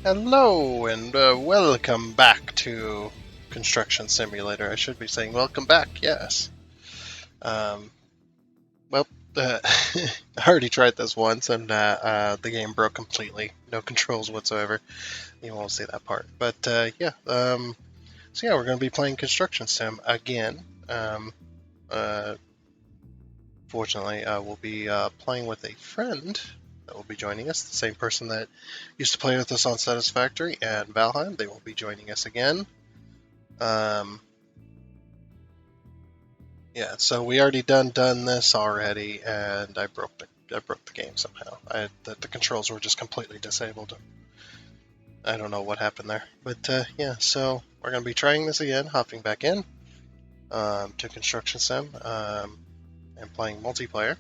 Hello and welcome back to Construction Simulator. I should be saying welcome back, yes. Um, well, I already tried this once and the game broke completely. No controls whatsoever. You won't see that part. But yeah, so yeah, we're going to be playing Construction Sim again. Uh, Fortunately, we'll be playing with a friend that will be joining us, the same person that used to play with us on Satisfactory and Valheim. They will be joining us again. Yeah, so we already done this already, and I broke the game somehow. The controls were just completely disabled. I don't know what happened there, but yeah. So we're gonna be trying this again, hopping back in to Construction Sim and playing multiplayer.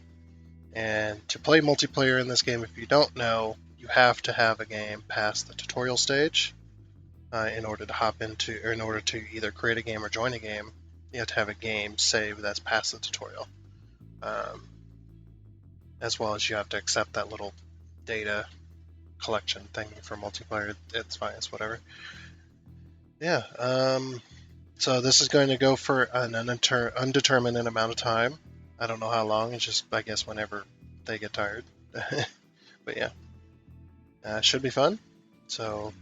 And to play multiplayer in this game, if you don't know, you have to have a game past the tutorial stage in order to hop into, or in order to either create a game or join a game. You have to have a game save that's past the tutorial, as well as you have to accept that little data collection thing for multiplayer. It's fine, it's whatever. Yeah. So this is going to go for an undetermined amount of time. I don't know how long. It's just, I guess, whenever they get tired. But yeah, should be fun. So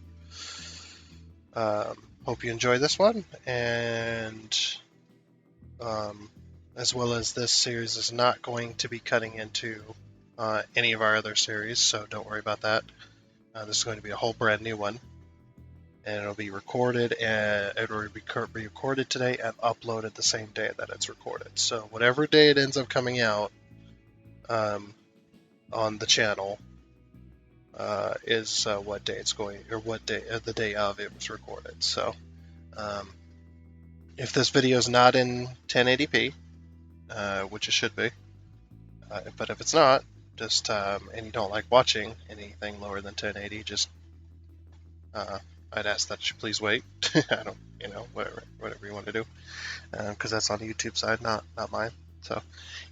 hope you enjoy this one, and as well as this series is not going to be cutting into any of our other series, so don't worry about that. This is going to be a whole brand new one, and it'll be recorded, and it'll be recorded today and uploaded the same day that it's recorded. So whatever day it ends up coming out on the channel is what day it's going, or what day the day of it was recorded. So if this video is not in 1080p, which it should be, but if it's not, just and you don't like watching anything lower than 1080, just I'd ask that you please wait. I don't, whatever you want to do, because that's on the YouTube side, not mine. So,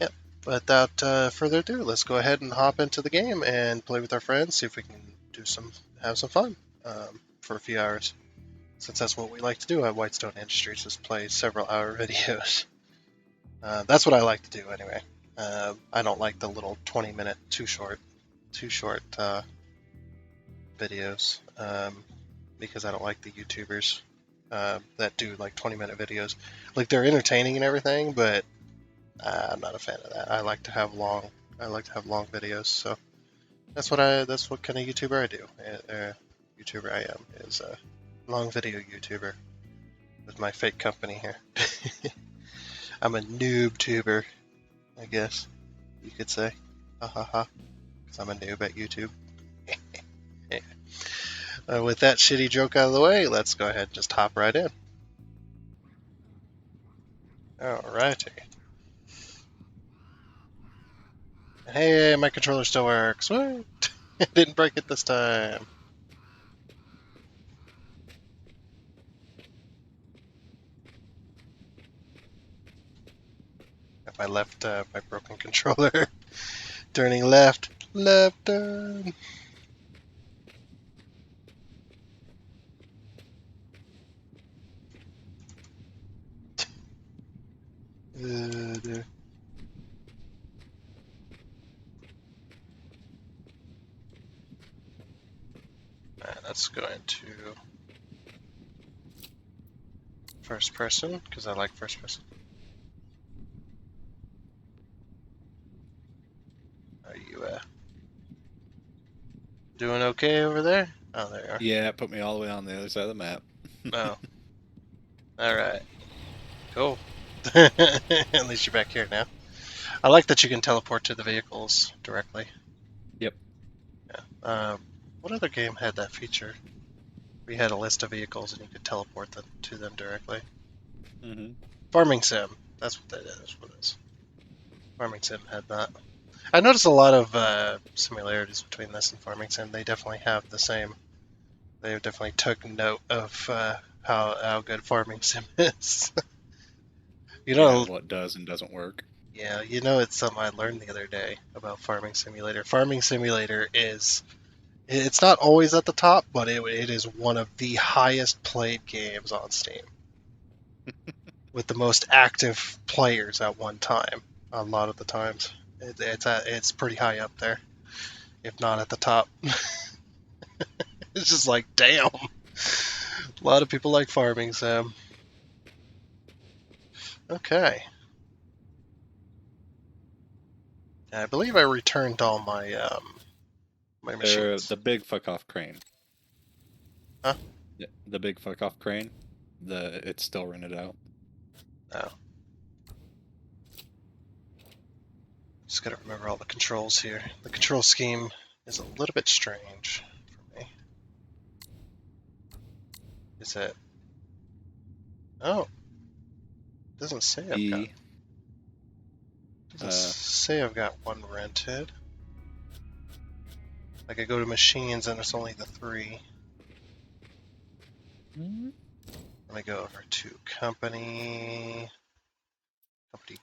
yeah. Without further ado, let's go ahead and hop into the game and play with our friends. See if we can have some fun for a few hours, since that's what we like to do at Whitestone Industries, is play several hour videos. That's what I like to do anyway. I don't like the little 20-minute too short videos, because I don't like the YouTubers that do like 20-minute videos. Like, they're entertaining and everything, but I'm not a fan of that. I like to have long videos. So that's what kind of YouTuber I do. YouTuber I am is a long video YouTuber with my fake company here. I'm a noob tuber, I guess you could say. Ha ha ha. Because I'm a noob at YouTube. With that shitty joke out of the way, let's go ahead and just hop right in. Alrighty. Hey, my controller still works. What? It didn't break it this time. Got my broken controller. Turning left, turn. There. That's going to first person, because I like first person. Are you doing okay over there? Oh, there you are. Yeah, it put me all the way on the other side of the map. Oh. Alright. Cool. At least you're back here now. I like that you can teleport to the vehicles directly. Yep. Yeah. What other game had that feature? We had a list of vehicles and you could teleport them to them directly. Mm-hmm. Farming Sim. That's what that is. What it is. Farming Sim had that. I noticed a lot of similarities between this and Farming Sim. They definitely have the same. They definitely took note of how good Farming Sim is. Yeah, what does and doesn't work. Yeah, it's something I learned the other day about Farming Simulator. Farming Simulator is It's not always at the top, but it is one of the highest played games on Steam, with the most active players at one time. A lot of the times, it's pretty high up there, if not at the top. It's just like, damn. A lot of people like farming sim. Okay. I believe I returned all my machines. The big fuck off crane. Huh? Yeah, the big fuck off crane. It's still rented out. No. Just gotta remember all the controls here. The control scheme is a little bit strange for me. Is it? Oh, doesn't say I've got. E. Doesn't say I've got one rented. Like I go to machines and it's only the 3. Let me go over to company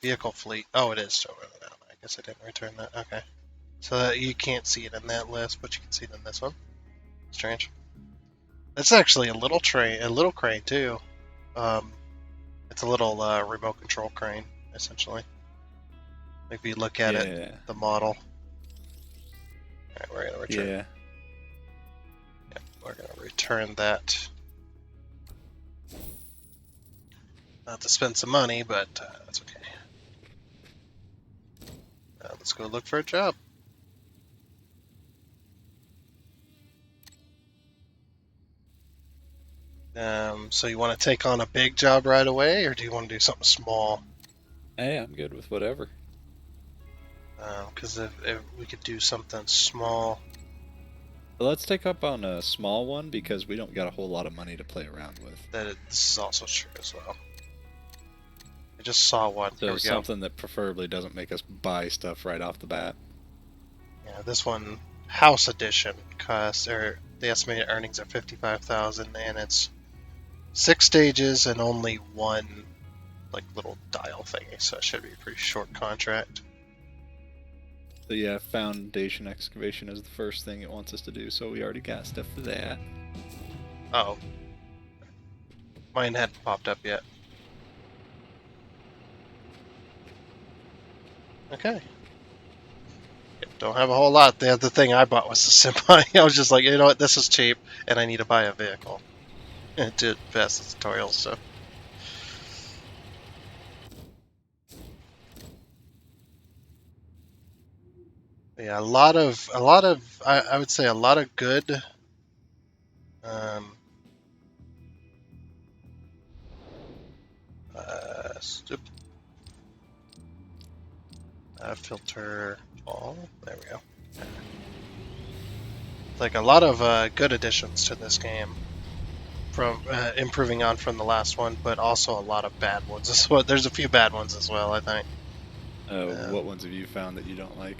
vehicle fleet. Oh, it is still running out. I guess I didn't return that. Okay. So you can't see it in that list, but you can see it in this one. Strange. It's actually a little crane too. It's a little remote control crane, essentially. If you look at it, the model. Alright, we're gonna return. Yeah, we're gonna return that. Not to spend some money, but that's okay. Let's go look for a job. So you want to take on a big job right away, or do you want to do something small? hey, I'm good with whatever. Because if we could do something small. Well, let's take up on a small one because we don't got a whole lot of money to play around with. This is also true as well. I just saw one. So something that preferably doesn't make us buy stuff right off the bat. Yeah, this one, House Edition, the estimated earnings are 55,000, and it's 6 stages and only one like little dial thingy, so it should be a pretty short contract. So yeah, foundation excavation is the first thing it wants us to do, so we already got stuff for that. Oh. Mine hadn't popped up yet. Okay. Don't have a whole lot. The other thing I bought was the semi. I was just like, you know what, this is cheap, and I need to buy a vehicle. It did pass the tutorial, so. Yeah, a lot of, I would say a lot of good, filter all, there we go. Like a lot of good additions to this game, from improving on from the last one, but also a lot of bad ones as well. There's a few bad ones as well, I think. What ones have you found that you don't like?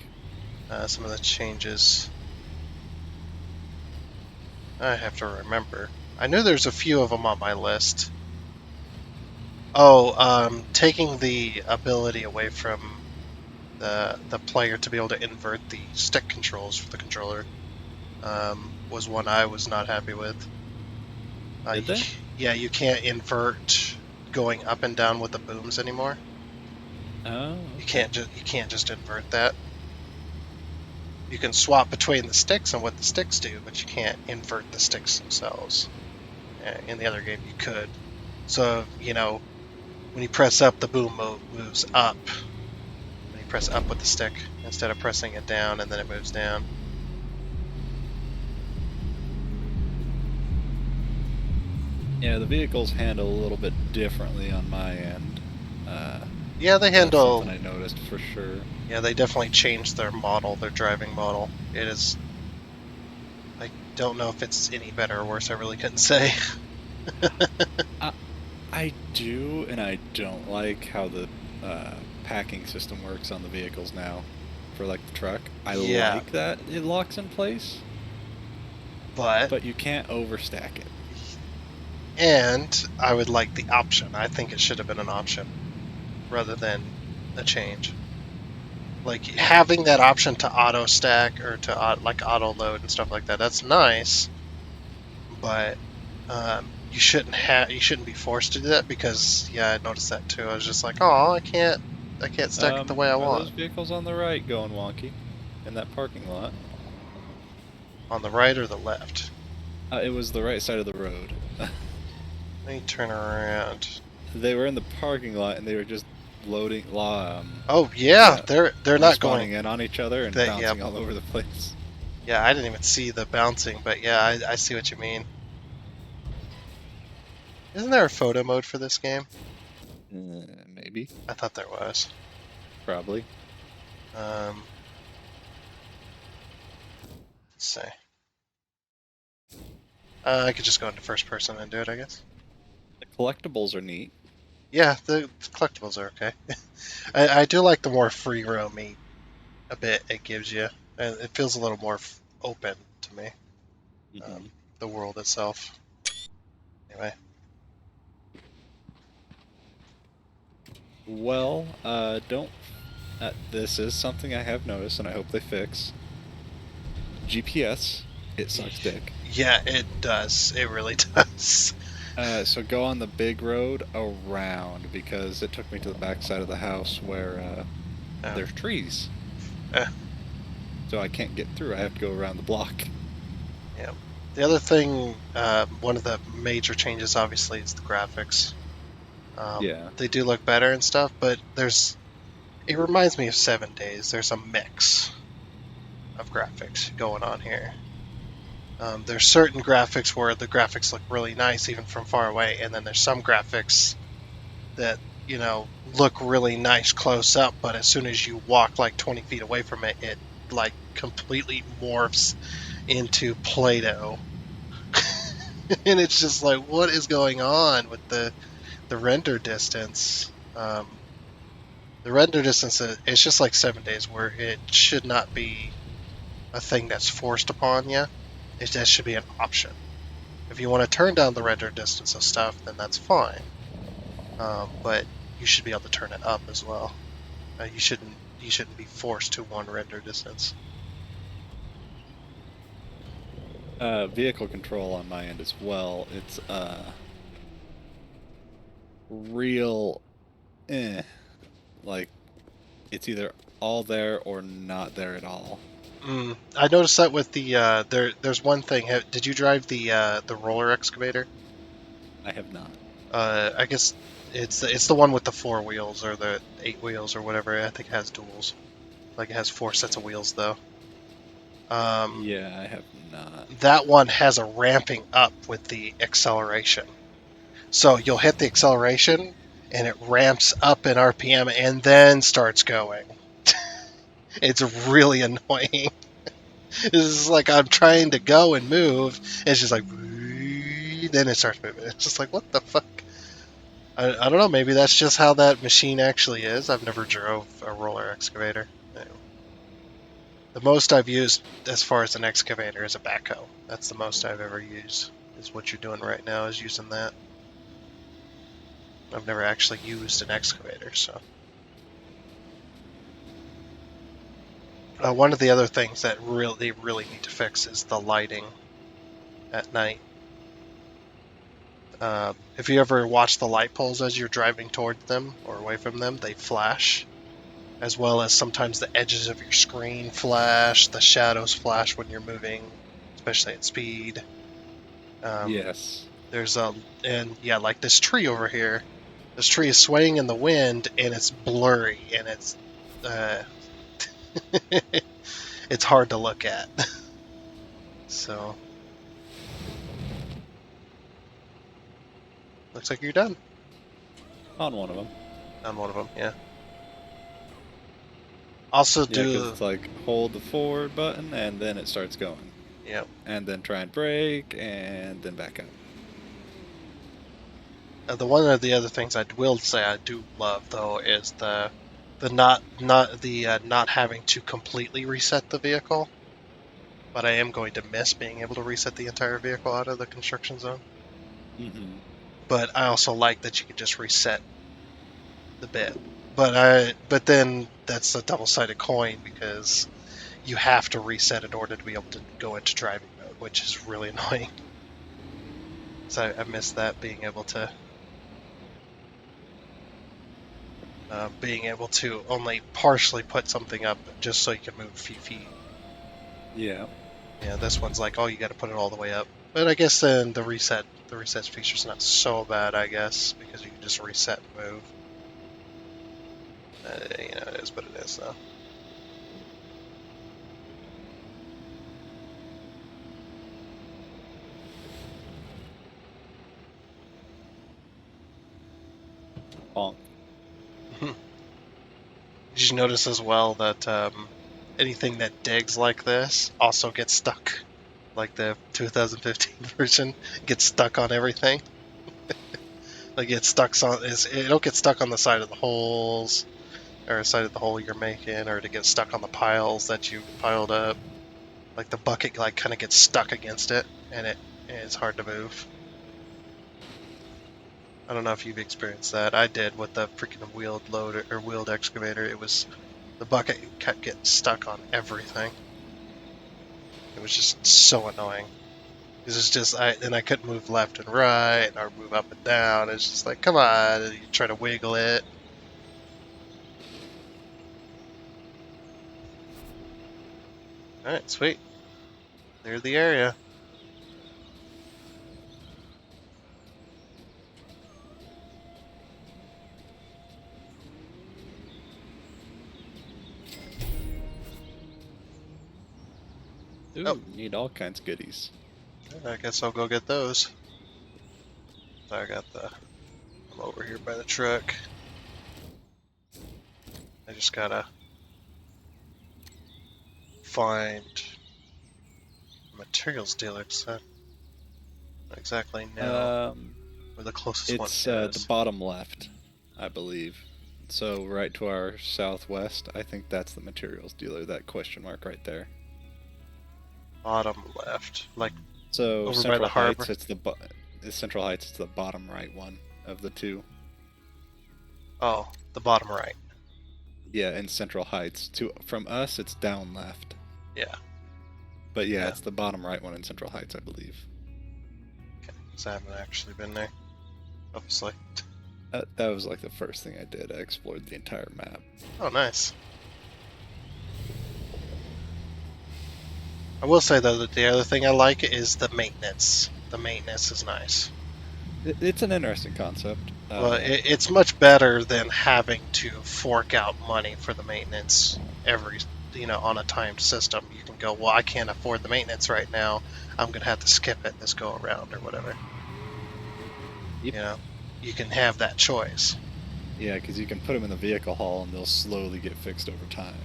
Some of the changes. I have to remember. I knew there's a few of them on my list. Oh, taking the ability away from the player to be able to invert the stick controls for the controller was one I was not happy with. Did they? Yeah, you can't invert going up and down with the booms anymore. Oh. Okay. You can't just invert that. You can swap between the sticks and what the sticks do, but you can't invert the sticks themselves. In the other game, you could. So, you know, when you press up, the boom moves up. When you press up with the stick, instead of pressing it down, and then it moves down. Yeah, the vehicles handle a little bit differently on my end. Yeah, they handle. That's something I noticed for sure. Yeah, they definitely changed their model, their driving model. It is. I don't know if it's any better or worse. I really couldn't say. I do, and I don't like how the packing system works on the vehicles now. For like the truck, I like that it locks in place, but you can't overstack it. And I would like the option. I think it should have been an option rather than a change. Like having that option to auto stack or to like auto load and stuff like that. That's nice, but you shouldn't be forced to do that because yeah, I noticed that too. I was just like, oh, I can't stack it the way I Are those want. vehicles on the right going wonky in that parking lot? On the right or the left? It was the right side of the road. Let me turn around. They were in the parking lot and they were just loading, Oh yeah, yeah, they're not going. respawning in on each other and That yeah, bouncing all over the place. yeah. I didn't even see the bouncing, but yeah, I see what you mean. Isn't there a photo mode for this game? Maybe, I thought there was. probably. Um, let's see. I could just go into first person and do it, I guess. The collectibles are neat. Yeah, the collectibles are okay. I do like the more free roamy a bit it gives you. And it feels a little more open to me. Hmm. The world itself. Anyway. Well, don't. This is something I have noticed, and I hope they fix. GPS, it sucks dick. Yeah, it does. It really does. So go on the big road around because it took me to the back side of the house where there's trees. Uh, So I can't get through. I have to go around the block. yeah. The other thing, one of the major changes, obviously, is the graphics. Yeah. They do look better and stuff, but it reminds me of 7 Days. There's a mix of graphics going on here. There's certain graphics where the graphics look really nice even from far away, and then there's some graphics that look really nice close up, but as soon as you walk like 20 feet away from it, it like completely morphs into Play-Doh. And it's just like, what is going on with the render distance? The render distance, it's just like 7 Days, where it should not be a thing that's forced upon you. It just should be an option. If you want to turn down the render distance of stuff, then that's fine. But you should be able to turn it up as well. You shouldn't be forced to one render distance. Vehicle control on my end as well. It's real like it's either all there or not there at all. I noticed that with the there's one thing. Did you drive the roller excavator? I have not. I guess it's the one with the 4 wheels or the 8 wheels or whatever. I think it has duals. Like it has 4 sets of wheels though. Yeah, I have not. That one has a ramping up with the acceleration. So you'll hit the acceleration and it ramps up in RPM and then starts going. It's really annoying. It's like I'm trying to go and move. And it's just like, then it starts moving. It's just like, what the fuck? I don't know. Maybe that's just how that machine actually is. I've never drove a roller excavator. The most I've used as far as an excavator is a backhoe. That's the most I've ever used. Is what you're doing right now is using that. I've never actually used an excavator, so. One of the other things that they really need to fix is the lighting at night. If you ever watch the light poles as you're driving towards them or away from them, they flash, as well as sometimes the edges of your screen flash, the shadows flash when you're moving, especially at speed. Yes. And yeah, like this tree over here. This tree is swaying in the wind, and it's blurry, and it's it's hard to look at. So, looks like you're done. On one of them. On one of them, yeah. Also Yeah, because do. it's like hold the forward button and then it starts going. Yep. And then try and brake and then back up. The one of the other things I will say I do love though is the not having to completely reset the vehicle, but I am going to miss being able to reset the entire vehicle out of the construction zone. Mm-hmm. But I also like that you can just reset the bit. but then that's a double-sided coin because you have to reset in order to be able to go into driving mode, which is really annoying. So I miss that, being able to only partially put something up just so you can move a few feet. Yeah. Yeah, this one's like, oh, you got to put it all the way up. But I guess then the reset feature's not so bad, I guess, because you can just reset and move. It is what it is, though. Bonk. Did you notice as well that anything that digs like this also gets stuck? Like the 2015 version gets stuck on everything. Like it don't get stuck on the side of the holes or the side of the hole you're making, or to get stuck on the piles that you piled up. Like the bucket like kind of gets stuck against it, and it's hard to move. I don't know if you've experienced that. I did with the freaking wheeled loader or wheeled excavator. It was the bucket kept getting stuck on everything. It was just so annoying. Because it's just I couldn't move left and right or move up and down. It's just like, come on, and you try to wiggle it. All right, sweet. Clear the area. Ooh, need all kinds of goodies. I guess I'll go get those. So I'm over here by the truck. I just gotta find a materials dealer, so I don't exactly know where the closest one It's is. the bottom left, I believe. So right to our southwest, I think that's the materials dealer, that question mark right there. Bottom left, like so over Central by the harbor. Heights, Central Heights, it's the bottom right one of the two. Oh, the bottom right. Yeah, in Central Heights. From us, it's down left. Yeah. But yeah, it's the bottom right one in Central Heights, I believe. Okay, so I haven't actually been there, obviously. That was like the first thing I did. I explored the entire map. Oh, nice. I will say, though, that the other thing I like is the maintenance. The maintenance is nice. It's an interesting concept. Well, it's much better than having to fork out money for the maintenance on a timed system. You can go, well, I can't afford the maintenance right now. I'm going to have to skip it this go around or whatever. Yep. You can have that choice. Yeah, because you can put them in the vehicle hall and they'll slowly get fixed over time.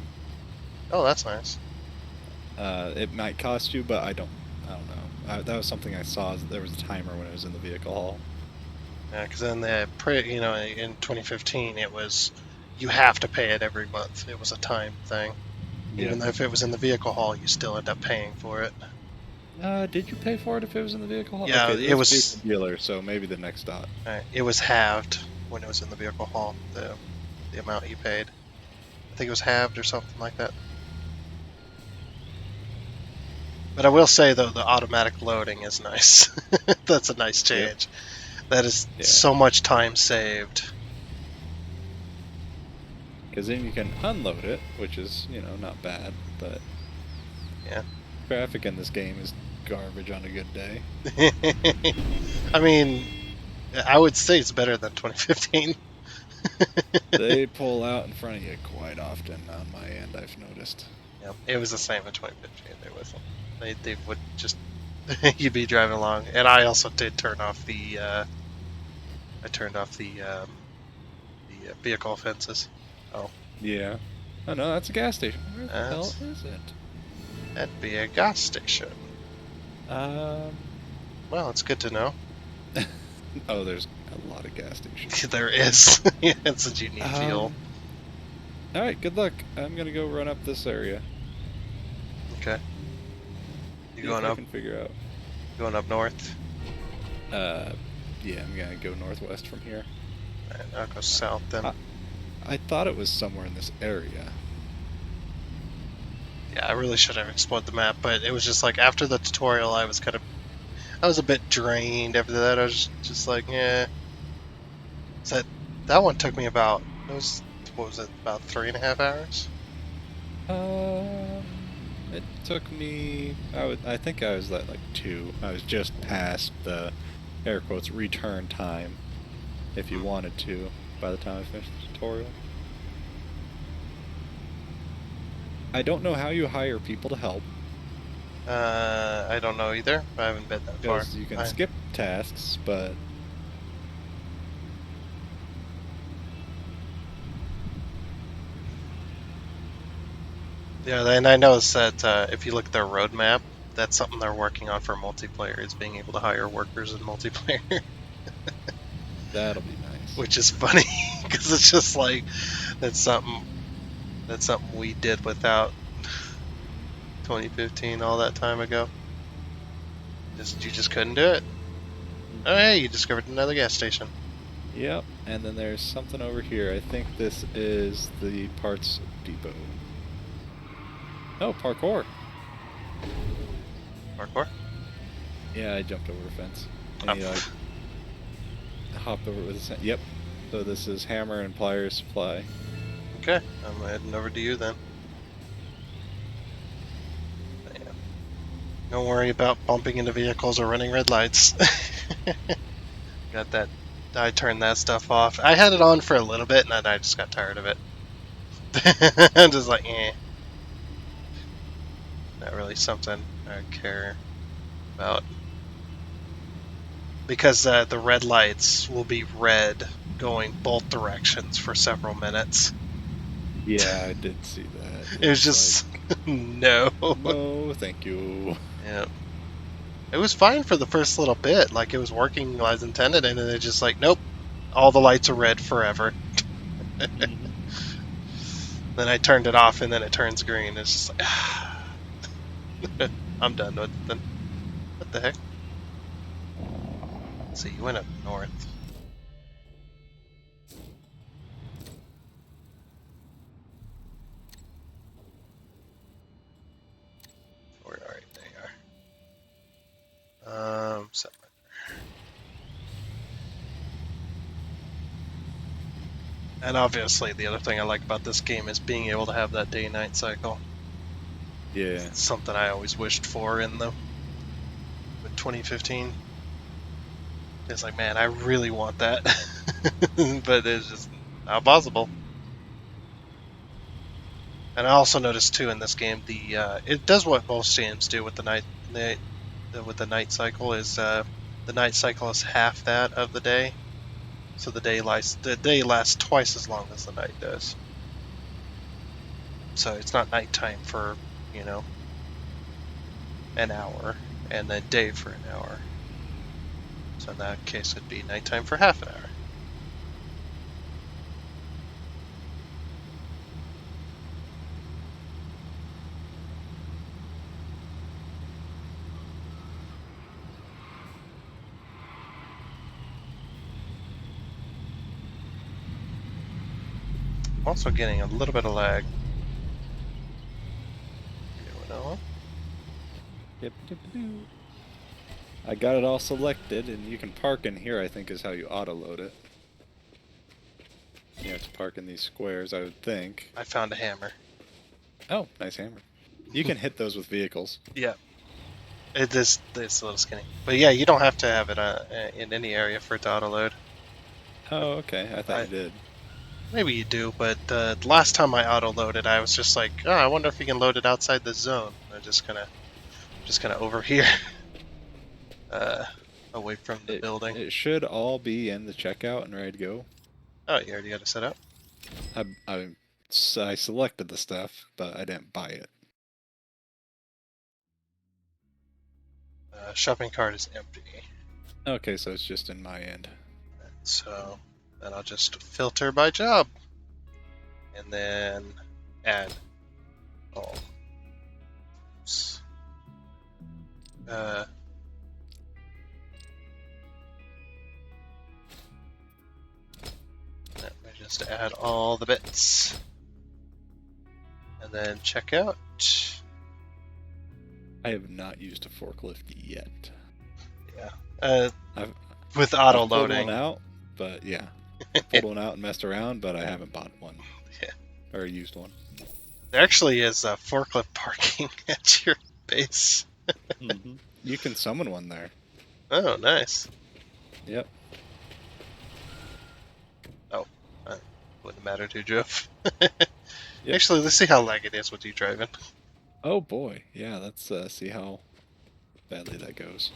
Oh, that's nice. It might cost you, but I don't know. That was something I saw. There was a timer when it was in the vehicle hall. Yeah, because in in 2015, it was you have to pay it every month. It was a time thing. Yeah. Even though if it was in the vehicle hall, you still end up paying for it. Did you pay for it if it was in the vehicle hall? Yeah, okay, it was dealer, so maybe the next dot. It was halved when it was in the vehicle hall. The amount you paid, I think it was halved or something like that. But I will say though, the automatic loading is nice. That's a nice change. Yep. That is so much time saved. Because then you can unload it, which is, not bad, but yeah, traffic in this game is garbage on a good day. I mean, I would say it's better than 2015. They pull out in front of you quite often on my end, I've noticed. Yep, it was the same in 2015. They would just you'd be driving along, and I also did turn off the vehicle fences. Oh. Yeah. Oh no, that's a gas station. Where the hell is it? That'd be a gas station. Well, it's good to know. Oh, there's a lot of gas stations. There is. Yeah, it's a unique fuel. Alright, good luck. I'm gonna go run up this area. Okay. You going up? I can figure out. Going up north? Yeah, I'm gonna go northwest from here. Alright, I'll go south then. I thought it was somewhere in this area. Yeah, I really should have explored the map, but it was just like after the tutorial, I was a bit drained. After that, I was just like, yeah. So that one took me about, what was it, about 3.5 hours? Um, it took me. I think I was at like 2. I was just past the air quotes return time, if you wanted to, by the time I finished the tutorial. I don't know how you hire people to help, I don't know either. I haven't been that far. because you can skip tasks, but Yeah, and I noticed that if you look at their roadmap, that's something they're working on for multiplayer, is being able to hire workers in multiplayer, that'll be nice. which is funny because it's just like that's something we did without 2015 all that time ago. You just couldn't do it. Oh hey, you discovered another gas station. Yep, and then there's something over here. I think this is the parts depot. Oh, parkour. Parkour. Yeah, I jumped over a fence. And Oh, he like hopped over with his hand. Yep. So this is hammer and pliers supply. okay, I'm heading over to you then. Yeah. Don't worry about bumping into vehicles or running red lights. Got that. I turned that stuff off. I had it on for a little bit, and then I just got tired of it. I'm just like, not really something I care about. Because the red lights will be red going both directions for several minutes. Yeah, I did see that. It was just like, no. No, thank you. Yeah. It was fine for the first little bit, like it was working as intended, and then it's just like, nope, all the lights are red forever. Mm-hmm. Then I turned it off, and then it turns green. It's just like, I'm done with it then. What the heck? Let's see, you went up north. Where are you? There you are. So. And obviously, the other thing I like about this game is being able to have that day-night cycle. Yeah. It's something I always wished for in the with 2015. It's like, man, I really want that, but it's just not possible. And I also noticed too in this game, it does what most games do with the night cycle is the night cycle is half that of the day, so the day lasts twice as long as the night does. So it's not nighttime for an hour and then day for an hour. So in that case, it'd be nighttime for half an hour. I'm also getting a little bit of lag. Yep. I got it all selected, and you can park in here, I think, is how you auto-load it. You have to park in these squares, I would think. I found a hammer. Oh, nice hammer. You can hit those with vehicles. Yeah. It's a little skinny. But yeah, you don't have to have it in any area for it to auto-load. Oh, okay. I thought you did. Maybe you do, but the last time I auto-loaded, I was just like, oh, I wonder if you can load it outside the zone. I just kind of over here, away from the building. It should all be in the checkout and ready to go. Oh, you already got it set up? I selected the stuff, but I didn't buy it. Shopping cart is empty. Okay, so it's just in my end. So then I'll just filter by job. And then add all. Oops. Let me just just to add all the bits. And then check out. I have not used a forklift yet. Yeah. With auto I've pulled loading. one out, but yeah. I pulled one out and messed around, but I haven't bought one. Yeah. Or used one. There actually is a forklift parking at your base. Mm-hmm. You can summon one there. Oh, nice. Yep. Oh, wouldn't matter who drove. Yep. Actually, let's see how lag it is with you driving. Oh boy, yeah. Let's see how badly that goes.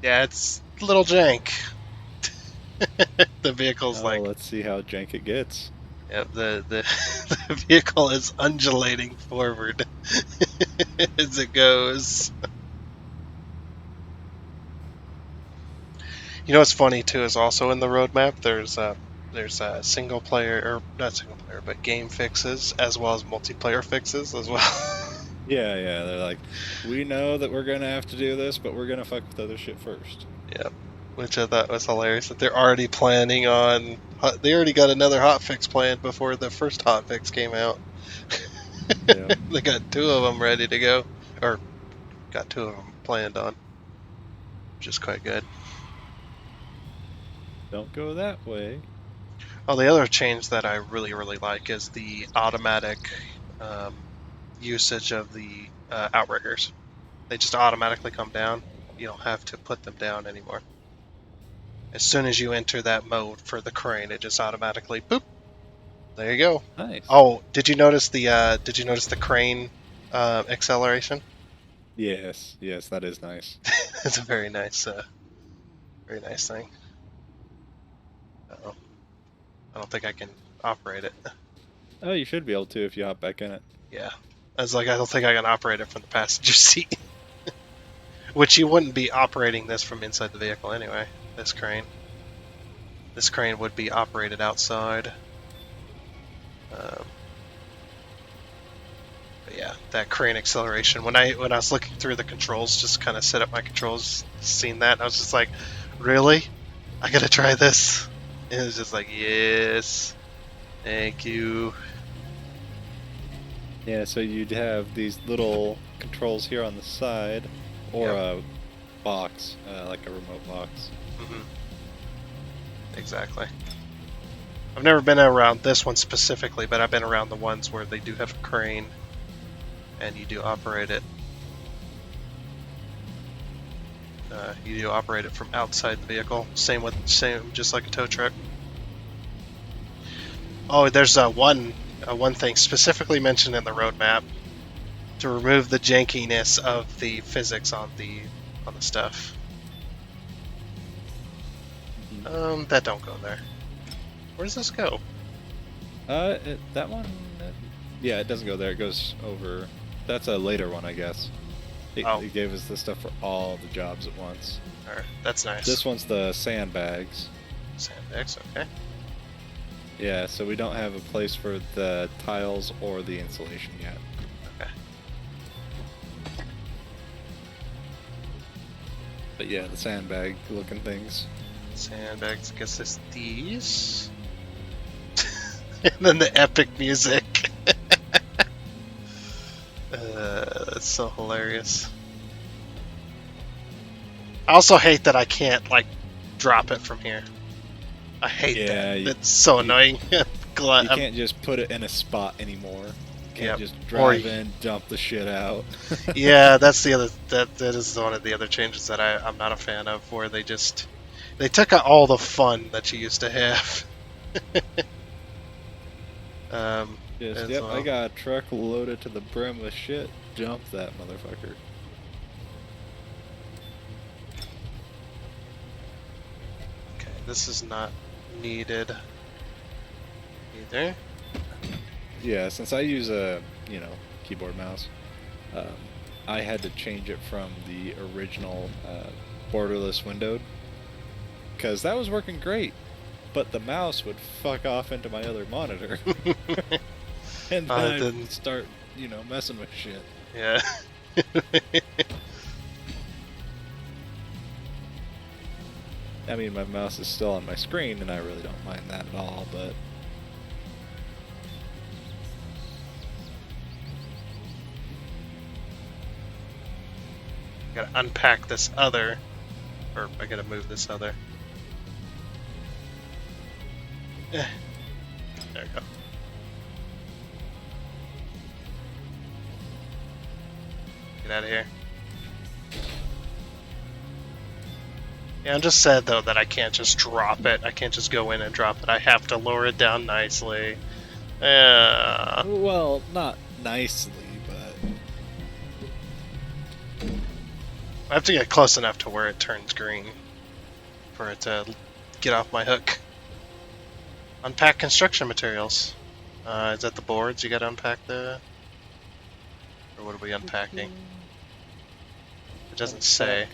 Yeah, it's a little jank. The vehicle's like. Let's see how jank it gets. Yep, the vehicle is undulating forward as it goes. You know what's funny too is also in the roadmap there's a single player, or not single player, but game fixes as well as multiplayer fixes as well. Yeah, they're like, we know that we're gonna have to do this, but we're gonna fuck with other shit first. Yep, which I thought was hilarious that they're already planning on. They already got another hotfix planned before the first hotfix came out. Yeah. They got 2 of them ready to go, or got 2 of them planned on, which is quite good. Don't go that way. Oh, the other change that I really, really like is the automatic usage of the Outriggers. They just automatically come down. You don't have to put them down anymore. As soon as you enter that mode for the crane, it just automatically boop. There you go. Nice. Oh, did you notice the crane acceleration? Yes, that is nice. It's a very nice thing. Uh-oh. I don't think I can operate it. Oh, you should be able to if you hop back in it. Yeah. I was like, I don't think I can operate it from the passenger seat. Which you wouldn't be operating this from inside the vehicle anyway, this crane. This crane would be operated outside. But yeah, that crane acceleration. When I was looking through the controls, just kind of set up my controls, seen that, and I was just like, really? I gotta try this. And it was just like, yes, thank you. Yeah, so you'd have these little controls here on the side, or Yep. a box, like a remote box. Mm-hmm. Exactly. I've never been around this one specifically, but I've been around the ones where they do have a crane, and you do operate it. You do operate it from outside the vehicle. Same, just like a tow truck. Oh, there's one thing specifically mentioned in the roadmap to remove the jankiness of the physics on the stuff. That don't go there. Where does this go? That one, yeah, it doesn't go there. It goes over. That's a later one, I guess. It gave us the stuff for all the jobs at once. Alright, that's nice. This one's the sandbags. Sandbags, okay. Yeah, so we don't have a place for the tiles or the insulation yet. Okay. But yeah, the sandbag looking things. Sandbags, I guess it's these. And then the epic music. That's so hilarious. I also hate that I can't, like, drop it from here. I hate that. It's so annoying. You can't just put it in a spot anymore. You can't just drive in, dump the shit out. Yeah, that's the other. That is one of the other changes that I'm not a fan of, where they took out all the fun that you used to have. Yep, I got a truck loaded to the brim with shit. Dump that motherfucker. Okay, this is not needed either. Yeah, since I use a keyboard mouse, I had to change it from the original borderless windowed, because that was working great, but the mouse would fuck off into my other monitor. And then I start, messing with shit. Yeah. I mean, my mouse is still on my screen, and I really don't mind that at all, but... Gotta unpack this other, or I gotta move this other. There we go. Get out of here. Yeah, I'm just sad though that I can't just drop it. I can't just go in and drop it. I have to lower it down nicely. Yeah. Well, not nicely, but... I have to get close enough to where it turns green for it to get off my hook. Unpack construction materials. Is that the boards you gotta unpack the... Or what are we unpacking? It doesn't say.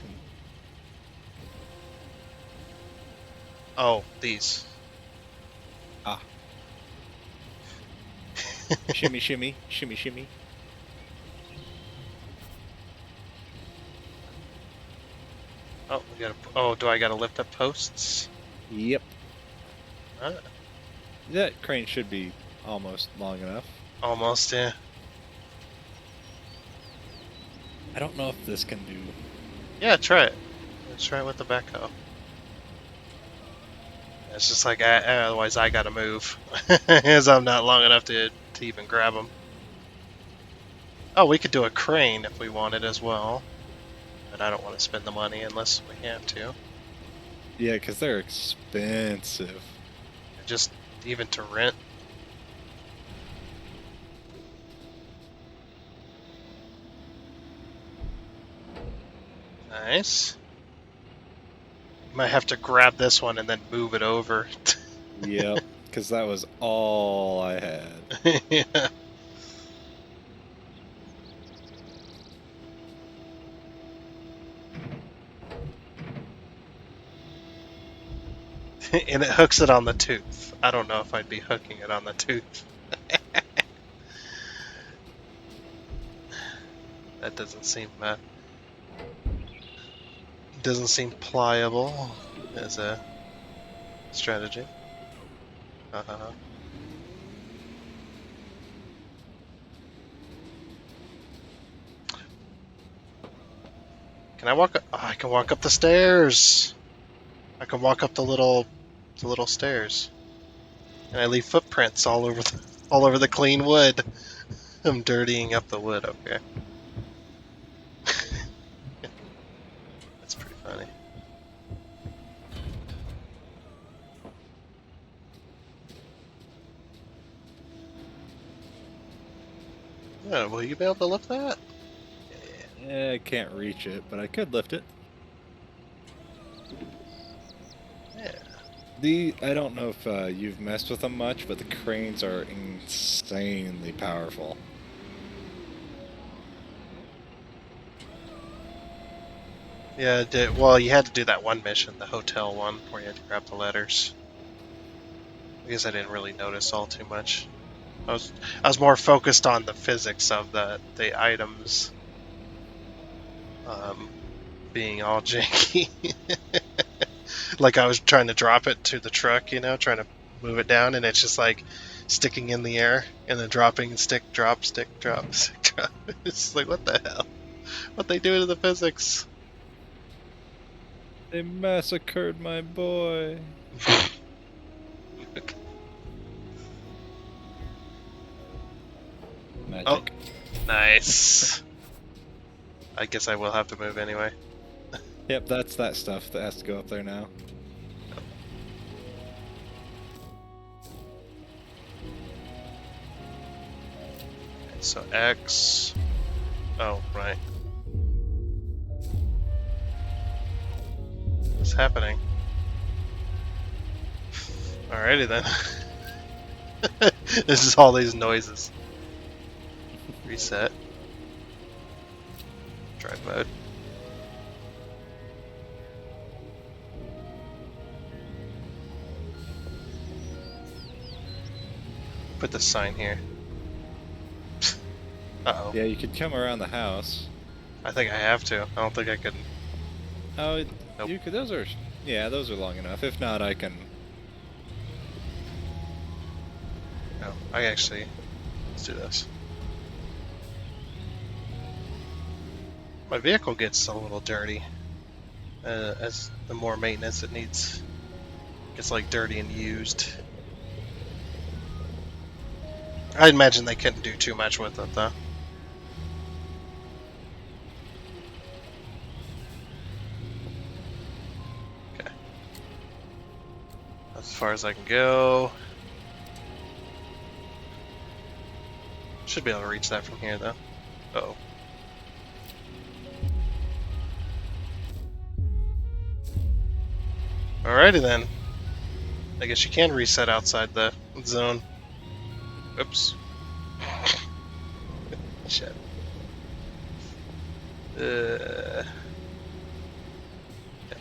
Oh, these. Ah. Shimmy, shimmy, shimmy, shimmy. Oh, we gotta. Oh, do I gotta lift up posts? Yep. Ah. That crane should be almost long enough. Almost, yeah. I don't know if this can do... Yeah, try it. Let's try it with the backhoe. It's just like, otherwise I gotta move. As I'm not long enough to even grab them. Oh, we could do a crane if we wanted as well. But I don't want to spend the money unless we have to. Yeah, because they're expensive. Just even to rent. Nice. Might have to grab this one and then move it over. Yep, because that was all I had. Yeah. And it hooks it on the tooth. I don't know if I'd be hooking it on the tooth. That doesn't seem pliable as a strategy. Can I walk up? Oh, I can walk up the stairs. I can walk up the little stairs. And I leave footprints all over the clean wood. I'm dirtying up the wood, okay. That's pretty funny. Yeah, will you be able to lift that? Yeah, I can't reach it, but I could lift it. Yeah. I don't know if you've messed with them much, but the cranes are insanely powerful. Yeah, well, you had to do that one mission, the hotel one, where you had to grab the letters. I guess I didn't really notice all too much. I was more focused on the physics of the items being all janky. Like I was trying to drop it to the truck, trying to move it down, and it's just like sticking in the air and then dropping, stick, drop, stick, drop, stick, drop. It's just like, what the hell? What they do to the physics? They massacred my boy. Okay. Magic. Oh, nice. I guess I will have to move anyway. Yep, that's that stuff that has to go up there now. So X. Oh, right. What's happening? Alrighty then. This is all these noises. Reset. Drive mode. Put the sign here. Uh-oh. Yeah, you could come around the house. I think I have to. I don't think I can... Oh, Nope. you could. Those are... Yeah, those are long enough. If not, I can... No, I actually... Let's do this. My vehicle gets a little dirty. As the more maintenance it needs. Gets like dirty and used. I imagine they couldn't do too much with it though. Okay. That's as far as I can go. Should be able to reach that from here though. Uh-oh. Alrighty then. I guess you can reset outside the zone. Oops. Shit. Yeah,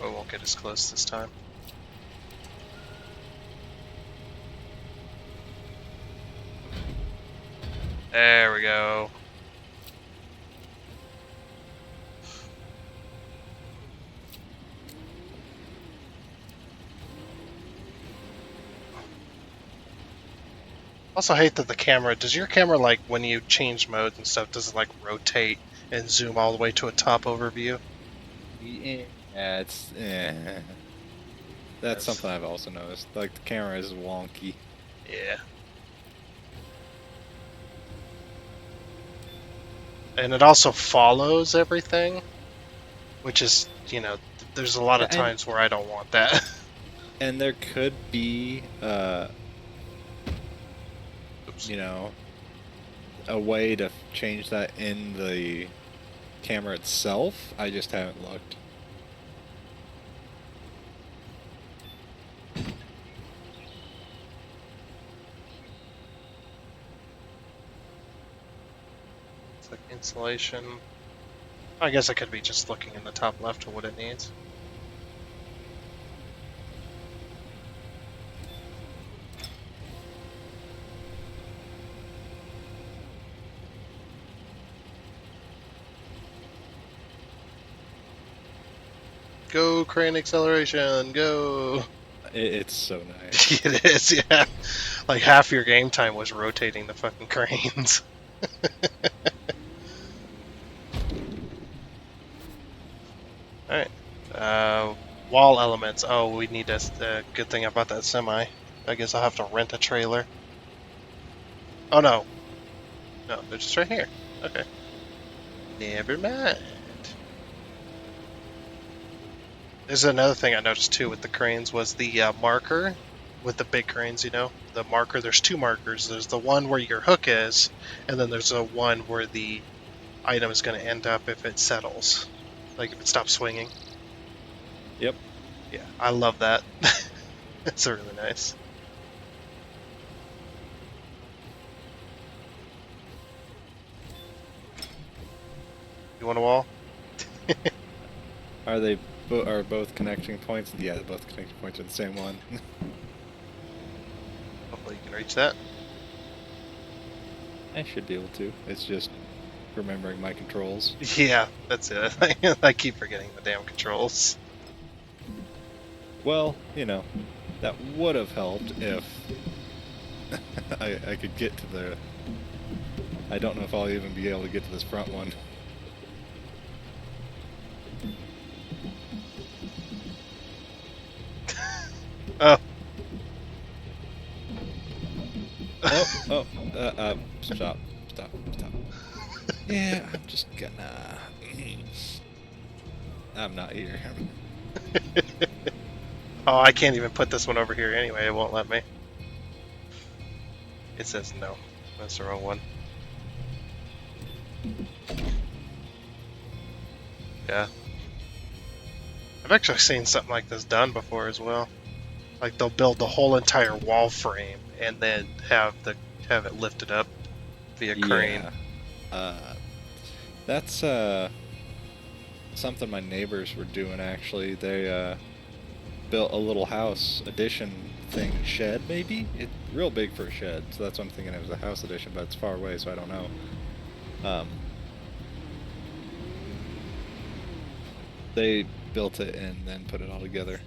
we won't get as close this time. There we go. Also hate that the camera, does your camera, like, when you change modes and stuff, does it, like, rotate and zoom all the way to a top overview? Yeah, it's... That's something I've also noticed. Like, the camera is wonky. Yeah. And it also follows everything, which is, you know, there's a lot of times where I don't want that. And there could be, you know, a way to change that in the camera itself. I just haven't looked. It's like insulation. I guess I could be just looking in the top left for what it needs. Go crane acceleration, go! It's so nice. It is, yeah. Like half your game time was rotating the fucking cranes. Alright. Wall elements. Oh, we need a good thing about that semi. I guess I'll have to rent a trailer. Oh no. No, they're just right here. Okay. Never mind. There's another thing I noticed too with the cranes was the marker with the big cranes, you know? The marker, there's two markers. There's the one where your hook is, and then there's a one where the item is going to end up if it settles. Like if it stops swinging. Yep. Yeah, I love that. It's really nice. You want a wall? Are both connecting points? Yeah, both connecting points are the same one. Hopefully you can reach that. I should be able to. It's just remembering my controls. Yeah, that's it. I keep forgetting the damn controls. Well, you know, that would have helped if I could get to the... I don't know if I'll even be able to get to this front one. Oh. Stop. Yeah, I'm just gonna... I'm not here. Oh, I can't even put this one over here anyway. It won't let me. It says no. That's the wrong one. Yeah. I've actually seen something like this done before as well. Like they'll build the whole entire wall frame and then have it lifted up via crane. That's something my neighbors were doing actually. They built a little house addition thing, shed maybe? It's real big for a shed, so that's what I'm thinking it was a house addition, but it's far away, so I don't know. They built it and then put it all together.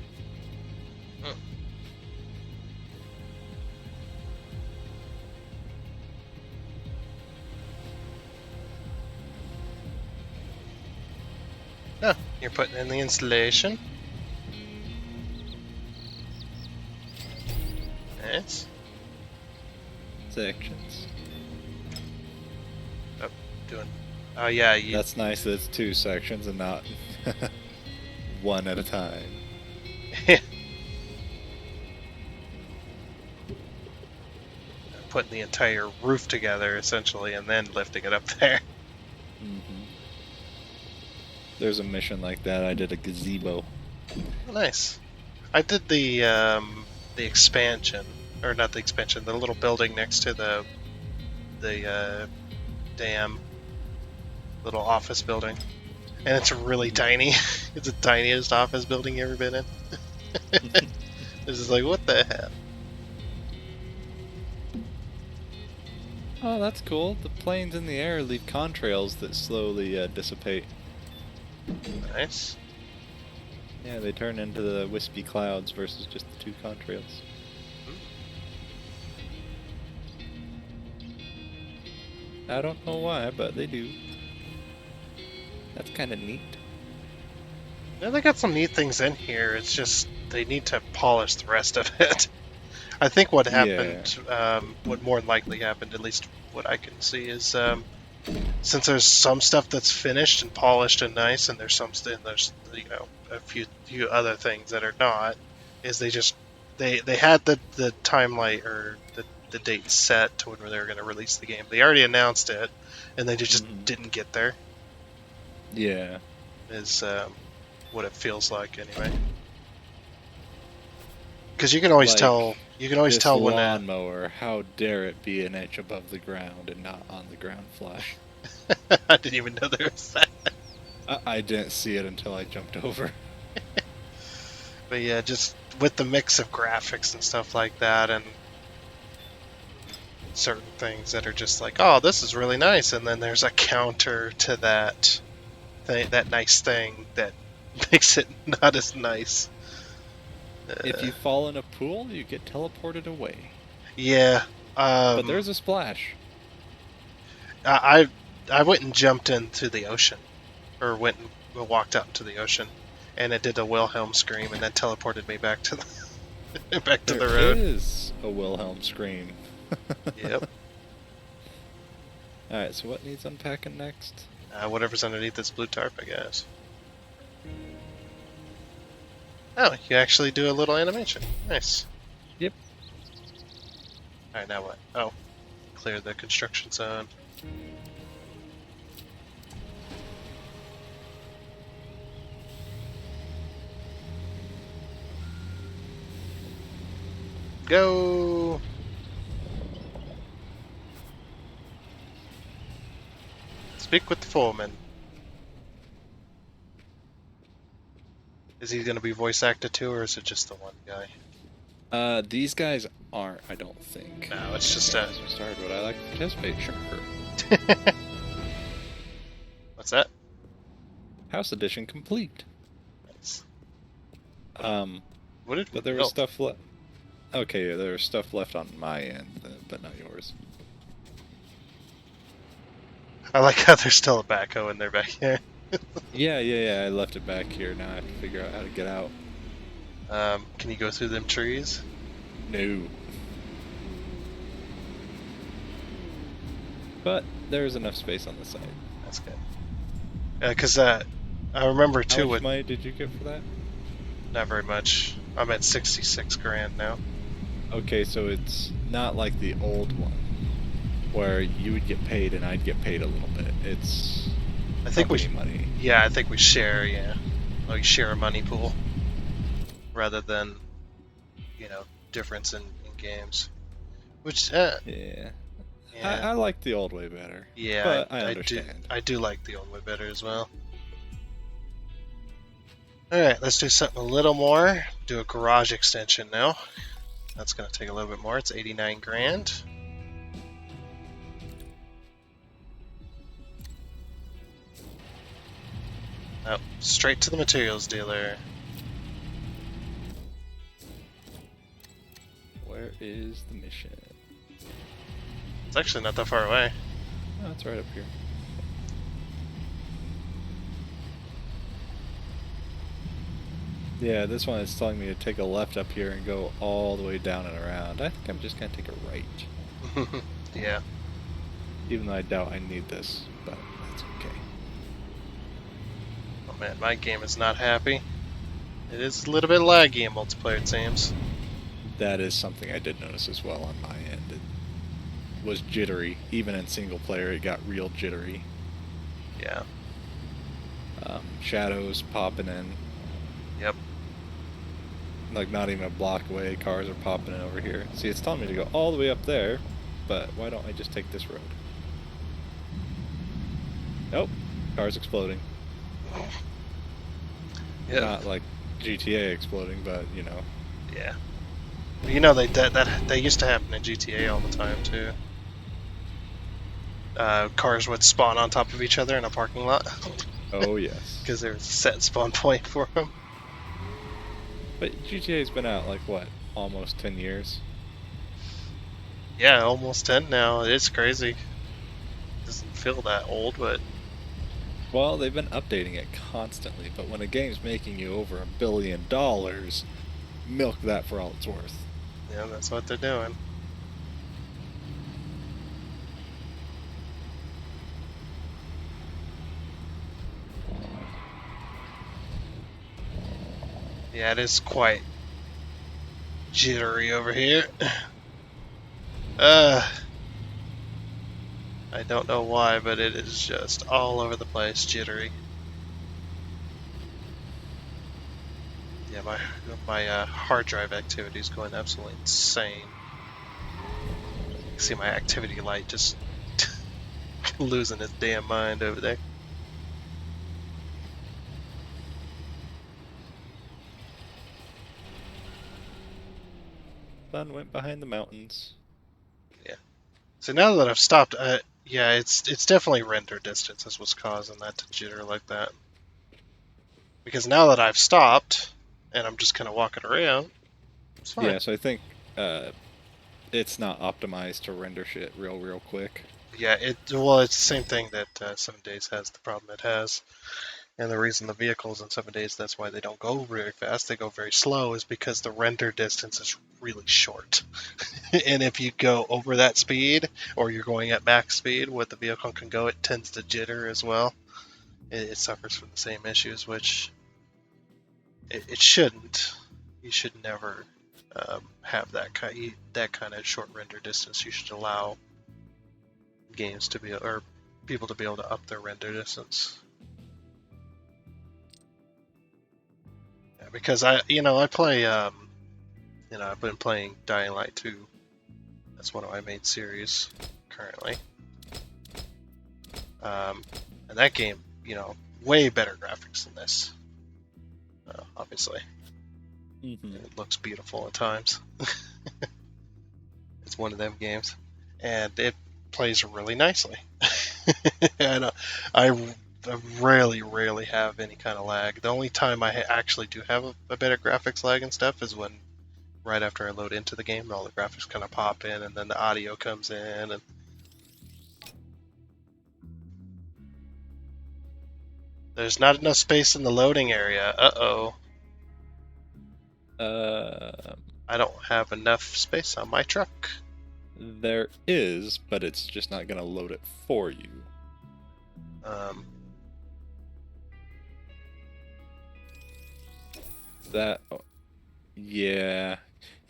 Oh, you're putting in the installation. Nice. Sections. Oh, oh yeah, That's nice that it's 2 sections and not one at a time. Putting the entire roof together, essentially, and then lifting it up there. Mm-hmm. There's a mission like that. I did a gazebo. Oh, nice. I did the expansion, or not the expansion, the little building next to the dam, little office building, and it's really tiny. It's the tiniest office building you ever been in. This is like, what the hell? Oh, that's cool. The planes in the air leave contrails that slowly dissipate. Nice. Yeah, they turn into the wispy clouds versus just the 2 contrails. I don't know why, but they do. That's kind of neat. Yeah, they got some neat things in here. It's just they need to polish the rest of it. I think what happened, what more than likely happened, at least what I can see, is since there's some stuff that's finished and polished and nice, and there's a few other things that are not, is they had the timeline or the date set to when they were going to release the game. They already announced it, and they just didn't get there. Yeah, is what it feels like anyway. Because you can always tell. You can always tell when a lawnmower. How dare it be an inch above the ground and not on the ground flat? I didn't even know there was that. I didn't see it until I jumped over. But yeah, just with the mix of graphics and stuff like that, and certain things that are just like, oh, this is really nice, and then there's a counter to that nice thing that makes it not as nice. If you fall in a pool, you get teleported away. Yeah. But there's a splash. I went and jumped into the ocean, or walked out into the ocean, and it did a Wilhelm scream, and then teleported me back to the the road. There is a Wilhelm scream. Yep. Alright, so what needs unpacking next? Whatever's underneath this blue tarp, I guess. Oh, you actually do a little animation. Nice. Yep. Alright, now what? Oh, clear the construction zone. Go! Speak with the foreman. Is he going to be voice acted too, or is it just the one guy? These guys aren't, I don't think. No, it's just a... Sorry, would I like to participate? Sure. What's that? House edition complete. Nice. What did... But there was stuff left... Okay, there was stuff left on my end, but not yours. I like how there's still a backhoe in there back here. Yeah, I left it back here. Now I have to figure out how to get out. Can you go through them trees? No. But there's enough space on the side. That's good. Because I remember too... How much money did you get for that? Not very much. I'm at 66 grand now. Okay, so it's not like the old one, where you would get paid and I'd get paid a little bit. It's... I think we money. Yeah, I think we share. Yeah, like share a money pool rather than difference in games. Which yeah. I like the old way better. Yeah, but I understand. I do like the old way better as well. All right, let's do something a little more. Do a garage extension now. That's going to take a little bit more. It's 89 grand. Oh, straight to the materials dealer. Where is the mission? It's actually not that far away. Oh, it's right up here. Yeah, this one is telling me to take a left up here and go all the way down and around. I think I'm just going to take a right. Yeah. Even though I doubt I need this, but that's okay. Oh man, my game is not happy. It is a little bit laggy in multiplayer, it seems. That is something I did notice as well on my end. It was jittery. Even in single player, it got real jittery. Yeah. Shadows popping in. Yep. Like not even a block away, cars are popping in over here. See, it's telling me to go all the way up there, but why don't I just take this road? Nope, cars exploding. Yeah. Not like GTA exploding, but you know. Yeah. You know they used to happen in GTA all the time too. Cars would spawn on top of each other in a parking lot. Oh yes. Because there's a set spawn point for them. But GTA's been out like what, almost 10 years? Yeah, almost 10 now. It's crazy. Doesn't feel that old, but Well, they've been updating it constantly, but when a game's making you over $1 billion, milk that for all it's worth. yeah, that's what they're doing. Yeah, it is quite jittery over here. I don't know why, but it is just all over the place, jittery. Yeah, my hard drive activity is going absolutely insane. See my activity light just losing its damn mind over there. Sun went behind the mountains. Yeah. So now that I've stopped, yeah, it's definitely render distance is what's causing that to jitter like that. Because now that I've stopped and I'm just kind of walking around, it's fine. Yeah, so I think it's not optimized to render shit real quick. Yeah, it's the same thing that 7 Days has. The problem it has, and the reason the vehicles in 7 Days that's why they don't go very fast. They go very slow is because the render distance is really short. And if you go over that speed, or you're going at max speed, what the vehicle can go, it tends to jitter as well. It suffers from the same issues, which it shouldn't. You should never have that kind of short render distance. You should allow games to be or people to be able to up their render distance. Yeah, because I play I've been playing Dying Light 2. That's one of my main series currently. And that game, way better graphics than this. Obviously. Mm-hmm. It looks beautiful at times. It's one of them games. And it plays really nicely. And I rarely have any kind of lag. The only time I actually do have a bit of graphics lag and stuff is when right after I load into the game, all the graphics kind of pop in, and then the audio comes in, and there's not enough space in the loading area. Uh-oh. I don't have enough space on my truck. There is, but it's just not going to load it for you.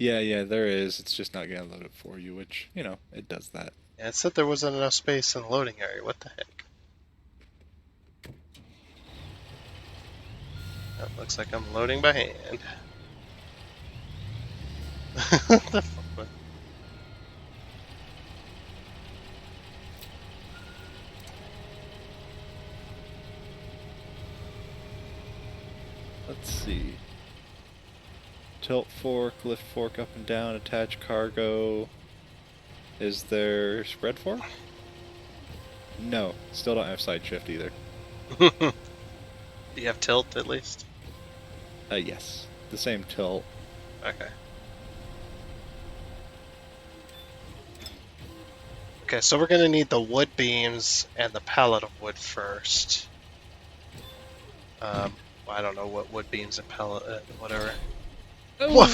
Yeah, there is. It's just not going to load it for you, which, it does that. Yeah, it said there wasn't enough space in the loading area. What the heck? That looks like I'm loading by hand. What the fuck? Let's see. Tilt fork, lift fork up and down, attach cargo. Is there spread fork? No, still don't have side shift either. Do you have tilt at least? Yes. The same tilt. Okay. Okay, so we're going to need the wood beams and the pallet of wood first. I don't know what wood beams and pallet, whatever. Oh,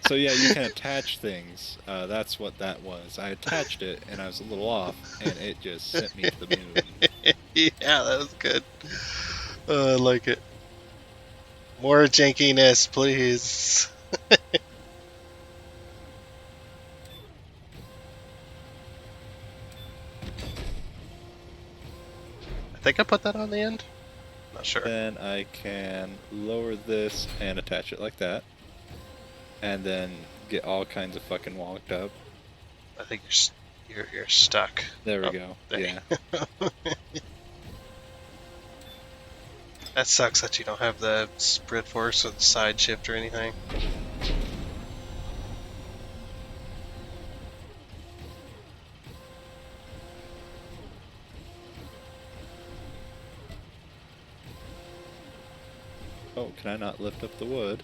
so yeah, you can attach things. That's what that was. I attached it, and I was a little off, and it just sent me to the moon. Yeah, that was good. I like it. More jankiness, please. I think I put that on the end. Not sure. Then I can lower this and attach it like that, and then get all kinds of fucking walked up. I think you're stuck. There we go. There. Yeah. That sucks that you don't have the spread force or the side shift or anything. Oh, can I not lift up the wood?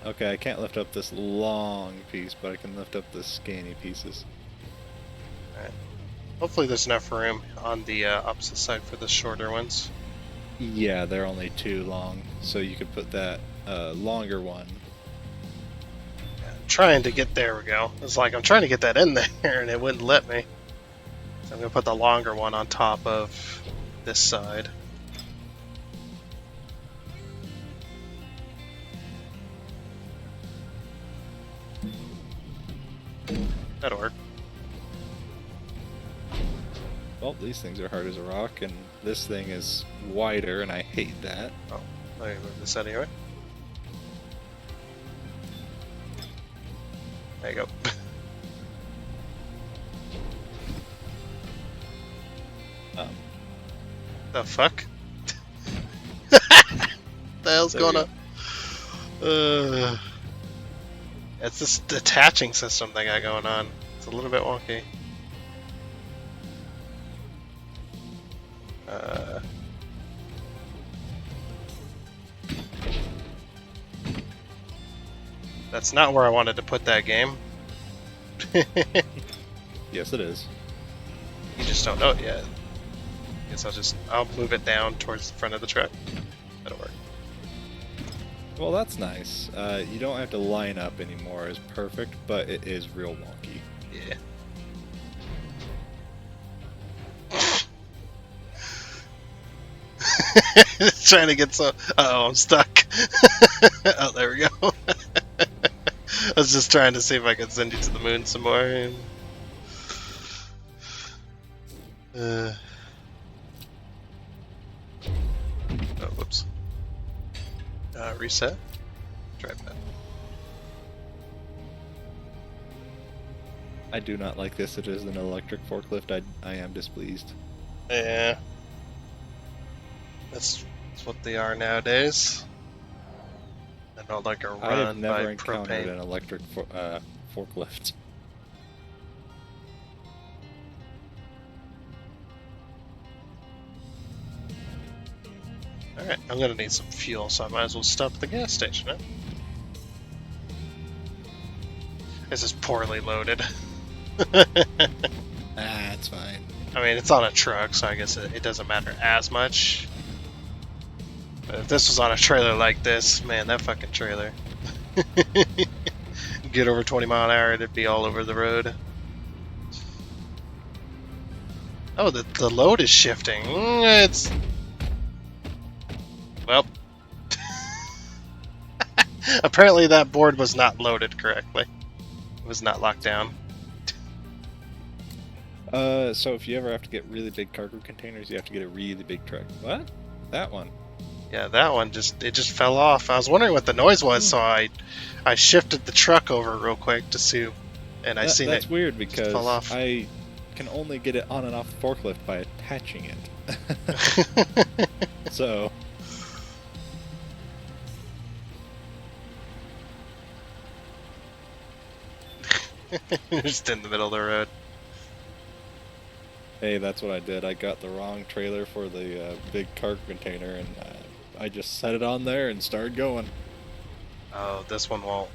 Okay, I can't lift up this long piece, but I can lift up the skinny pieces. Alright. Hopefully there's enough room on the opposite side for the shorter ones. Yeah, they're only too long, so you could put that longer one. I'm trying to get, there we go. It's like I'm trying to get that in there and it wouldn't let me. So I'm going to put the longer one on top of this side. That'll work. Well, these things are hard as a rock, and this thing is wider, and I hate that. Oh, let me move this out of your way. There you go. The fuck? The hell's going on? It's this detaching system they got going on. It's a little bit wonky. That's not where I wanted to put that game. Yes, it is. You just don't know it yet. Guess I'll move it down towards the front of the truck. That'll work. Well, that's nice. You don't have to line up anymore as perfect, but it is real wonky. Yeah. Trying to get some. Uh-oh, I'm stuck. Oh, there we go. I was just trying to see if I could send you to the moon some more. Oh, whoops. Reset. Try that. I do not like this. It is an electric forklift. I am displeased. Yeah. That's what they are nowadays. They're not like a run I have never by encountered propane. an electric forklift. Alright, I'm gonna need some fuel, so I might as well stop at the gas station, huh? This is poorly loaded. It's fine. I mean, it's on a truck, so I guess it doesn't matter as much. But if this was on a trailer like this, man, that fucking trailer. Get over 20 mile an hour, it'd be all over the road. Oh, the load is shifting. It's... Well... Apparently that board was not loaded correctly. It was not locked down. So if you ever have to get really big cargo containers, you have to get a really big truck. What? That one? Yeah, that one just fell off. I was wondering what the noise was, so I shifted the truck over real quick to see, and I seen that's it weird because fall off. I can only get it on and off the forklift by attaching it. So just in the middle of the road. Hey, that's what I did. I got the wrong trailer for the big cargo container, and I just set it on there and started going. Oh, this one won't.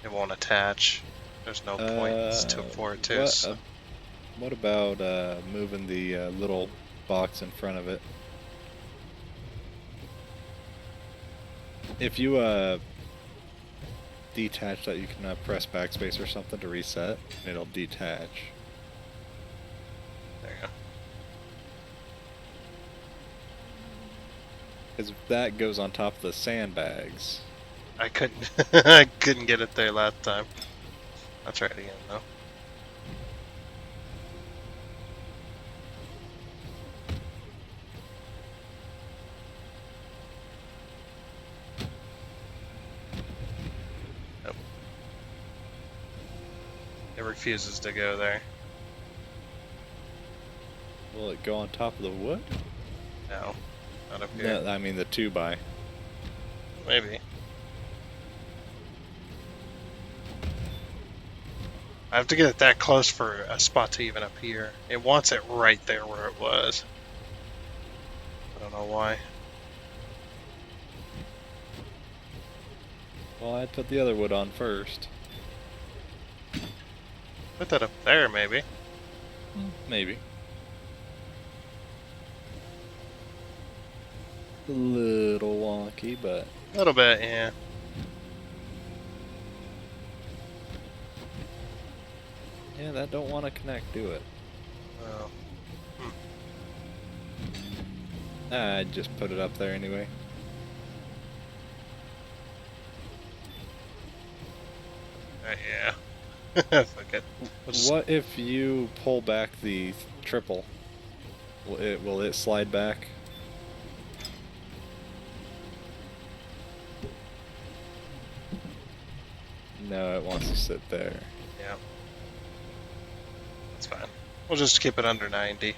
It won't attach. There's no points for it too. So. What about moving the little box in front of it? If you detach that, you can press backspace or something to reset, and it'll detach. There you go. Because that goes on top of the sandbags. I couldn't. I couldn't get it there last time. I'll try it again though. Nope. It refuses to go there. Will it go on top of the wood? No, not up here. No, I mean the 2x. Maybe. I have to get it that close for a spot to even appear. It wants it right there where it was. I don't know why. Well, I'd put the other wood on first. Put that up there, maybe. Maybe. A little wonky, but... A little bit, yeah. Yeah, that don't want to connect, do it? Oh. I'd just put it up there anyway. Yeah. Fuck it. What if you pull back the triple? Will it slide back? No, it wants to sit there. Yeah. That's fine. We'll just keep it under 90.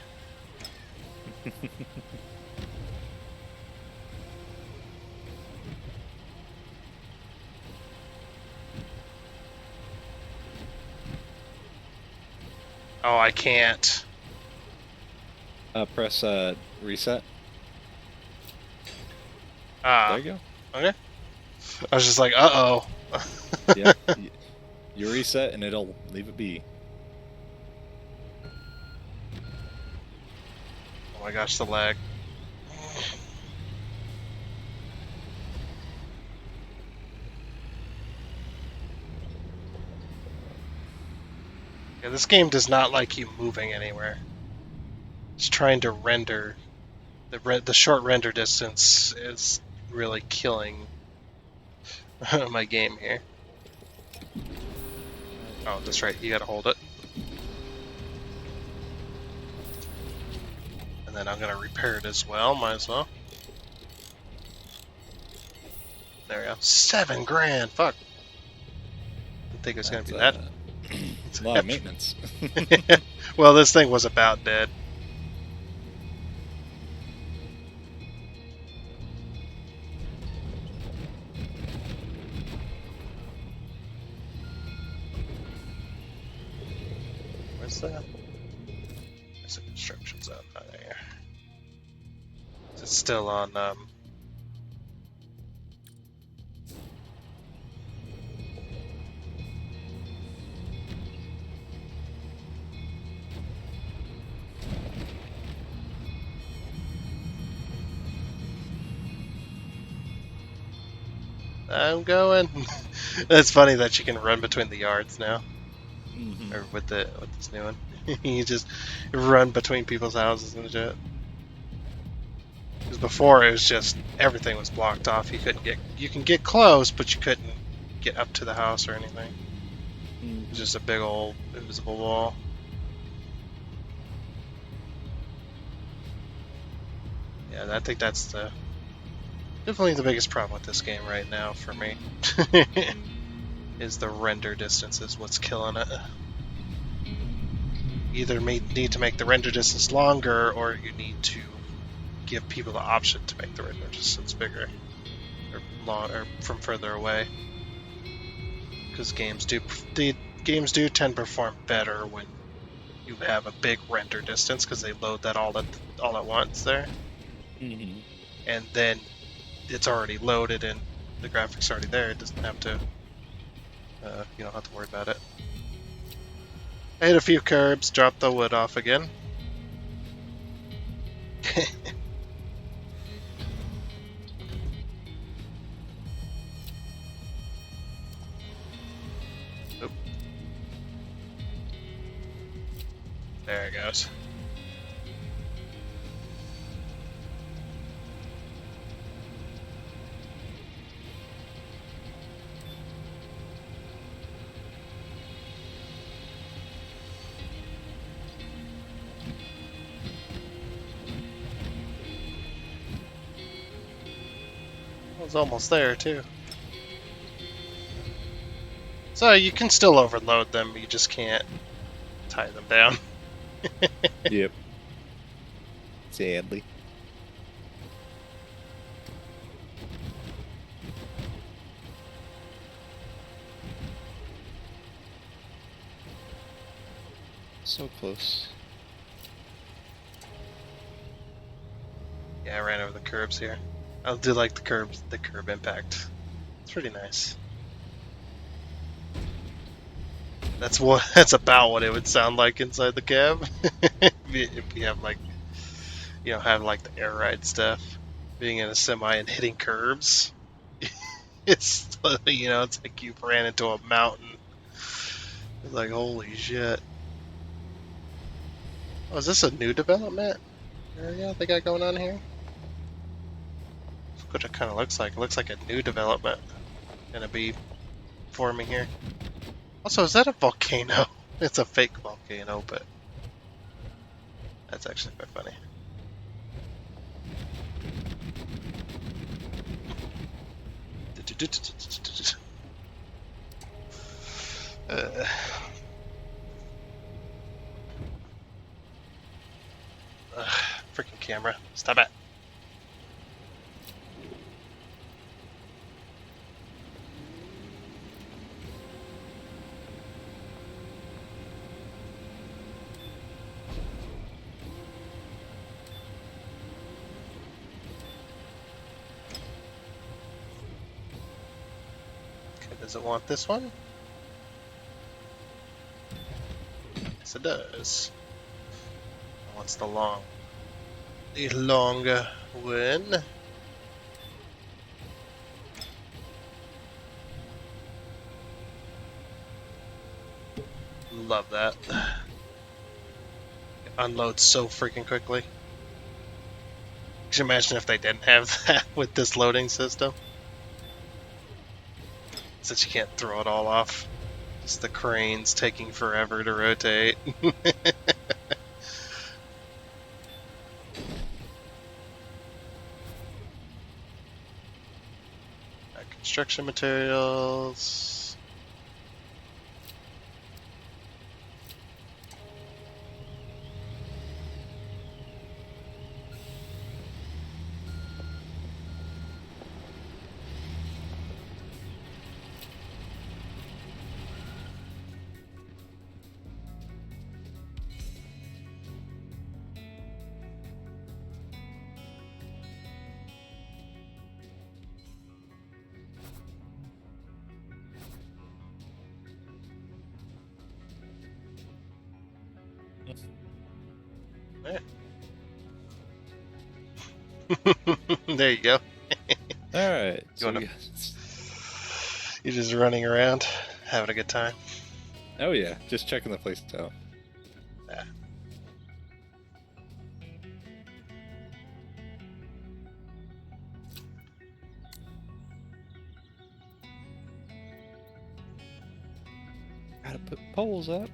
Oh, I can't. Press reset. Ah. There you go. Okay. I was just like, uh-oh. Yeah. You reset and it'll leave it be. Oh my gosh, the lag. Yeah, this game does not like you moving anywhere. It's trying to render. The short render distance is really killing my game here. Oh, that's right. You gotta hold it. And then I'm gonna repair it as well. Might as well. There we go. $7 grand. Fuck. Didn't think it was gonna be that. It's a lot of maintenance. Well, this thing was about dead. Where's that? There's a construction zone. Oh, there. It's still on. I'm going. That's funny that you can run between the yards now. Mm-hmm. Or with this new one. You just run between people's houses and shit. Because before it was just everything was blocked off. You can get close, but you couldn't get up to the house or anything. It was just a big old invisible wall. Yeah, I think that's definitely the biggest problem with this game right now for me. Is the render distance is what's killing it. Either need to make the render distance longer, or you need to give people the option to make the render distance bigger or from further away. Because games do tend to perform better when you have a big render distance because they load that all at once there, and then it's already loaded and the graphics already there. It doesn't have to. You don't have to worry about it. I hit a few curbs, dropped the wood off again. Oop. There it goes. I was almost there too. So you can still overload them, you just can't tie them down. Yep. Sadly. So close. Yeah, I ran over the curbs here. I do like the curb impact. It's pretty nice. That's about what it would sound like inside the cab. If you have like, have like the air ride stuff, being in a semi and hitting curbs. It's it's like you ran into a mountain. It's like holy shit. Oh, is this a new development area they got going on here? That's what it kind of looks like. It looks like a new development gonna be forming here. Also, is that a volcano? It's a fake volcano, but that's actually quite funny. Uh, Freaking camera. Stop it. Okay, does it want this one? Yes, it does. It wants the longer one. Love that. It unloads so freaking quickly. Could you imagine if they didn't have that with this loading system? Since you can't throw it all off. Just the cranes taking forever to rotate. Construction materials. There. There you go. Alright. You're just running around, having a good time. Oh yeah, just checking the place out. Yeah. Gotta put poles up.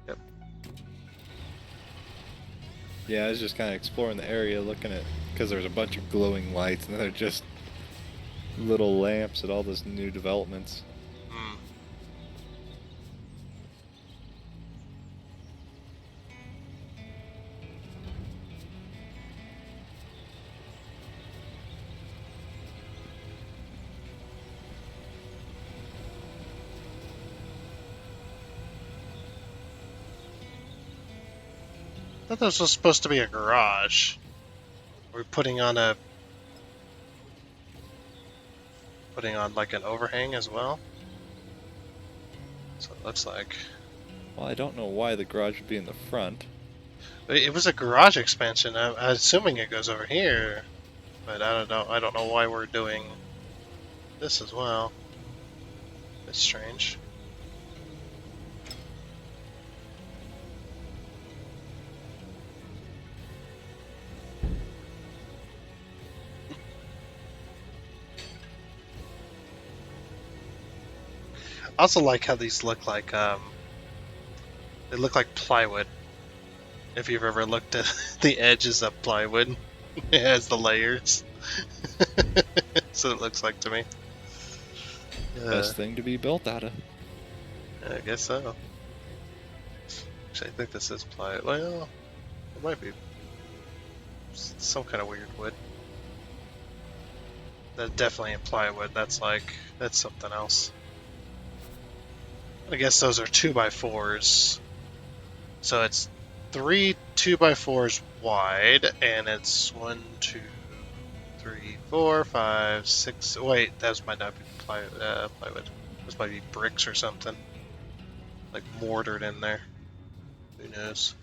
Yep. Yeah, I was just kind of exploring the area, looking at, because there's a bunch of glowing lights, and they're just little lamps at all those new developments. Mm. thought this was supposed to be a garage. We're putting on like an overhang as well. So it looks like. Well, I don't know why the garage would be in the front. It was a garage expansion. I'm assuming it goes over here, but I don't know. I don't know why we're doing this as well. It's strange. I also like how these look like they look like plywood. If you've ever looked at the edges of plywood, it has the layers. So it looks like to me. Best thing to be built out of. I guess so. Actually, I think this is plywood. Well, it might be some kind of weird wood. That's definitely in plywood. That's something else. I guess those are 2x4s. So it's 3 2x4s wide, and it's 1, 2, 3, 4, 5, 6. Wait, that might not be plywood. Those might be bricks or something, like mortared in there. Who knows?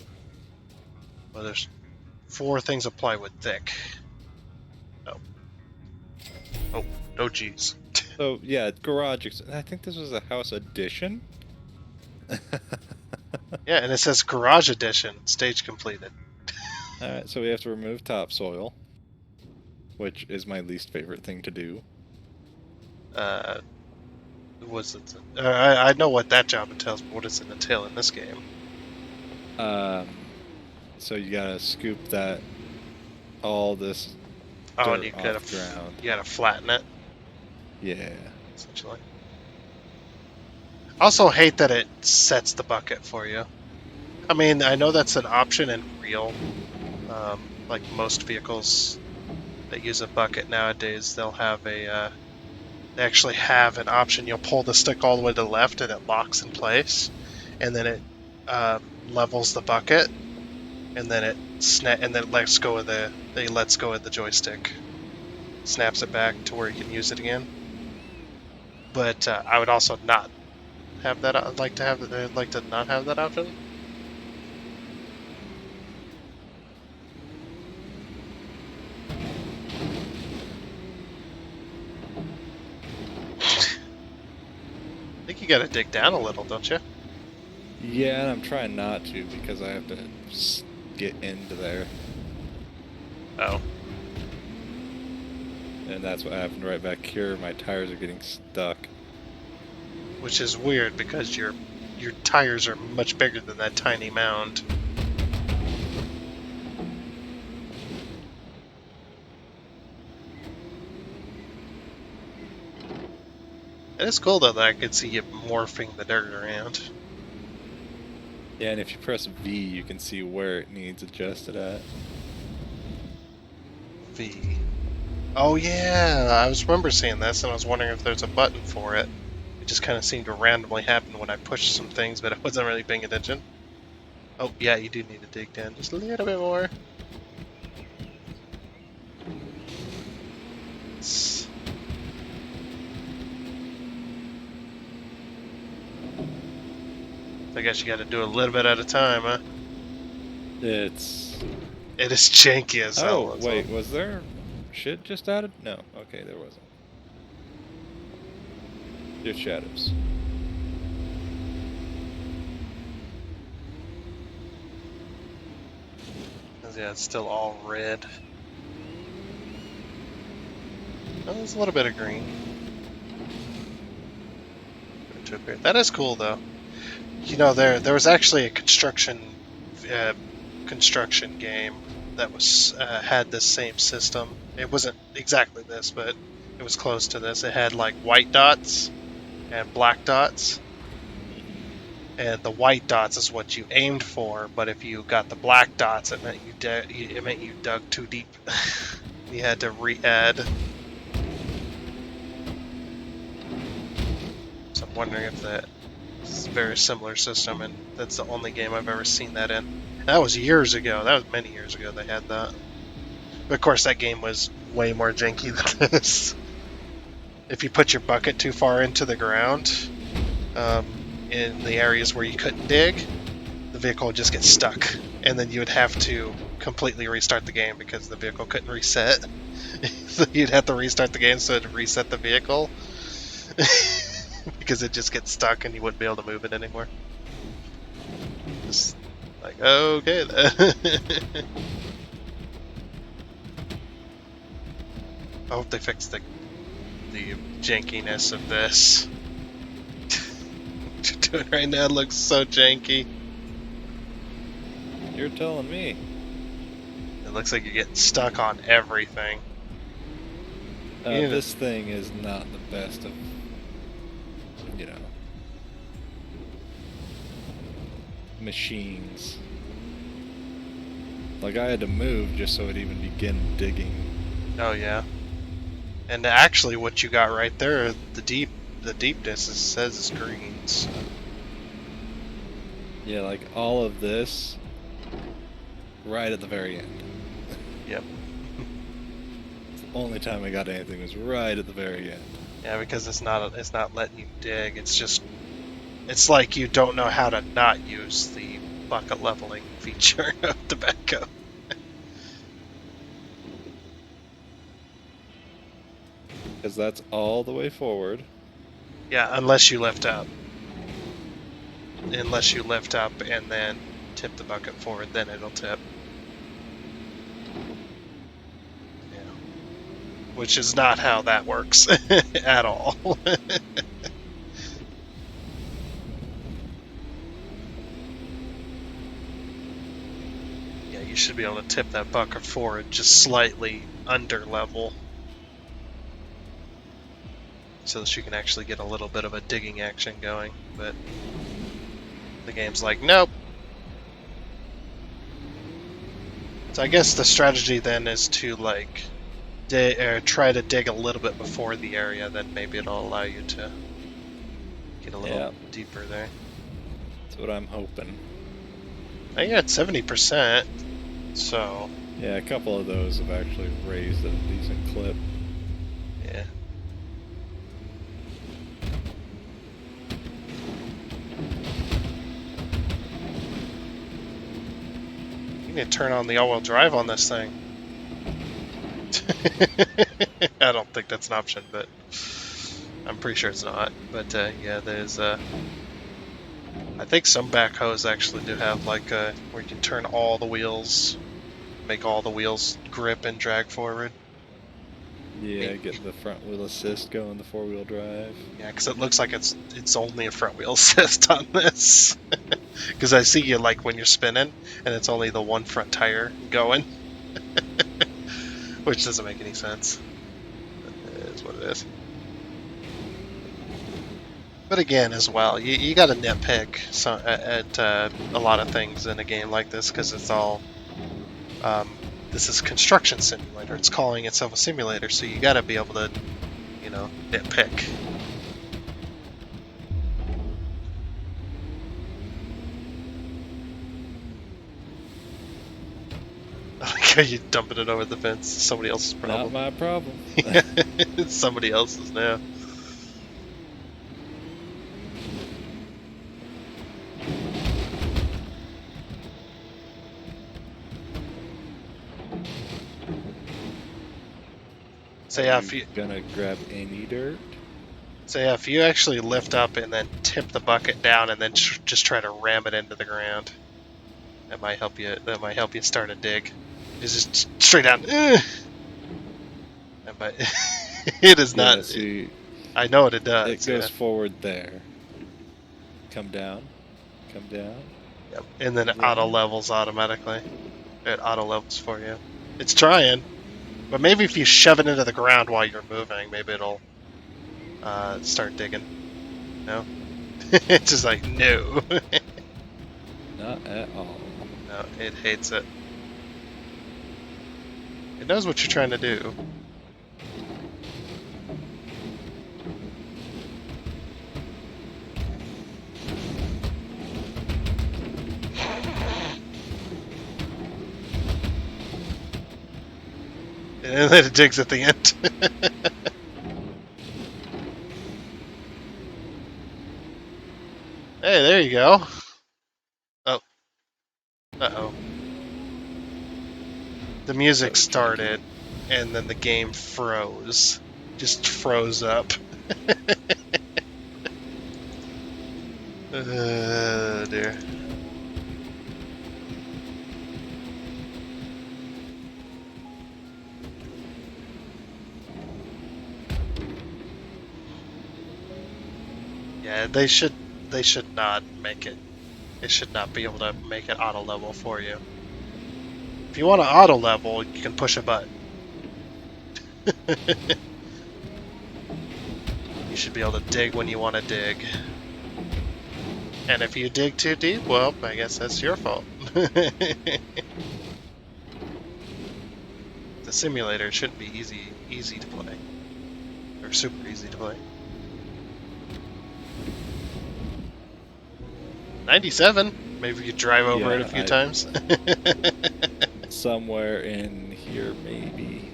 Well, there's 4 things of plywood thick. Oh, jeez. So yeah, garage. I think this was a house addition. Yeah, and it says garage edition, stage completed. Alright, so we have to remove topsoil, which is my least favorite thing to do. Was it? I know what that job entails, but what does it entail in this game? So you gotta scoop all this dirt And you off ground. You gotta flatten it. Yeah. Essentially. I also hate that it sets the bucket for you. I mean, I know that's an option in real. Like most vehicles that use a bucket nowadays, they'll have they actually have an option. You'll pull the stick all the way to the left and it locks in place, and then it levels the bucket, and then it lets go of the joystick, snaps it back to where you can use it again. But I would also not have that. I'd like to not have that option. I think you gotta dig down a little, don't you? Yeah, and I'm trying not to because I have to get into there. Oh. And that's what happened right back here. My tires are getting stuck. Which is weird because your tires are much bigger than that tiny mound. It is cool though that I could see you morphing the dirt around. Yeah, and if you press V, you can see where it needs adjusted at. V. Oh yeah, I remember seeing this, and I was wondering if there's a button for it. It just kind of seemed to randomly happen when I pushed some things, but I wasn't really paying attention. Oh yeah, you do need to dig down just a little bit more. I guess you got to do a little bit at a time, huh? It is janky as hell. Oh wait, was there shit just added? No. Okay, there wasn't. Just shadows. Yeah, it's still all red. Oh, there's a little bit of green. That is cool, though. You know, there was actually a construction game that was had this same system. It wasn't exactly this, but it was close to this. It had like white dots and black dots, and the white dots is what you aimed for. But if you got the black dots, it meant you dug too deep. You had to re-add. So I'm wondering if that is a very similar system, and that's the only game I've ever seen that in. That was years ago. That was many years ago they had that. But of course, that game was way more janky than this. If you put your bucket too far into the ground, in the areas where you couldn't dig, the vehicle would just get stuck. And then you would have to completely restart the game because the vehicle couldn't reset. So you'd have to restart the game so it'd reset the vehicle. Because it just gets stuck and you wouldn't be able to move it anymore. Just like, okay then. I hope they fix the jankiness of this. What you're doing right now looks so janky. You're telling me. It looks like you're getting stuck on everything. This thing is not the best of, machines. Like, I had to move just so it even begin digging. Oh yeah. And actually, what you got right there, the deepness says is green. So. Yeah, like all of this, right at the very end. Yep. The only time I got anything was right at the very end. Yeah, because it's not letting you dig. It's like you don't know how to not use the bucket leveling feature of the backhoe. Because that's all the way forward. Yeah, unless you lift up. Unless you lift up and then tip the bucket forward, then it'll tip. Yeah. Which is not how that works at all. Yeah, you should be able to tip that bucket forward just slightly under level. So that you can actually get a little bit of a digging action going, but the game's like, nope. So I guess the strategy then is to like try to dig a little bit before the area, then maybe it'll allow you to get a little deeper there. That's what I'm hoping. I got 70%, so... Yeah, a couple of those have actually raised at a decent clip. Yeah. You need to turn on the all-wheel drive on this thing. I don't think that's an option, but I'm pretty sure it's not. But yeah, there's I think some backhoes actually do have like where you can turn all the wheels, make all the wheels grip and drag forward. Yeah, get the front wheel assist going, the 4-wheel drive. Yeah, because it looks like it's only a front wheel assist on this. Because I see you like when you're spinning, and it's only the one front tire going. Which doesn't make any sense. It is what it is. But again, as well, you got to nitpick at a lot of things in a game like this, because it's all... this is construction simulator. It's calling itself a simulator, so you got to be able to, nitpick. I like how you dumping it over the fence. Somebody else's problem. Not my problem. It's somebody else's now. So yeah, if you gonna grab any dirt. So yeah, if you actually lift up and then tip the bucket down and then just try to ram it into the ground, that might help you. That might help you start a dig. Just straight down. That might, it is not. See, I know what it does. It goes forward there. Come down. Come down. Yep. And then it auto levels automatically. It auto levels for you. It's trying, but maybe if you shove it into the ground while you're moving, maybe it'll start digging. No? It's just like, no. Not at all. No, it hates it. It knows what you're trying to do. And then it digs at the end. Hey, there you go. Oh, uh-oh. The music So started, and then the game froze. Just froze up. Dear. Yeah, they should not make it. They should not be able to make it auto level for you. If you want to auto level, you can push a button. You should be able to dig when you want to dig. And if you dig too deep, well, I guess that's your fault. The simulator shouldn't be easy to play. Or super easy to play. 97? Maybe you drive over it a few times. Somewhere in here, maybe.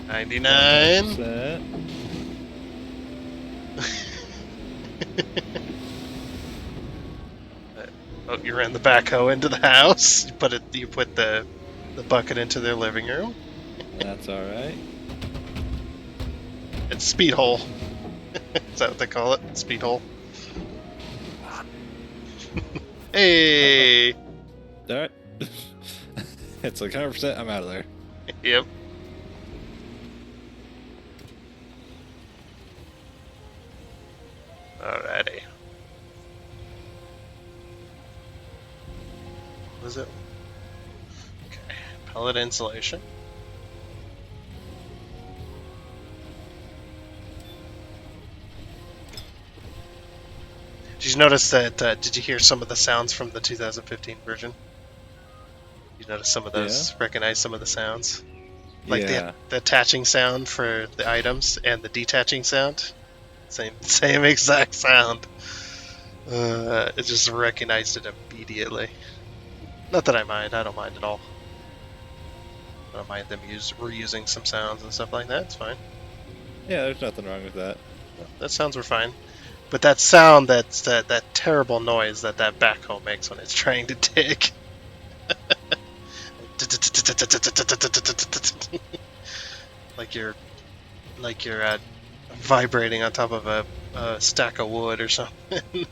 $99. Oh, you ran the backhoe into the house. You put the bucket into their living room. That's all right. It's speed hole. Is that what they call it? Speed hole. Hey. All right. It's like 100%. I'm out of there. Yep. Alrighty. What was it? Okay. Pellet insulation. Did you notice that? Did you hear some of the sounds from the 2015 version? You notice some of those? Yeah. Recognize some of the sounds? Like Yeah. the attaching sound for the items and the detaching sound? Same exact sound. It just recognized it immediately. Not that I mind. I don't mind at all. I don't mind them reusing some sounds and stuff like that. It's fine. Yeah, there's nothing wrong with that. That sounds were fine. But that sound, that terrible noise that backhoe makes when it's trying to dig. like you're vibrating on top of a stack of wood or something.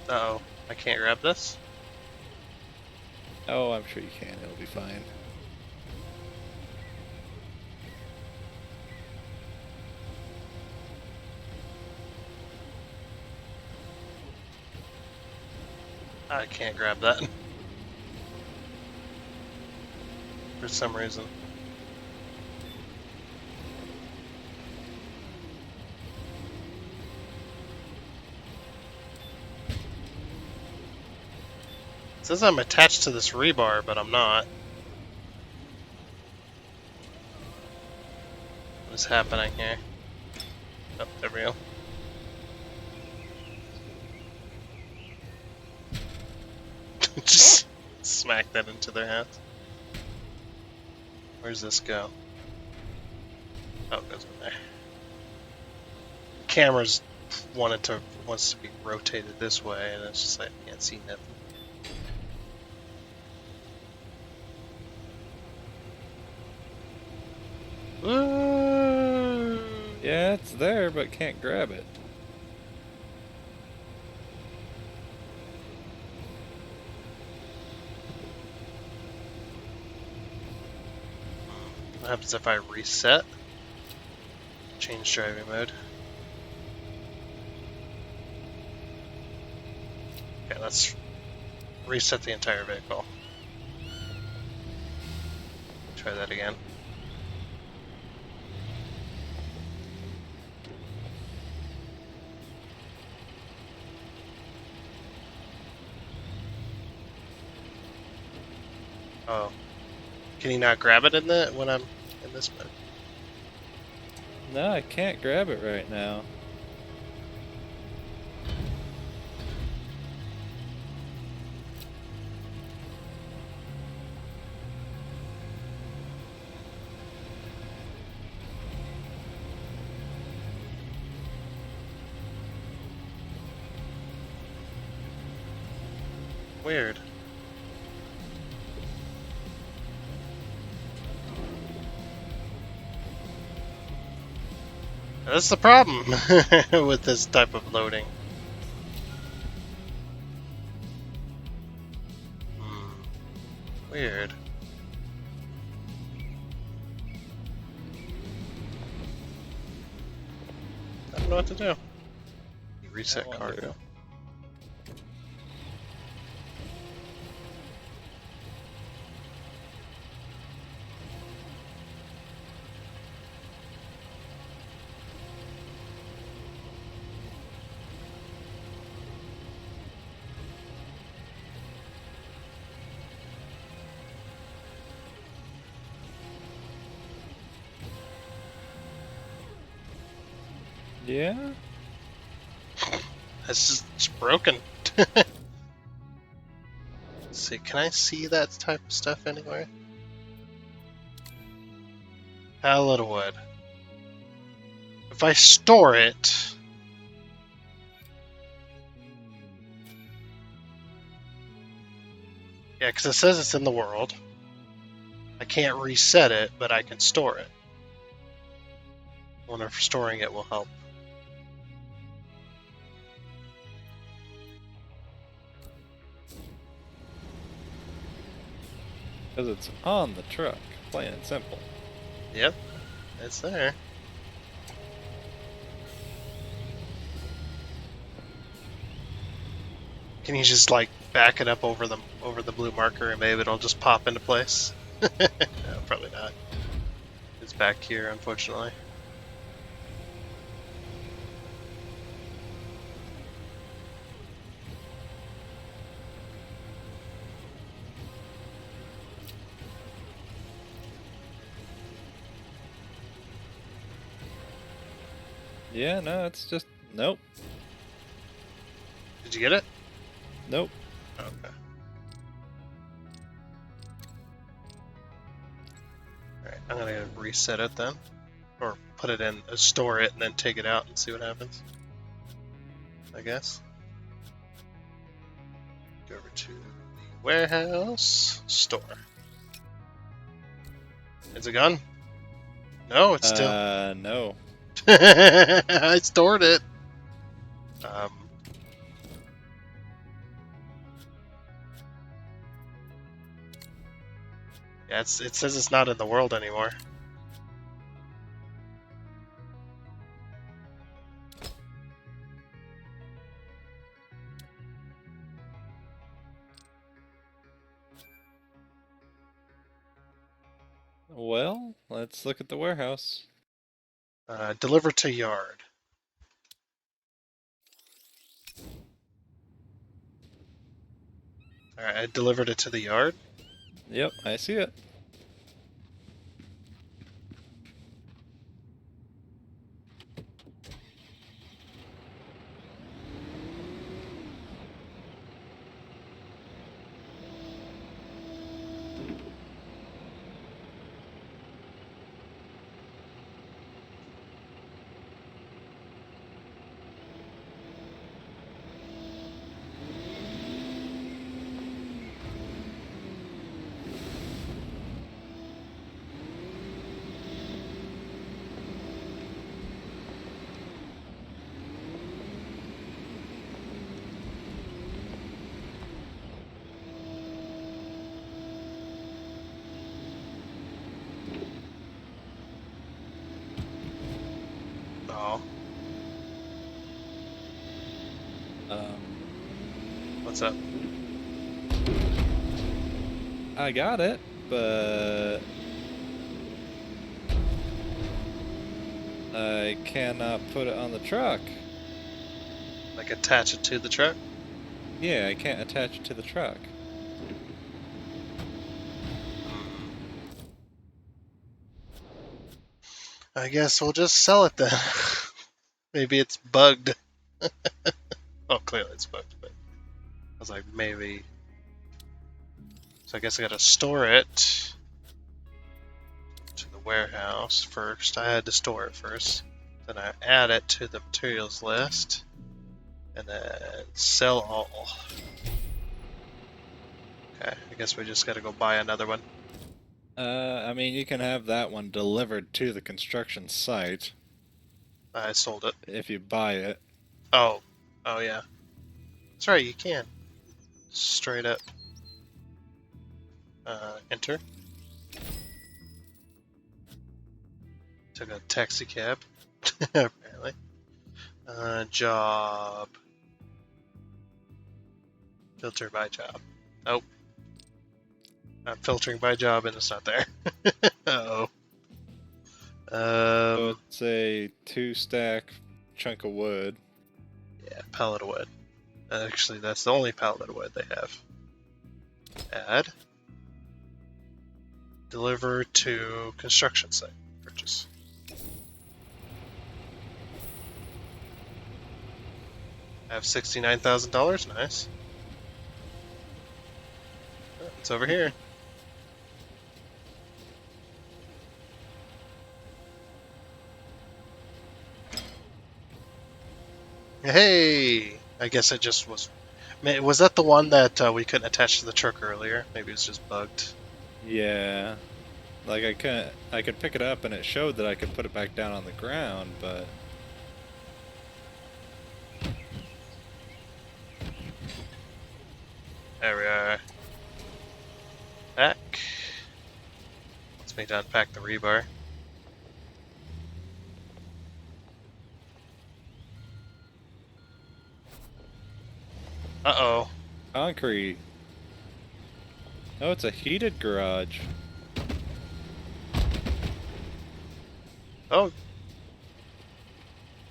Uh-oh, I can't grab this? Oh, I'm sure you can. It'll be fine. I can't grab that. For some reason. It says I'm attached to this rebar, but I'm not. What's happening here? Oh, there we go. Just smack that into their hands. Where's this go? Oh, it goes in there. Camera's wants to be rotated this way, and it's just like I can't see nothing. Ooh. Yeah, it's there, but can't grab it. What happens if I reset? Change driving mode. Okay, let's reset the entire vehicle. Try that again. Oh. Can you not grab it in the when I'm in this mode? No, I can't grab it right now. Weird. That's the problem with this type of loading. Weird. I don't know what to do. You reset cargo. Yeah? It's just broken. Let's see, can I see that type of stuff anywhere? Pallet of wood. If I store it... Yeah, because it says it's in the world. I can't reset it, but I can store it. I wonder if storing it will help. Because it's on the truck, plain and simple. Yep, it's there. Can you just like back it up over the blue marker and maybe it'll just pop into place? No, probably not. It's back here, unfortunately. Yeah, no, it's just... Nope. Did you get it? Nope. Okay. Alright, I'm gonna reset it then. Or put it in, store it, and then take it out and see what happens. I guess. Go over to the warehouse. Store. Is it gone? No, it's still... No. I stored it. Yeah, it says it's not in the world anymore. Well, let's look at the warehouse. Deliver to yard. Alright, I delivered it to the yard. Yep, I see it. Oh. What's up? I got it, but... I cannot put it on the truck. Like attach it to the truck? Yeah, I can't attach it to the truck. I guess we'll just sell it then. Maybe it's bugged. Oh, clearly it's bugged, but I was like, maybe. So I guess I gotta store it to the warehouse first. I had to store it first. Then I add it to the materials list. And then sell all. Okay, I guess we just gotta go buy another one. I mean, you can have that one delivered to the construction site. I sold it. If you buy it. Oh. Oh, yeah. That's right, you can. Straight up. Enter. Took a taxi cab. Apparently. Job. Filter by job. Nope. I'm filtering by job and it's not there. Uh-oh. So it's a 2-stack chunk of wood. Yeah, pallet of wood. Actually, that's the only pallet of wood they have. Add. Deliver to construction site. Purchase. I have $69,000. Nice. Oh, it's over here. Hey! I guess it just was. Was that the one that we couldn't attach to the truck earlier? Maybe it's just bugged. Yeah. Like I could pick it up and it showed that I could put it back down on the ground, but There we are. Back. Let's make to unpack the rebar. Uh-oh. concrete. Oh, it's a heated garage. Oh.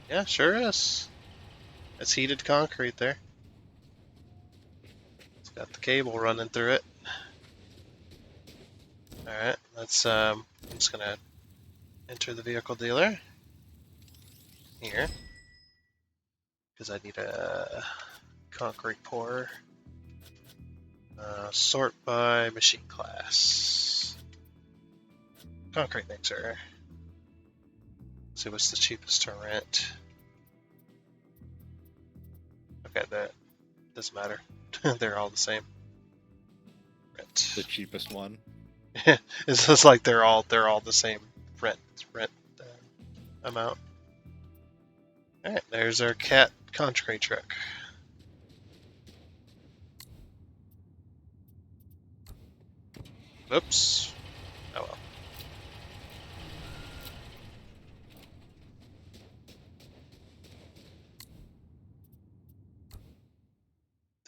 Yeah, sure is. It's heated concrete there. It's got the cable running through it. Alright, let's I'm just gonna enter the vehicle dealer here. Because I need a concrete pourer. Sort by machine class. Concrete mixer. See what's the cheapest to rent. Okay, that doesn't matter. They're all the same. Rent. The cheapest one. It's just like they're all the same rent amount. All right, there's our cat concrete truck. Whoops. Oh well.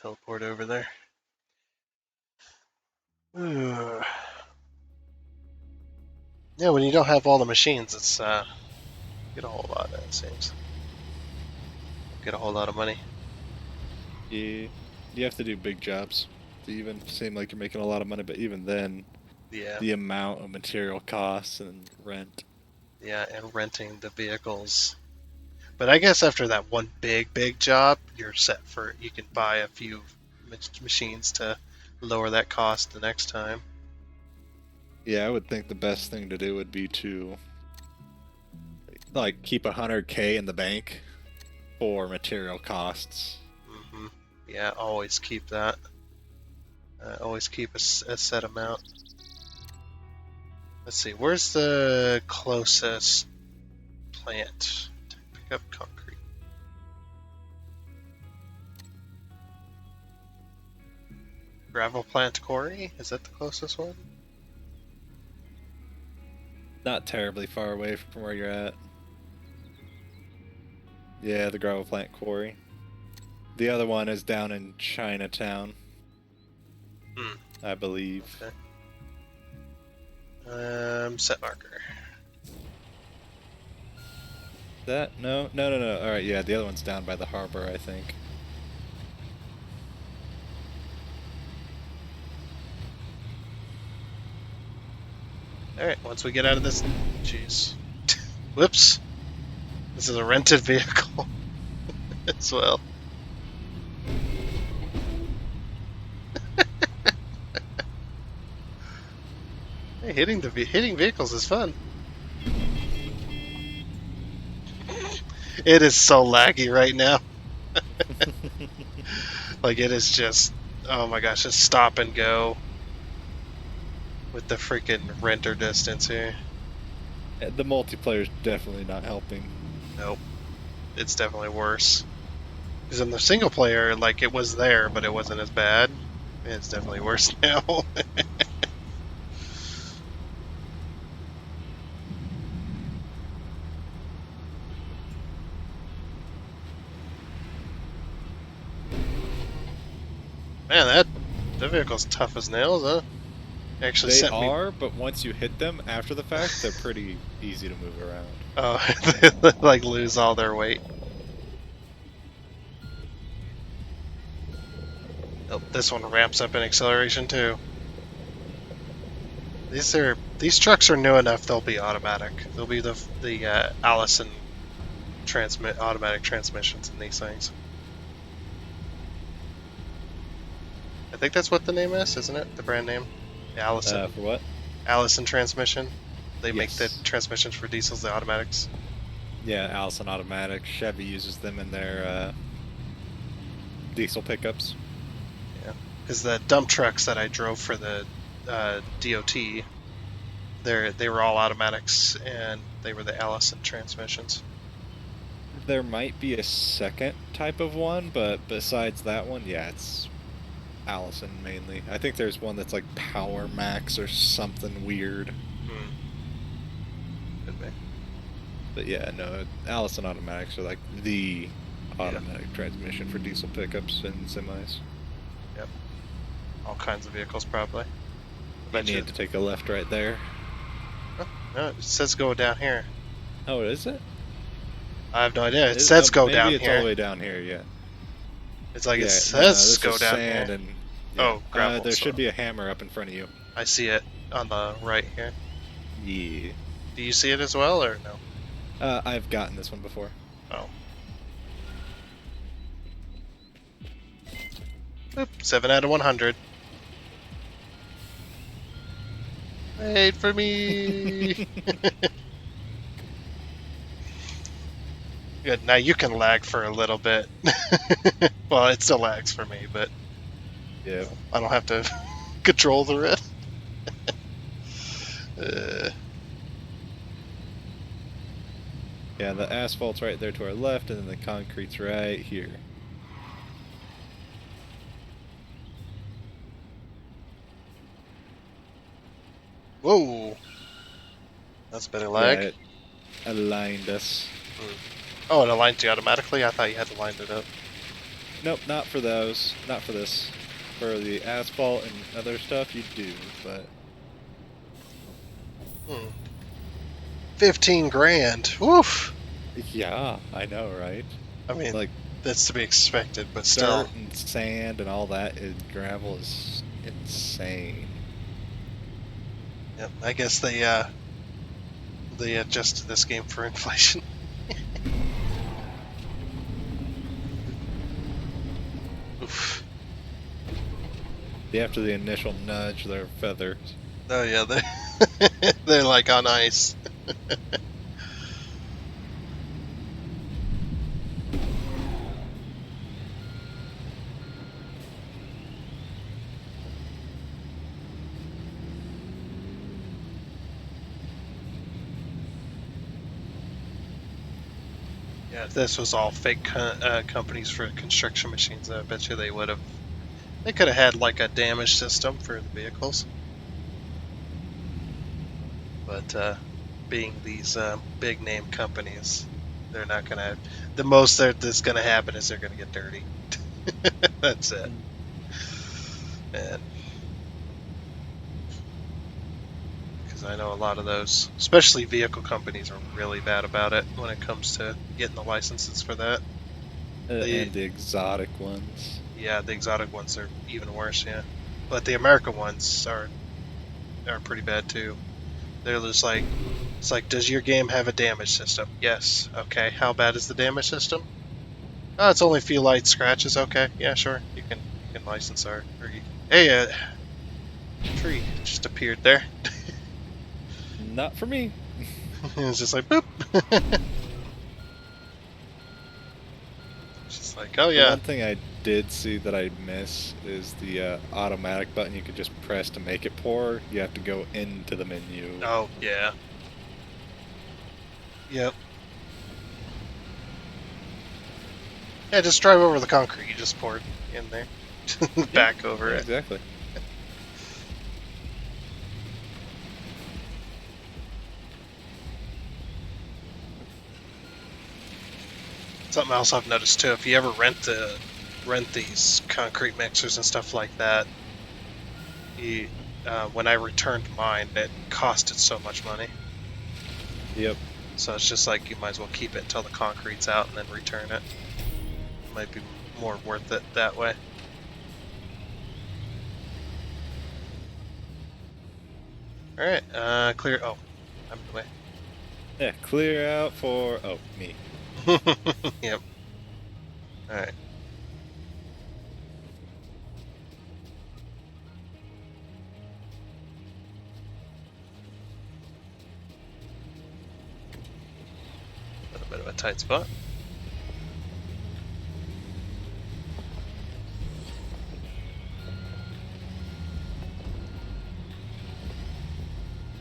Teleport over there. Ooh. Yeah, when you don't have all the machines, it's get a whole lot. It seems. Get a whole lot of money. You have to do big jobs to even seem like you're making a lot of money, but even then, Yeah. the amount of material costs and rent. Yeah, and renting the vehicles. But I guess after that one big job, you're set for. You can buy a few machines to lower that cost the next time. Yeah, I would think the best thing to do would be to like keep 100K in the bank for material costs. Mm-hmm. Yeah, always keep that. Always keep a set amount. Let's see, where's the closest plant to pick up concrete? Gravel plant quarry? Is that the closest one? Not terribly far away from where you're at. Yeah, the gravel plant quarry. The other one is down in Chinatown, I believe. Okay. Set marker. That? No. Alright, yeah, the other one's down by the harbor, I think. Alright, once we get out of this... Jeez. Whoops. This is a rented vehicle as well. Hey, hitting vehicles is fun. It is so laggy right now. Like it is just, oh my gosh, just stop and go with the freaking renter distance here. The multiplayer's definitely not helping. Nope, it's definitely worse. Because in the single player, like it was there, but it wasn't as bad. It's definitely worse now. Man, that vehicle's tough as nails, huh? Actually, they are, but once you hit them after the fact, they're pretty easy to move around. Oh, they like lose all their weight. Oh, this one ramps up in acceleration too. These trucks are new enough; they'll be automatic. They'll be the Allison automatic transmissions in these things. I think that's what the name is, isn't it? The brand name, Allison. For what? Allison transmission. They make Yes. the transmissions for diesels, the automatics. Yeah, Allison automatic. Chevy uses them in their diesel pickups. Yeah, because the dump trucks that I drove for the DOT, they were all automatics, and they were the Allison transmissions. There might be a second type of one, but besides that one, yeah, it's Allison mainly. I think there's one that's like Power Max or something weird. Could be. But yeah, no, Allison automatics are like the automatic transmission for diesel pickups and semis. Yep. All kinds of vehicles, probably. You need to take a left right there. Oh, no, it says go down here. Oh, is it? I have no idea. It says go down maybe it's here. all the way down here, yeah. It's like it says go down here. And, yeah. Oh, gravel. There should be a hammer up in front of you. I see it on the right here. Yeah. Do you see it as well, or no? I've gotten this one before. Oh. Oop, 7 out of 100. Wait for me. Good. Now you can lag for a little bit. Well, it still lags for me, but yeah, I don't have to control the rest. Yeah, the asphalt's right there to our left, and then the concrete's right here. Whoa! That's a bit of lag. Yeah, it aligned us. Oh, it aligned you automatically? I thought you had to line it up. Nope, not for those. Not for this. For the asphalt and other stuff, you do, but... 15 grand. Woof! Yeah, I know, right? I mean, like, that's to be expected, but still. Dirt and sand and all that, gravel is insane. Yep, I guess they adjusted this game for inflation. Oof. After the initial nudge, they're feathers. Oh yeah, they're like on ice. Yeah, if this was all fake companies for construction machines, I bet you they would have. They could have had like a damage system for the vehicles. But being these big name companies, they're not gonna. The most that's gonna happen is they're gonna get dirty. That's it. And because I know a lot of those, especially vehicle companies, are really bad about it when it comes to getting the licenses for that. And the exotic ones. Yeah, the exotic ones are even worse. Yeah, but the American ones are pretty bad too. They're just like, it's like, does your game have a damage system? Yes. Okay. How bad is the damage system? Oh, it's only a few light scratches. Okay. Yeah, sure. You can license or you. Hey, tree just appeared there. Not for me. It's just like boop. It's just like, oh The yeah. one thing I did see that I miss is the automatic button you could just press to make it pour. You have to go into the menu. Oh yeah. Yep. Yeah, just drive over the concrete. You just pour it in there. Back over it. Exactly. Something else I've noticed too, if you ever rent these concrete mixers and stuff like that, when I returned mine, it costed so much money. Yep. So it's just like you might as well keep it until the concrete's out and then return it. It might be more worth it that way. Alright, clear. Oh, I'm in the way. Yeah, clear out for... Oh, me. Yep. Alright. A little bit of a tight spot.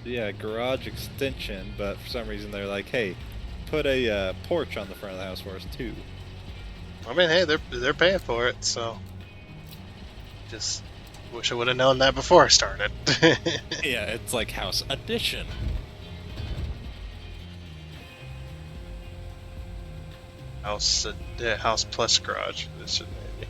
Yeah, garage extension, but for some reason they're like, hey, put a porch on the front of the house for us too. I mean, hey, they're paying for it, so just wish I would have known that before I started. Yeah, it's like house addition. House plus garage. This should maybe.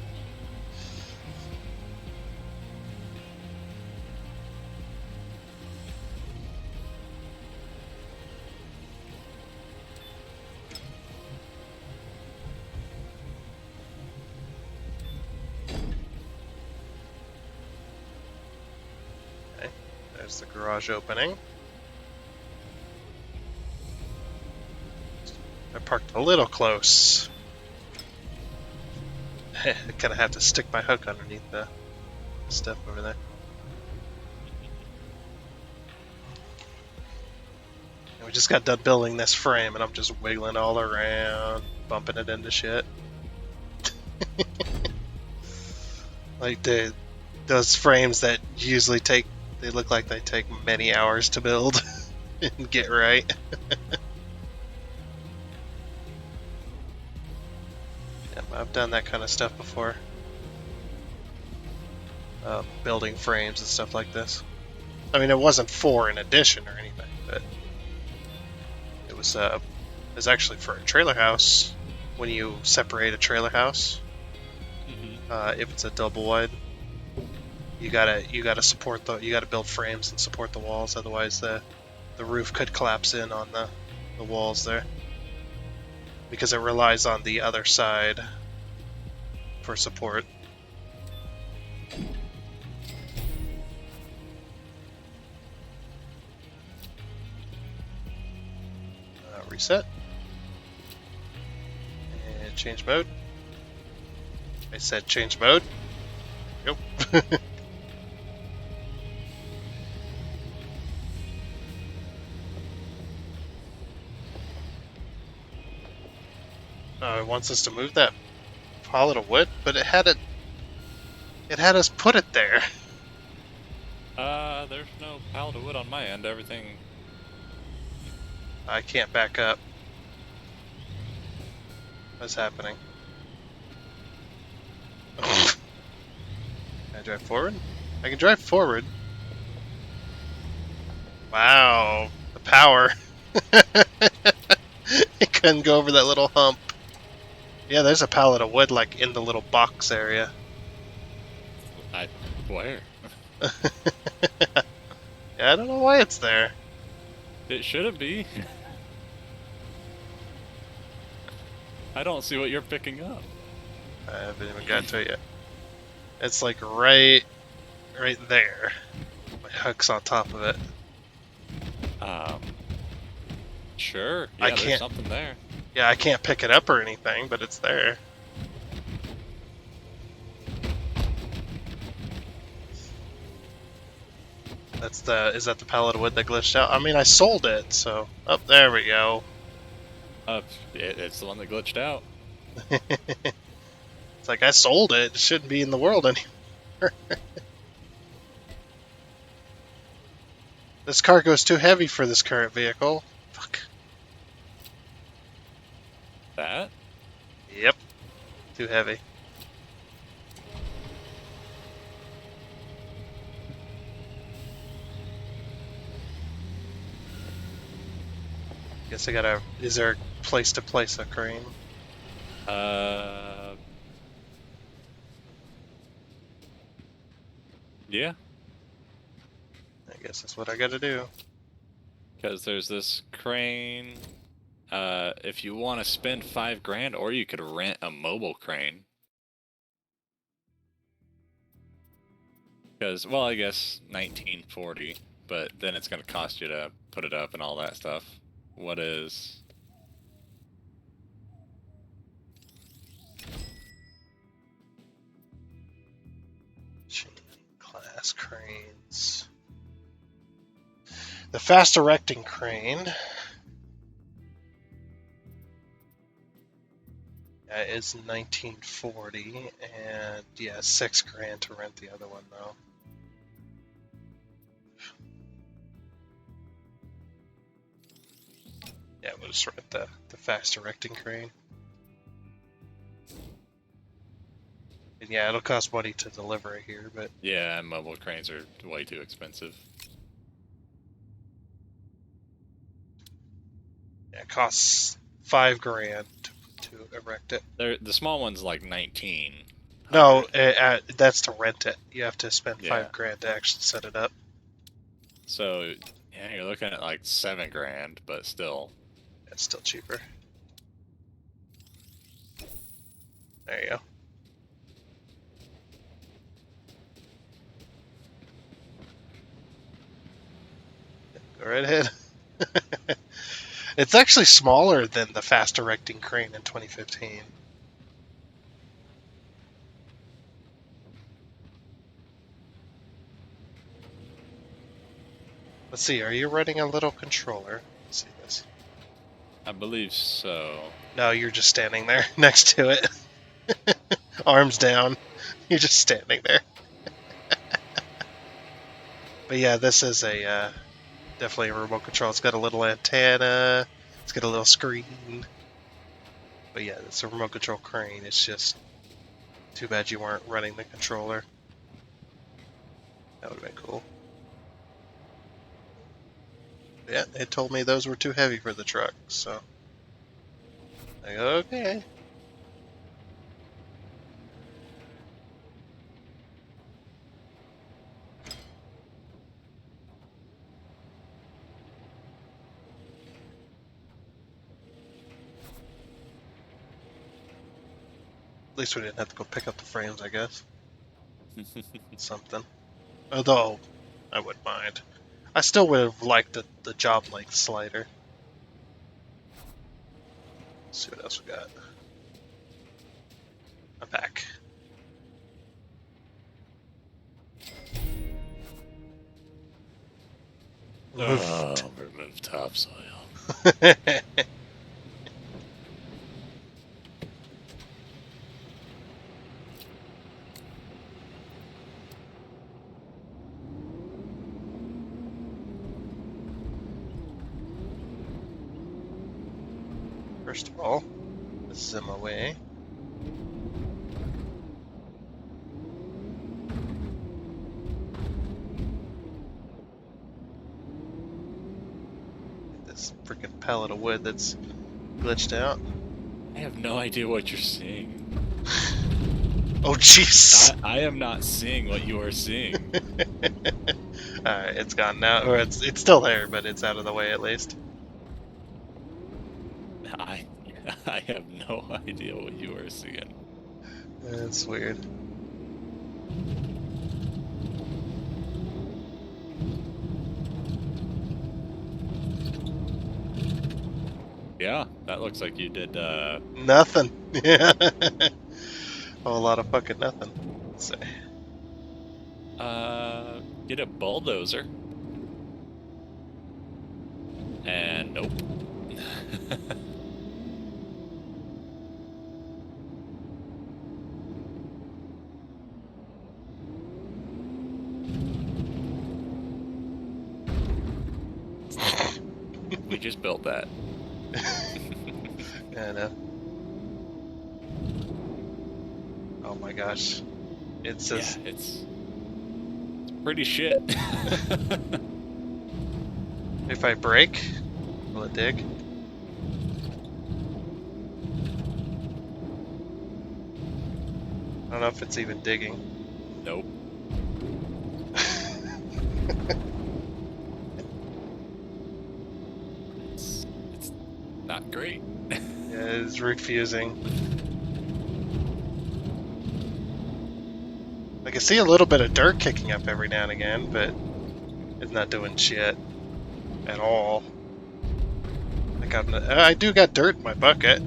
Okay, there's the garage opening. I parked a little close. I kind of have to stick my hook underneath the stuff over there. And we just got done building this frame, and I'm just wiggling all around, bumping it into shit. Like those frames that usually they look like they take many hours to build and get right. I've done that kind of stuff before. Building frames and stuff like this. I mean, it wasn't for an addition or anything, but it was actually for a trailer house. When you separate a trailer house, if it's a double wide, you gotta build frames and support the walls. Otherwise, the roof could collapse in on the walls there, because it relies on the other side for support. Reset. And change mode. I said change mode. Yep. It wants us to move that pallet of wood, but it had us put it there. There's no pallet of wood on my end. Everything... I can't back up. What's happening? Can I drive forward? I can drive forward. Wow, the power. It couldn't go over that little hump. Yeah, there's a pallet of wood like in the little box area. Where? Yeah, I don't know why it's there. It shouldn't be. I don't see what you're picking up. I haven't even got to it yet. It's like right there. My hook's on top of it. Sure. Yeah, there's something there. Yeah, I can't pick it up or anything, but it's there. Is that the pallet of wood that glitched out? I mean, I sold it, so... Oh, there we go. It's the one that glitched out. It's like, I sold it. It shouldn't be in the world anymore. This cargo is too heavy for this current vehicle. Fuck. That? Yep. Too heavy. Guess I gotta... Is there a place to place a crane? Yeah. I guess that's what I gotta do. Because there's this crane. If you want to spend $5,000, or you could rent a mobile crane. Because, well, I guess 1940, but then it's going to cost you to put it up and all that stuff. What is... Class cranes. The fast erecting crane is 1940, and yeah, $6,000 to rent the other one though. Yeah, we'll just rent the fast erecting crane. And yeah, it'll cost money to deliver it here, but... Yeah, mobile cranes are way too expensive. Yeah, it costs $5,000 to erect it. The small one's like 19. No, that's to rent it. You have to spend $5,000 to actually set it up. So, yeah, you're looking at like $7,000, but still. It's still cheaper. There you go. Go right ahead. It's actually smaller than the fast erecting crane in 2015. Let's see, are you running a little controller? Let's see this. I believe so. No, you're just standing there next to it. Arms down. You're just standing there. But yeah, this is a definitely a remote control. It's got a little antenna. It's got a little screen. But yeah, it's a remote control crane. It's just too bad you weren't running the controller. That would have been cool. Yeah, it told me those were too heavy for the truck, so I go, okay. At least we didn't have to go pick up the frames, I guess. Something. Although, I wouldn't mind. I still would have liked the job length slider. Let's see what else we got. I'm back. Remove topsoil. First of all, this is in my way. This freaking pallet of wood that's glitched out. I have no idea what you're seeing. Oh, jeez. I am not seeing what you are seeing. Alright, it's gone now. Or it's still there, but it's out of the way at least. I have no idea what you are seeing. That's weird. Yeah, that looks like you did, Nothing. Yeah. A whole lot of fucking nothing. So, get a bulldozer. And nope. We just built that. I know. Oh my gosh. It says... Yeah, it's pretty shit. If I break, will it dig? I don't know if it's even digging. Nope. It's not great. Yeah, it's refusing. I can see a little bit of dirt kicking up every now and again, but it's not doing shit at all. Like I do got dirt in my bucket.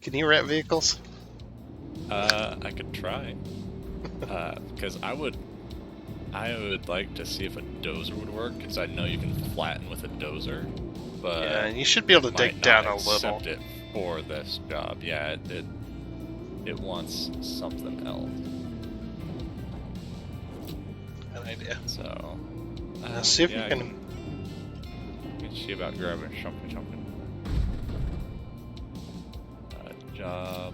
Can you rent vehicles? I could try. Because I would like to see if a dozer would work, because I know you can flatten with a dozer, but Yeah, and you should be able to dig down a little. Accept it for this job. Yeah, it wants something else. An idea. So, Let's see if yeah, we can. I can see about grabbing something. Job.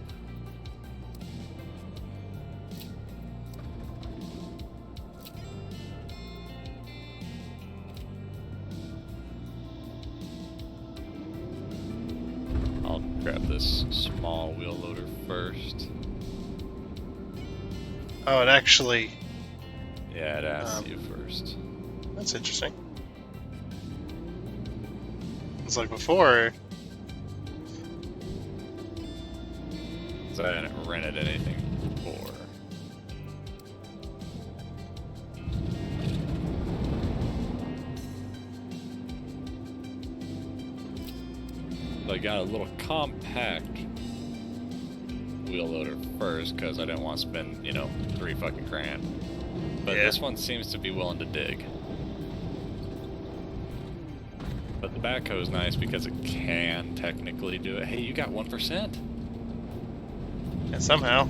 I'll grab this small wheel loader first. Oh, it actually. Yeah, it asks you first. That's interesting. It's like before. So I hadn't rented anything before. So I got a little compact wheel loader first because I didn't want to spend, $3 fucking grand. But Yeah. this one seems to be willing to dig. But the backhoe is nice because it can technically do it. Hey, you got 1%. And somehow.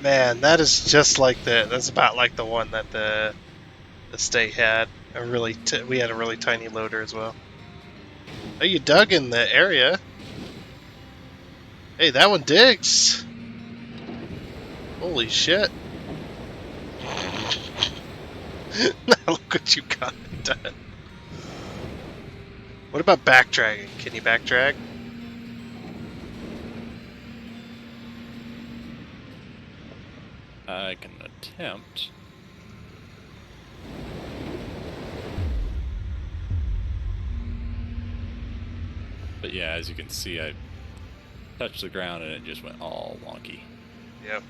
Man, that is just like that's about like the one that the state had. We had a really tiny loader as well. Oh, you dug in the area. Hey, that one digs. Holy shit. Now look what you got done. What about backdragging? Can you backdrag? I can attempt. But yeah, as you can see, I touched the ground and it just went all wonky. Yep.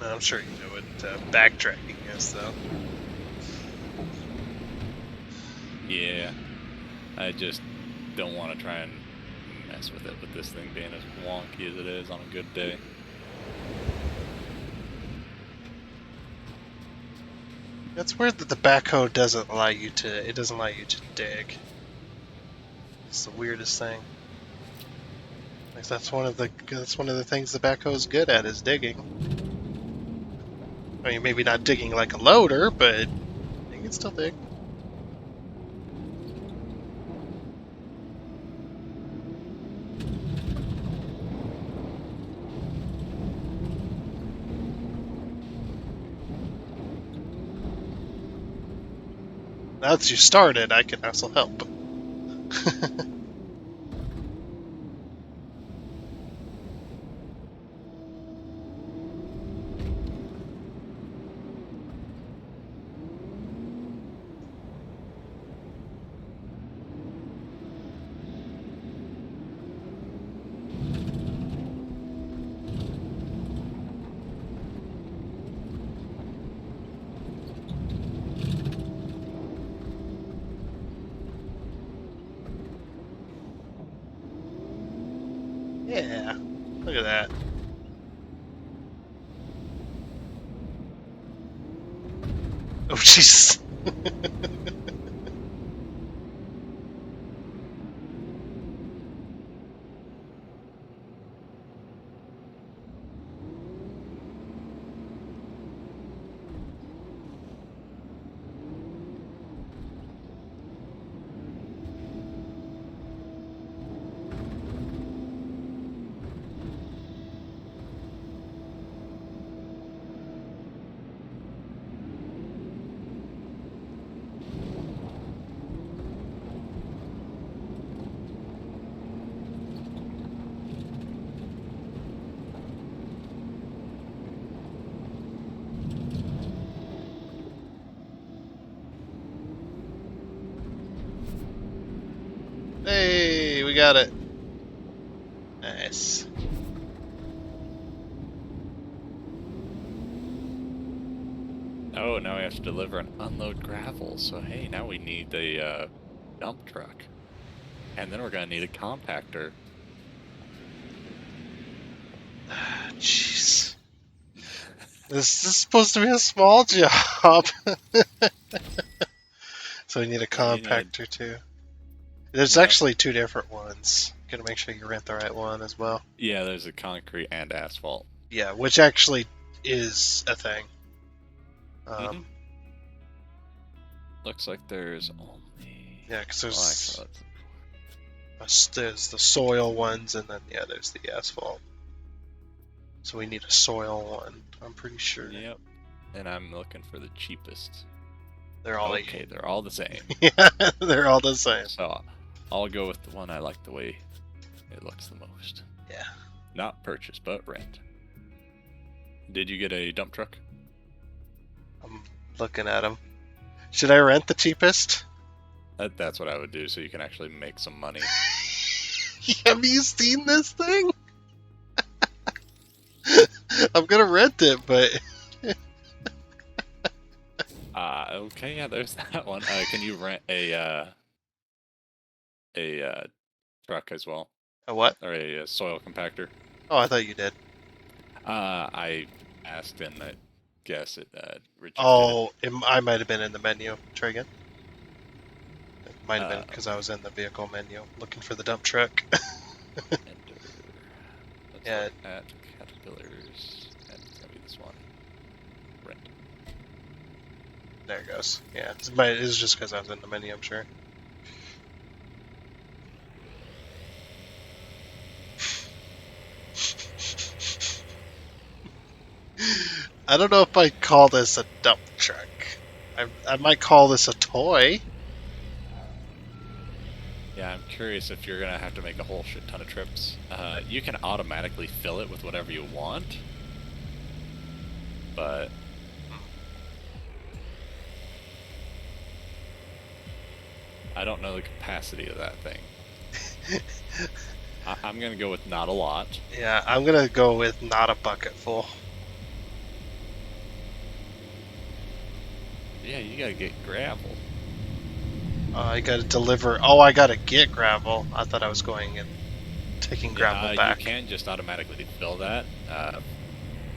I'm sure you know what backtracking is, though. Yeah, I just don't want to try and mess with it with this thing being as wonky as it is on a good day. That's weird that the backhoe doesn't allow you to. It doesn't allow you to dig. It's the weirdest thing. Like that's one of the things the backhoe's good at is digging. I mean, maybe not digging like a loader, but you can still dig. Now that you started, I can also help. Yeah, look at that. Oh, jeez. Hey, we got it. Nice. Oh, now we have to deliver and unload gravel. So hey, now we need a dump truck, and then we're gonna need a compactor. Jeez. This is supposed to be a small job. So we need a compactor too. There's actually two different ones. Gotta make sure you rent the right one as well. Yeah, there's a concrete and asphalt. Yeah, which actually is a thing. Looks like there's only... Yeah, because there's the soil ones, and then yeah, there's the asphalt. So we need a soil one, I'm pretty sure. Yep. And I'm looking for the cheapest. They're all okay. They're all the same. Yeah, they're all the same. So I'll go with the one I like the way it looks the most. Yeah. Not purchase, but rent. Did you get a dump truck? I'm looking at them. Should I rent the cheapest? That's what I would do, so you can actually make some money. Have you seen this thing? I'm gonna rent it, but... Okay, yeah, there's that one. Can you rent a truck as well? A what? Or a soil compactor? Oh, I thought you did. I asked and I guess it rejected it. I might have been in the menu. Try again. It might have been because I was in the vehicle menu looking for the dump truck. Enter. Let's Yeah. look at Caterpillars, and it's gonna be this one. Rent. There it goes. Yeah, it's just because I was in the menu, I'm sure. I don't know if I'd call this a dump truck. I might call this a toy. Yeah, I'm curious if you're gonna have to make a whole shit ton of trips. You can automatically fill it with whatever you want, but I don't know the capacity of that thing. I'm gonna go with not a lot. Yeah, I'm gonna go with not a bucket full. Yeah, you gotta get gravel. I gotta deliver. Oh, I gotta get gravel. I thought I was going and taking gravel back. You can just automatically fill that.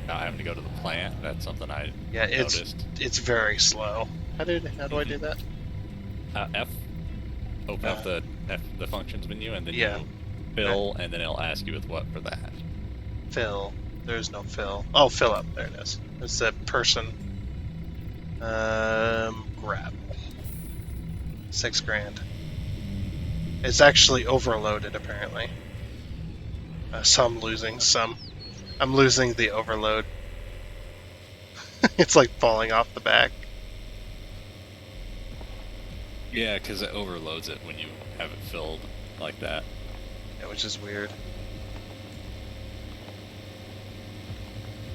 Not having to go to the plant. That's something I noticed. It's very slow. How do I do that? F. Open up the functions menu, and then fill, and then it'll ask you with what for that. Fill. There's no fill. Oh, fill up. There it is. It's a person. Gravel. 6 grand. It's actually overloaded, apparently. So I'm losing some. I'm losing the overload. It's like falling off the back. Yeah, because it overloads it when you have it filled like that. Yeah, which is weird.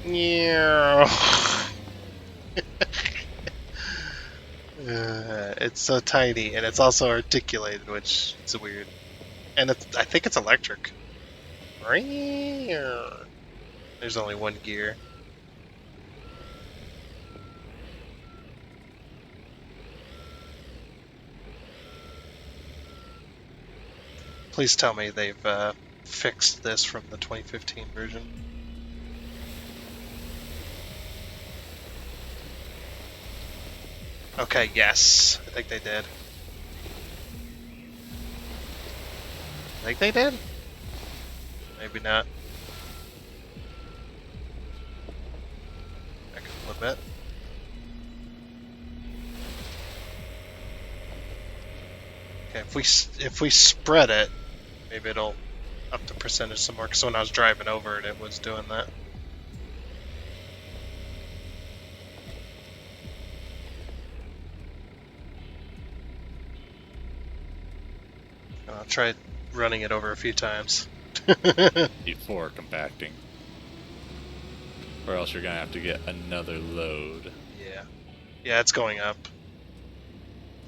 Yeah. It's so tiny, and it's also articulated, which is weird. And I think it's electric. There's only one gear. Please tell me they've fixed this from the 2015 version. Okay, yes. I think they did. I think they did? Maybe not. Back up a little bit. Okay, if we spread it, maybe it'll up the percentage some more. Because when I was driving over it, it was doing that. I'll try running it over a few times. Before compacting. Or else you're going to have to get another load. Yeah. Yeah, it's going up.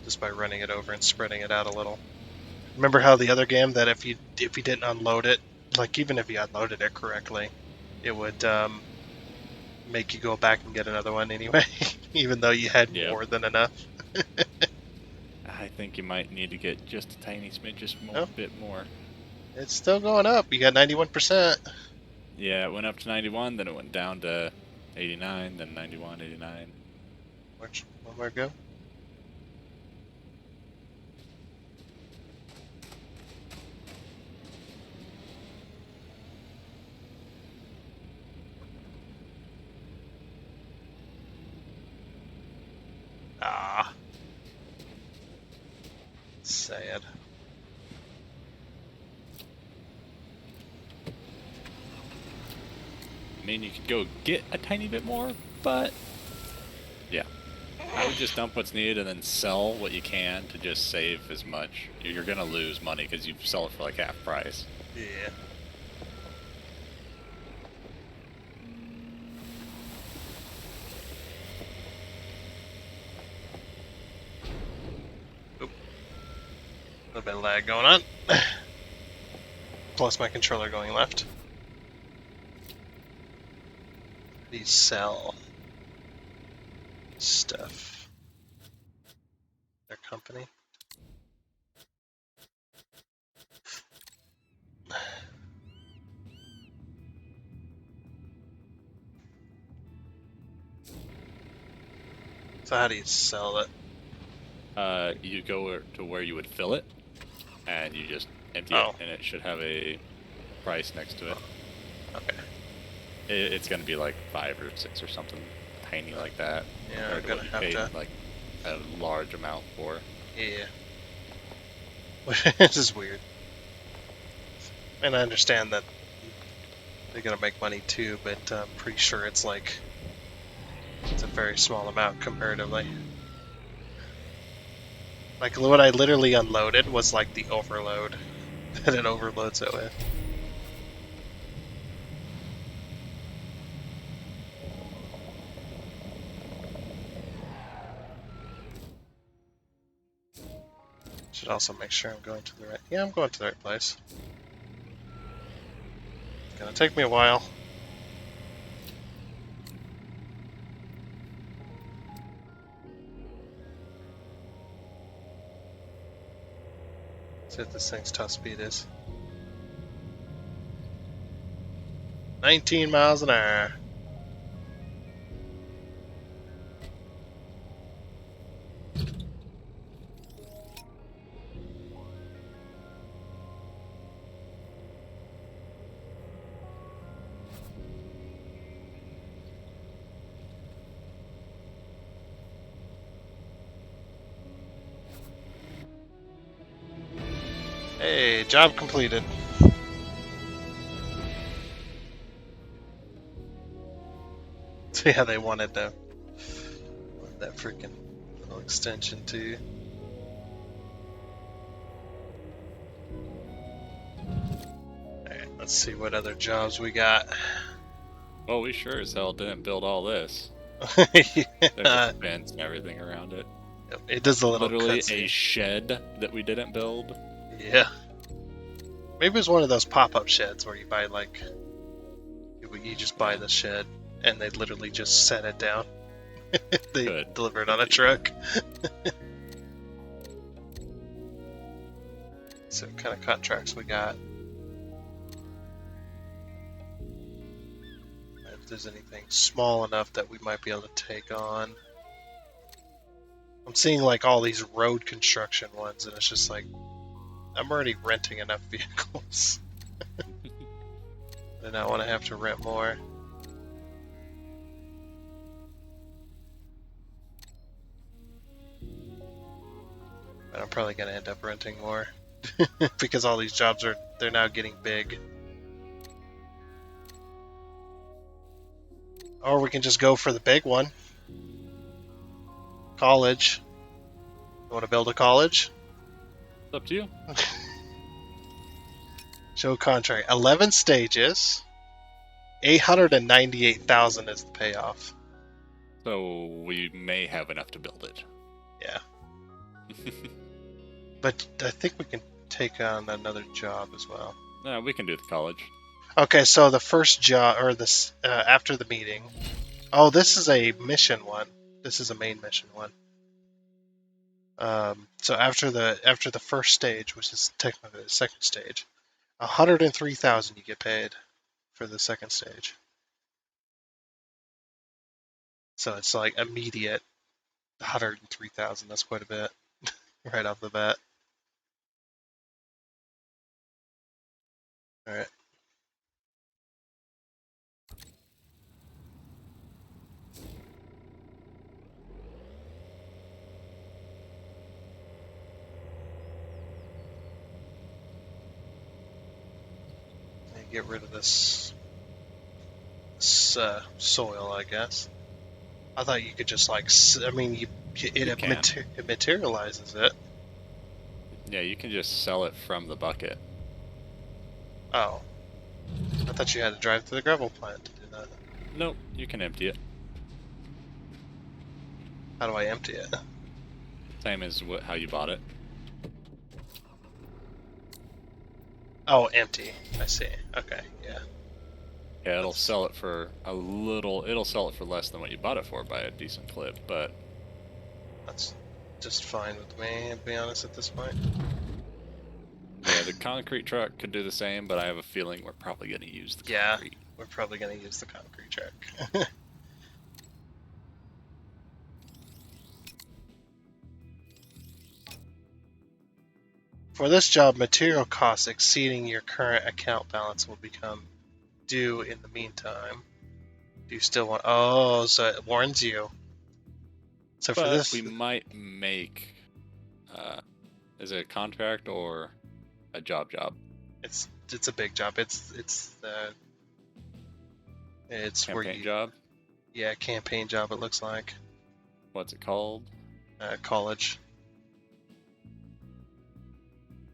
Just by running it over and spreading it out a little. Remember how the other game that if you didn't unload it, like even if you unloaded it correctly, it would make you go back and get another one anyway, even though you had more than enough. I think you might need to get just a tiny smidge, just a bit more. It's still going up. You got 91%. Yeah, it went up to 91, then it went down to 89, then 91, 89. One more go. Ah. Sad. I mean, you could go get a tiny bit more, but yeah. I would just dump what's needed and then sell what you can to just save as much. You're going to lose money because you sell it for like half price. Yeah. Oop. A little bit of lag going on. Plus my controller going left. These sell stuff. Their company. So how do you sell it? You go to where you would fill it, and you just empty it, and it should have a price next to it. Okay. It's going to be like 5 or 6 or something tiny like that. Yeah, I'm gonna have to like a large amount for. Yeah. This is weird. And I understand that they're gonna make money too, but I'm pretty sure it's a very small amount comparatively. Like what I literally unloaded was like the overload that it overloads it with. Should also make sure I'm going to the right. Yeah, I'm going to the right place. It's gonna take me a while. See what this thing's top speed is. 19 miles an hour. Okay, job completed. So yeah, they wanted that freaking little extension too. Alright, let's see what other jobs we got. Well, we sure as hell didn't build all this. Yeah. There's a fence and everything around it. It does a little Literally cutscene. a shed that we didn't build. Yeah. Maybe it's one of those pop-up sheds where you buy you just buy the shed and they literally just set it down. They deliver it on a truck. So what kind of contracts we got? If there's anything small enough that we might be able to take on. I'm seeing like all these road construction ones and it's just like I'm already renting enough vehicles. And I want to have to rent more. But I'm probably going to end up renting more. Because all these jobs they're now getting big. Or we can just go for the big one. College. You want to build a college? It's up to you. Show contract. 11 stages. 898,000 is the payoff. So we may have enough to build it. Yeah. But I think we can take on another job as well. Yeah, we can do the college. Okay, so the first job, or this after the meeting. Oh, this is a mission one. This is a main mission one. So after the first stage, which is technically the second stage, 103,000 you get paid for the second stage. So it's like immediate 103,000. That's quite a bit right off the bat. All right. Get rid of this soil, I guess. I thought you could just like, I mean, it materializes it. Yeah, you can just sell it from the bucket. Oh, I thought you had to drive to the gravel plant to do that. Nope, you can empty it. How do I empty it? Same as how you bought it. Oh, empty. I see. Okay, yeah. Yeah, it'll sell it for it'll sell it for less than what you bought it for by a decent clip, but that's just fine with me, to be honest, at this point. Yeah, the concrete truck could do the same, but I have a feeling we're probably going to use the concrete. Yeah, we're probably going to use the concrete truck. For this job, material costs exceeding your current account balance will become due in the meantime. Do you still want... Oh, so it warns you. So but for this... we might make... is it a contract or a job? It's a big job. It's campaign where you... job? Yeah, campaign job it looks like. What's it called? College.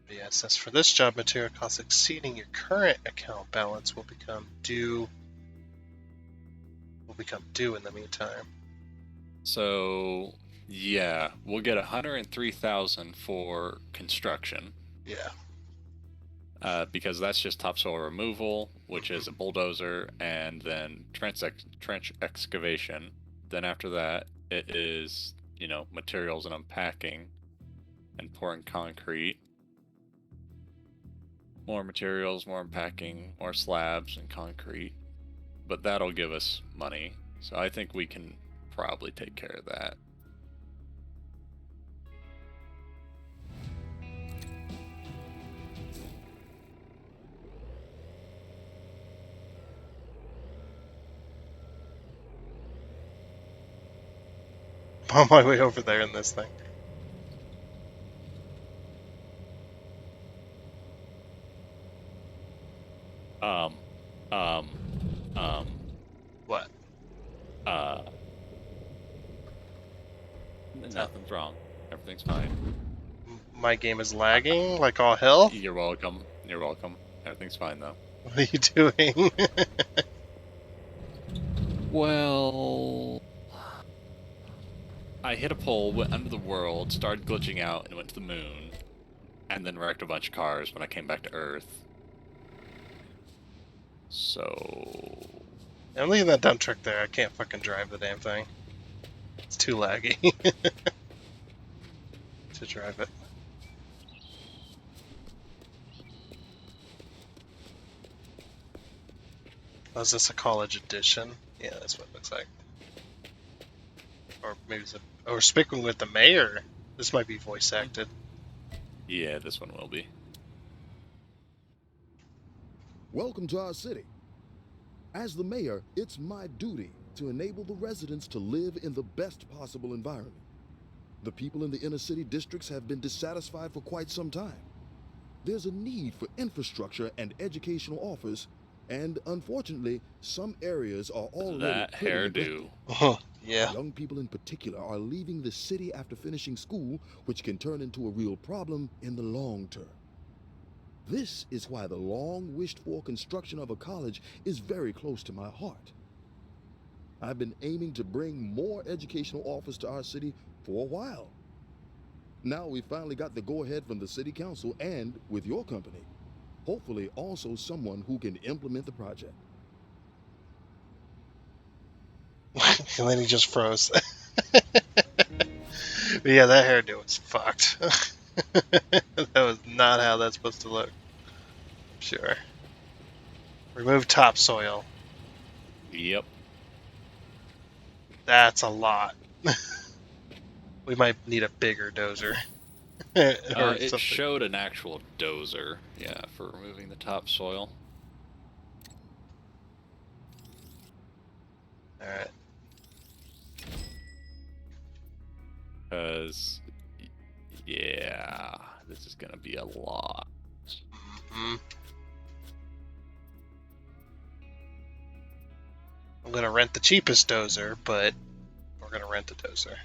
Yes, as for this job, material costs exceeding your current account balance will become due in the meantime. So, yeah, we'll get 103,000 for construction. Yeah. Because that's just topsoil removal, which is a bulldozer, and then trench excavation. Then after that, it is, materials and unpacking and pouring concrete. More materials, more unpacking, more slabs and concrete. But that'll give us money. So I think we can probably take care of that. I'm on my way over there in this thing. What? Nothing's wrong. Everything's fine. My game is lagging like all hell? You're welcome. You're welcome. Everything's fine, though. What are you doing? Well, I hit a pole, went under the world, started glitching out, and went to the moon, and then wrecked a bunch of cars when I came back to Earth. So... I'm leaving that dump truck there. I can't fucking drive the damn thing. It's too laggy to drive it. Oh, is this a college edition? Yeah, that's what it looks like. Or maybe it's or speaking with the mayor. This might be voice acted. Yeah, this one will be. Welcome to our city. As the mayor, it's my duty to enable the residents to live in the best possible environment. The people in the inner city districts have been dissatisfied for quite some time. There's a need for infrastructure and educational offers, and unfortunately, some areas are already That hairdo. Oh, yeah. Young people in particular are leaving the city after finishing school, which can turn into a real problem in the long term. This is why the long-wished-for construction of a college is very close to my heart. I've been aiming to bring more educational offers to our city for a while. Now we finally got the go-ahead from the city council and, with your company, hopefully also someone who can implement the project. And then he just froze. But yeah, that hairdo was fucked. That was not how that's supposed to look. Sure. Remove topsoil. Yep. That's a lot. We might need a bigger dozer. It something. showed an actual dozer, yeah, for removing the topsoil. Alright. Because, yeah, this is going to be a lot. Mm-hmm. I'm gonna rent the cheapest dozer, but we're gonna rent the dozer.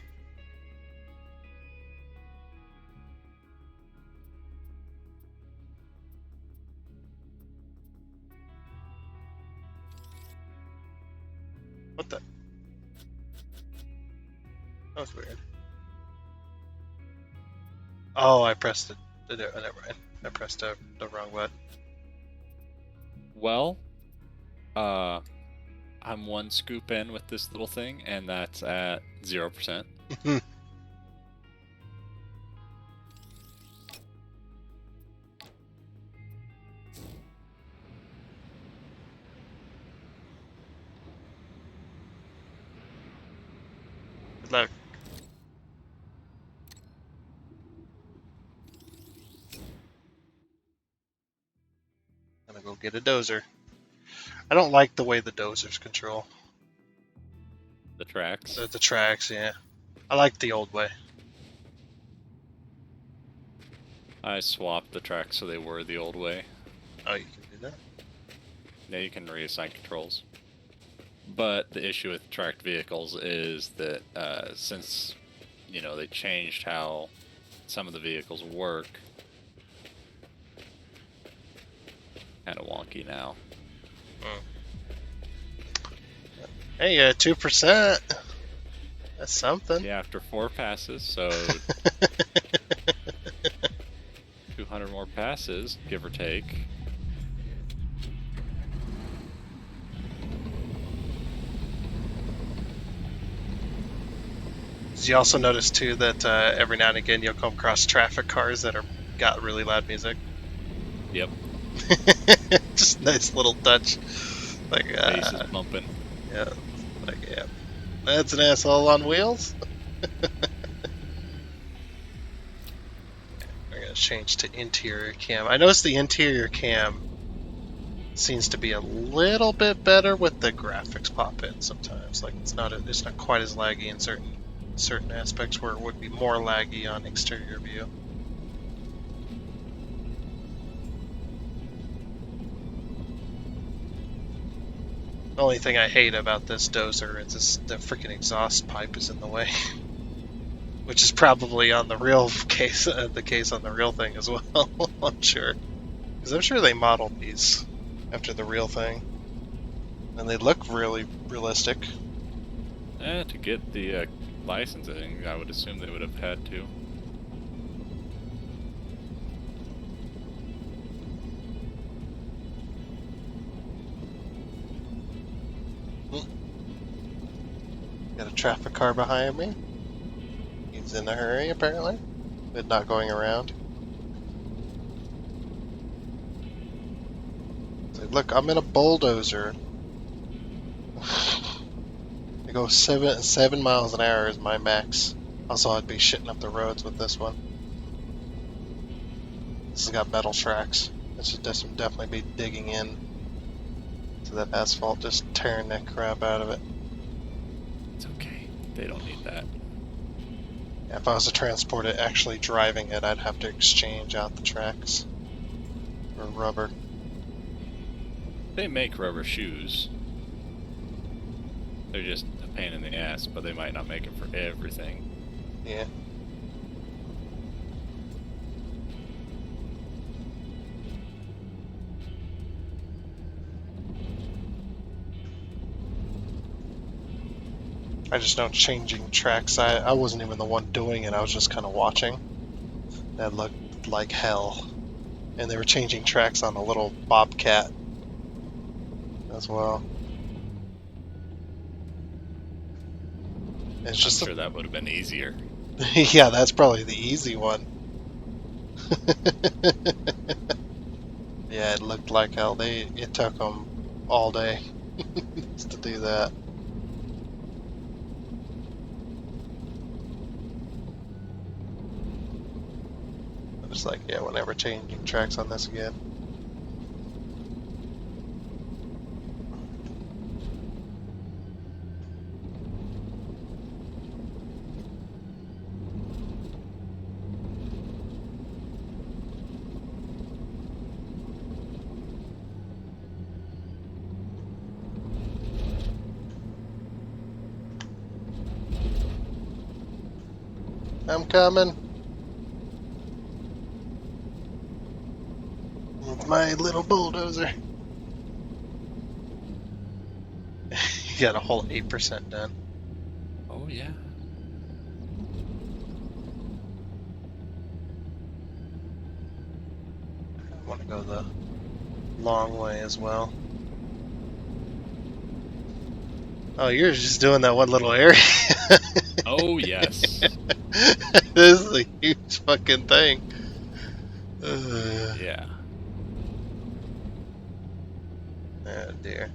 What the? That was weird. Oh, I pressed it. Never mind. I pressed the wrong button. Well, I'm one scoop in with this little thing, and that's at 0%. Good luck. I'm gonna go get a dozer. I don't like the way the dozers control The tracks. the tracks. Yeah, I like the old way. I swapped the tracks so they were the old way. Oh, you can do that. Now you can reassign controls. But the issue with tracked vehicles is that since, you know, they changed how some of the vehicles work, kind of wonky now. Hey, 2%. That's something. Yeah, after 4 passes, so 200 more passes, give or take. Did you also notice too that every now and again you'll come across traffic cars that got really loud music? Yep. Just nice little touch. Like Bass is bumping. yeah, like yeah. That's an asshole on wheels. We're gonna change to interior cam. I noticed the interior cam seems to be a little bit better with the graphics pop in sometimes. Like it's not quite as laggy in certain aspects where it would be more laggy on exterior view. The only thing I hate about this dozer is the freaking exhaust pipe is in the way. Which is probably on the real case, the case on the real thing as well, I'm sure. Because I'm sure they modeled these after the real thing. And they look really realistic. To get the licensing, I would assume they would have had to. Got a traffic car behind me. He's in a hurry, apparently, but not going around. It's like, look, I'm in a bulldozer. I go 7 miles an hour is my max. Also, I'd be shitting up the roads with this one. This has got metal tracks. This should definitely be digging in to that asphalt, just tearing that crap out of it. It's okay. They don't need that. Yeah, if I was to transport it, actually driving it, I'd have to exchange out the tracks for rubber. They make rubber shoes. They're just a pain in the ass, but they might not make it for everything. Yeah. I just know changing tracks. I wasn't even the one doing it. I was just kind of watching. That looked like hell. And they were changing tracks on a little bobcat as well. It's just I'm sure that would have been easier. Yeah, that's probably the easy one. Yeah, it looked like hell. It took them all day to do that. Just like, yeah, we're never changing tracks on this again. I'm coming. With my little bulldozer. You got a whole 8% done. Oh, yeah. I want to go the long way as well. Oh, you're just doing that one little area. Oh, yes. This is a huge fucking thing. Yeah. Oh dear.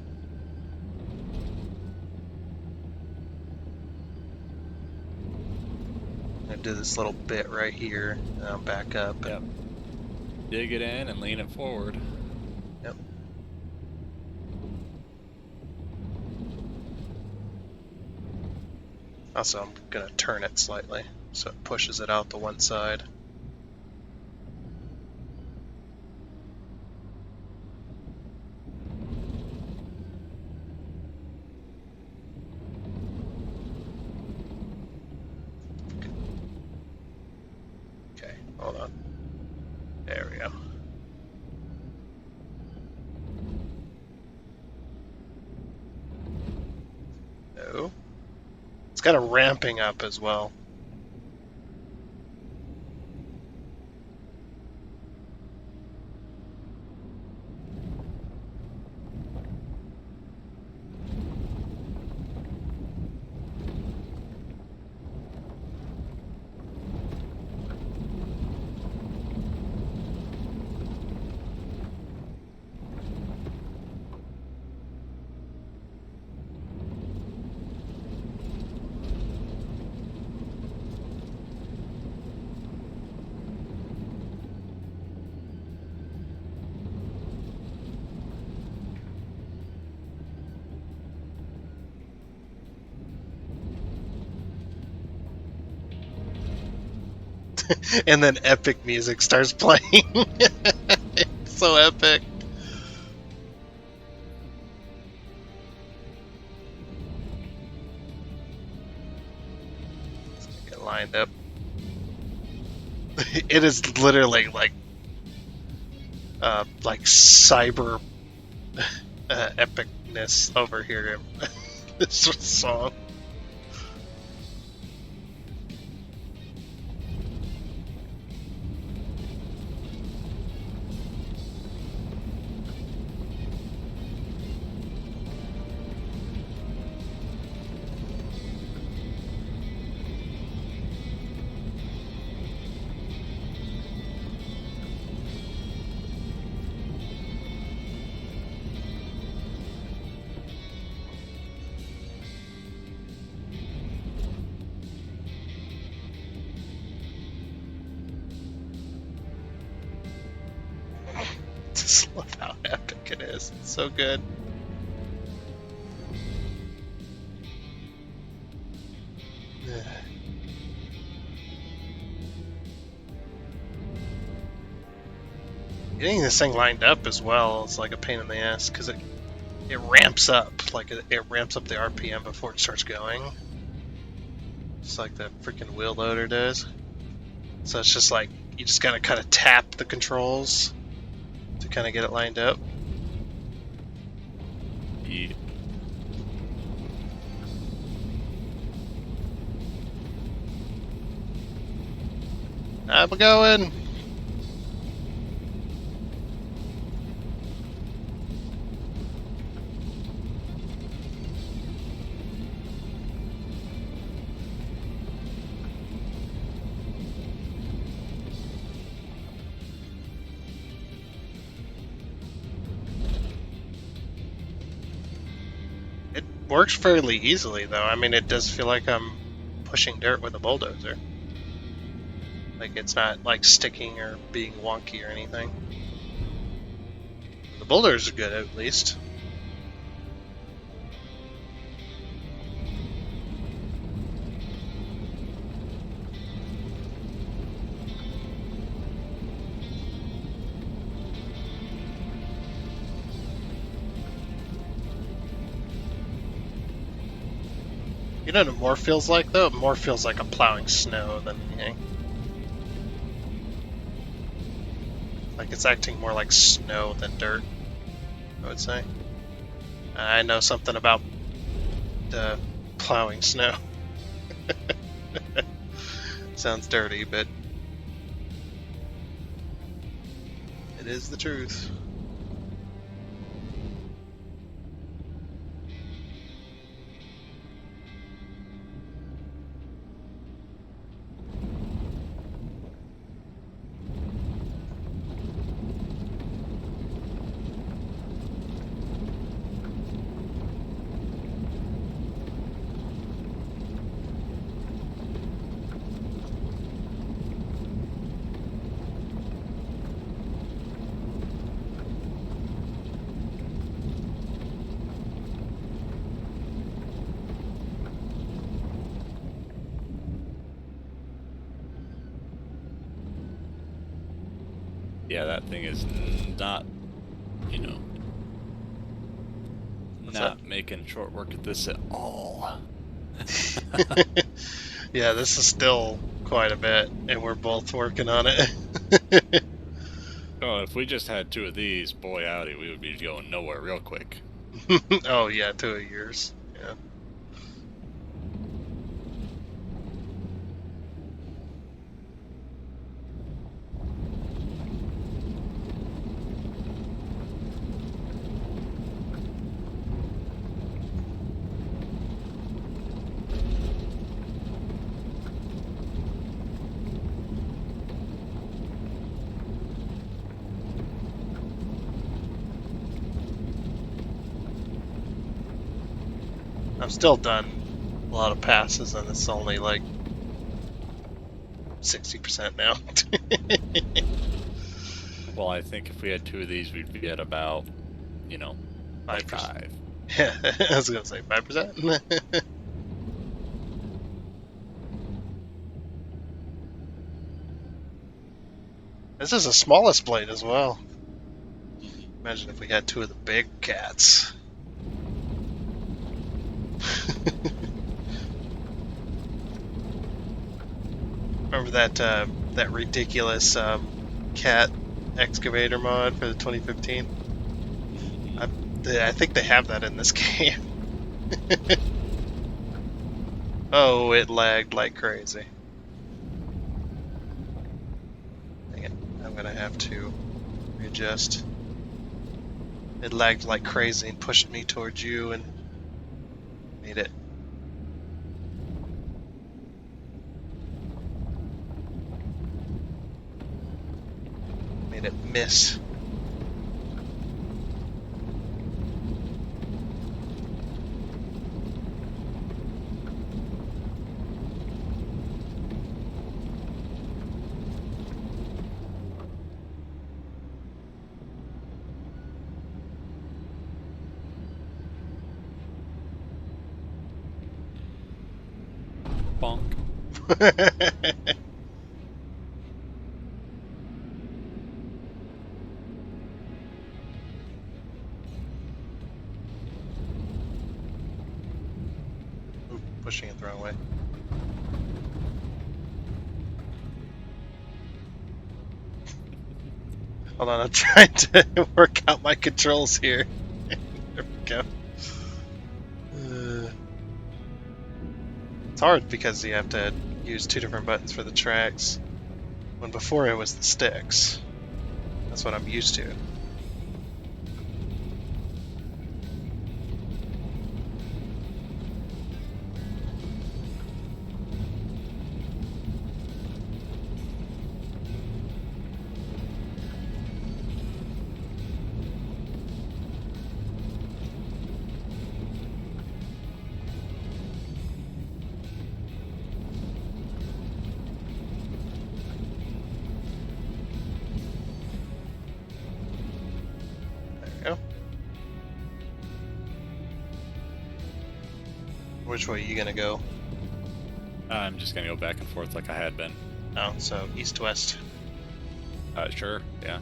I do this little bit right here, and I'll back up. Yep. Dig it in and lean it forward. Yep. Also, I'm gonna turn it slightly so it pushes it out the one side. Okay, hold on. There we go. No. It's kind of ramping up as well. And then epic music starts playing. It's so epic. lined up. It is literally like cyber epicness over here. This song. Just love how epic it is. It's so good. Getting this thing lined up as well is like a pain in the ass because it ramps up, like it ramps up the RPM before it starts going, just like the freaking wheel loader does. So it's just like you just gotta kind of tap the controls to kind of get it lined up. Yeah. I'm going. It works fairly easily, though. I mean, it does feel like I'm pushing dirt with a bulldozer. Like, it's not, like, sticking or being wonky or anything. The boulders are good, at least. You know what it more feels like, though? It more feels like I'm plowing snow than anything. Like it's acting more like snow than dirt, I would say. I know something about plowing snow. Sounds dirty, but it is the truth. Yeah, that thing is not, not making short work of this at all. Yeah, this is still quite a bit, and we're both working on it. Oh, if we just had 2 of these, boy howdy, we would be going nowhere real quick. Oh yeah, 2 of yours. Yeah. I've still done a lot of passes, and it's only like 60% now. Well, I think if we had 2 of these, we'd be at about, 5. Yeah, I was gonna say 5%. This is the smallest blade as well. Imagine if we had 2 of the big cats. Remember that ridiculous cat excavator mod for the 2015? I think they have that in this game. Oh, it lagged like crazy. Dang it. I'm gonna have to readjust. It lagged like crazy and pushed me towards you and made it miss. Bonk. Oop, pushing it the wrong way. Hold on, I'm trying to work out my controls here. There we go. It's hard because you have to use 2 different buttons for the tracks, when before it was the sticks. That's what I'm used to. Which way are you gonna go? I'm just gonna go back and forth like I had been. Oh, so east-west. Sure, yeah.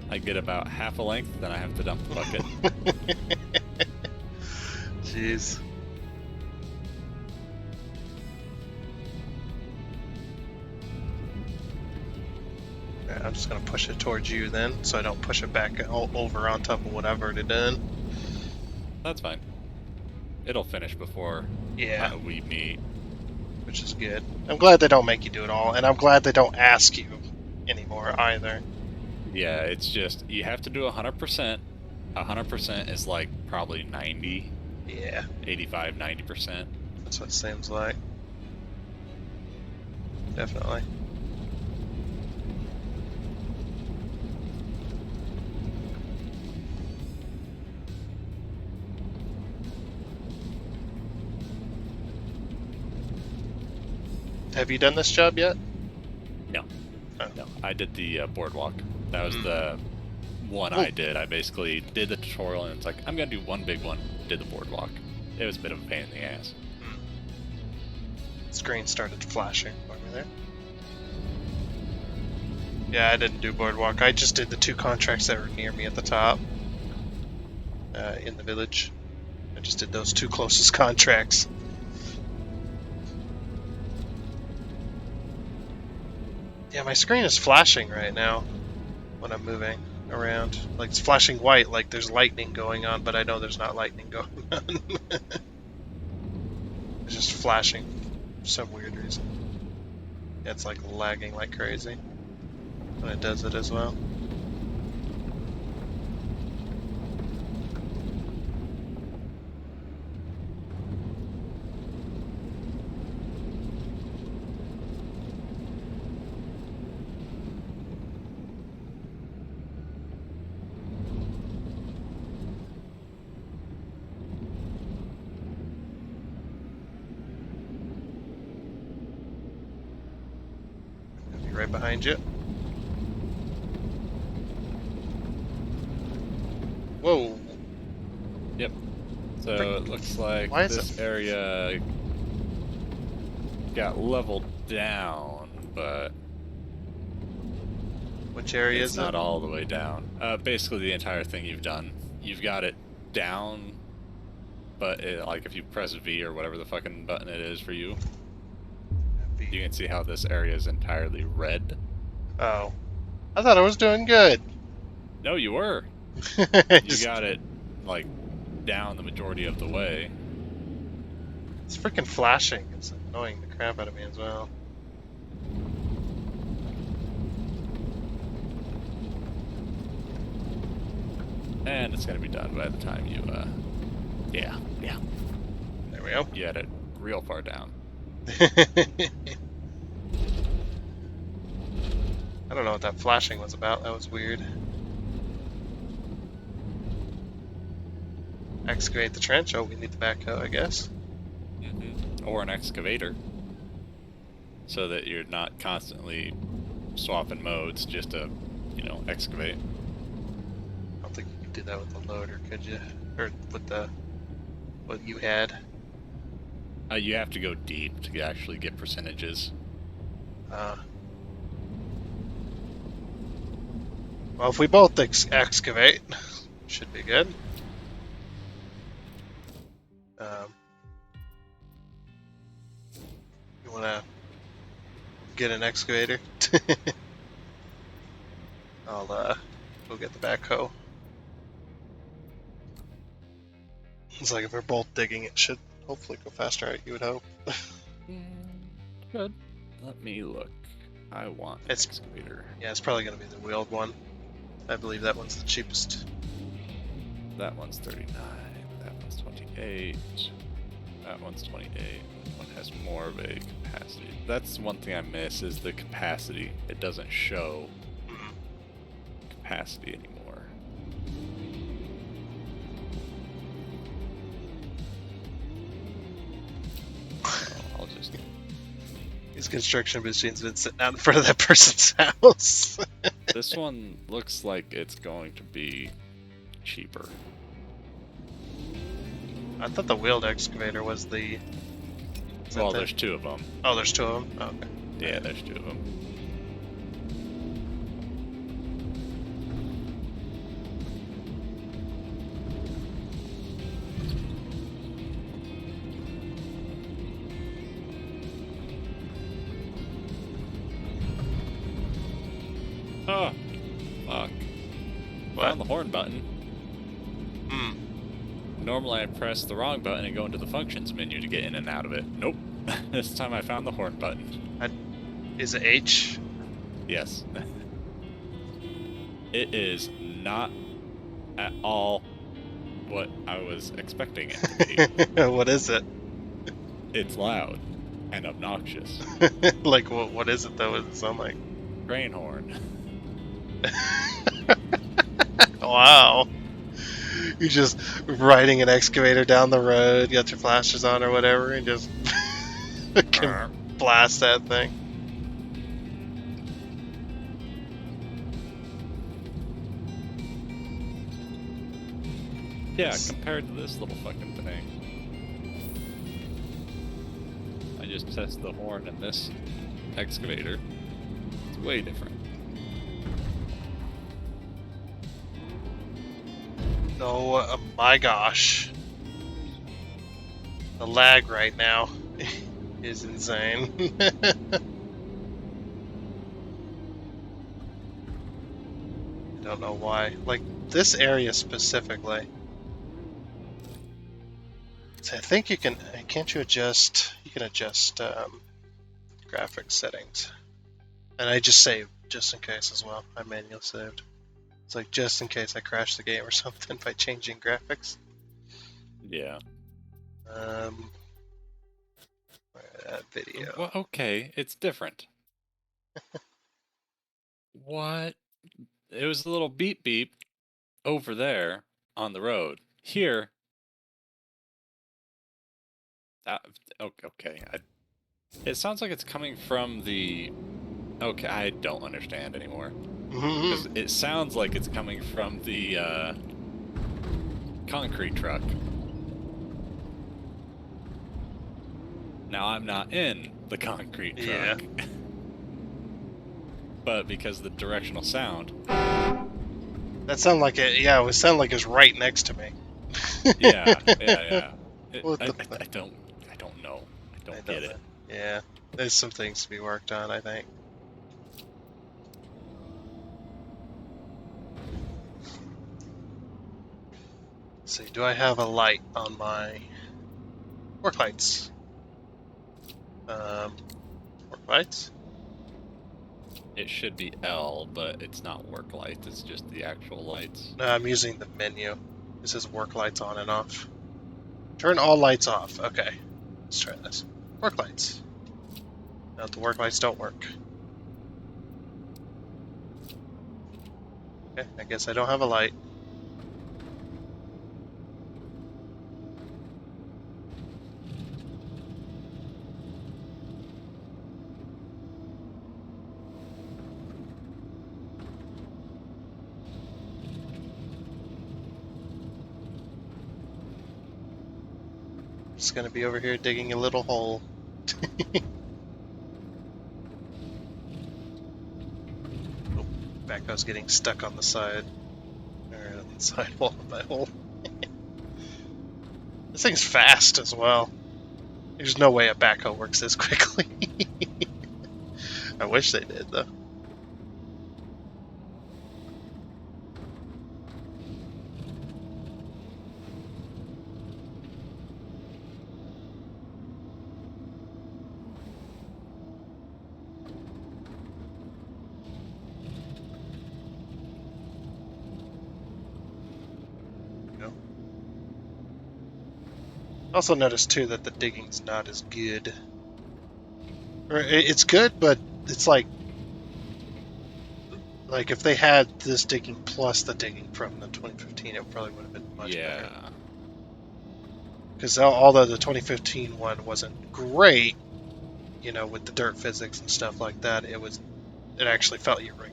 I get about half a length, then I have to dump the bucket. Jeez. I'm just gonna push it towards you then, so I don't push it back over on top of whatever it done. That's fine. It'll finish before we meet. Which is good. I'm glad they don't make you do it all, and I'm glad they don't ask you anymore either. Yeah, it's just, you have to do 100%. 100% is like probably 90. Yeah. 85, 90%. That's what it seems like. Definitely. Have you done this job yet? No. Oh. No, I did the boardwalk. That was the one I did. I basically did the tutorial and it's like, I'm going to do one big one. Did the boardwalk. It was a bit of a pain in the ass. Screen started flashing for me there. Yeah, I didn't do boardwalk. I just did the 2 contracts that were near me at the top. In the village. I just did those 2 closest contracts. Yeah, my screen is flashing right now when I'm moving around. Like, it's flashing white, like there's lightning going on, but I know there's not lightning going on. It's just flashing for some weird reason. Yeah, it's like lagging like crazy when it does it as well. Right behind you. Whoa. Yep. So it looks like this area got leveled down, but Which area It's is not it? all the way down. Basically, the entire thing you've done. You've got it down, but like if you press V or whatever the fucking button it is for you, you can see how this area is entirely red. Oh. I thought I was doing good. No, you were. You got it, like, down the majority of the way. It's freaking flashing. It's annoying the crap out of me as well. And it's gonna be done by the time you, yeah. There we go. You had it real far down. I don't know what that flashing was about. That was weird. Excavate the trench. Oh, we need the backhoe, I guess. Or an excavator. So that you're not constantly swapping modes just to, you know, excavate. I don't think you could do that with the loader, could you? Or with what you had? You have to go deep to actually get percentages. Well, if we both excavate, should be good. You want to get an excavator? I'll go get the backhoe. It's like if we're both digging, it should hopefully go faster, right? You would hope. Good. Let me look. I want an excavator. Yeah, it's probably going to be the wheeled one. I believe that one's the cheapest. That one's 39. That one's 28. That one's 28. That one has more of a capacity. That's one thing I miss is the capacity. It doesn't show capacity anymore. I'll just... These construction machines have been sitting out in front of that person's house. This one looks like it's going to be cheaper. I thought the wheeled excavator was the... Well, there's two of them. Oh, there's two of them? Oh, okay. Yeah, there's two of them. Oh, fuck. What? Found the horn button. Normally I press the wrong button and go into the functions menu to get in and out of it. Nope. This time I found the horn button. Is it H? Yes. It is not at all what I was expecting it to be. What is it? It's loud and obnoxious. Like, what is it though? What does it sound like? Train horn. Wow. You're just riding an excavator down the road, you got your flashers on or whatever, and just can blast that thing. Yeah, compared to this little fucking thing. I just tested the horn in this excavator. It's way different. Oh my gosh. The lag right now is insane. I don't know why. Like, this area specifically. So I think you can, can't you adjust, you can adjust graphics settings. And I just saved, just in case as well. I manual saved. It's like just in case I crash the game or something by changing graphics. Yeah. Video. Well, okay, it's different. What? It was a little beep beep over there on the road. Here. Okay. It sounds like it's coming from the... Okay, I don't understand anymore. Because it sounds like it's coming from the concrete truck. Now I'm not in the concrete truck. Yeah. but because of the directional sound. That sounded like it. Yeah, it would sound like it's right next to me. Yeah. What I the don't know. I don't get it. Yeah, there's some things to be worked on, I think. Let's see, do I have a light on my work lights? Work lights? It should be L, but it's not work lights. It's just the actual lights. No, I'm using the menu. It says work lights on and off. Turn all lights off. Okay, let's try this. Work lights. No, the work lights don't work. Okay, I guess I don't have a light. Just gonna be over here digging a little hole. Oh, backhoe's getting stuck on the side. Or on the sidewall of my hole. This thing's fast as well. There's no way a backhoe works this quickly. I wish they did, though. Also noticed too that the digging's not as good. Or it's good, but it's like if they had this digging plus the digging from the 2015, it probably would have been much better. Yeah. Because although the 2015 one wasn't great, you know, with the dirt physics and stuff like that, it actually felt you were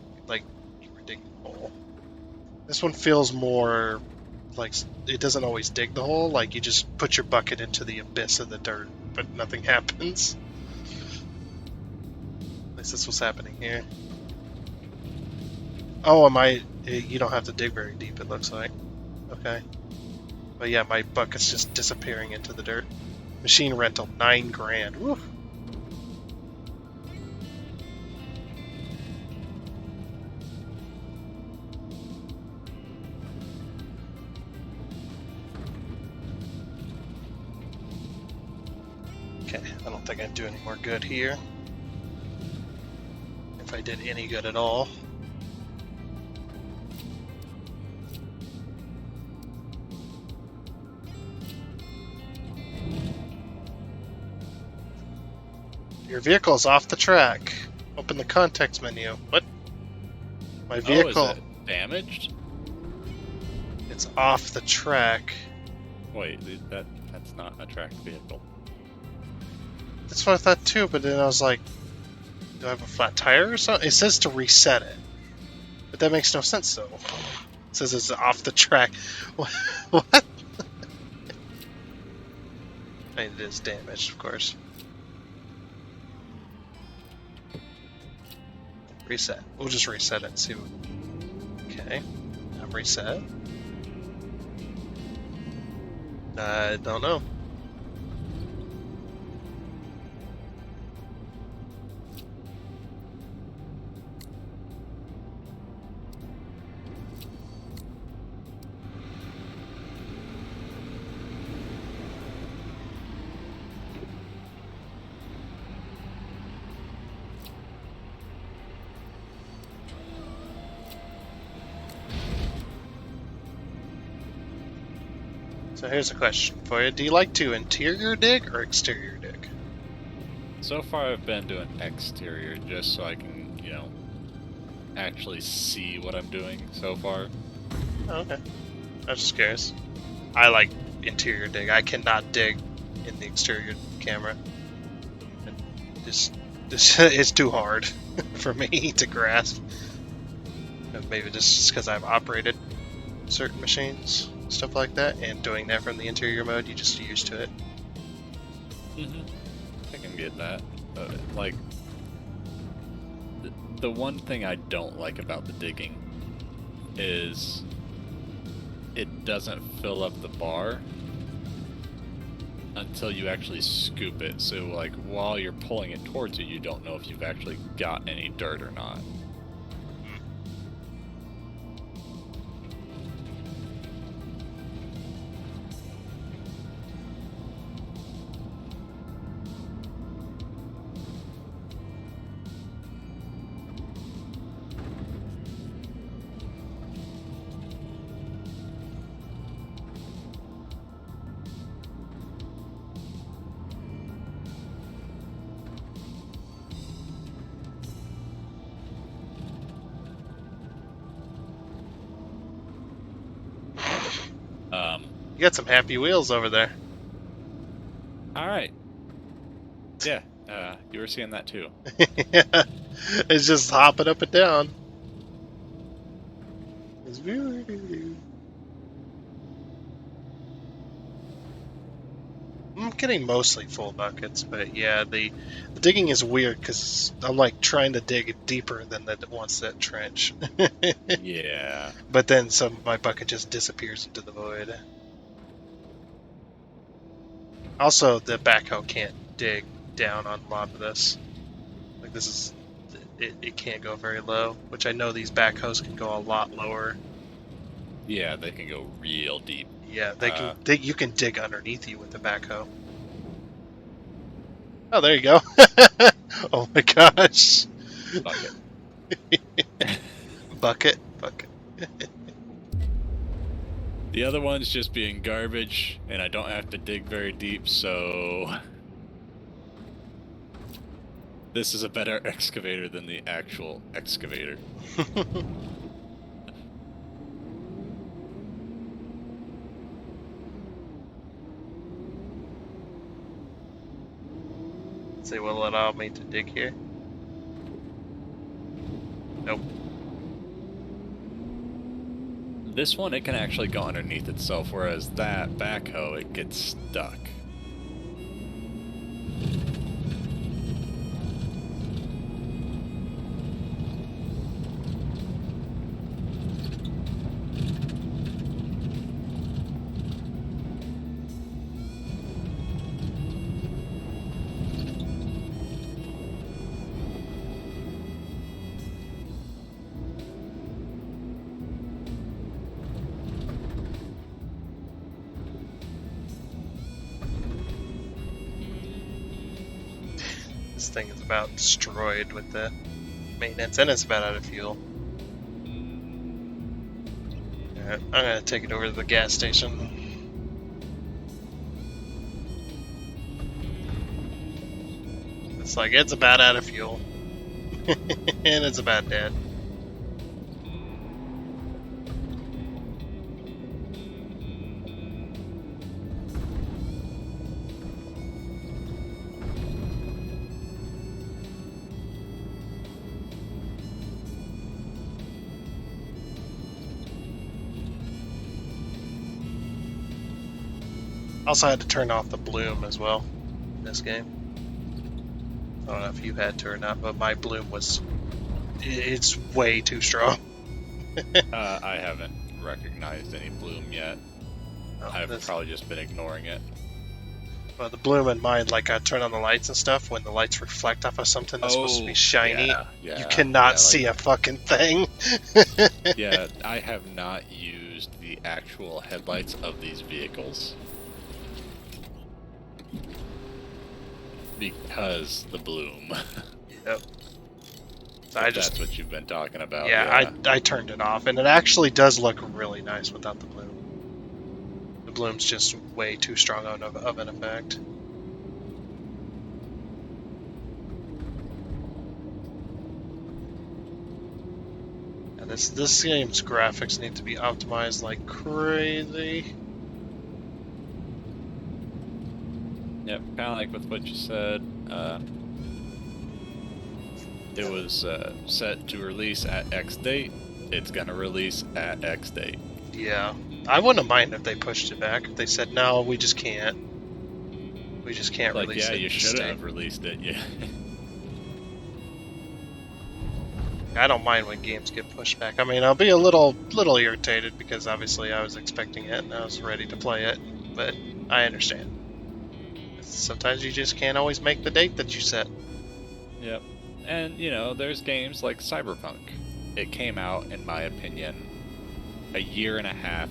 digging a hole. This one feels more like it doesn't always dig the hole. Like you just put your bucket into the abyss of the dirt, but nothing happens. At least that's what's happening here. Oh, you don't have to dig very deep, it looks like. Okay. But yeah, my bucket's just disappearing into the dirt. Machine rental, $9,000. Woo. Okay, I don't think I'd do any more good here. If I did any good at all. Your vehicle's off the track. Open the context menu. What? My vehicle... Oh, is it damaged? It's off the track. Wait, that's not a tracked vehicle. That's what I thought too, but then I was like, do I have a flat tire or something? It says to reset it. But that makes no sense though. It says it's off the track. What? I mean, it is damaged, of course. Reset. We'll just reset it and see what... Okay. I'm reset. I don't know. So here's a question for you. Do you like to interior dig or exterior dig? So far I've been doing exterior just so I can, you know, actually see what I'm doing so far. Oh, okay. I was just curious. I like interior dig. I cannot dig in the exterior camera. This is too hard for me to grasp. Maybe just because I've operated certain machines, stuff like that, and doing that from the interior mode, you just used to it. I can get that. Like, The one thing I don't like about the digging is it doesn't fill up the bar until you actually scoop it. So, like, while you're pulling it towards you, you don't know if you've actually got any dirt or not. You got some happy wheels over there. Alright. Yeah, you were seeing that too. Yeah. It's just hopping up and down. I'm getting mostly full buckets, but yeah, the digging is weird because I'm like trying to dig deeper than that wants that trench. Yeah. But then my bucket just disappears into the void. Also, the backhoe can't dig down on a lot of this. Like this is, it can't go very low, which I know these backhoes can go a lot lower. Yeah, they can go real deep. Yeah, they can. You can dig underneath you with the backhoe. Oh, there you go. Oh my gosh. Bucket. Bucket. The other one's just being garbage, and I don't have to dig very deep, so this is a better excavator than the actual excavator. Say, will it allow me to dig here? Nope. This one, it can actually go underneath itself, whereas that backhoe, it gets stuck. This thing is about destroyed with the maintenance, and it's about out of fuel. Alright, I'm gonna take it over to the gas station. It's like, it's about out of fuel. And it's about dead. Also had to turn off the bloom as well in this game. I don't know if you had to or not, but my bloom was... It's way too strong. I haven't recognized any bloom yet. Oh, I've probably just been ignoring it. Well, the bloom in mine, like I turn on the lights and stuff, when the lights reflect off of something that's supposed to be shiny, you cannot see a fucking thing. Yeah, I have not used the actual headlights of these vehicles. Because the bloom. Yep. So that's what you've been talking about. Yeah, I turned it off, and it actually does look really nice without the bloom. The bloom's just way too strong of an effect. And this game's graphics need to be optimized like crazy. Yep, kind of like with what you said. It was set to release at X date. It's gonna release at X date. Yeah, I wouldn't mind if they pushed it back. If they said no, we just can't. We just can't release it. Yeah, you should have released it. Yeah. I don't mind when games get pushed back. I mean, I'll be a little irritated because obviously I was expecting it and I was ready to play it, but I understand. Sometimes you just can't always make the date that you set. Yep. And, you know, there's games like Cyberpunk. It came out, in my opinion, a year and a half,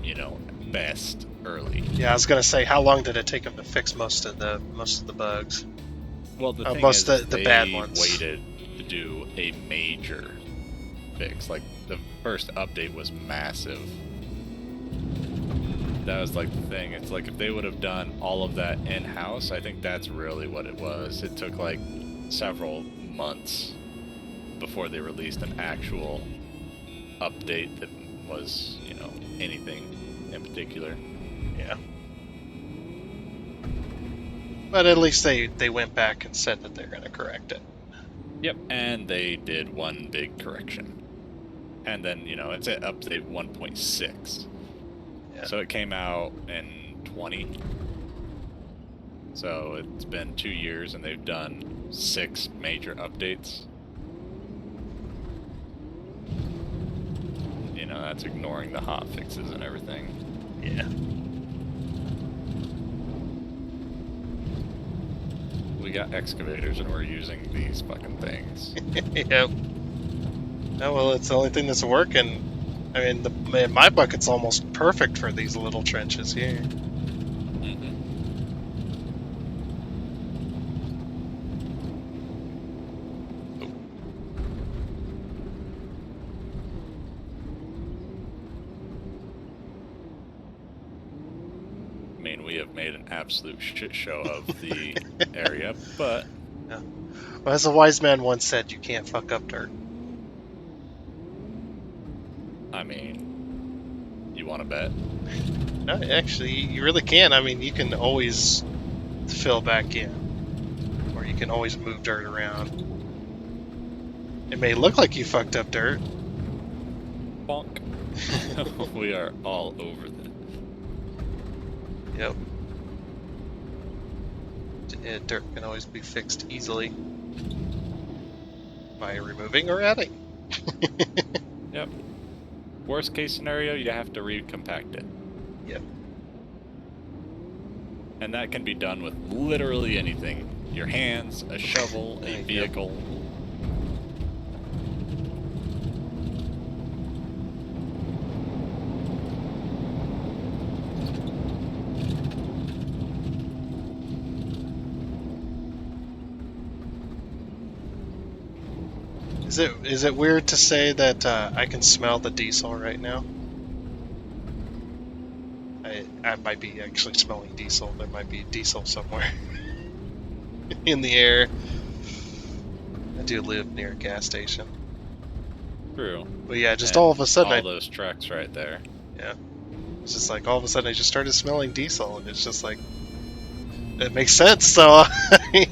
you know, best early. Yeah, I was gonna say, how long did it take them to fix most of the bugs? Well, the thing most is, of the they bad ones. waited to do a major fix. Like, the first update was massive. That was like the thing. It's like if they would have done all of that in-house, I think that's really what it was. It took like several months before they released an actual update that was, you know, anything in particular. Yeah. But at least they went back and said that they're going to correct it. Yep, and they did one big correction. And then, you know, it's at update 1.6. Yeah. So it came out in 20. So it's been 2 years and they've done 6 major updates. You know, that's ignoring the hot fixes and everything. Yeah. We got excavators and we're using these fucking things. Yep. Oh, well, it's the only thing that's working. I mean, my bucket's almost perfect for these little trenches here. I mean, we have made an absolute shit show of the area, but... Yeah. Well, as a wise man once said, you can't fuck up dirt. I mean, you want to bet? No, actually, you really can. I mean, you can always fill back in. Or you can always move dirt around. It may look like you fucked up dirt. Bonk. We are all over this. Yep. Dirt can always be fixed easily by removing or adding. Yep. Worst case scenario, you have to recompact it. Yep. And that can be done with literally anything. Your hands, a shovel, a vehicle. Is it weird to say that I can smell the diesel right now? I might be actually smelling diesel. There might be diesel somewhere in the air. I do live near a gas station. True. But yeah, just all of a sudden, all those trucks right there. Yeah, it's just like all of a sudden I just started smelling diesel, and it's just like it makes sense. So we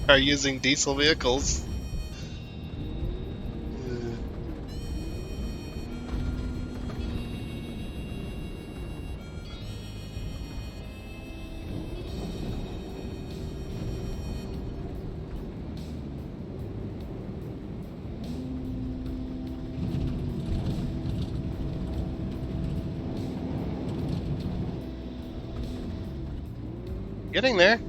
are using diesel vehicles. Getting there.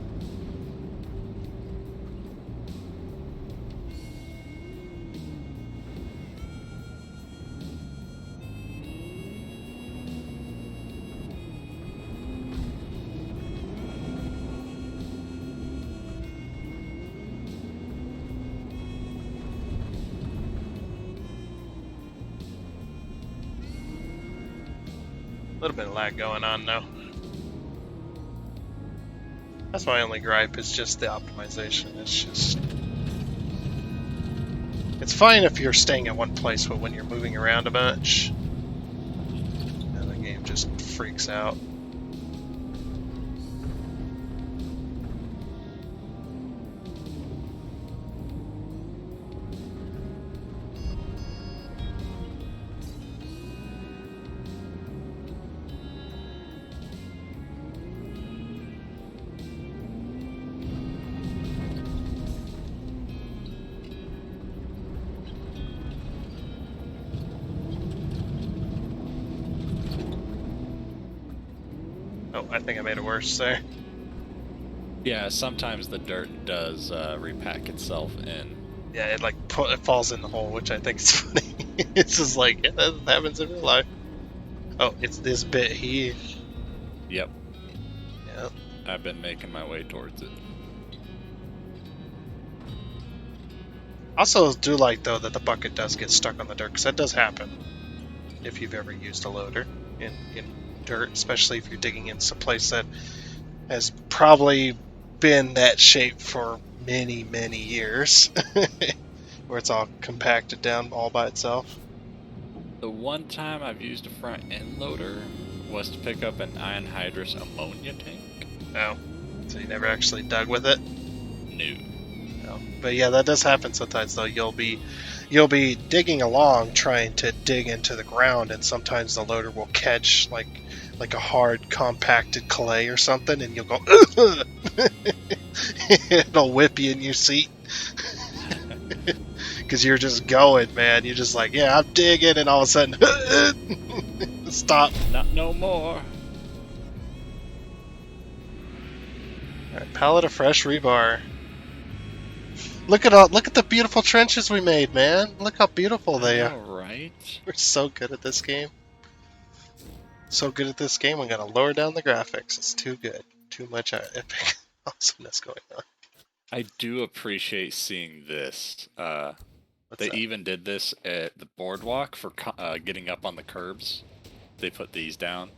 A little bit of lag going on now. That's my only gripe, is just the optimization. It's fine if you're staying at one place, but when you're moving around a bunch, the game just freaks out. Oh, I think I made it worse there. Yeah, sometimes the dirt does repack itself in. Yeah, it like it falls in the hole, which I think is funny. It's just like, yeah, that happens in real life. Oh, it's this bit here. Yep. Yeah. I've been making my way towards it. Also, do like though that the bucket does get stuck on the dirt, because that does happen if you've ever used a loader in dirt, especially if you're digging in some place that has probably been that shape for many, many years, where it's all compacted down all by itself. The one time I've used a front end loader was to pick up an anhydrous ammonia tank. Oh, so you never actually dug with it? No. No. But yeah, that does happen sometimes though. You'll be digging along trying to dig into the ground, and sometimes the loader will catch like a hard compacted clay or something, and you'll go it'll whip you in your seat because you're just going, man. You're just like, yeah, I'm digging, and all of a sudden stop. Not no more. Alright, pallet of fresh rebar. Look at the beautiful trenches we made, man. Look how beautiful they are. Right? We're so good at this game. So good at this game, I'm gonna lower down the graphics. It's too good. Too much epic awesomeness going on. I do appreciate seeing this. They that? even did this at the boardwalk for getting up on the curbs. They put these down.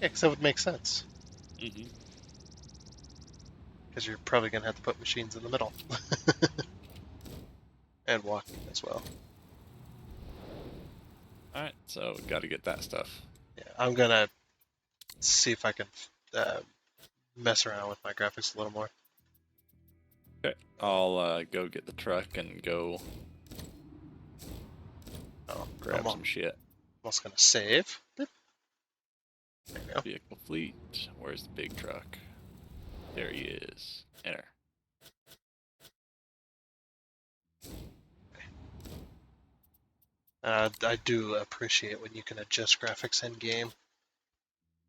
Yeah, because that would make sense. Mm-hmm. Because you're probably gonna have to put machines in the middle. And walking as well. Alright, so got to get that stuff. Yeah, I'm gonna see if I can mess around with my graphics a little more. Okay, I'll go get the truck and go grab some shit. Almost gonna save. There you go. Vehicle fleet. Where's the big truck? There he is. Enter. I do appreciate when you can adjust graphics in game.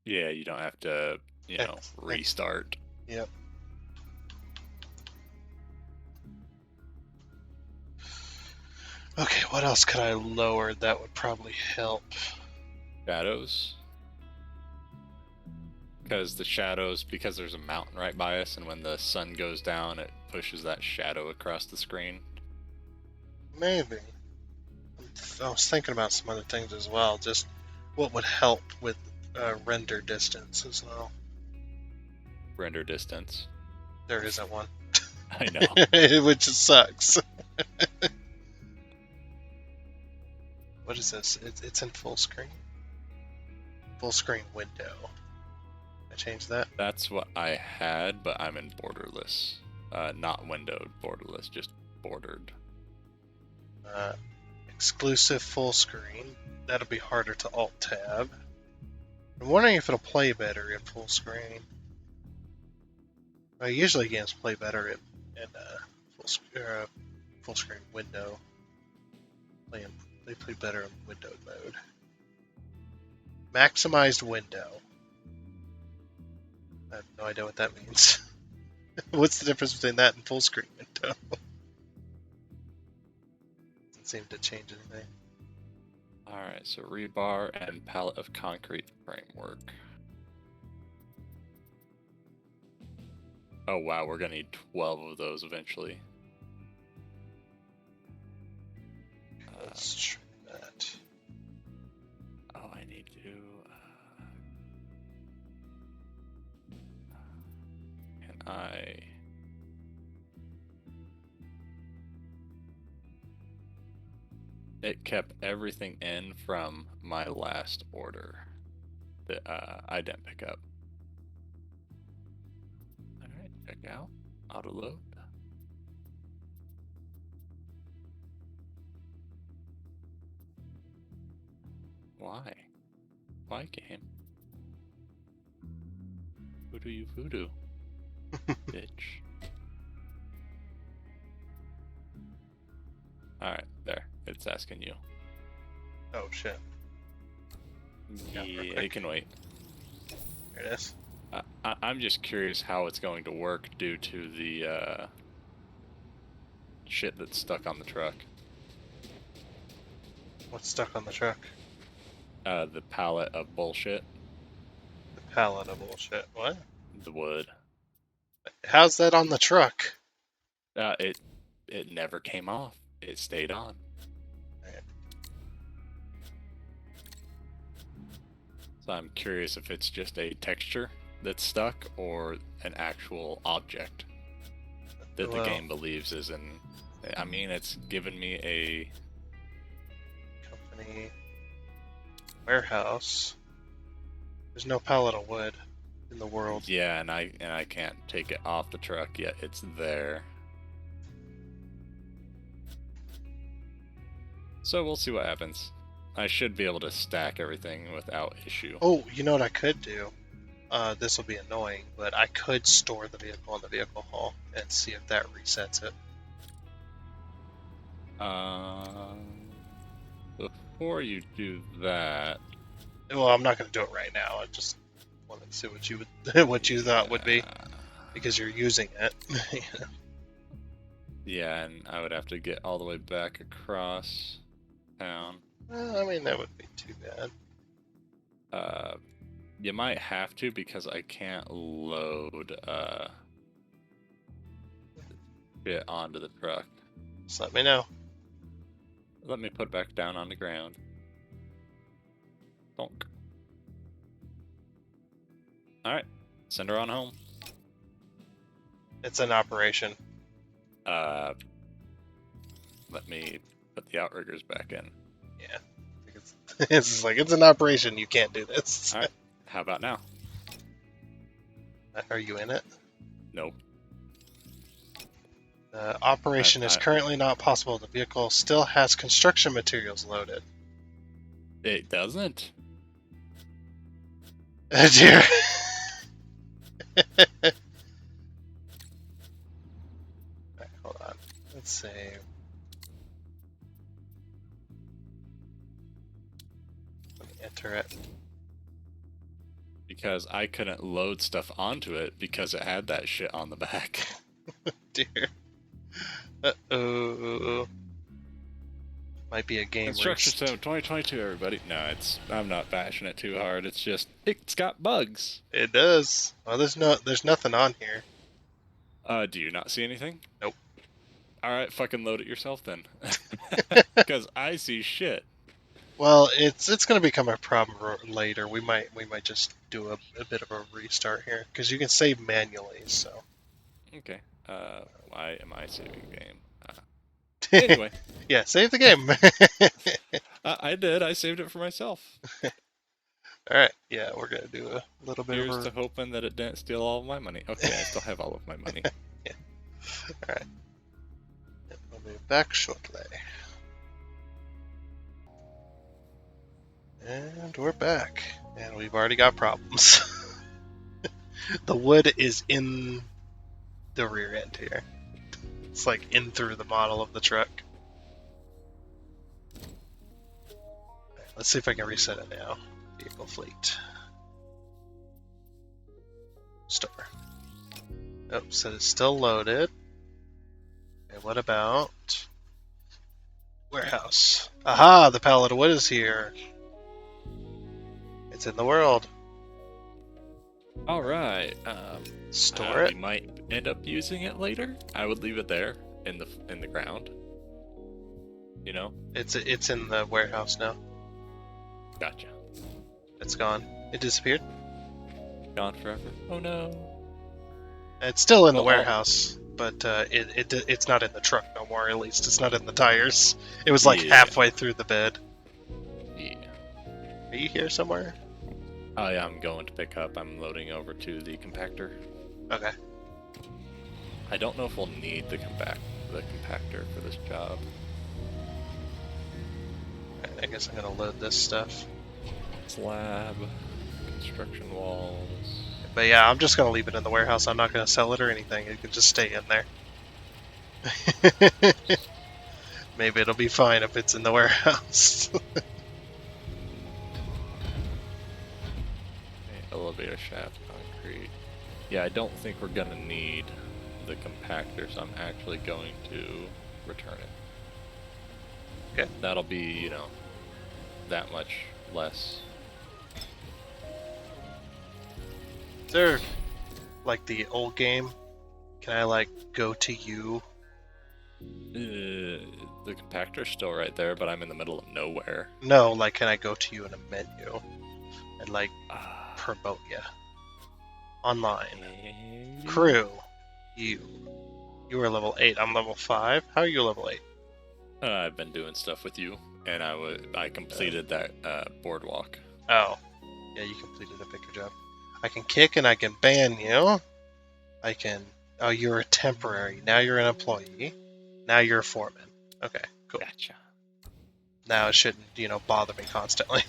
Yeah, you don't have to, restart. Yep. Okay, what else could I lower that would probably help? Shadows. Because there's a mountain right by us, and when the sun goes down, it pushes that shadow across the screen. Maybe. I was thinking about some other things as well. Just what would help with render distance as well. Render distance. There isn't one. I know. Which sucks. What is this? It's in full screen. Full screen window. I changed that. That's what I had, but I'm in borderless. Not windowed, borderless, just bordered. Exclusive full screen. That'll be harder to alt-tab. I'm wondering if it'll play better in full screen. Usually games play better in full screen window. They play better in windowed mode. Maximized window. I have no idea what that means. What's the difference between that and full screen window? Doesn't seem to change anything. Alright, so rebar and pallet of concrete framework. Oh wow, we're gonna need 12 of those eventually. Let's try that. Oh, I need to... can I... It kept everything in from my last order that I didn't pick up. Alright, check out. Auto load. Why? Why game? Voodoo you voodoo. Bitch. Alright, there. It's asking you. Oh shit. Yeah, it can wait. There it is. I'm just curious how it's going to work due to the shit that's stuck on the truck. What's stuck on the truck? The pallet of bullshit. The pallet of bullshit. What? The wood. How's that on the truck? It never came off. It stayed on. Right. So I'm curious if it's just a texture that's stuck or an actual object that the game believes is in. I mean, it's given me a company warehouse. There's no pallet of wood in the world. Yeah, and I can't take it off the truck yet. It's there. So we'll see what happens. I should be able to stack everything without issue. Oh, you know what I could do? This will be annoying, but I could store the vehicle in the vehicle hall and see if that resets it. Before you do that... Well, I'm not going to do it right now. I just wanted to see what you would, what you thought would be, because you're using it. Yeah, and I would have to get all the way back across town. Well, I mean, that wouldn't be too bad. You might have to, because I can't load it onto the truck. Just let me know. Let me put it back down on the ground. Donk. Alright, send her on home. It's an operation. Let me put the Outriggers back in. Yeah. It's like, it's an operation, you can't do this. Alright, how about now? Are you in it? Nope. The operation is currently not possible. The vehicle still has construction materials loaded. It doesn't? Dear. Right, hold on. Let's save. Let me enter it. Because I couldn't load stuff onto it because it had that shit on the back. Dear. Uh-oh. Might be a game Construction Sim 2022, everybody. No, I'm not bashing it too hard. It's just, it's got bugs. It does. Well, there's nothing on here. Do you not see anything? Nope. Alright, fucking load it yourself then. Because I see shit. Well, it's going to become a problem later. We might just do a bit of a restart here, because you can save manually, so. Okay. Why am I saving game? Anyway. Yeah, save the game. I did. I saved it for myself. Alright, yeah, we're going to do a little bit Here's to hoping that it didn't steal all of my money. Okay, I still have all of my money. Yeah. Alright. We'll be back shortly. And we're back. And we've already got problems. The wood is in the rear end here. It's like in through the model of the truck. Right, let's see if I can reset it now. Vehicle fleet. Store. Oh, so it's still loaded. Okay, what about warehouse? Aha, the pallet of wood is here. It's in the world. Alright. Store it. We might end up using it later. I would leave it there in the ground. You know? It's in the warehouse now. Gotcha. It's gone. It disappeared. Gone forever. Oh no. It's still in the warehouse, but it's not in the truck no more. At least it's not in the tires. It was like halfway through the bed. Yeah. Are you here somewhere? Oh yeah, I'm going to pick up. I'm loading over to the compactor. Okay. I don't know if we'll need the compactor for this job. Right, I guess I'm gonna load this stuff. Slab, construction walls. But yeah, I'm just gonna leave it in the warehouse. I'm not gonna sell it or anything. It can just stay in there. Maybe it'll be fine if it's in the warehouse. elevator shaft concrete. Yeah, I don't think we're gonna need the compactor, so I'm actually going to return it. Okay. That'll be, you know, that much less. Is there, like, the old game? Can I, like, go to you? The compactor's still right there, but I'm in the middle of nowhere. No, like, can I go to you in a menu and, like, promote you? Online. Crew. You are level 8. I'm level 5. How are you level 8? I've been doing stuff with you, and I completed that boardwalk. Oh. Yeah, you completed a bigger job. I can kick and I can ban you. I can... Oh, you're a temporary. Now you're an employee. Now you're a foreman. Okay, cool. Gotcha. Now it shouldn't, bother me constantly.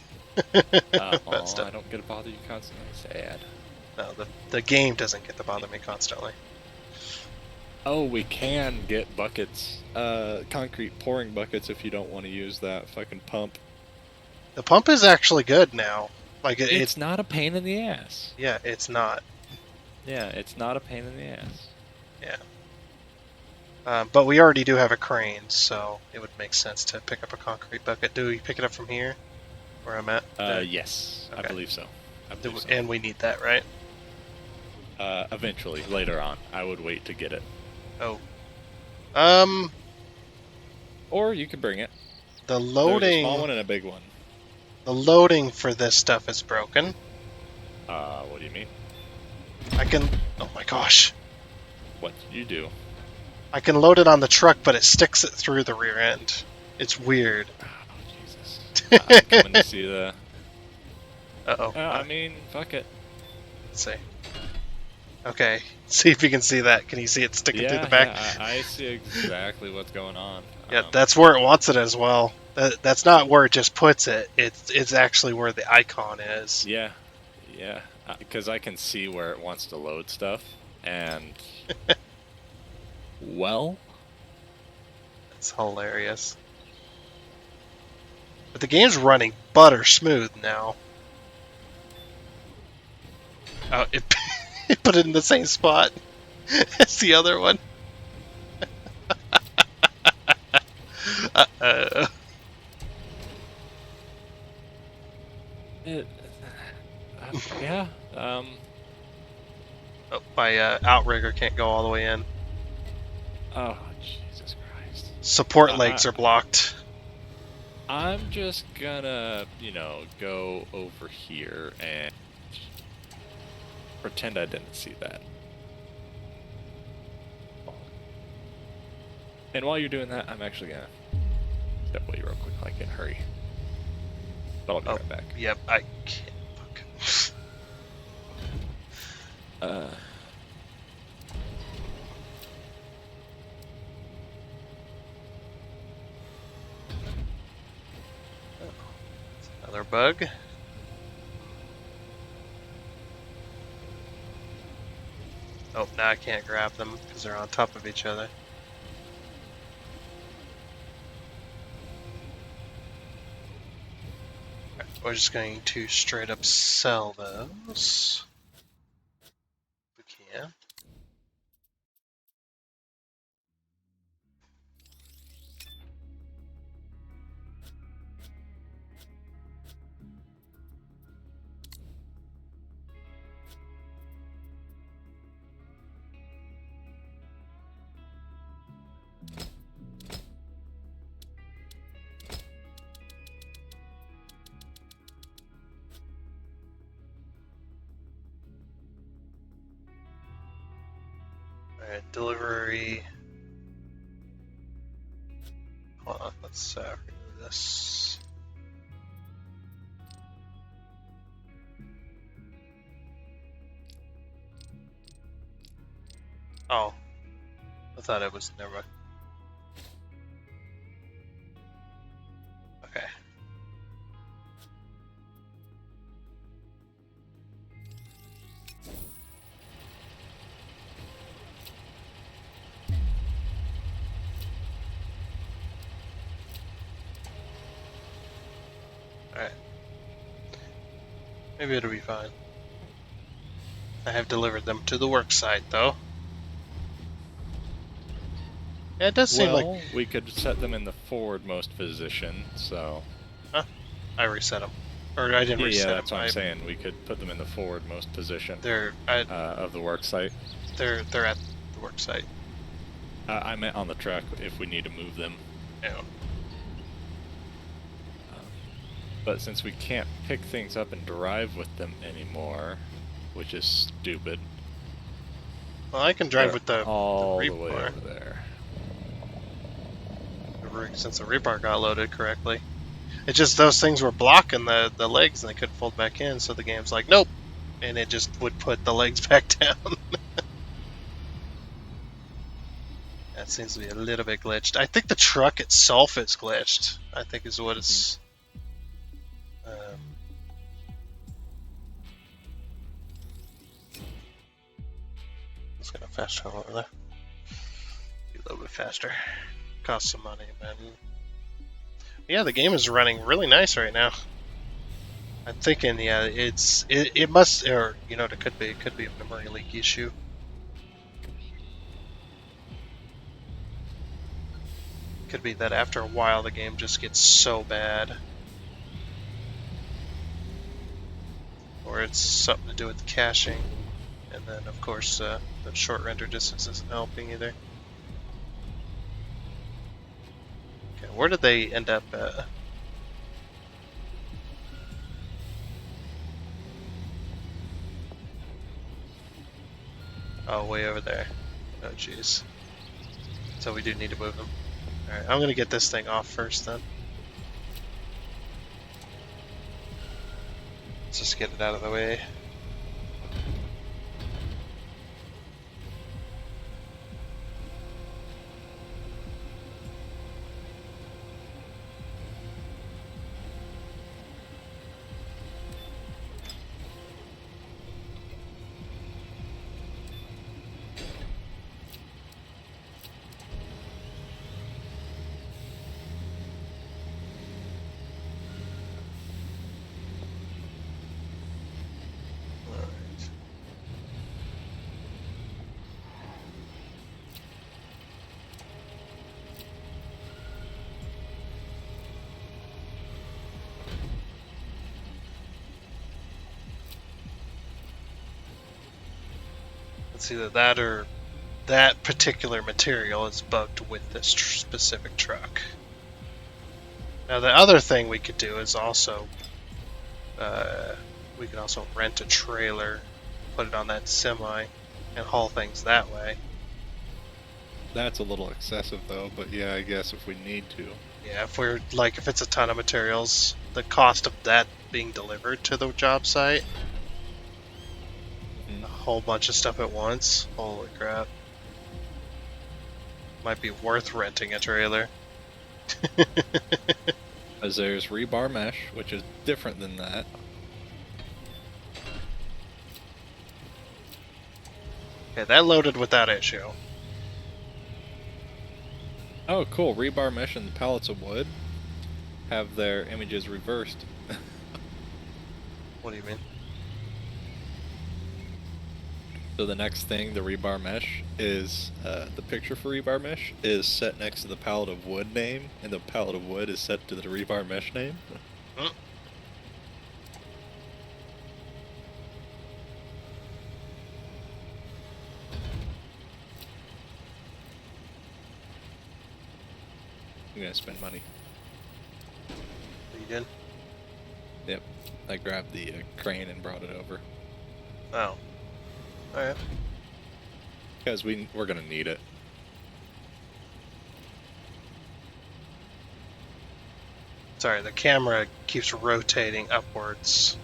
I don't get to bother you constantly. Sad. No, the game doesn't get to bother me constantly. Oh, we can get buckets. Concrete pouring buckets if you don't want to use that fucking pump. The pump is actually good now. Like it's not a pain in the ass. Yeah, it's not. Yeah, it's not a pain in the ass. Yeah. But we already do have a crane, so it would make sense to pick up a concrete bucket. Do we pick it up from here, where I'm at? Yes, okay. I believe so. And we need that, right? Eventually, later on. I would wait to get it. Oh. Or you could bring it. The loading... There's a small one and a big one. The loading for this stuff is broken. What do you mean? I can... Oh my gosh. What did you do? I can load it on the truck, but it sticks it through the rear end. It's weird. Oh, Jesus. I'm coming to see the... Uh-oh. I mean, fuck it. Let's see. Okay, see if you can see that. Can you see it sticking through the back? Yeah, I see exactly what's going on. Yeah, that's where it wants it as well. That's not where it just puts it. It's actually where the icon is. Yeah, because I can see where it wants to load stuff, and well, it's hilarious. But the game's running butter smooth now. Oh, it put it in the same spot as the other one. Uh-oh. Yeah. Oh, my outrigger can't go all the way in. Oh, Jesus Christ. Support legs are blocked. I'm just gonna, go over here and pretend I didn't see that. And while you're doing that, I'm actually gonna step away real quick, like in a hurry. But I'll be right back. Yep, I can't fucking... Another bug. Oh, now I can't grab them because they're on top of each other. We're just going to straight up sell those. We can. Alright, delivery. Hold on, let's remove this. Oh, I thought it was, never mind. Okay. Alright. Maybe it'll be fine. I have delivered them to the work site, though. Yeah, it does seem like... Well, we could set them in the forwardmost position, so... Huh? I reset them. Or I didn't reset them. Yeah, that's what I'm saying. We could put them in the forwardmost position of the work site. They're at the work site. I meant on the truck if we need to move them. Yeah. But since we can't pick things up and drive with them anymore, which is stupid. Well, I can drive with the all the way over there. Since the rebar got loaded correctly. It's just those things were blocking the legs and they couldn't fold back in, so the game's like, nope. And it just would put the legs back down. That seems to be a little bit glitched. I think the truck itself is glitched, I think is what it's... Let's get a fast travel over there. Be a little bit faster. Cost some money, man. Yeah, the game is running really nice right now. I'm thinking, yeah, it must, or you know, it could be a memory leak issue. Could be that after a while the game just gets so bad, or it's something to do with the caching, and then of course the short render distance isn't helping either. Okay, where did they end up at? Oh, way over there. Oh, jeez. So we do need to move them. Alright, I'm gonna get this thing off first then. Let's just get it out of the way. It's either that or that particular material is bugged with this specific truck. Now the other thing we could do is also, we could also rent a trailer, put it on that semi, and haul things that way. That's a little excessive though, but yeah, I guess if we need to. Yeah, if it's a ton of materials, the cost of that being delivered to the job site, a whole bunch of stuff at once, holy crap. Might be worth renting a trailer. As there's rebar mesh, which is different than that. Okay, that loaded without issue. Oh, cool. Rebar mesh and pallets of wood have their images reversed. What do you mean? So the next thing, the rebar mesh, is the picture for rebar mesh is set next to the pallet of wood name, and the pallet of wood is set to the rebar mesh name. Hmm. I'm gonna spend money. You did? Yep. I grabbed the crane and brought it over. Oh. Alright. Because we're gonna need it. Sorry, the camera keeps rotating upwards,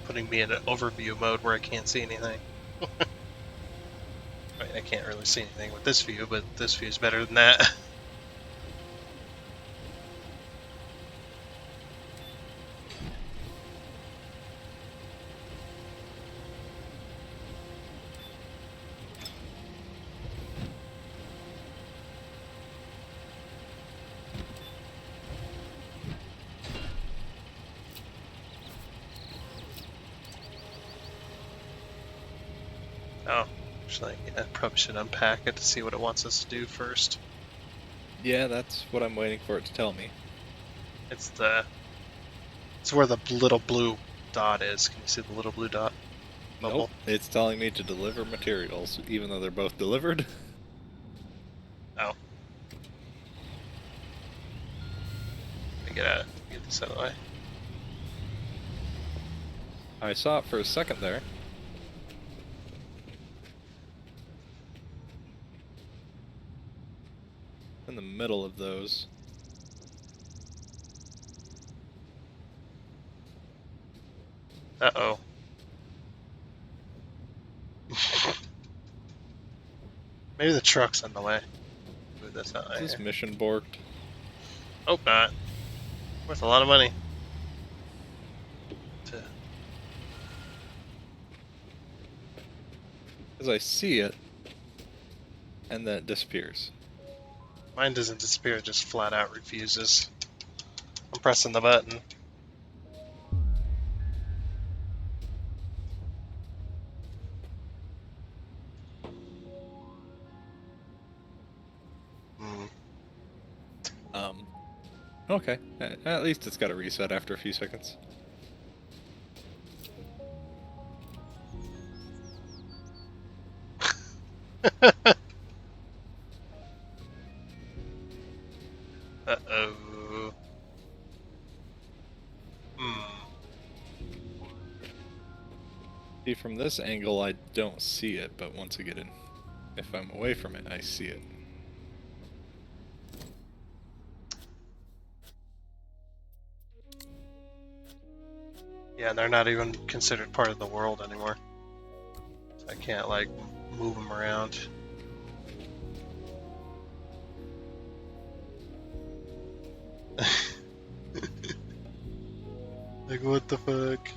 putting me in an overview mode where I can't see anything. I mean, I can't really see anything with this view, but this view is better than that. Oh, actually, I probably should unpack it to see what it wants us to do first. Yeah, that's what I'm waiting for it to tell me. It's where the little blue dot is. Can you see the little blue dot? Bubble? Nope, it's telling me to deliver materials, even though they're both delivered. Oh. Let me get this out of the way. I saw it for a second there. In the middle of those. Uh-oh. Maybe the truck's in the way. Move this out Is this here. mission borked? Hope not. Worth a lot of money. Because I see it, and then it disappears. Mine doesn't disappear, it just flat out refuses. I'm pressing the button. Okay. At least it's got a reset after a few seconds. Uh-oh. See, from this angle, I don't see it, but once I get in, if I'm away from it, I see it. Yeah, they're not even considered part of the world anymore. So I can't, like, move them around. Like, what the fuck?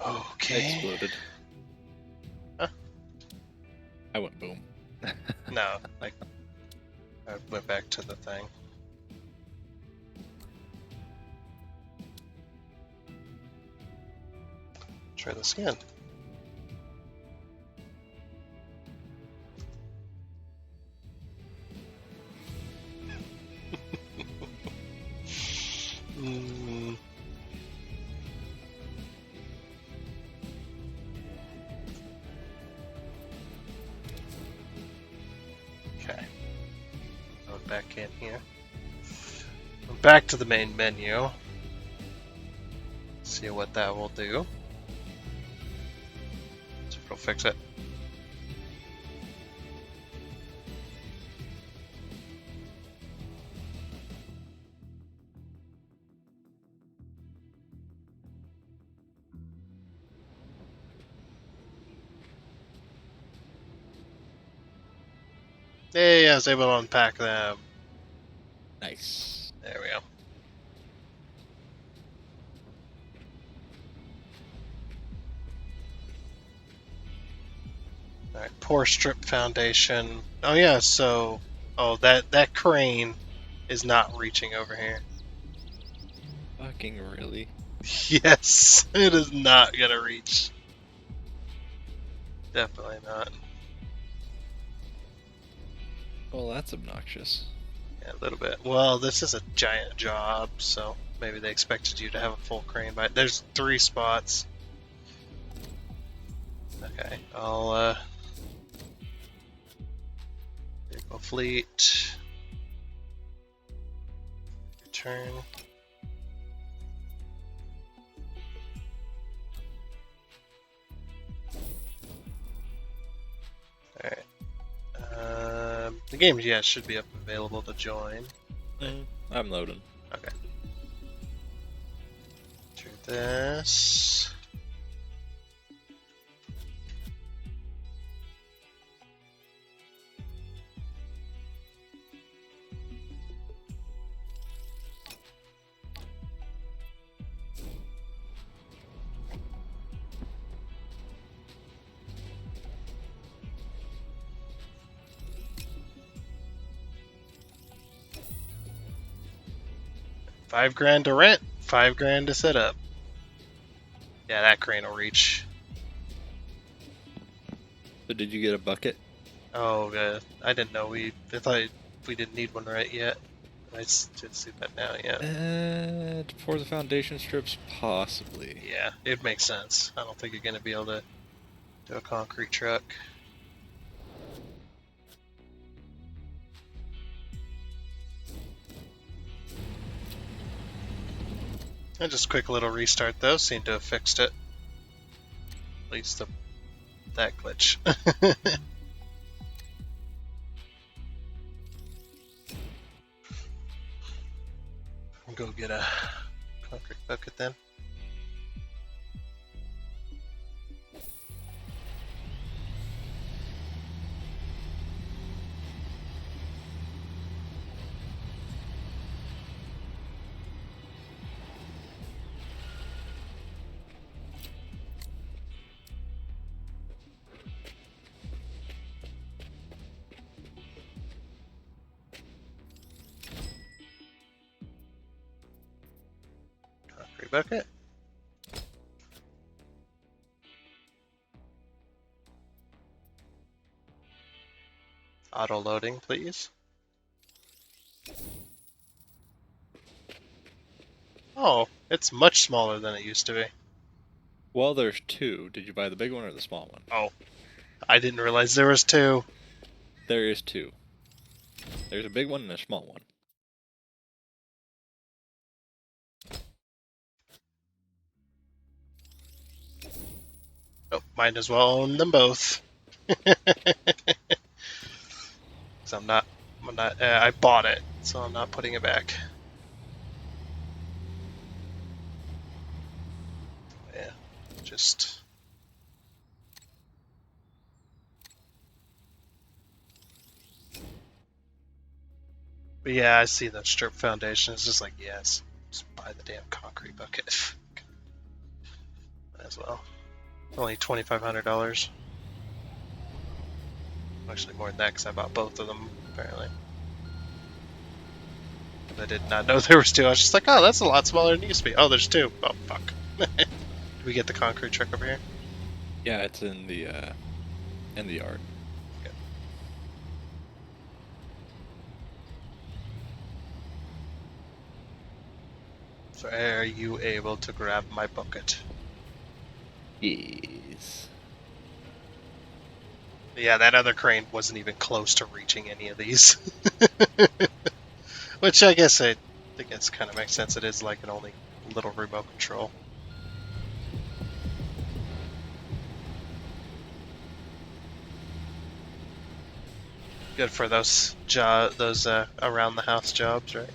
Okay. Exploded. Huh? I went boom. No, like, I went back to the thing. Try this again. Okay. Going back in here. Back to the main menu. See what that will do. See if it'll fix it. Hey, I was able to unpack them. Nice. There we go. Alright, pour strip foundation. Oh yeah, so that crane is not reaching over here. Fucking really? Yes, it is not gonna reach. Definitely not. Well, that's obnoxious. Yeah, a little bit. Well, this is a giant job, so maybe they expected you to have a full crane, but there's 3 spots. Okay, I'll vehicle fleet. Return. Alright. The game, yeah, should be up available to join. I'm loading. Okay. Do this. $5,000 to rent, $5,000 to set up. Yeah, that crane will reach. So did you get a bucket? Oh, good. I didn't know I thought we didn't need one right yet. I should see that now, yeah. For the foundation strips, possibly. Yeah, it makes sense. I don't think you're going to be able to do a concrete truck. And just a quick little restart though, seemed to have fixed it. At least that glitch. I'll go get a concrete bucket then. Concrete bucket. Auto loading, please. Oh, it's much smaller than it used to be. Well, there's two. Did you buy the big one or the small one? Oh, I didn't realize there was two. There is two. There's a big one and a small one. Oh, might as well own them both. Because I bought it, so I'm not putting it back. Yeah, just. But yeah, I see that strip foundation. It's just like, yes, just buy the damn concrete bucket. Might as well. Only $2,500. Actually, more than that because I bought both of them, apparently. I did not know there was two. I was just like, oh, that's a lot smaller than it used to be. Oh, there's two. Oh, fuck. Did we get the concrete truck over here? Yeah, it's in the yard. Okay. So are you able to grab my bucket? Yes. Yeah, that other crane wasn't even close to reaching any of these. Which I guess kind of makes sense. It is like an only little remote control. Good for those around the house jobs, right?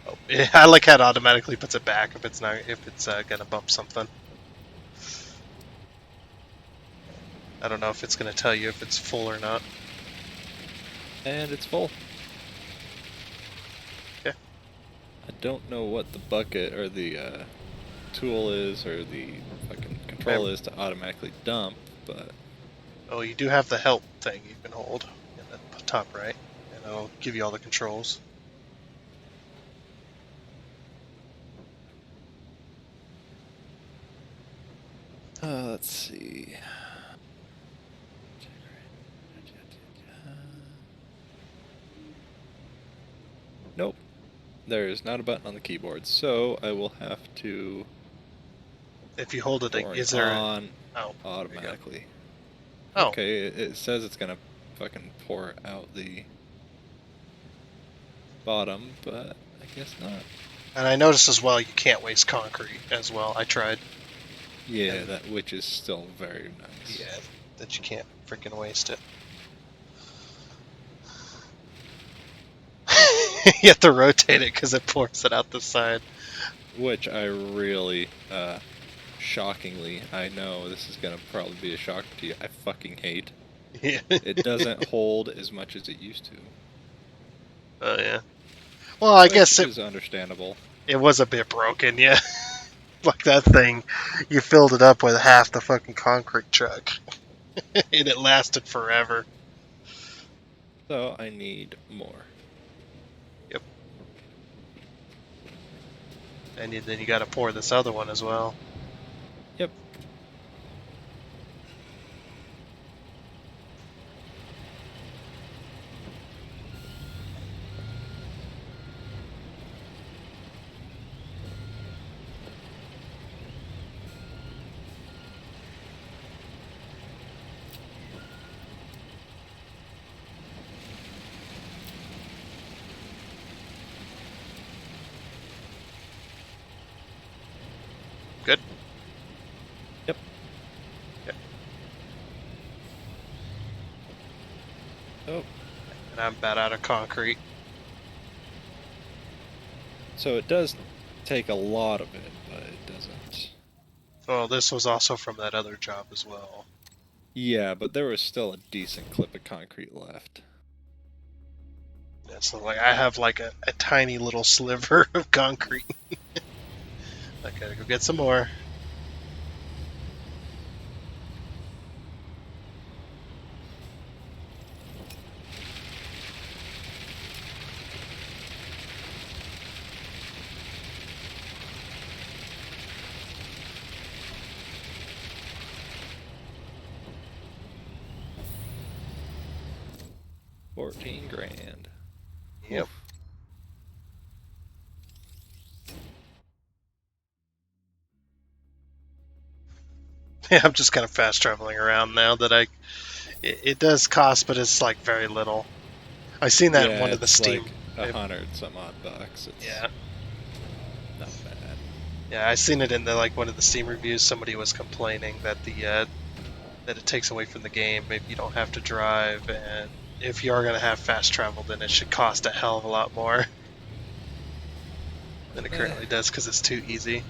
Oh, yeah, I like how it automatically puts it back if it's gonna bump something. I don't know if it's gonna tell you if it's full or not. And it's full. Okay. I don't know what the bucket or the tool is or the fucking control is to automatically dump, but... Oh, you do have the help thing you can hold in the top right, and it'll give you all the controls. Let's see. Nope. There is not a button on the keyboard, so I will have to... If you hold it, is there on automatically. Oh. Okay, it says it's gonna fucking pour out the bottom, but I guess not. And I noticed as well you can't waste concrete as well. I tried. Yeah, which is still very nice. Yeah, that you can't freaking waste it. You have to rotate it because it pours it out the side. Which I really, shockingly, I know this is gonna probably be a shock to you, I fucking hate. Yeah. It doesn't hold as much as it used to. Oh, yeah. Well, I guess it was understandable. It was a bit broken, yeah. Like that thing, you filled it up with half the fucking concrete truck, and it lasted forever. So I need more. Yep. And then you got to pour this other one as well. Yep. Good. Yep. Yep. Oh. And I'm about out of concrete. So it does take a lot of it, but it doesn't. Well, this was also from that other job as well. Yeah, but there was still a decent clip of concrete left. Yeah, so like I have like a tiny little sliver of concrete. I gotta go get some more. $14,000. Yep. Oof. Yeah, I'm just kind of fast traveling around now that it does cost, but it's like very little. I seen that in one of the Steam. Like $100-some-odd. It's Yeah. not bad. Yeah, I seen it in the like one of the Steam reviews. Somebody was complaining that that it takes away from the game. Maybe you don't have to drive, and if you are gonna have fast travel, then it should cost a hell of a lot more than it currently does because it's too easy.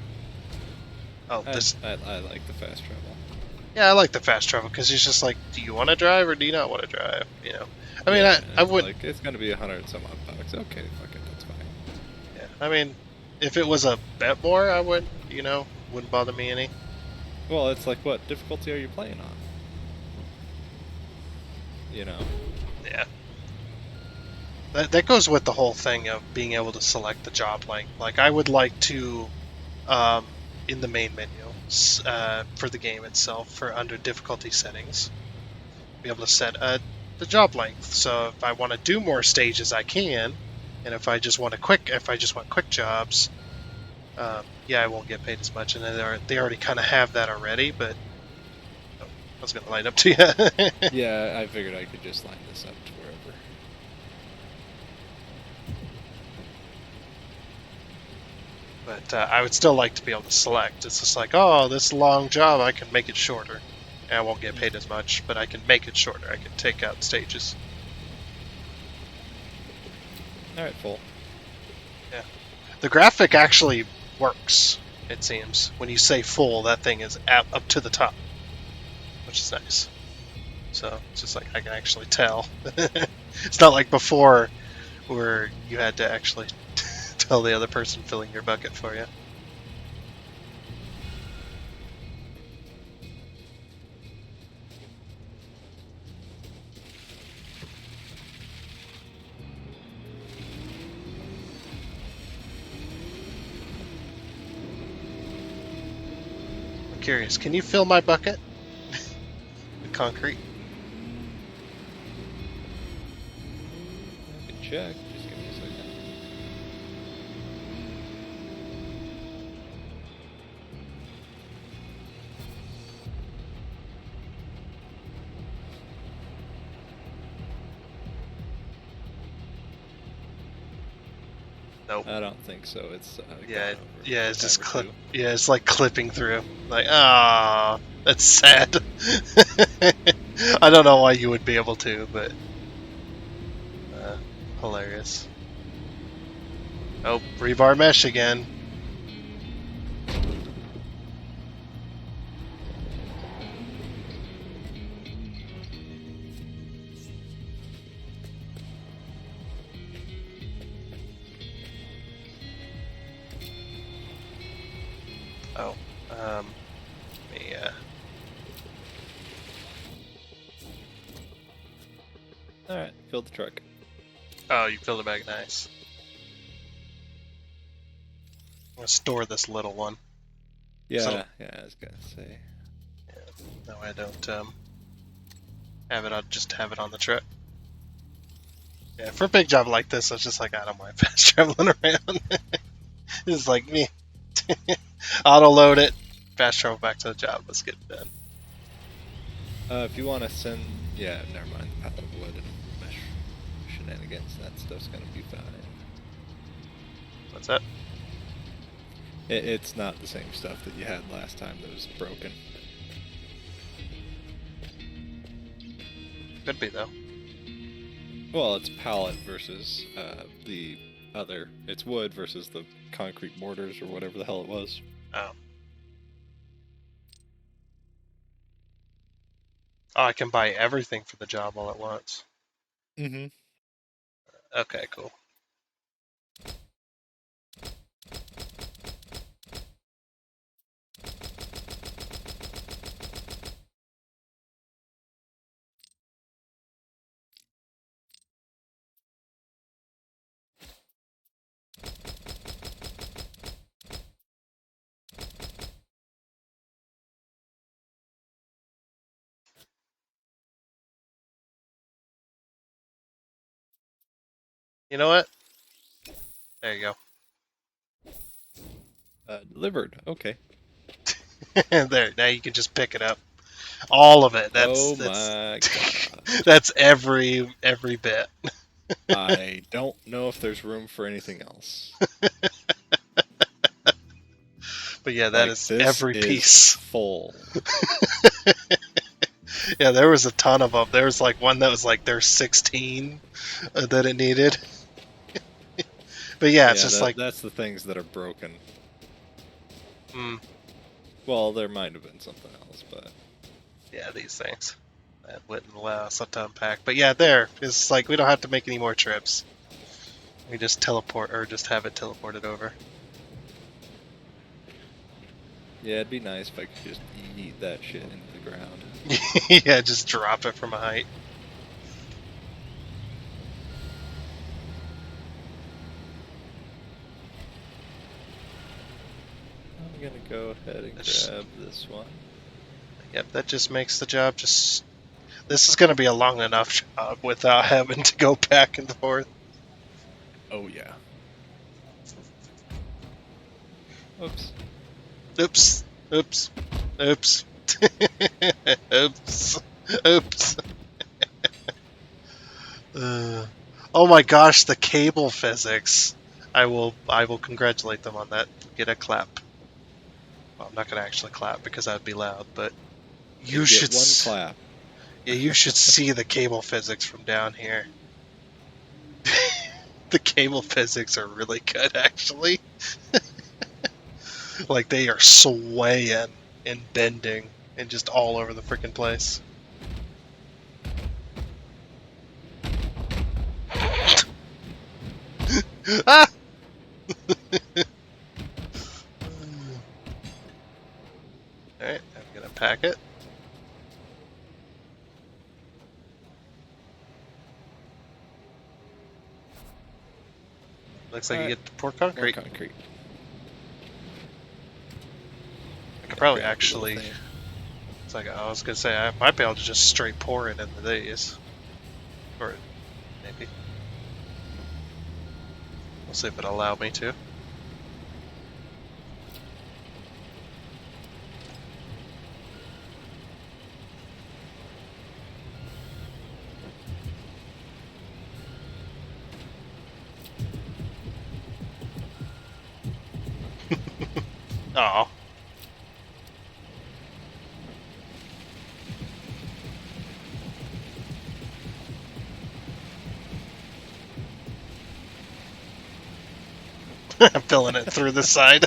Oh, this. I like the fast travel. Yeah, I like the fast travel because it's just like, do you want to drive or do you not want to drive? You know, I mean, Yeah, I would. like it's gonna be $100-some-odd. Okay, fuck it, that's fine. Yeah, I mean, if it was a bit more, I would. You know, wouldn't bother me any. Well, it's like, what difficulty are you playing on? You know. Yeah. That goes with the whole thing of being able to select the job length. Like, I would like to, in the main menu, for the game itself, for under difficulty settings, be able to set the job length. So if I want to do more stages, I can, and if I just want quick jobs, yeah, I won't get paid as much. And they already kind of have that already. But oh, I was gonna line up to you. Yeah, I figured I could just line this up to wherever. But I would still like to be able to select. It's just like, oh, this long job, I can make it shorter. And I won't get paid as much, but I can make it shorter. I can take out stages. Alright, full. Yeah. The graphic actually works, it seems. When you say full, that thing is up to the top, which is nice. So it's just like I can actually tell. It's not like before where you had to actually tell the other person filling your bucket for you. I'm curious, can you fill my bucket with concrete? I can check. Just give me a second. Nope. I don't think so. It's Yeah, gone over yeah, it's just time or two. yeah, it's like clipping through. Like, ah, that's sad. I don't know why you would be able to, but hilarious. Oh, rebar mesh again. Oh, yeah. Alright, fill the truck. Oh, you filled it back, nice. I'm gonna store this little one. Yeah, I was gonna say. Yeah, no, I don't have it. I'll just have it on the trip. Yeah, for a big job like this, it's just like I don't mind fast traveling around. It's like me. Auto load it, fast travel back to the job. Let's get it done. If you want to send, yeah, never mind. Pallet of wood and mesh shenanigans. That stuff's gonna be fine. What's that? It's not the same stuff that you had last time that was broken. Could be though. Well, it's pallet versus the other. It's wood versus the concrete mortars or whatever the hell it was. Oh. Oh, I can buy everything for the job all at once. Mm-hmm. Okay, cool. You know what? There you Delivered. Okay. go. There, now you can just pick it up. All of it. Oh That's my god. that's every bit. I don't know if there's room for anything else. But yeah, that Like, is this every is piece. full. Yeah, there was a ton of them. There was like one that was like there's 16 that it needed. But yeah, it's just like that's the things that are broken. mm, Well, there might have been something else, but yeah, these things that wouldn't allow us to unpack. But yeah, there it's like we don't have to make any more trips. We just teleport or just have it teleported over. yeah, it'd be nice if I could just eat that shit into the ground. Yeah, just drop it from a height. I'm gonna go ahead and grab this one. Yep, that just makes the job just. This is going to be a long enough job without having to go back and forth. Oh yeah. Oops. Oops. Oops. Oops. Oops. Oops. Oh my gosh, the cable physics. I will congratulate them on that. Get a clap. Well, I'm not going to actually clap because that would be loud, but you should get one clap. Yeah, you should see the cable physics from down here. The cable physics are really good, actually. Like, they are swaying and bending and just all over the freaking place. Ah! Alright, I'm gonna pack it. Looks like you get to pour concrete. More concrete. I could probably actually. It's like I was gonna say I might be able to just straight pour it into these, or maybe we'll see if it'll allow me to. Oh. I'm filling it through the side.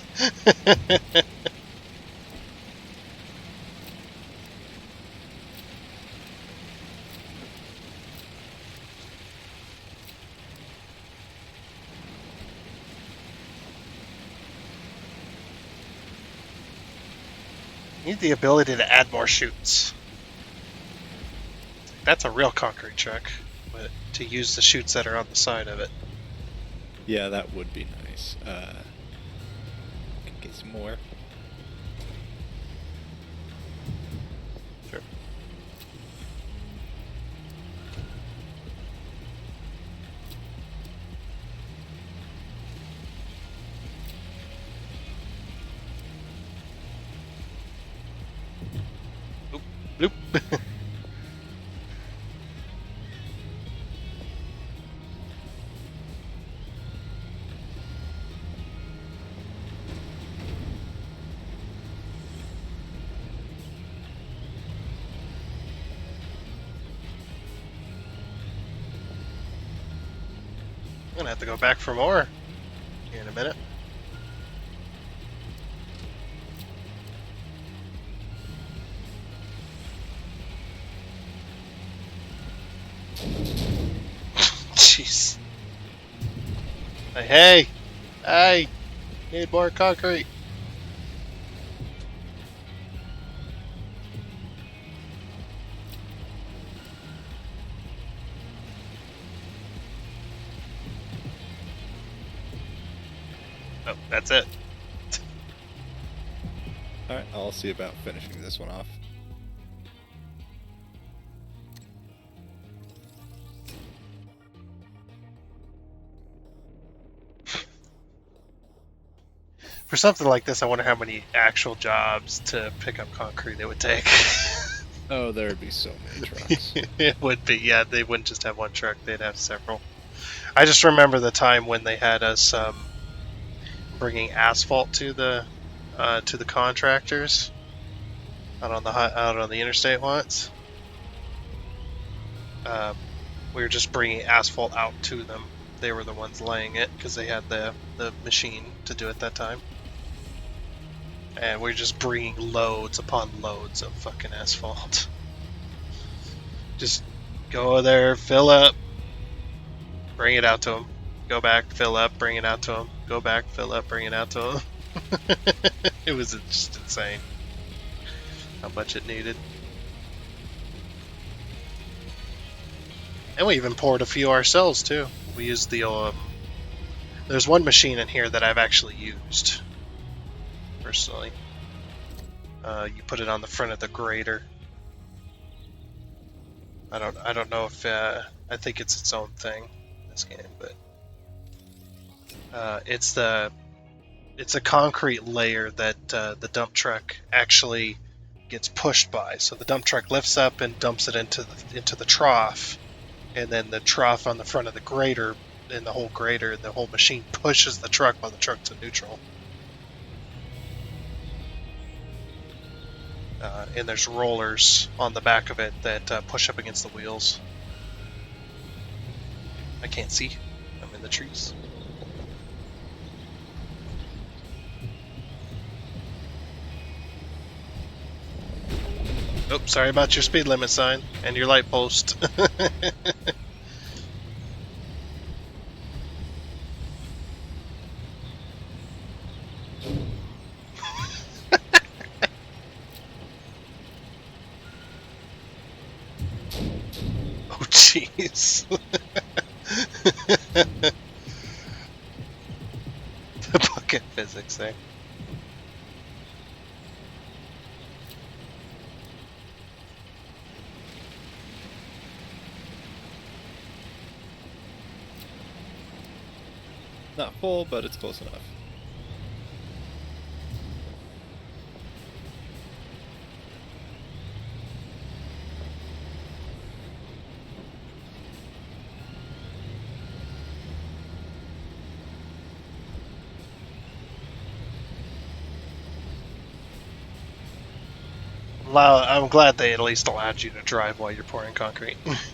Need the ability to add more chutes. That's a real concrete truck, but to use the chutes that are on the side of it. Yeah, that would be nice. Could get some more. Sure. Oop, bloop. I'm gonna have to go back for more here in a minute. Jeez. Hey! Hey! Need more concrete. Oh, that's it. Alright, I'll see about finishing this one off. For something like this, I wonder how many actual jobs to pick up concrete it would take. Oh, there'd be so many trucks. It would be, yeah. They wouldn't just have one truck; they'd have several. I just remember the time when they had us bringing asphalt to the contractors out on the interstate once. We were just bringing asphalt out to them. They were the ones laying it because they had the machine to do it that time. And we're just bringing loads upon loads of fucking asphalt. Just go there, fill up, bring it out to them. Go back, fill up, bring it out to them. Go back, fill up, bring it out to them. It was just insane how much it needed. And we even poured a few ourselves too. We used the there's one machine in here that I've actually used personally. You put it on the front of the grader. I don't know if I think it's its own thing in this game, but it's a concrete layer that the dump truck actually gets pushed by. So the dump truck lifts up and dumps it into the trough, and then the trough on the front of the grader, and the whole machine pushes the truck while the truck's in neutral. And there's rollers on the back of it that push up against the wheels. I can't see. I'm in the trees. Oh, sorry about your speed limit sign and your light post. Oh, jeez. The bucket physics there. Not full, but it's close enough. I'm glad they at least allowed you to drive while you're pouring concrete. It would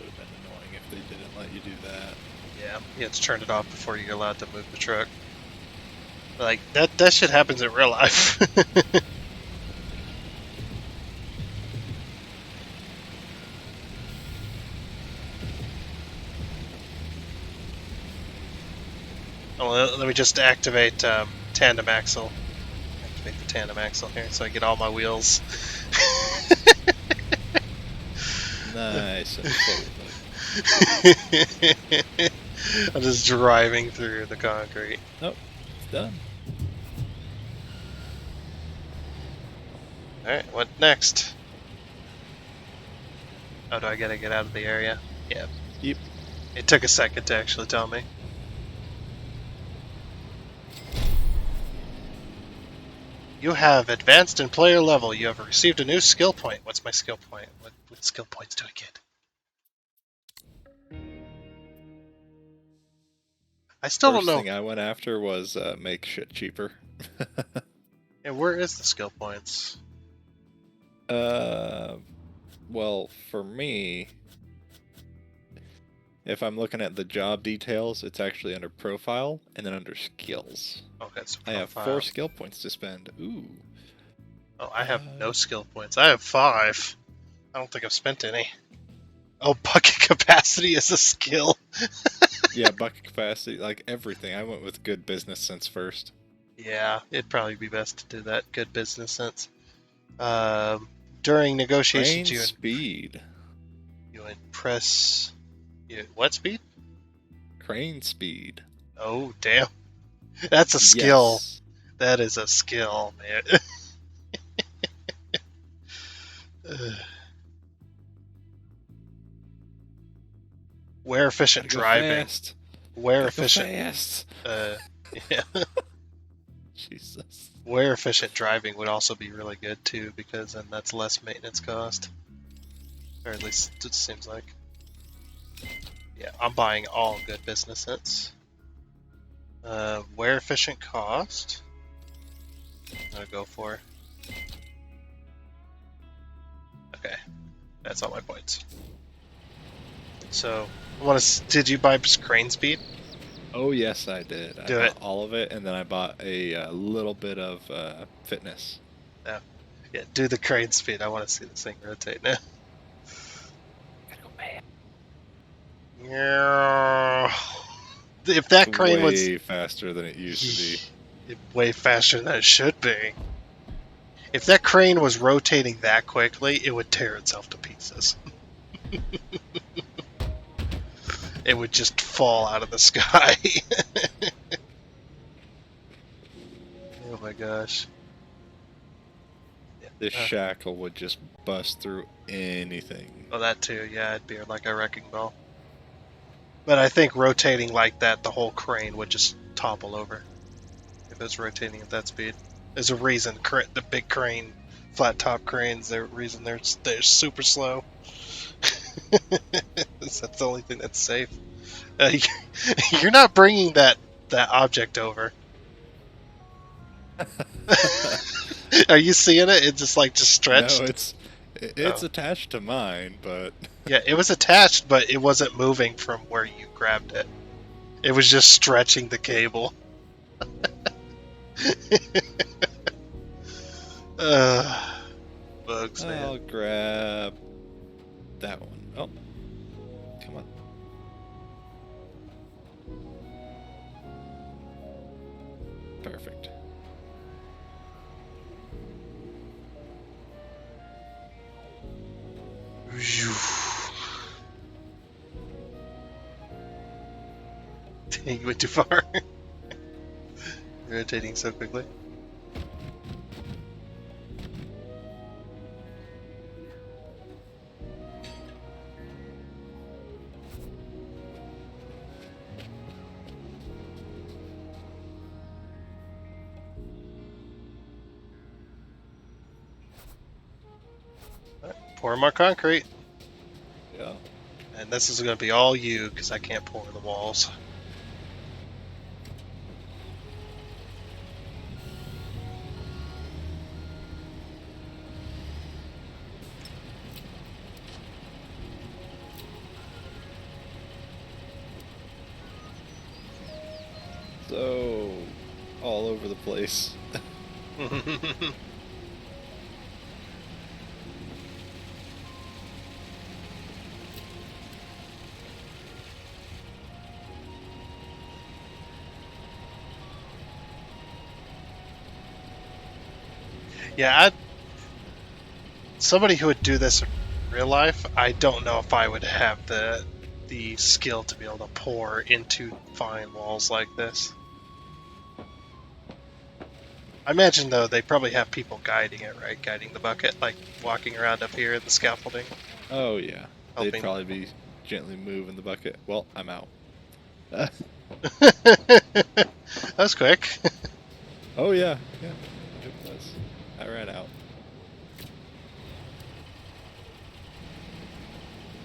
have been annoying if they didn't let you do that. Yeah, you have to turn it off before you're allowed to move the truck. Like, that shit happens in real life. Oh, let me just activate tandem axle. Activate the tandem axle here so I get all my wheels. Nice and forward. I'm just driving through the concrete. Nope, it's done. Alright, what next? Oh, do I gotta get out of the area? Yeah. Yep. It took a second to actually tell me. You have advanced in player level. You have received a new skill point. What's my skill point? What skill points do I get? I still don't First know. thing I went after was make shit cheaper. Yeah, where is the skill points? Well, for me, if I'm looking at the job details, it's actually under profile and then under skills. Okay, so I have 4 skill points to spend. Ooh. Oh, I have no skill points. I have 5. I don't think I've spent any. Oh, bucket capacity is a skill. Yeah, bucket capacity, like everything. I went with good business sense first. Yeah, it'd probably be best to do that. Good business sense. During negotiations, Train speed. you press. What speed? Crane speed. Oh, damn. That's a skill. Yes. That is a skill, man. Where efficient driving. Fast. Where Gotta efficient. Go fast. Yeah. Jesus. Where efficient driving would also be really good too, because then that's less maintenance cost. Or at least it seems like. Yeah, I'm buying all good business sense. Where efficient cost. I'm gonna go for. Okay, that's all my points. So, did you buy crane speed? Oh yes, I did. Do I it. bought all of it, and then I bought a little bit of fitness. Yeah, do the crane speed. I want to see this thing rotate now. Gotta go fast. Yeah. If that crane was way faster than it used to be. way faster than it should be. If that crane was rotating that quickly, it would tear itself to pieces. It would just fall out of the sky. Oh my gosh. This shackle would just bust through anything. Oh, that too. Yeah, it'd be like a wrecking ball. But I think rotating like that, the whole crane would just topple over. If it's rotating at that speed. There's a reason the big crane, flat top cranes, the reason they're super slow. That's the only thing that's safe. You're not bringing that object over. Are you seeing it? It's just stretched. No, it's attached to mine, but yeah, it was attached, but it wasn't moving from where you grabbed it. It was just stretching the cable. Bugs, man. I'll grab that one. Oh, come on. Perfect. Dang, you went too far. Rotating so quickly. Pour more concrete. Yeah. And this is going to be all you, because I can't pour the walls. So, all over the place. Yeah, somebody who would do this in real life, I don't know if I would have the skill to be able to pour into fine walls like this. I imagine, though, they probably have people guiding it, right? Guiding the bucket, like walking around up here in the scaffolding. Oh, yeah. They'd Helping. probably be gently moving the bucket. Well, I'm out. That's quick. Oh, yeah. Yeah, it was. I ran out.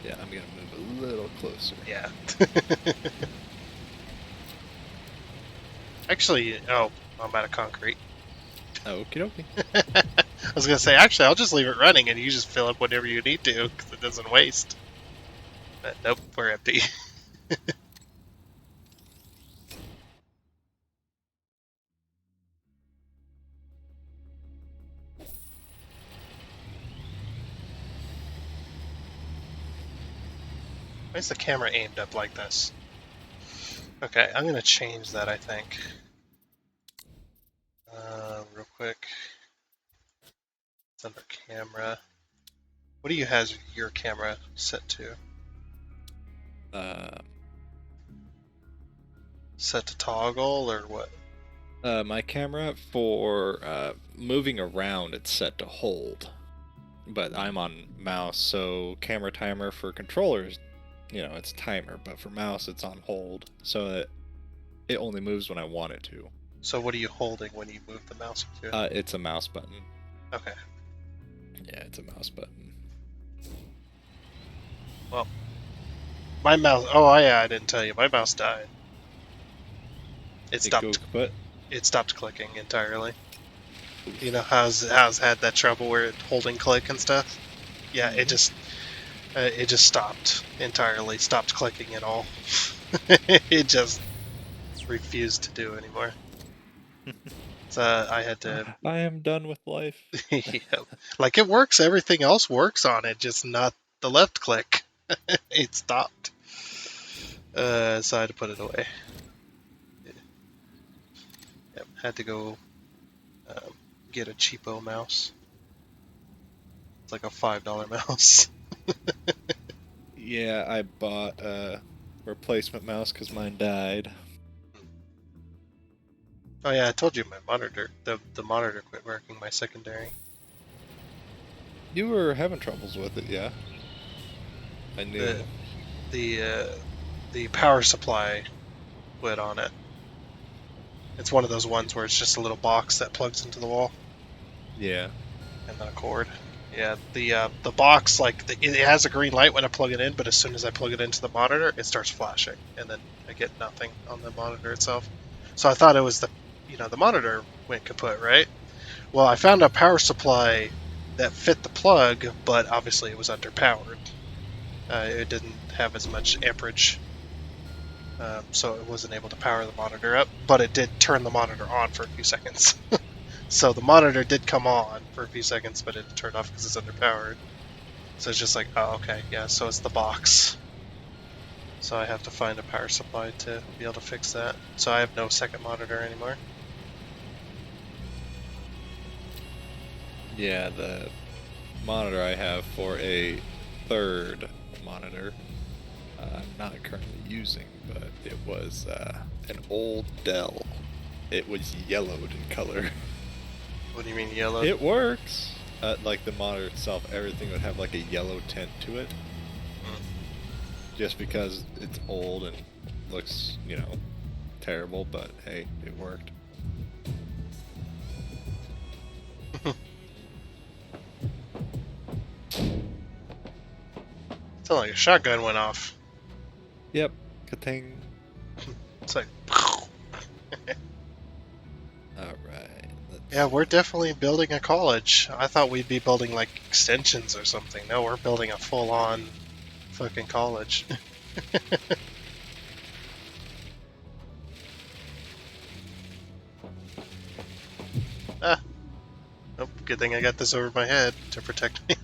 Yeah, I'm going to move a little closer. Yeah. Actually, oh, I'm out of concrete. Okie dokie. I was going to say, actually, I'll just leave it running and you just fill up whatever you need to because it doesn't waste. But nope, we're empty. Why is the camera aimed up like this? Okay, I'm going to change that, I think. Real quick. It's under camera. What do you have your camera set to? Set to toggle or what? My camera for moving around, it's set to hold. But I'm on mouse, so camera timer for controllers, it's timer. But for mouse, it's on hold, so that it only moves when I want it to. So what are you holding when you move the mouse with you? It's a mouse button. Okay. Yeah, it's a mouse button. Well, my mouse. Oh yeah, I didn't tell you. My mouse died. It stopped clicking entirely. You know how's had that trouble where it holding click and stuff? Yeah, it just stopped entirely. Stopped clicking at all. It just refused to do anymore. So I had to. I am done with life. Yeah. Like it works. Everything else works on it, just not the left click. It stopped. So I had to put it away. Yep, had to go get a cheapo mouse. It's like a $5 mouse. Yeah, I bought a replacement mouse because mine died. Oh yeah, I told you my monitor, the monitor quit working, my secondary. You were having troubles with it, yeah. I knew. The power supply quit on it. It's one of those ones where it's just a little box that plugs into the wall. Yeah. And then a cord. Yeah, the box, like, it has a green light when I plug it in, but as soon as I plug it into the monitor, it starts flashing, and then I get nothing on the monitor itself. So I thought it was the monitor went kaput, right? Well, I found a power supply that fit the plug, but obviously it was underpowered. It didn't have as much amperage, so it wasn't able to power the monitor up, but it did turn the monitor on for a few seconds. So the monitor did come on for a few seconds, but it turned off because it's underpowered. So it's just like, oh, okay, yeah, so it's the box. So I have to find a power supply to be able to fix that. So I have no second monitor anymore. Yeah, the monitor I have for a third monitor, I'm not currently using, but it was an old Dell. It was yellowed in color. What do you mean yellow? It works. Like the monitor itself, everything would have like a yellow tint to it. Just because it's old and looks, terrible, but hey, it worked. Sound like a shotgun went off. Yep. Ka-ting. It's like. Alright. Yeah, we're definitely building a college. I thought we'd be building like extensions or something. No, we're building a full-on fucking college. Ah. Nope, good thing I got this over my head to protect me.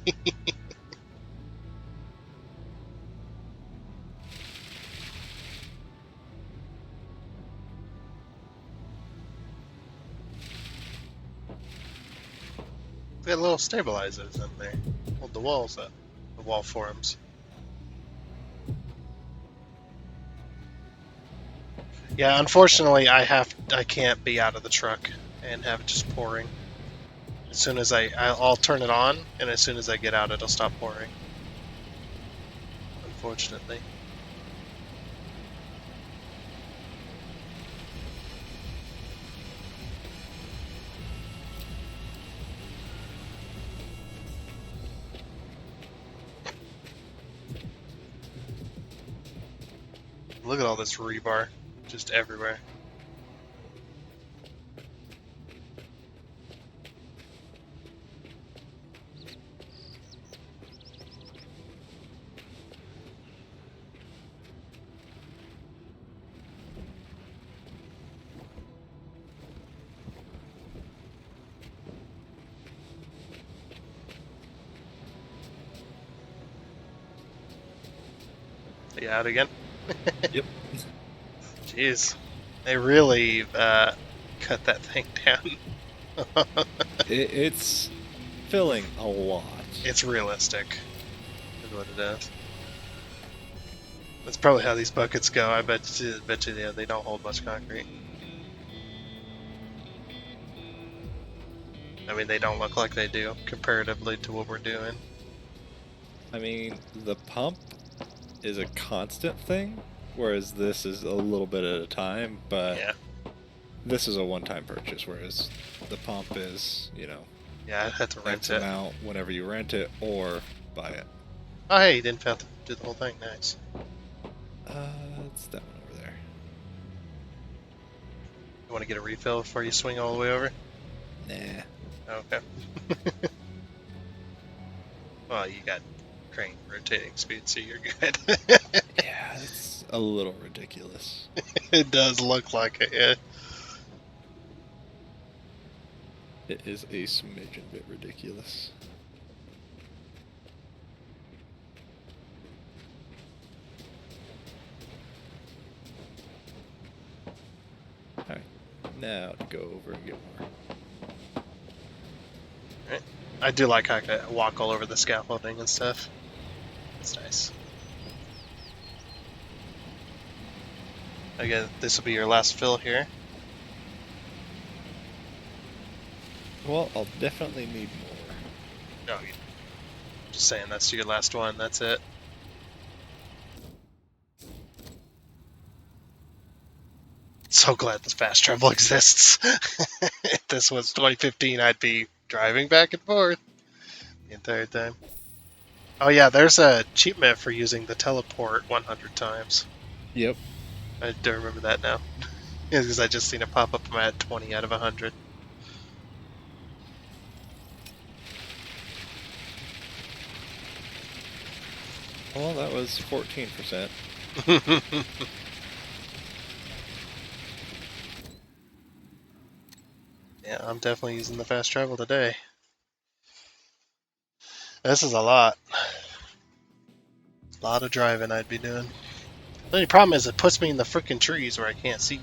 They had little stabilizers in there. Hold the walls up. The wall forms. Yeah, unfortunately, I can't be out of the truck and have it just pouring. As soon as I'll turn it on, and as soon as I get out, it'll stop pouring. Unfortunately. Look at all this rebar, just everywhere. Are you out again? Yep. Jeez. They really cut that thing down. It's filling a lot. It's realistic, is what it is. That's probably how these buckets go. I bet you yeah, they don't hold much concrete. I mean, they don't look like they do comparatively to what we're doing. I mean, the pump is a constant thing, whereas this is a little bit at a time, but Yeah. This is a one-time purchase, whereas the pump is, Yeah, I had to rent X it. amount whenever you rent it or buy it. Oh, hey, you didn't have to do the whole thing. Nice. It's that one over there. You want to get a refill before you swing all the way over? Nah. Okay. Well, you got crane rotating speed, so you're good. Yeah, it's a little ridiculous. It does look like it, yeah. It is a smidgen bit ridiculous. Alright, now to go over and get more. Right. I do like how I can walk all over the scaffolding and stuff. It's nice. Again, this will be your last fill here. Well, I'll definitely need more. No, just saying that's your last one. That's it. So glad this fast travel exists. If this was 2015, I'd be driving back and forth the entire time. Oh yeah, there's a achievement for using the teleport 100 times. Yep. I do remember that now. Because I just seen it pop up. I'm at 20 out of 100. Well, that was 14%. Yeah, I'm definitely using the fast travel today. This is a lot. A lot of driving I'd be doing. The only problem is it puts me in the freaking trees where I can't see.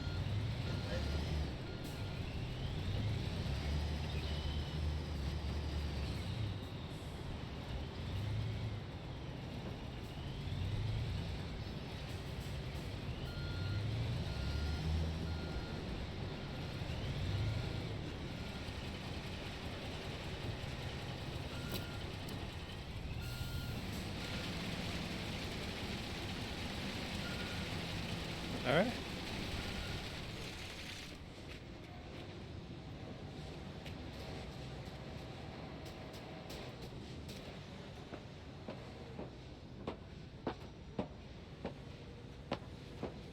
Alright.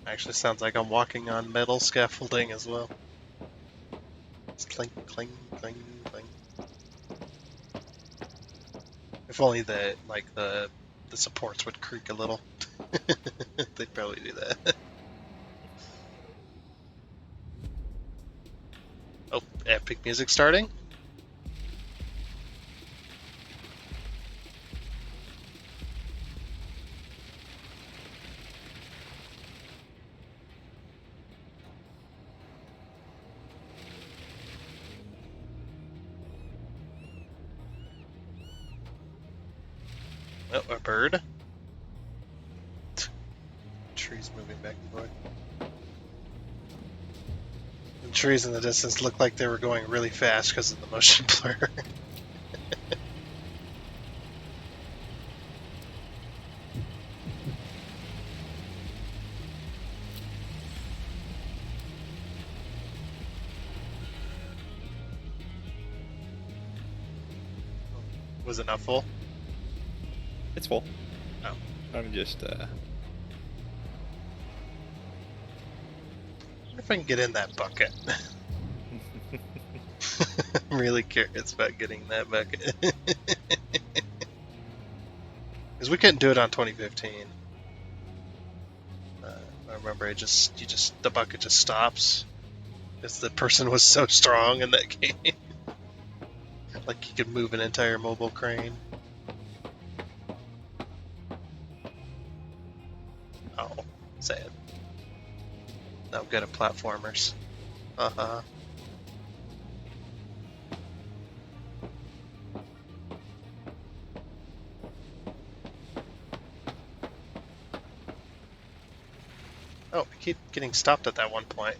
Actually sounds like I'm walking on metal scaffolding as well. It's clink, clink, clink, clink. If only the supports would creak a little. They'd probably do that. Oh, epic music starting. Oh, a bird. Trees moving back and forth. The trees in the distance looked like they were going really fast because of the motion blur. Was it not full? It's full. Oh. I'm just, I wonder if I can get in that bucket. I'm really curious about getting that bucket. Because we couldn't do it on 2015. I remember the bucket just stops. Because the person was so strong in that game. Like he could move an entire mobile crane. Oh, sad. Not good at platformers. Uh-huh. Oh, I keep getting stopped at that one point.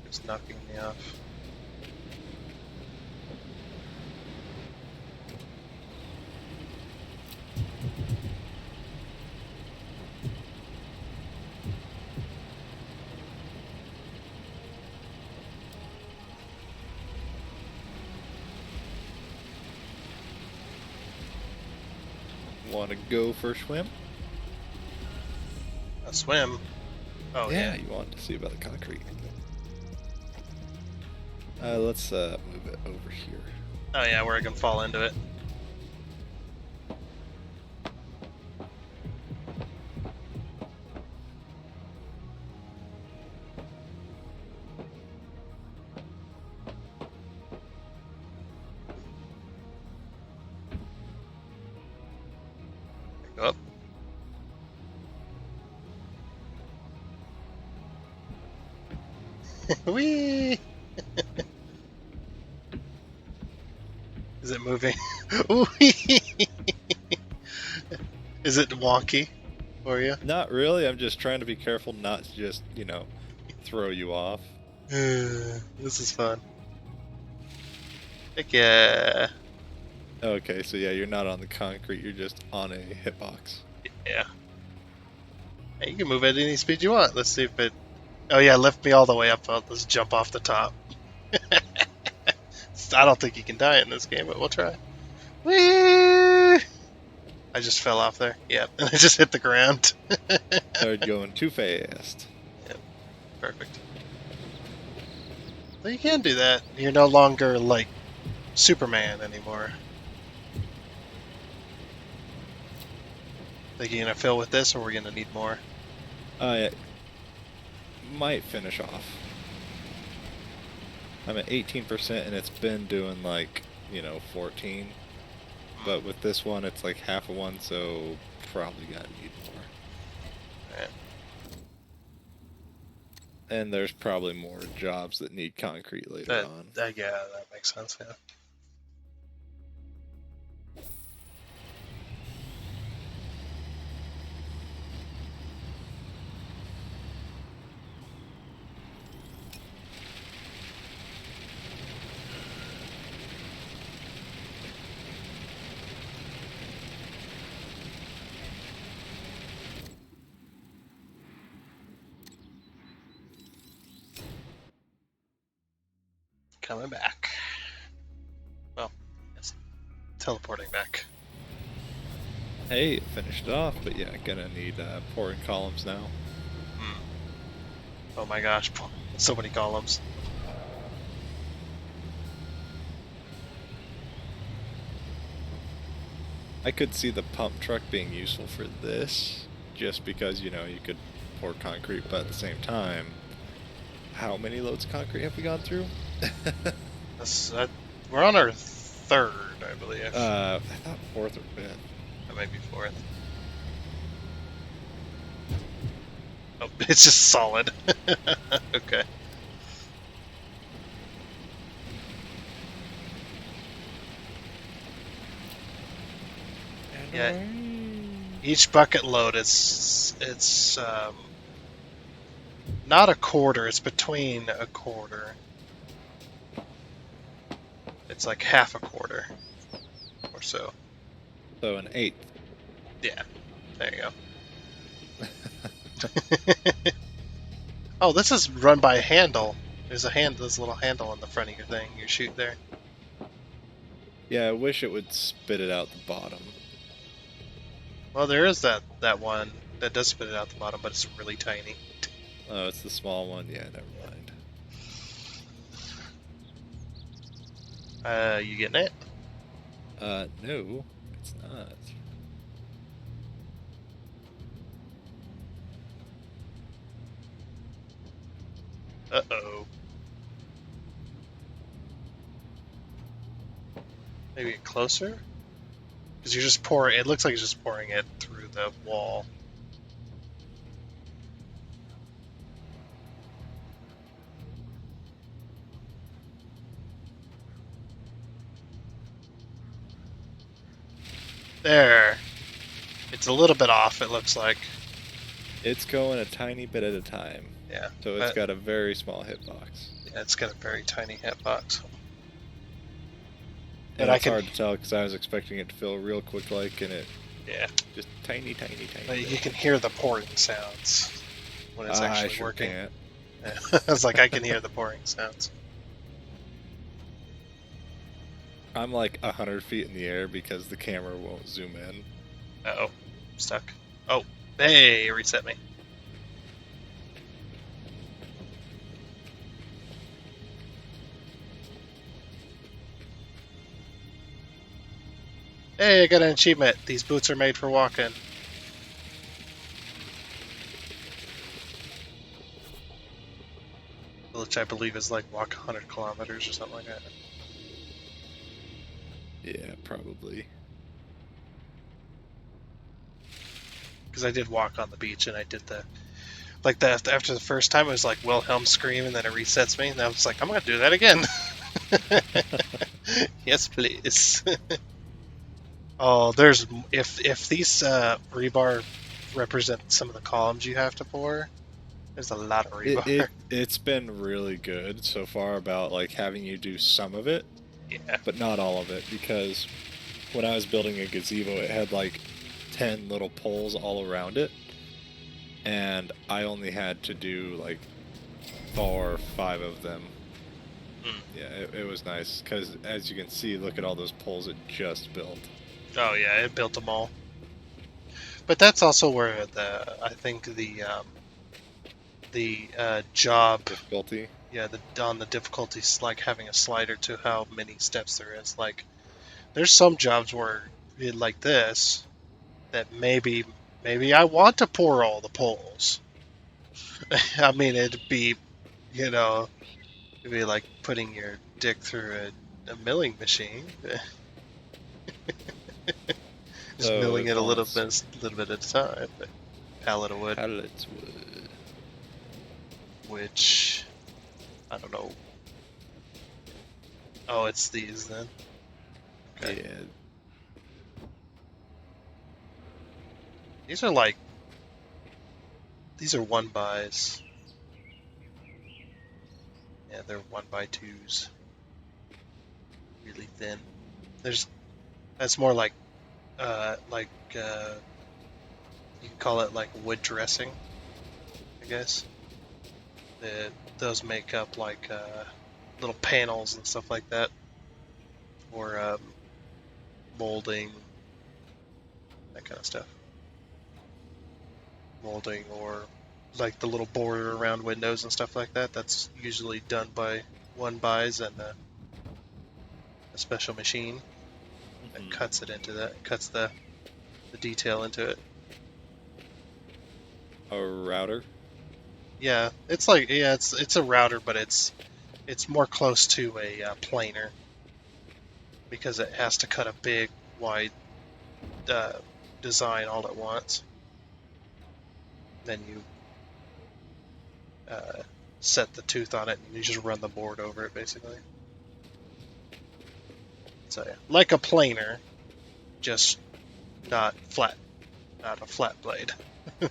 It's knocking me off. want to go for a swim? A swim? Oh, yeah. You want to see about the concrete. Let's move it over here. Oh, yeah, where I can fall into it. Go up. Whee! Is it moving? Is it wonky for you? Not really. I'm just trying to be careful not to just, throw you off. This is fun. Heck yeah. Okay, so yeah, you're not on the concrete. You're just on a hitbox. Yeah. Hey, you can move at any speed you want. Let's see if it... Oh yeah, lift me all the way up. Let's jump off the top. I don't think you can die in this game, but we'll try. Whee! I just fell off there. Yep, and I just hit the ground. Started going too fast. Yep, perfect. Well, you can do that. You're no longer, like, Superman anymore. Think you're gonna fill with this, or we're gonna need more? I might finish off. I'm at 18% and it's been doing like, 14. But with this one, it's like half of one, so probably gonna need more. Alright. And there's probably more jobs that need concrete later on. Yeah, that makes sense, yeah. Coming back. Well, it's teleporting back. Hey, finished it off, but yeah, gonna need pouring columns now. Oh my gosh, so many columns. I could see the pump truck being useful for this, just because, you could pour concrete, but at the same time, how many loads of concrete have we gone through? We're on our third, I believe. I thought fourth or fifth. That might be fourth. Oh, it's just solid. Okay. And Yeah. Each bucket load it's not a quarter. It's between a quarter. It's like half a quarter or so. So an eighth. Yeah. There you go. Oh, this is run by a handle. There's a little handle on the front of your thing. You shoot there. Yeah, I wish it would spit it out the bottom. Well, there is that one that does spit it out the bottom, but it's really tiny. Oh, it's the small one. Yeah, never mind. You getting it? No, it's not. Uh-oh. Maybe get closer? Because you're just pouring, it looks like you're just pouring it through the wall. There. It's a little bit off, it looks like. It's going a tiny bit at a time. Yeah. So it's got a very small hitbox. Yeah, it's got a very tiny hitbox. And it's hard to tell because I was expecting it to fill real quick, and it. Yeah. Just tiny. But you can hear the pouring sounds when it's actually working. Can't. Yeah. I was like, I can hear the pouring sounds. I'm like 100 feet in the air because the camera won't zoom in. Uh-oh. Stuck. Oh, hey, reset me. Hey, I got an achievement. These boots are made for walking. Which I believe is like walk 100 kilometers or something like that. Yeah, probably. Because I did walk on the beach and I did after the first time it was like Wilhelm scream and then it resets me and I was like, I'm gonna do that again. Yes, please. Oh, there's if these rebar represent some of the columns you have to pour, there's a lot of rebar. It's been really good so far about like having you do some of it, yeah, but not all of it, because when I was building a gazebo, it had like 10 little poles all around it, and I only had to do like 4 or 5 of them. Yeah, it was nice because as you can see, look at all those poles it just built. Oh yeah, it built them all. But that's also where I think the job difficulty. Yeah, on the difficulties, like having a slider to how many steps there is. Like, there's some jobs where like this that maybe I want to pour all the poles. I mean, it'd be like putting your dick through a milling machine. Just So milling it a little bit at a time. Pallet of wood. Pallets wood. Which, I don't know. Oh, it's these then. Okay. Yeah. These are 1x. Yeah, they're 1x2s. Really thin. That's more like you can call it like wood dressing, I guess. Those make up like little panels and stuff like that, or molding, that kind of stuff. Molding or like the little border around windows and stuff like that. That's usually done by 1x and a special machine that cuts it into that, cuts the detail into it. A router? Yeah, it's like it's a router, but it's more close to a planer because it has to cut a big wide design all at once. Then you set the tooth on it and you just run the board over it basically. So yeah, like a planer, just not flat, not a flat blade, or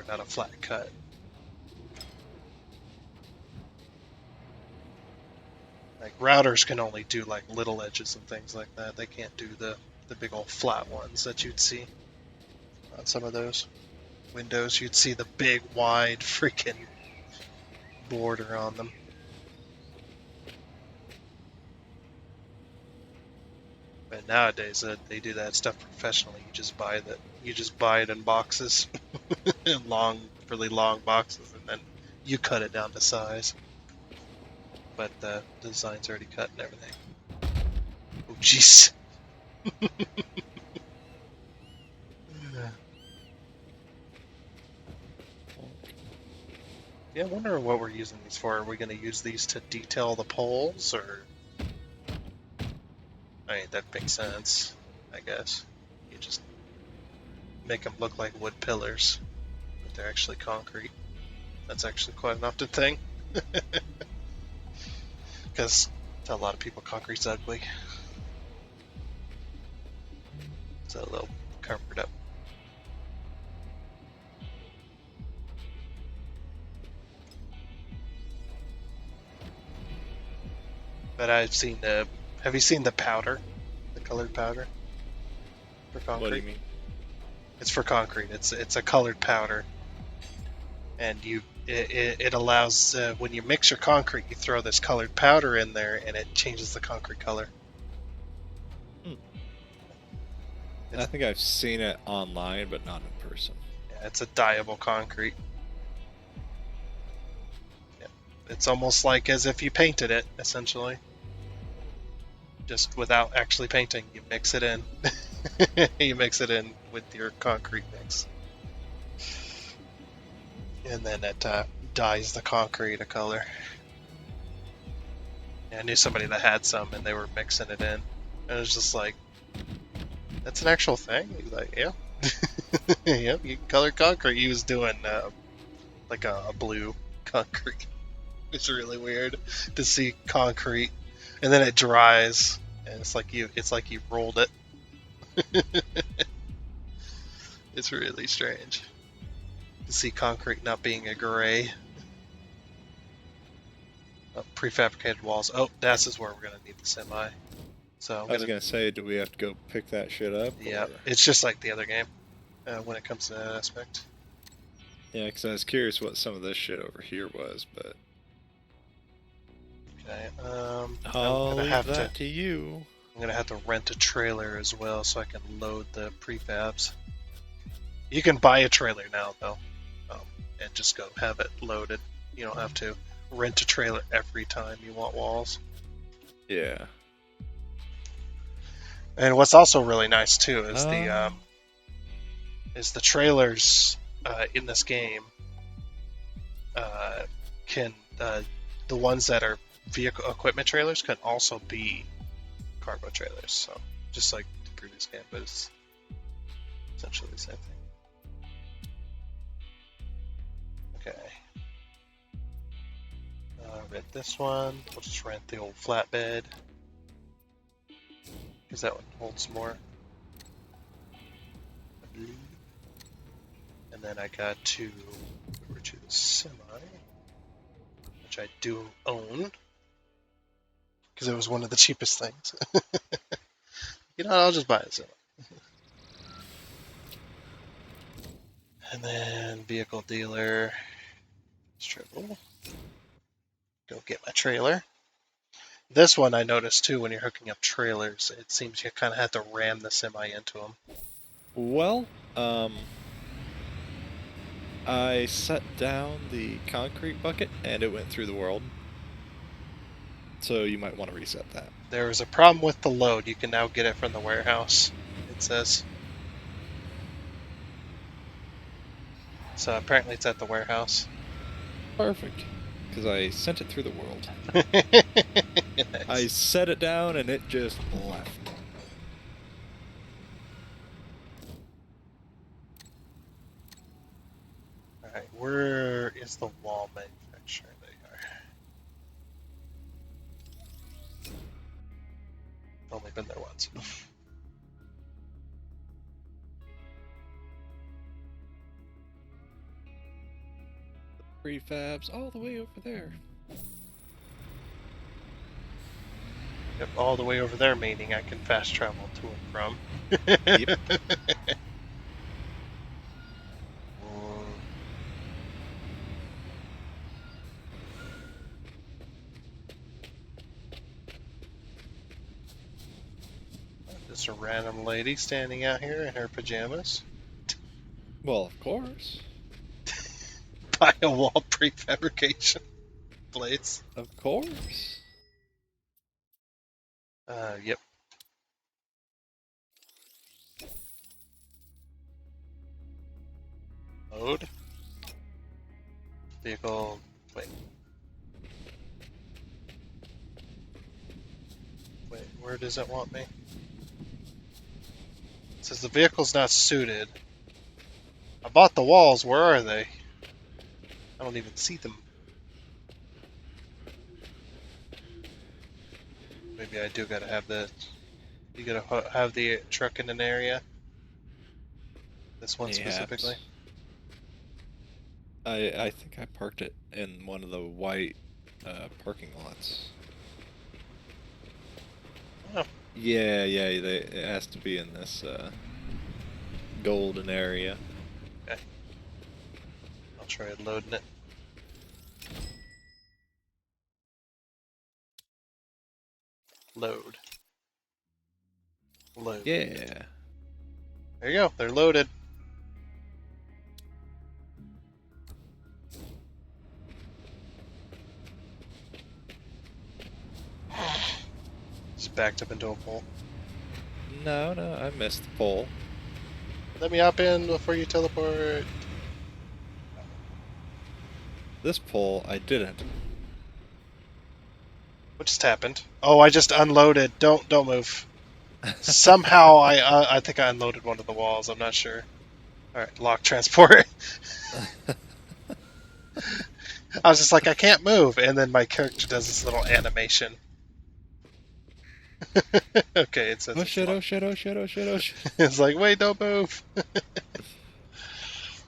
not a flat cut. Like routers can only do like little edges and things like that. They can't do the big old flat ones that you'd see on some of those windows. You'd see the big wide freaking border on them. But nowadays they do that stuff professionally. You just buy it in boxes, in really long boxes, and then you cut it down to size. But the design's already cut and everything. Oh jeez. Yeah, I wonder what we're using these for. Are we going to use these to detail the poles, or? I mean, that makes sense, I guess. You just make them look like wood pillars, but they're actually concrete. That's actually quite an often thing. Because to a lot of people, concrete's ugly. So they'll cover it up. But have you seen the powder? The colored powder? For concrete? What do you mean? It's for concrete. It's a colored powder. And it allows, when you mix your concrete, you throw this colored powder in there, and it changes the concrete color. I think I've seen it online, but not in person. Yeah, it's a dyeable concrete. Yeah. It's almost like as if you painted it, essentially. Just without actually painting, you mix it in. You mix it in with your concrete mix. And then it dyes the concrete a color. Yeah, I knew somebody that had some, and they were mixing it in. And it was just like, that's an actual thing? He's like, yeah. Yep, you can color concrete. He was doing like a blue concrete. It's really weird to see concrete, and then it dries, and it's like you rolled it. It's really strange to see concrete not being a gray. Oh, prefabricated walls. Oh, this is where we're gonna need the semi. So I was gonna say, do we have to go pick that shit up? Yeah, or? it's just like the other game when it comes to that aspect. Yeah, because I was curious what some of this shit over here was, but Okay, I'll leave that to you. I'm gonna have to rent a trailer as well so I can load the prefabs. You can buy a trailer now though, and just go have it loaded. You don't have to rent a trailer every time you want walls. Yeah. And what's also really nice too is the trailers in this game can the ones that are vehicle equipment trailers can also be cargo trailers. So just like the previous game, but it's essentially the same thing. Okay. Rent this one. We'll just rent the old flatbed because that one holds more, I believe. And then I got to go over to the semi, which I do own because it was one of the cheapest things. You know, I'll just buy it. And then vehicle dealer, triple. Go get my trailer. This one I noticed too when you're hooking up trailers, it seems you kind of have to ram the semi into them. Well, I set down the concrete bucket and it went through the world. So you might want to reset that. There was a problem with the load. You can now get it from the warehouse, it says. So apparently it's at the warehouse. Perfect. Because I sent it through the world. Nice. I set it down and it just left. Alright, where is the wall manufacturer? There you are. Only been there once. prefabs all the way over there. Yep, all the way over there, meaning I can fast travel to and from. Yep. Just a random lady standing out here in her pajamas. Well, of course. By a wall prefabrication place. Of course. Yep. Load. Vehicle. Wait. Wait, where does it want me? It says the vehicle's not suited. I bought the walls. Where are they? I don't even see them. Maybe I do gotta have the. You gotta have the truck in an area. This one specifically. I think I parked it in one of the white parking lots. Oh. Yeah, it has to be in this golden area. Okay. I'll try loading it. Load. Load. Yeah. There you go. They're loaded. Just backed up into a pole. No, I missed the pole. Let me hop in before you teleport. This pole, I didn't. What just happened? Oh, I just unloaded. Don't move. Somehow I think I unloaded one of the walls. I'm not sure. All right, lock transport. I was just like, I can't move, and then my character does this little animation. Okay, it says oh shit! It's like, wait, don't move.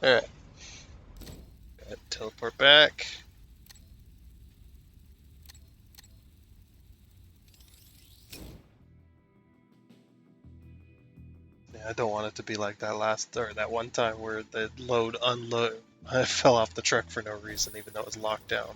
All right, teleport back. I don't want it to be like that one time where the unload, I fell off the truck for no reason, even though it was locked down.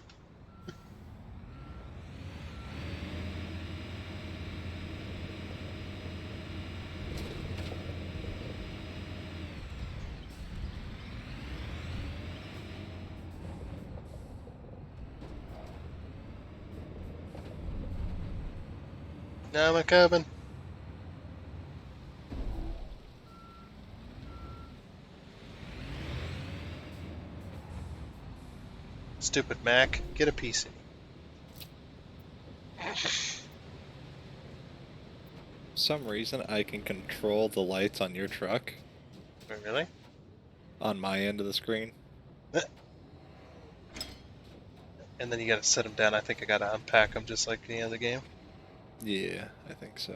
Now I'm coming. Stupid Mac, get a PC. For some reason, I can control the lights on your truck. Wait, really? On my end of the screen. And then you gotta set them down. I think I gotta unpack them just like any other game. Yeah, I think so.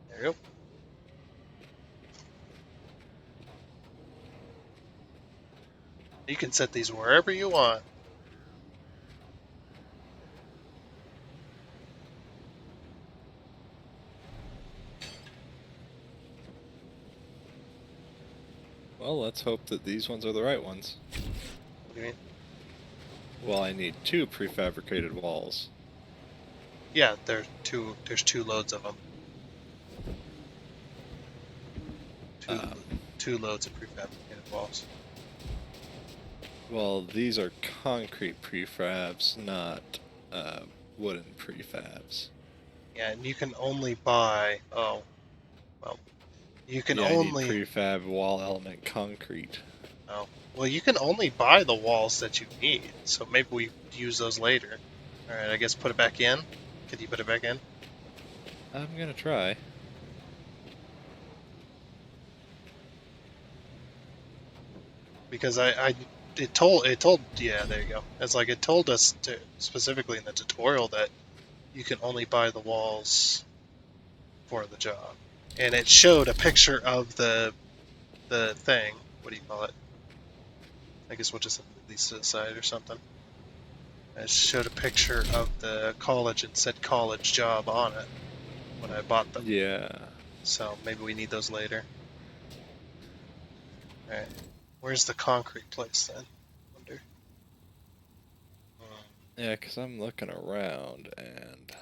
There you go. You can set these wherever you want. Well, let's hope that these ones are the right ones. What do you mean? Well, I need 2 prefabricated walls. Yeah, there's two loads of them. Two loads of prefabricated walls. Well, these are concrete prefabs, not wooden prefabs. Yeah, and you can only buy. Oh, well, you can only. I need prefab wall element concrete. Oh, well, you can only buy the walls that you need. So maybe we use those later. All right, I guess put it back in. Could you put it back in? I'm gonna try. Because it told yeah, there you go. It's like it told us specifically in the tutorial that you can only buy the walls for the job, and it showed a picture of the thing. What do you call it? I guess we'll just have to lease to the side or something. It showed a picture of the college and said college job on it when I bought them. Yeah. So maybe we need those later. Alright. Where's the concrete place then? Wonder. Yeah, because I'm looking around and...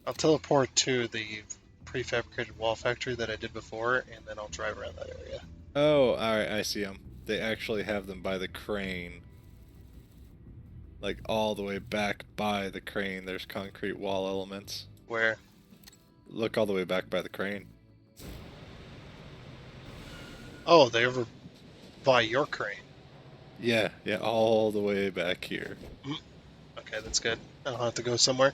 I'll teleport to the prefabricated wall factory that I did before, and then I'll drive around that area. Oh, alright, I see them. They actually have them by the crane. Like, all the way back by the crane, there's concrete wall elements. Where? Look all the way back by the crane. Oh, they over by your crane. Yeah, all the way back here. Okay, that's good. I don't have to go somewhere.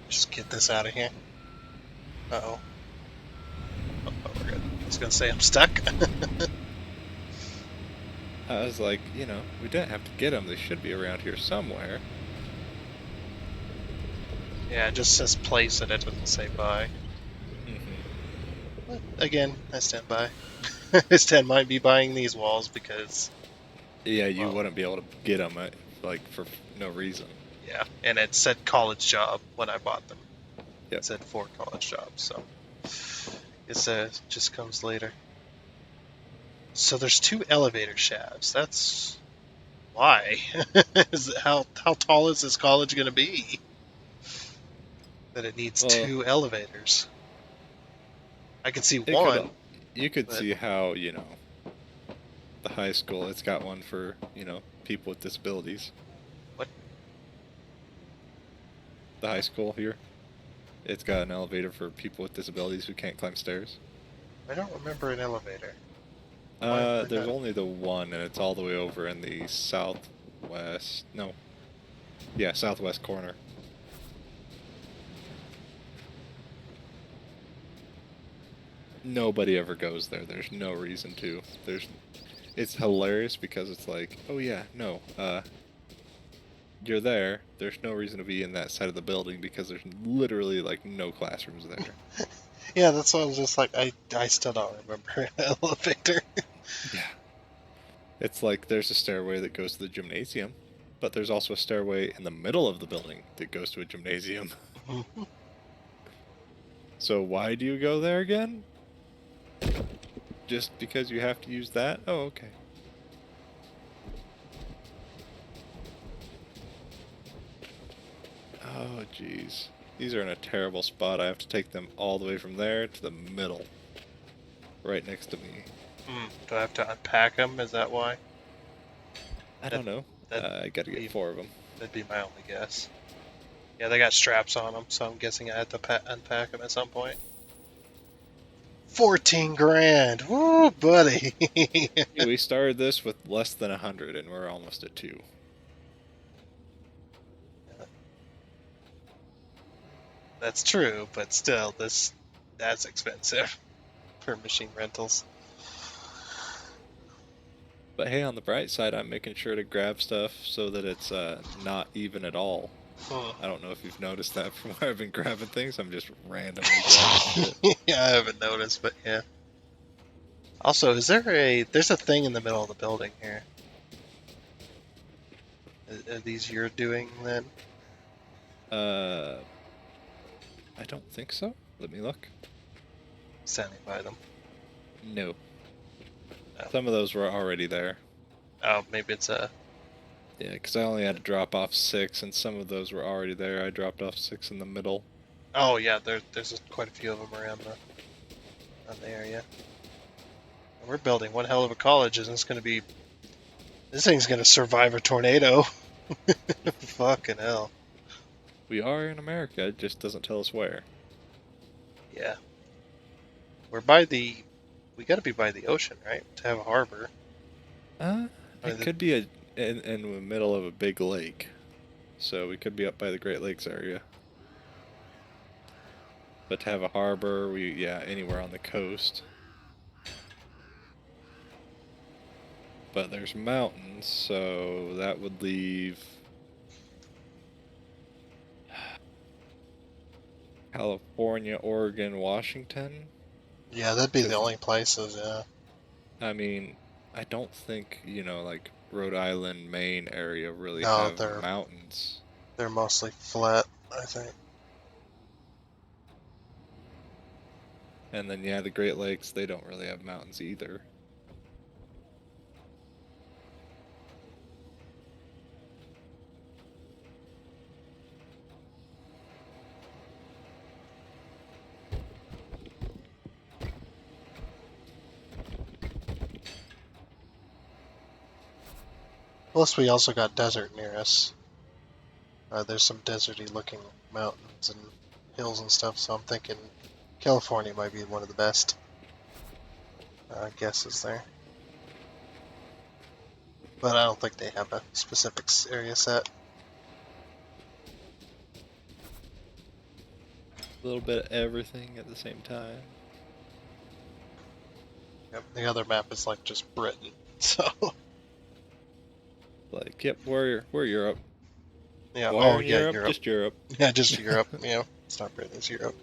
Just get this out of here. Uh-oh. Oh, we're good. I was gonna say I'm stuck. I was like, you know, we didn't have to get them. They should be around here somewhere. Yeah, it just says place and it doesn't say buy. But again, I stand by. I stand by be buying these walls because... Yeah, you wouldn't be able to get them, like, for no reason. Yeah, and it said college job when I bought them. Yep. It said for college jobs, so... It just comes later. So there's 2 elevator shafts. That's... Why? How tall is this college going to be? That it needs 2 elevators. I can see one. You could see how, you know, the high school, it's got one for, you know, people with disabilities. What? The high school here. It's got an elevator for people with disabilities who can't climb stairs. I don't remember an elevator. There's only the one, and it's all the way over in the southwest... No. Yeah, southwest corner. Nobody ever goes there. There's no reason to. It's hilarious because it's like, oh yeah, no, you're there. There's no reason to be in that side of the building because there's literally like no classrooms there. Yeah, that's why I was just like, I still don't remember an elevator. Yeah. It's like there's a stairway that goes to the gymnasium, but there's also a stairway in the middle of the building that goes to a gymnasium. So why do you go there again? Just because you have to use that? Oh, okay. Oh, jeez. These are in a terrible spot. I have to take them all the way from there to the middle. Right next to me. Do I have to unpack them? Is that why? I don't know. I gotta get 4 of them. That'd be my only guess. Yeah, they got straps on them, so I'm guessing I have to unpack them at some point. 14 grand! Woo, buddy! We started this with less than 100, and we're almost at 2. That's true, but still, that's expensive for machine rentals. But hey, on the bright side, I'm making sure to grab stuff so that it's not even at all. I don't know if you've noticed that from where I've been grabbing things. I'm just randomly grabbing shit. Yeah, I haven't noticed, but yeah. Also, there's a thing in the middle of the building here. Are these you're doing then? I don't think so. Let me look. Standing by them. No. Oh. Some of those were already there. Oh, maybe it's a... Yeah, because I only had to drop off 6, and some of those were already there. I dropped off 6 in the middle. Oh, yeah, there's quite a few of them around the area. And we're building one hell of a college, and this thing's going to survive a tornado. Fucking hell. We are in America, it just doesn't tell us where. Yeah. We gotta be by the ocean, right? To have a harbor. It could be in the middle of a big lake. So we could be up by the Great Lakes area. But to have a harbor, anywhere on the coast. But there's mountains, so that would leave California, Oregon, Washington. Yeah, that'd be the only places, yeah. I mean, I don't think, like Rhode Island, Maine area really No, have mountains. They're mostly flat, I think. And then, yeah, the Great Lakes, they don't really have mountains either. Plus, we also got desert near us. There's some deserty looking mountains and hills and stuff, so I'm thinking California might be one of the best guesses there. But I don't think they have a specific area set. A little bit of everything at the same time. Yep, the other map is like just Britain, so. Like, yep, we're Europe. Yeah. Why Europe? Just Europe. Yeah, just Europe. Yeah, it's not Britain, it's Europe.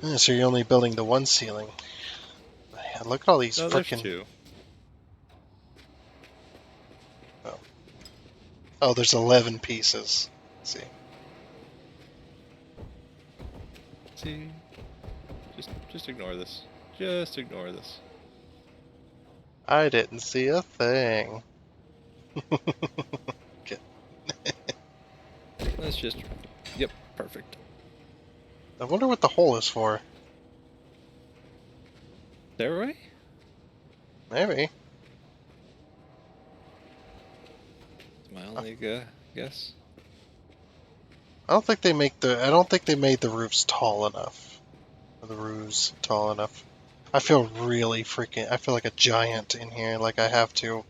Yeah, so you're only building the one ceiling. Yeah, look at all these There's frickin'. two. Oh, there's 11 pieces. Let's see. See? Just ignore this. Just ignore this. I didn't see a thing. Okay. Let's just... Yep, perfect. I wonder what the hole is for. Stairway? Maybe. It's my only guess. I don't think they make I don't think they made the roofs tall enough. Or the roofs tall enough. I feel really freaking. I feel like a giant in here. Like I have to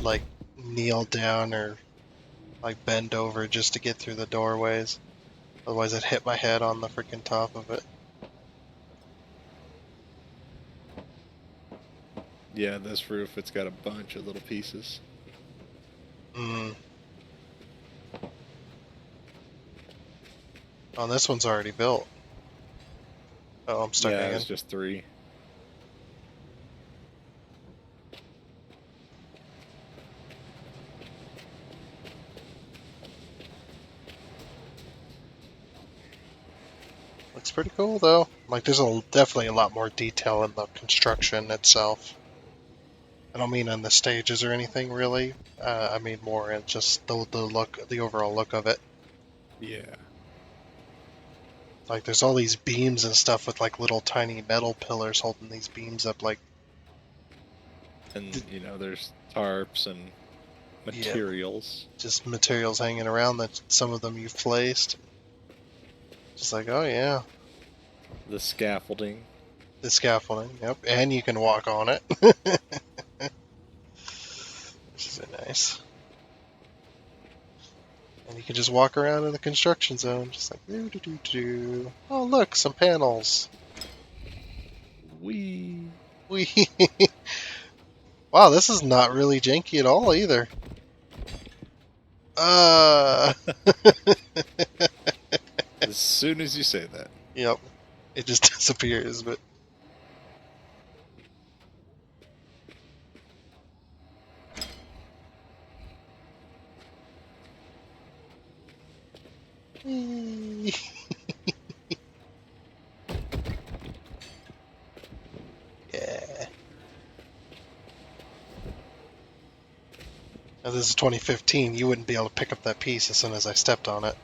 like kneel down or like bend over just to get through the doorways. Otherwise, I'd hit my head on the freaking top of it. Yeah, this roof, it's got a bunch of little pieces. Mm. Oh, this one's already built. Oh, I'm stuck again. Yeah, it's just 3. Looks pretty cool though. Like there's definitely a lot more detail in the construction itself. I don't mean in the stages or anything really. I mean more in just the look, the overall look of it. Yeah. Like there's all these beams and stuff with like little tiny metal pillars holding these beams up. Like, and there's tarps and materials. Yeah, just materials hanging around that some of them you've placed. Just like, oh yeah. The scaffolding. The scaffolding, yep. And you can walk on it. Which is nice. And you can just walk around in the construction zone, just like doo-doo-doo-doo. Oh look, some panels. Wee. Wow, this is not really janky at all either. As soon as you say that. Yep. It just disappears, but... Yeah. Now this is 2015, you wouldn't be able to pick up that piece as soon as I stepped on it.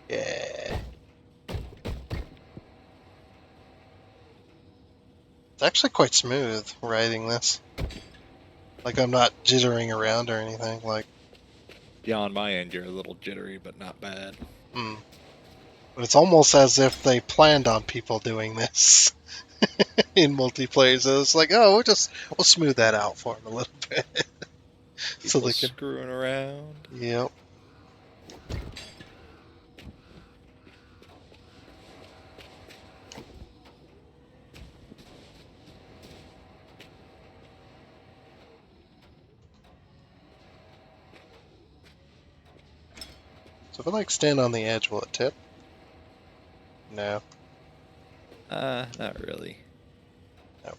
Yeah. It's actually quite smooth riding this. Like I'm not jittering around or anything, like... Yeah, on my end you're a little jittery, but not bad. But it's almost as if they planned on people doing this in multiplayer. So it's like, oh, we'll smooth that out for them a little bit. So they can screwing around. Yep. So if I like stand on the edge, will it tip? No. Not really. No.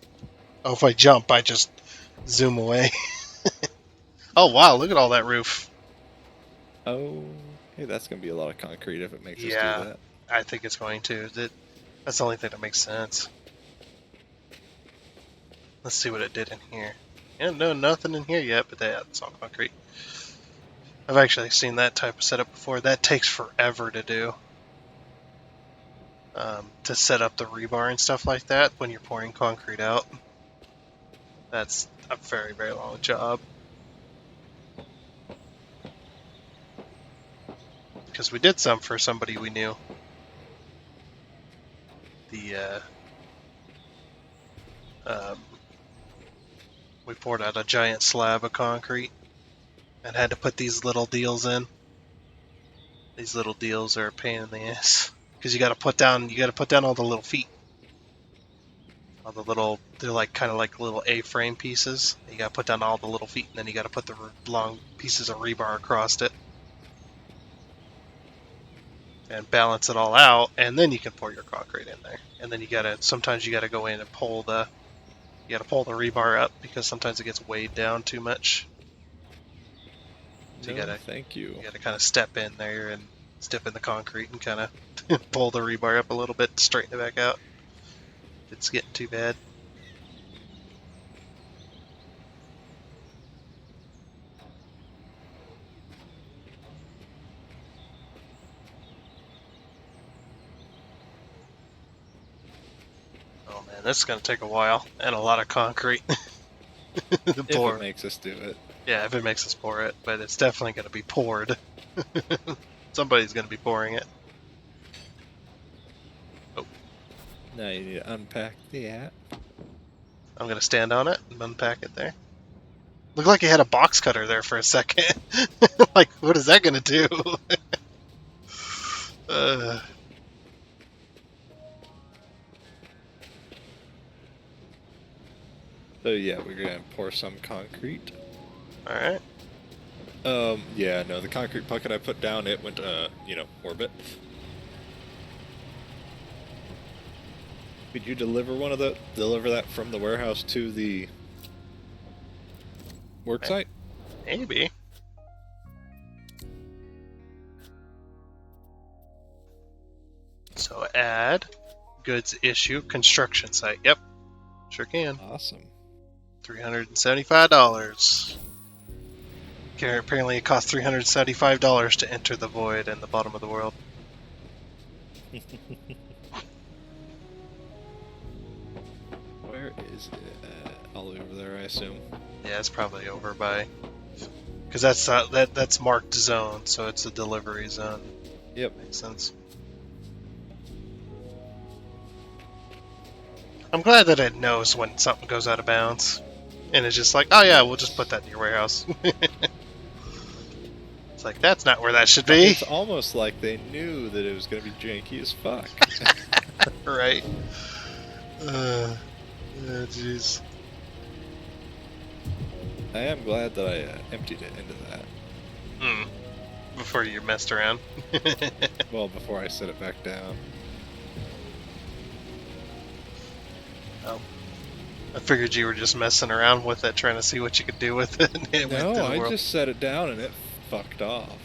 Oh, if I jump, I just zoom away. Oh wow, look at all that roof. Oh, hey, that's gonna be a lot of concrete if it makes us Yeah, do that. I think it's going to. That's the only thing that makes sense. Let's see what it did in here. Yeah, no, nothing in here yet, but that's all concrete. I've actually seen that type of setup before. That takes forever to do. To set up the rebar and stuff like that when you're pouring concrete out. That's a very, very long job. Because we did some for somebody we knew. Um, we poured out a giant slab of concrete and had to put these little deals in. These little deals are a pain in the ass because you got to put down all the little feet, all the little, they're like kind of like little A-frame pieces. You got to put down all the little feet, and then you got to put the long pieces of rebar across it and balance it all out, and then you can pour your concrete in there. And then sometimes you gotta go in and you gotta pull the rebar up because sometimes it gets weighed down too much. So No, thank you. you gotta kind of step in there and step in the concrete and kind of pull the rebar up a little bit to straighten it back out. If it's getting too bad. Oh man, this is gonna take a while and a lot of concrete to pour. If it makes us do it. Yeah, if it makes us pour it, but it's definitely gonna be poured. Somebody's gonna be pouring it. Oh. Now you need to unpack the hat. I'm gonna stand on it and unpack it there. Looked like he had a box cutter there for a second. Like, what is that gonna do? So yeah, we're gonna pour some concrete. Alright. Yeah, no, the concrete bucket I put down, it went, orbit. Could you deliver that from the warehouse to the work site? Maybe. So add goods issue construction site. Yep. Sure can. Awesome. $375. Apparently it costs $375 to enter the void in the bottom of the world. Where is it? All over there, I assume. Yeah, it's probably over by... Because that's marked zone, so it's a delivery zone. Yep. Makes sense. I'm glad that it knows when something goes out of bounds. And it's just like, oh yeah, we'll just put that in your warehouse. It's like, that's not where that should be. It's almost like they knew that it was going to be janky as fuck. Right. Jeez. I am glad that I emptied it into that. Before you messed around. Well, before I set it back down. Oh. I figured you were just messing around with it, trying to see what you could do with it. And it went No, through the I world. just set it down and it fucked off.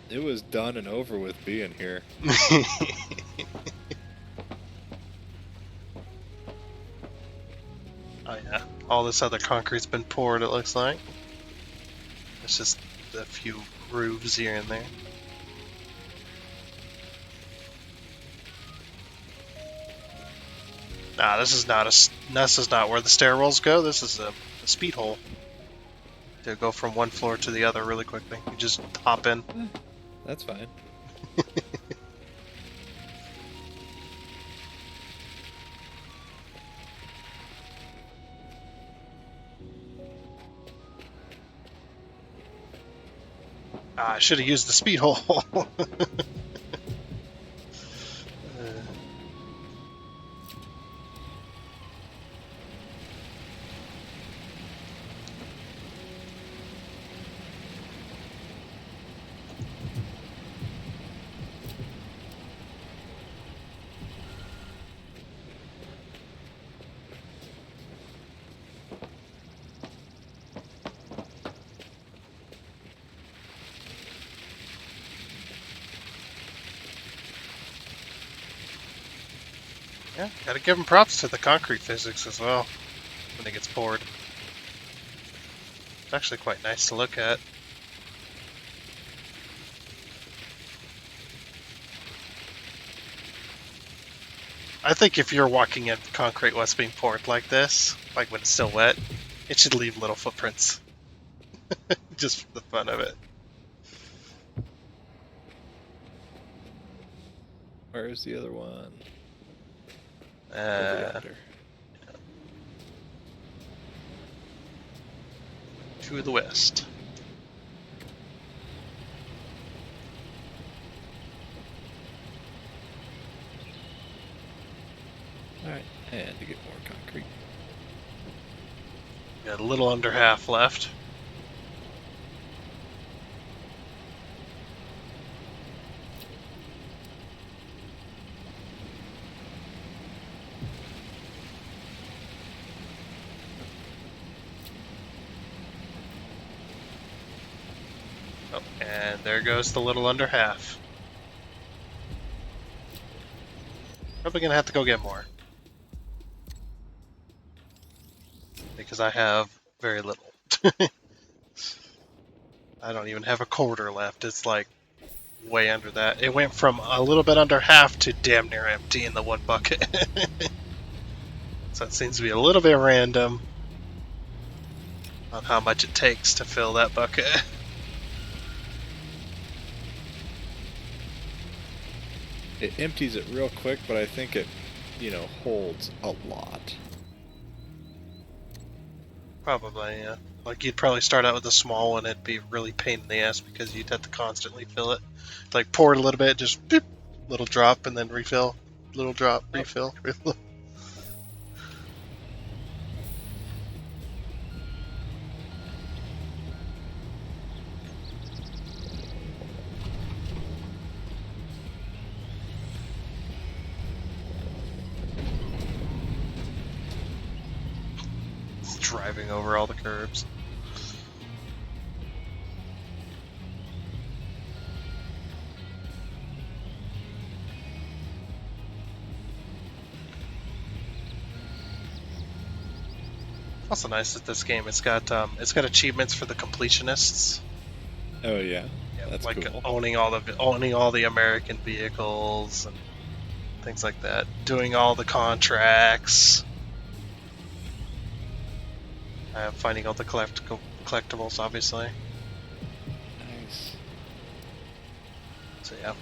It was done and over with being here. Oh yeah, all this other concrete's been poured, it looks like. It's just a few grooves here and there. Nah, this is not where the stairwells go. This is a speed hole to go from one floor to the other really quickly. You just hop in. That's fine. I should have used the speed hole. Yeah, gotta give them props to the concrete physics as well when it gets poured. It's actually quite nice to look at. I think if you're walking in concrete what's being poured like this, like when it's still wet, it should leave little footprints. Just for the fun of it. Where's the other one? Over yonder. To the west. Alright, and to get more concrete. Got a little under half left. Oh, and there goes the little under half. Probably gonna have to go get more. Because I have very little. I don't even have a quarter left. It's like way under that. It went from a little bit under half to damn near empty in the one bucket. So it seems to be a little bit random on how much it takes to fill that bucket. It empties it real quick, but I think it, holds a lot. Probably, yeah. Like you'd probably start out with a small one, it'd be really pain in the ass because you'd have to constantly fill it. Like pour it a little bit, just boop, little drop and then refill. Little drop, refill, refill. It's driving over all the curbs. Also nice that this game it's got achievements for the completionists. Oh yeah, that's like cool. owning all the American vehicles and things like that. Doing all the contracts. Finding all the collectibles, obviously. Nice. So yeah.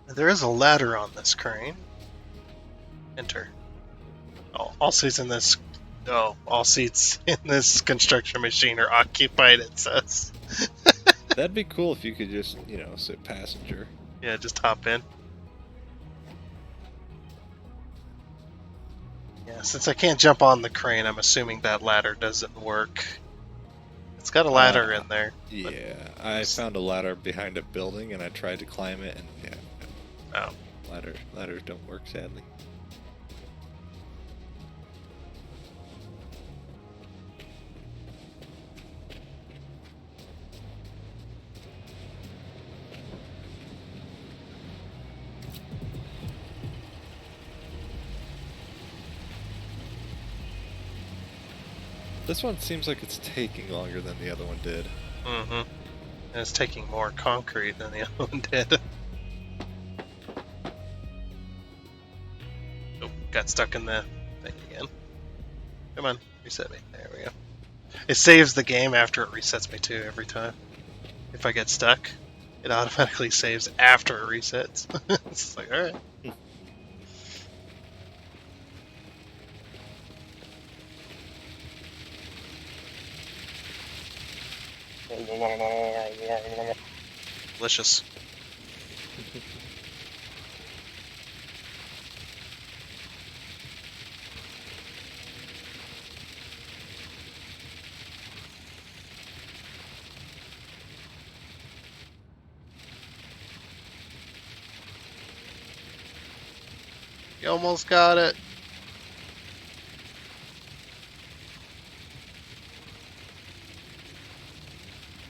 There is a ladder on this crane. Enter. Oh, all seats in this construction machine are occupied, it says. That'd be cool if you could just, sit passenger. Yeah, just hop in. Yeah, since I can't jump on the crane, I'm assuming that ladder doesn't work. It's got a ladder in there. Yeah, I found a ladder behind a building and I tried to climb it and yeah. Oh. Ladders don't work, sadly. This one seems like it's taking longer than the other one did. Mm-hmm. And it's taking more concrete than the other one did. Oh, got stuck in the thing again. Come on, reset me. There we go. It saves the game after it resets me too every time. If I get stuck, it automatically saves after it resets. It's like, alright. Delicious. You almost got it.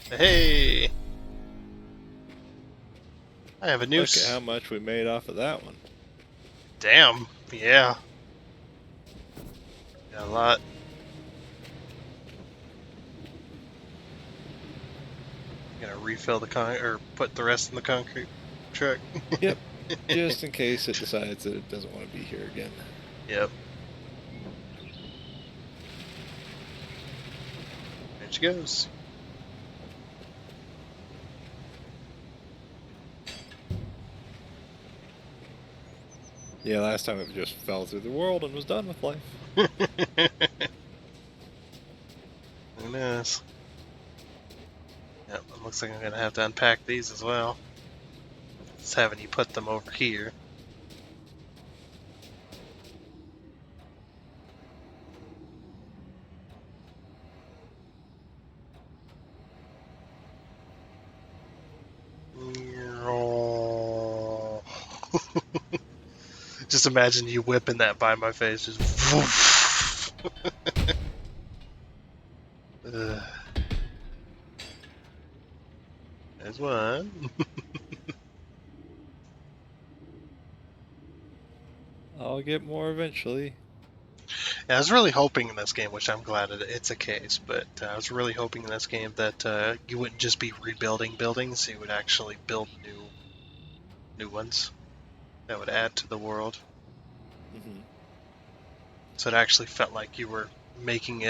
Hey! I have a new... Look at how much we made off of that one. Damn. Yeah. Got a lot. Gonna refill the or put the rest in the concrete truck. Yep. Just in case it decides that it doesn't want to be here again. Yep. There she goes. Yeah, last time it just fell through the world and was done with life. Who knows? Yep, it looks like I'm gonna have to unpack these as well. Just having you put them over here. Just imagine you whipping that by my face, just woof. There's one. I'll get more eventually. Yeah, I was really hoping in this game, which I'm glad it's a case, but I was really hoping in this game that you wouldn't just be rebuilding buildings, you would actually build new ones that would add to the world. Mm-hmm. So it actually felt like you were making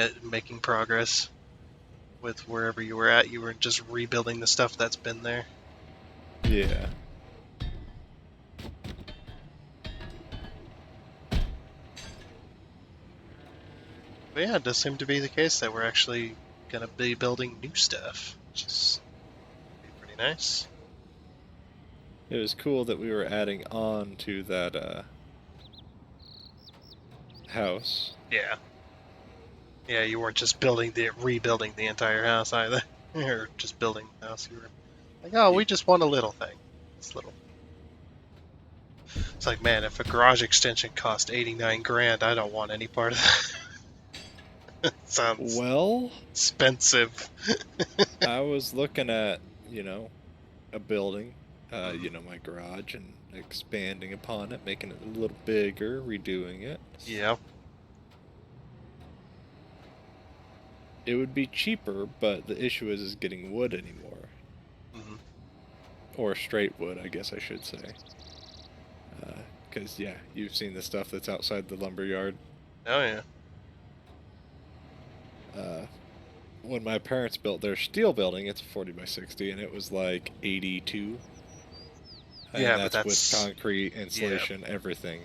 progress with wherever you were at. You were just rebuilding the stuff that's been there. Yeah. But yeah, it does seem to be the case that we're actually going to be building new stuff, which is pretty nice. It was cool that we were adding on to that house. Yeah. Yeah, you weren't just rebuilding the entire house either. Or just building the house. You were like, oh, we just want a little thing. It's little. It's like, man, if a garage extension cost 89 grand, I don't want any part of that. Sounds well expensive. I was looking at, a building, my garage, and expanding upon it, making it a little bigger, redoing it. Yeah. It would be cheaper, but the issue is getting wood anymore. Mm-hmm. Or straight wood, I guess I should say. Because, yeah, you've seen the stuff that's outside the lumber yard. Oh, yeah. When my parents built their steel building, it's a 40 by 60, and it was like 82. And yeah, that's, but that's with concrete, insulation, everything.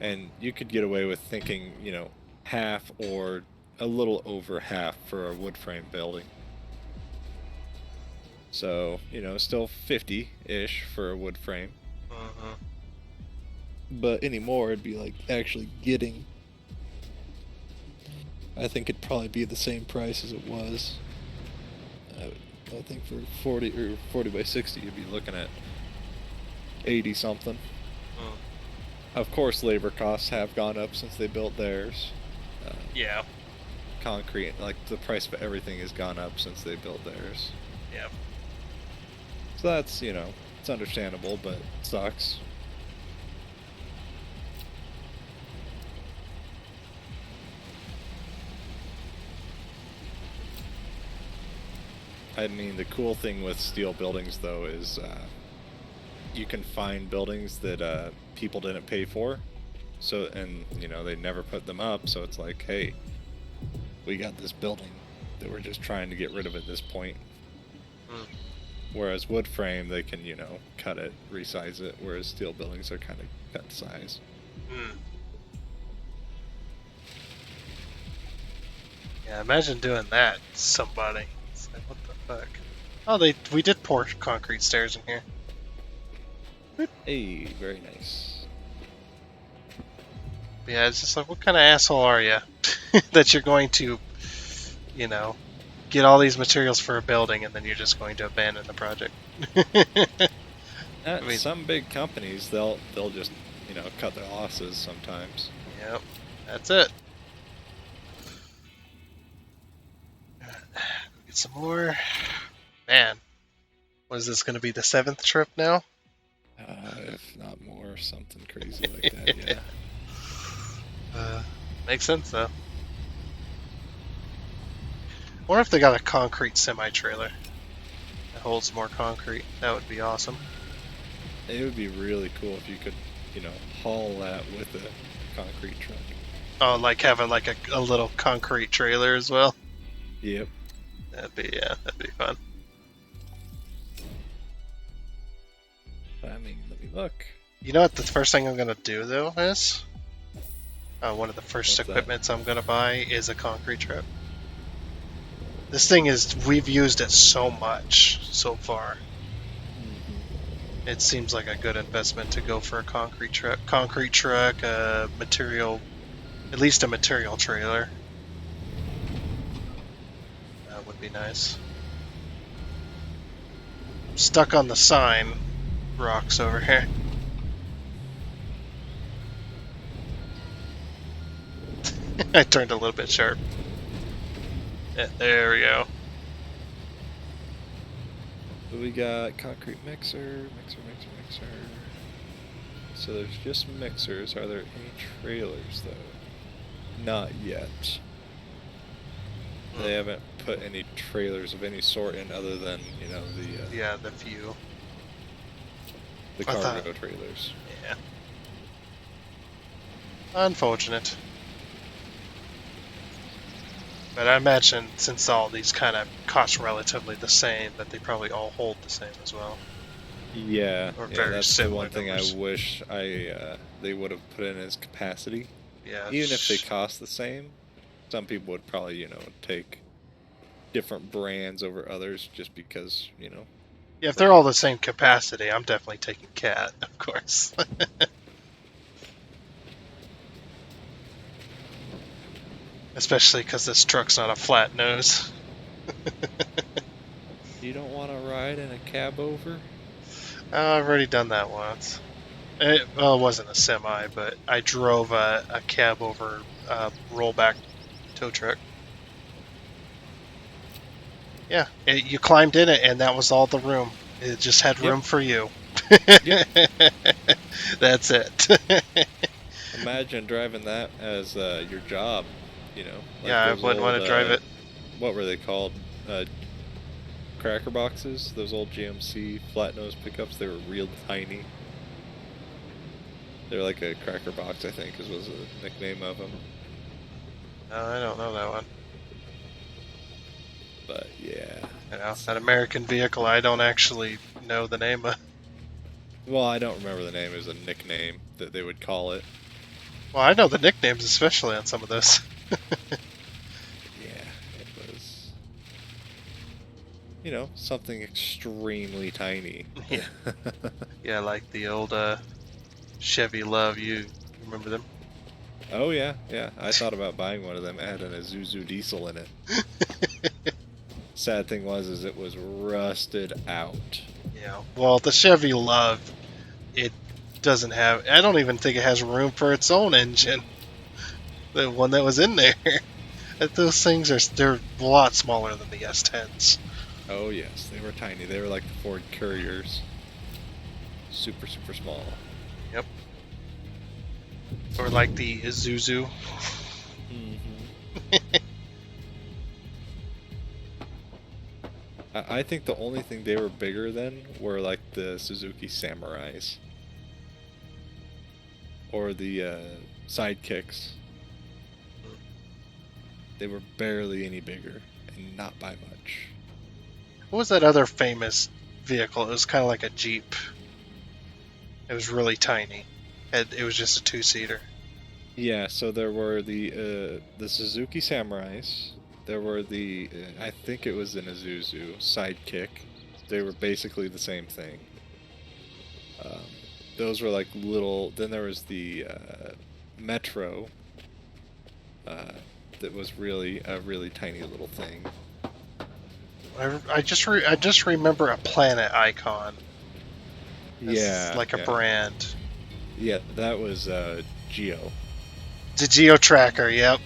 And you could get away with thinking, half or a little over half for a wood frame building. So, still 50-ish for a wood frame. Mm-hmm. But anymore, it'd be like actually getting... I think it'd probably be the same price as it was. I think for 40 by 60, you'd be looking at 80 something. Of course, labor costs have gone up since they built theirs. Yeah. Concrete, like the price of everything has gone up since they built theirs. Yeah. So that's, it's understandable, but it sucks. I mean, the cool thing with steel buildings, though, is you can find buildings that people didn't pay for. So, and, they never put them up, so it's like, hey, we got this building that we're just trying to get rid of at this point. Whereas wood frame, they can, cut it, resize it, whereas steel buildings are kind of cut size. Yeah, imagine doing that to somebody. It's like, what the fuck? Oh, we did pour concrete stairs in here. Hey, very nice. Yeah, it's just like, what kind of asshole are you? That you're going to, get all these materials for a building and then you're just going to abandon the project. Some big companies, they'll just you know, cut their losses sometimes. Yep, that's it. Get some more. Man, was this going to be the 7th trip now? If not more, something crazy like that, yeah. Makes sense, though. I wonder if they got a concrete semi-trailer that holds more concrete. That would be awesome. It would be really cool if you could, you know, haul that with a concrete truck. Oh, like having like a little concrete trailer as well? Yep. That'd be fun. I mean, let me look. You know what the first thing I'm going to do, though, is? One of the first What's equipments I'm going to buy is a concrete truck. This thing is, we've used it so much so far. Mm-hmm. It seems like a good investment to go for a concrete truck. Concrete truck, material, at least a material trailer. That would be nice. I'm stuck on the sign rocks over here. I turned a little bit sharp. Yeah, there we go. So we got concrete mixer. So there's just mixers. Are there any trailers, though? Not yet. They haven't put any trailers of any sort in other than, you know, the... yeah, the few. The cargo trailers. Yeah. Unfortunate. But I imagine since all these kind of cost relatively the same, that they probably all hold the same as well. Yeah, Or yeah, very that's the similar one thing numbers. I wish they would have put in as capacity. Yeah. Even if they cost the same, some people would probably, you know, take different brands over others just because, you know. Yeah, if they're all the same capacity, I'm definitely taking Cat, of course. Especially because this truck's not a flat nose. You don't want to ride in a cab over? I've already done that once. It wasn't a semi, but I drove a cab over a rollback tow truck. Yeah, you climbed in it, and that was all the room. It just had room for you. Yep. That's it. Imagine driving that as your job, you know. Like yeah, I wouldn't want to drive it. What were they called? Cracker boxes? Those old GMC flat nose pickups? They were real tiny. They're like a cracker box, I think, was the nickname of them. No, I don't know that one. But yeah. You know, that American vehicle I don't actually know the name of. Well, I don't remember the name. It was a nickname that they would call it. Well, I know the nicknames, especially on some of those. Yeah, it was, you know, something extremely tiny. Yeah. Yeah, like the old Chevy Love. You remember them? Oh, yeah, yeah. I thought about buying one of them. It had an Isuzu diesel in it. Sad thing was it was rusted out. Yeah. Well, the Chevy Love, it doesn't have. I don't even think it has room for its own engine. The one that was in there. Those things they're a lot smaller than the S10s. Oh yes, they were tiny. They were like the Ford Couriers. Super, super small. Yep. Or like the Isuzu. Mm-hmm. I think the only thing they were bigger than were like the Suzuki Samurais. Or the Sidekicks. They were barely any bigger, and not by much. What was that other famous vehicle? It was kind of like a Jeep. It was really tiny. It was just a two-seater. Yeah, so there were the Suzuki Samurais. There were the, I think it was an Isuzu Sidekick. They were basically the same thing. Those were like little. Then there was the Metro. That was really a really tiny little thing. I just remember a Planet Icon. Yeah, Like a brand. Yeah, that was Geo. The Geo Tracker, yep.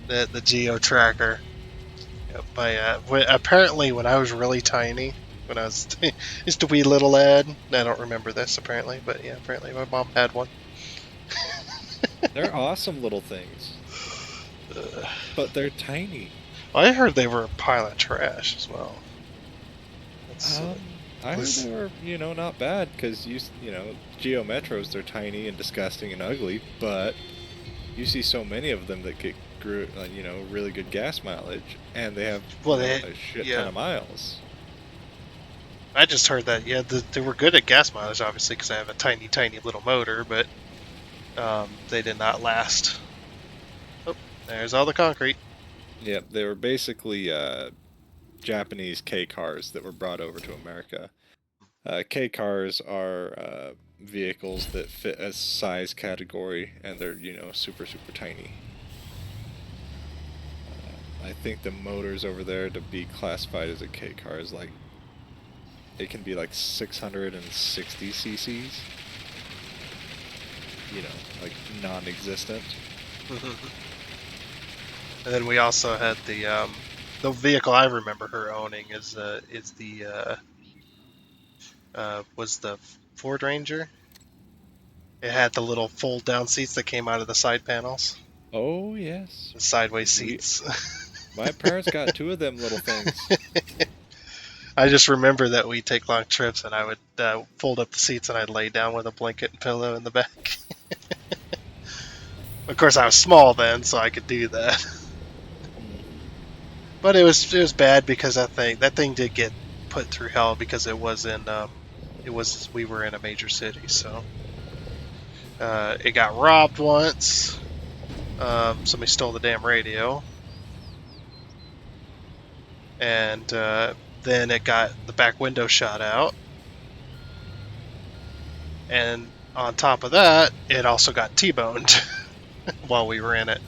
The Geo Tracker. Yep, apparently, when I was really tiny, when I was just a wee little lad, I don't remember this apparently, but yeah, apparently my mom had one. They're awesome little things, but they're tiny. I heard they were a pile of trash as well. I heard they were, not bad because Geo Metros, they're tiny and disgusting and ugly, but you see so many of them that get really good gas mileage, and they have a shit ton of miles. I just heard that, yeah, they were good at gas mileage, obviously, because I have a tiny, tiny little motor, but they did not last. Oh, there's all the concrete. Yeah, they were basically Japanese K cars that were brought over to America. K cars are vehicles that fit a size category, and they're super super tiny. I think the motors over there to be classified as a K car is like it can be like 660 cc's. Like non-existent. And then we also had the vehicle I remember her owning was the Ford Ranger. It had the little fold-down seats that came out of the side panels. Oh yes, the sideways seats. My parents got 2 of them little things. I just remember that we'd take long trips, and I would fold up the seats, and I'd lay down with a blanket and pillow in the back. Of course, I was small then, so I could do that. But it was bad because that thing did get put through hell because we were in a major city, so it got robbed once. Somebody stole the damn radio, and then it got the back window shot out, and on top of that, it also got T-boned while we were in it.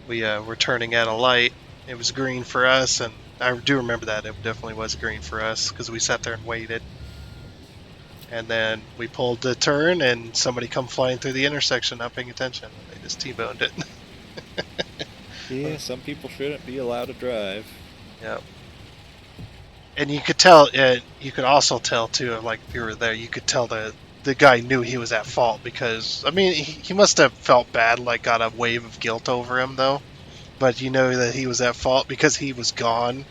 We were turning at a light. It was green for us, and I do remember that. It definitely was green for us because we sat there and waited. And then we pulled the turn, and somebody come flying through the intersection not paying attention. They just T-boned it. Yeah, some people shouldn't be allowed to drive. Yep. And you could tell, you could also tell too, like if you were there, you could tell the guy knew he was at fault because, I mean, he must have felt bad, like got a wave of guilt over him though. But you know that he was at fault because he was gone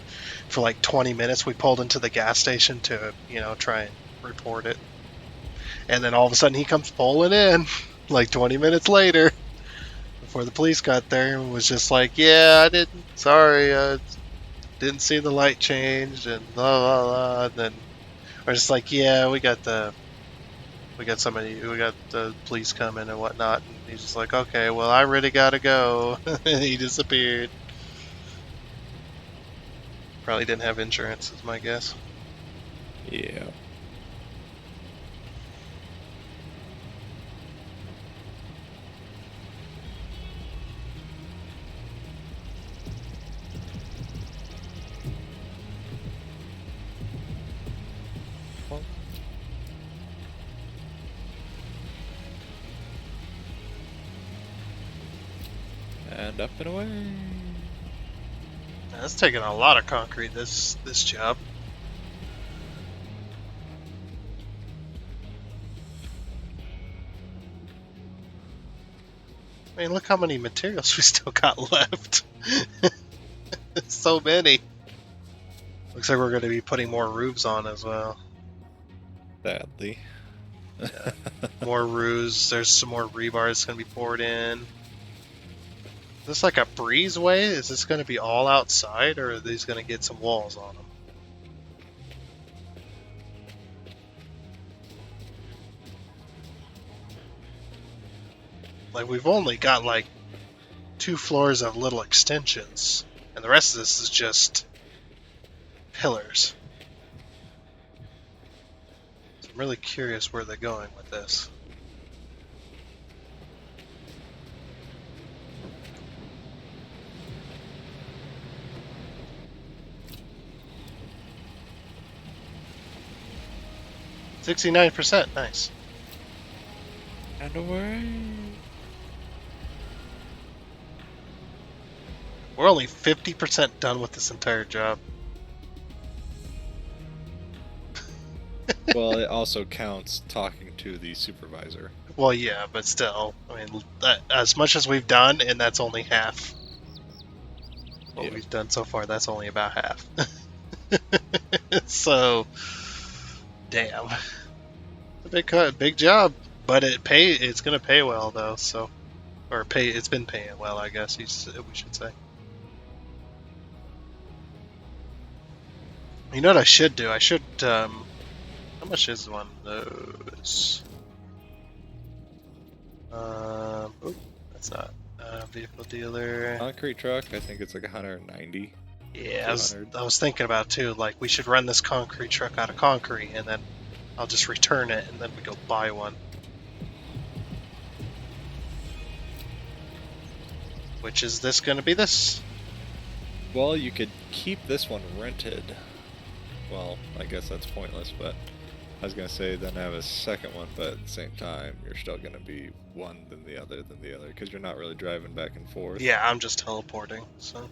for like 20 minutes. We pulled into the gas station to, try and report it. And then all of a sudden he comes pulling in like 20 minutes later before the police got there and was just like, yeah, didn't see the light change and blah, blah, blah. And then we're just like, yeah, we got the police coming and whatnot. And he's just like, okay, well, I really gotta go. And he disappeared. Probably didn't have insurance, is my guess. Yeah. And up and away. That's taking a lot of concrete, this job. I mean, look how many materials we still got left. So many. Looks like we're going to be putting more roofs on as well. Sadly. Yeah. More roofs. There's some more rebar that's going to be poured in. Is this like a breezeway? Is this going to be all outside, or are these going to get some walls on them? Like, we've only got like 2 floors of little extensions, and the rest of this is just pillars. So I'm really curious where they're going with this. $69%, nice. getting away. We're only 50% done with this entire job. Well, it also counts talking to the supervisor. Well, yeah, but still, I mean, as much as we've done, and that's only half. What we've done so far, that's only about half. So, damn, a big job, but it's gonna pay well though. So, it's been paying well, I guess we should say. You know what I should do? How much is one of those? That's not vehicle dealer. Concrete truck, I think it's like 190. Yeah, I was thinking about too. Like we should run this concrete truck out of concrete, and then I'll just return it, and then we go buy one. Which is this going to be this? Well, you could keep this one rented. Well, I guess that's pointless, but I was going to say then have a second one, but at the same time, you're still going to be one than the other, because you're not really driving back and forth. Yeah, I'm just teleporting, so.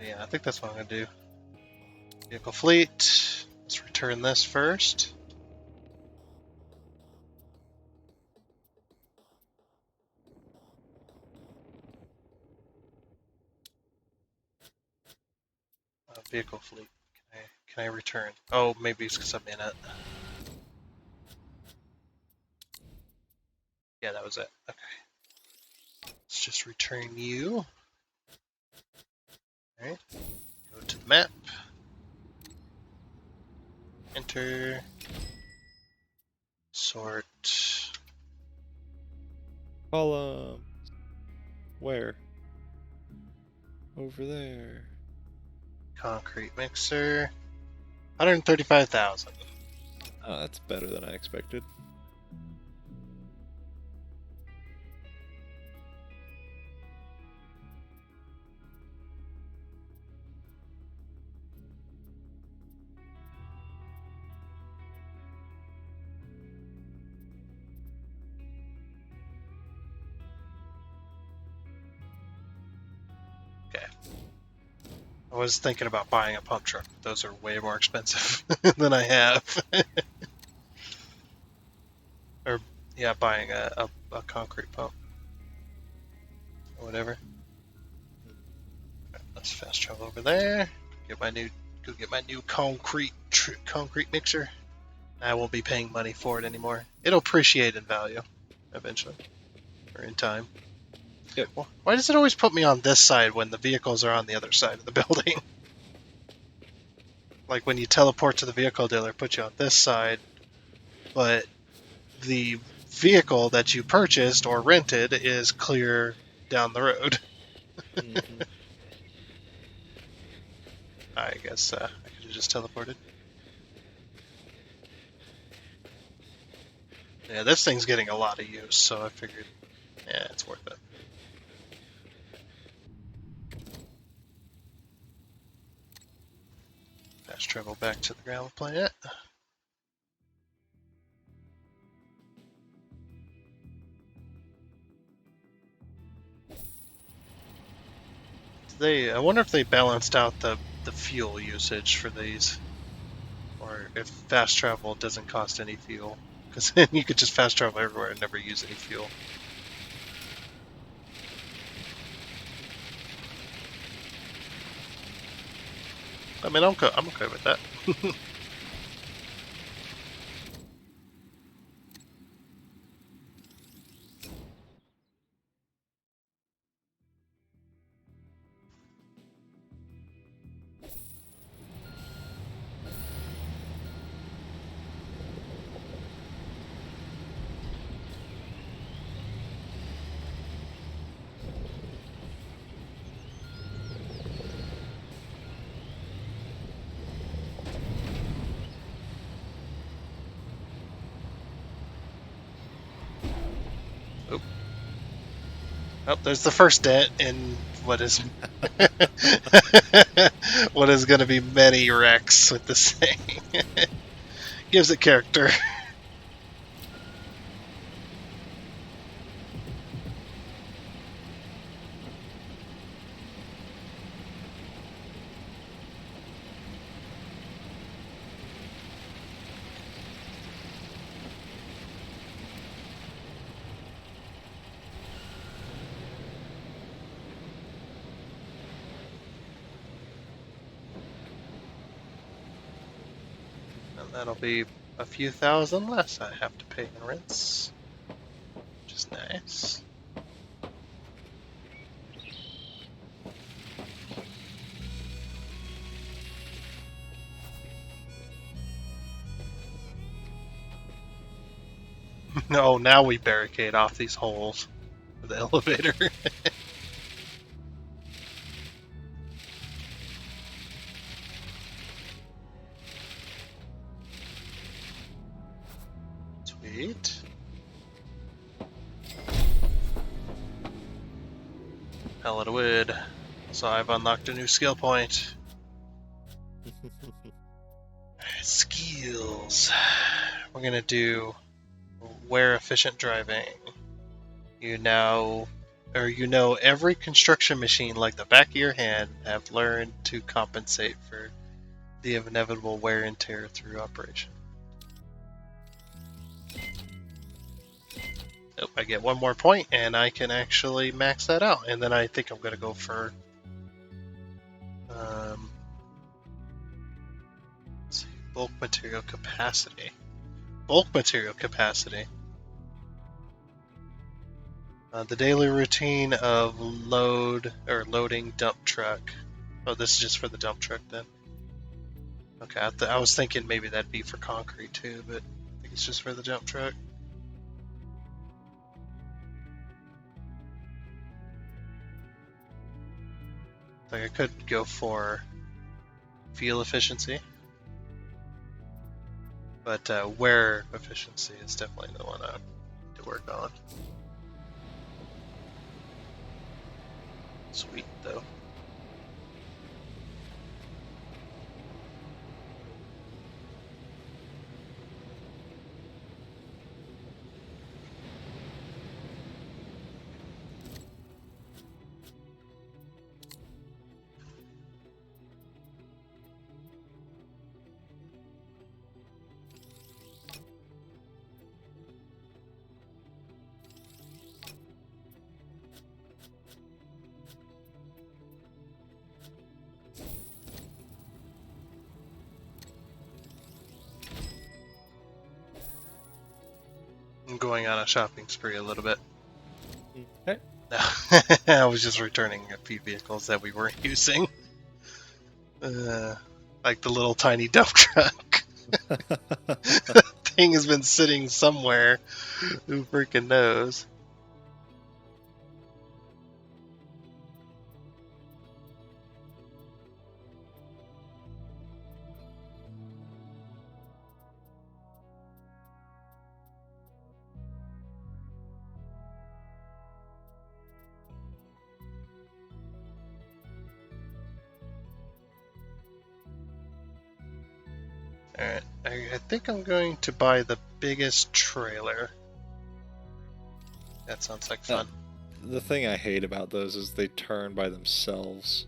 Yeah, I think that's what I'm going to do. Vehicle fleet. Let's return this first. Vehicle fleet. Can I return? Oh, maybe it's because I'm in it. Yeah, that was it. Okay. Let's just return you. Alright. Go to the map. Enter. Sort. Column. Where? Over there. Concrete mixer. 135,000. Oh, that's better than I expected. Okay. I was thinking about buying a pump truck. Those are way more expensive than I have. Or, yeah, buying a concrete pump. Or whatever. Let's fast travel over there. Go get my new concrete mixer. I won't be paying money for it anymore. It'll appreciate in value eventually, or in time. Yep. Well, why does it always put me on this side when the vehicles are on the other side of the building? Like when you teleport to the vehicle dealer, it puts you on this side, but the vehicle that you purchased or rented is clear down the road. Mm-hmm. I guess I could have just teleported. Yeah, this thing's getting a lot of use, so I figured, yeah, it's worth it. Fast travel back to the ground planet. I wonder if they balanced out the fuel usage for these, or if fast travel doesn't cost any fuel, because then you could just fast travel everywhere and never use any fuel. I mean, I'm okay with that. Oh, there's the first dent in what is what is going to be many wrecks with this thing. Gives it character. That'll be a few thousand less I have to pay in rents, which is nice. No, now we barricade off these holes for the elevator. Sweet. Pallet of wood. So I've unlocked a new skill point. Skills. We're gonna do wear efficient driving. You know every construction machine like the back of your hand have learned to compensate for the inevitable wear and tear through operation. Oh, I get one more point and I can actually max that out, and then I think I'm gonna go for let's see, bulk material capacity. Bulk material capacity. The daily routine of loading dump truck. Oh, this is just for the dump truck then. Okay, I was thinking maybe that'd be for concrete too, but I think it's just for the dump truck. Like I could go for fuel efficiency, but wear efficiency is definitely the one I need to work on. Sweet though. I'm going on a shopping spree a little bit. Okay. I was just returning a few vehicles that we weren't using. Like the little tiny dump truck. That thing has been sitting somewhere. Who freaking knows? Alright, I think I'm going to buy the biggest trailer. That sounds like fun. The thing I hate about those is they turn by themselves.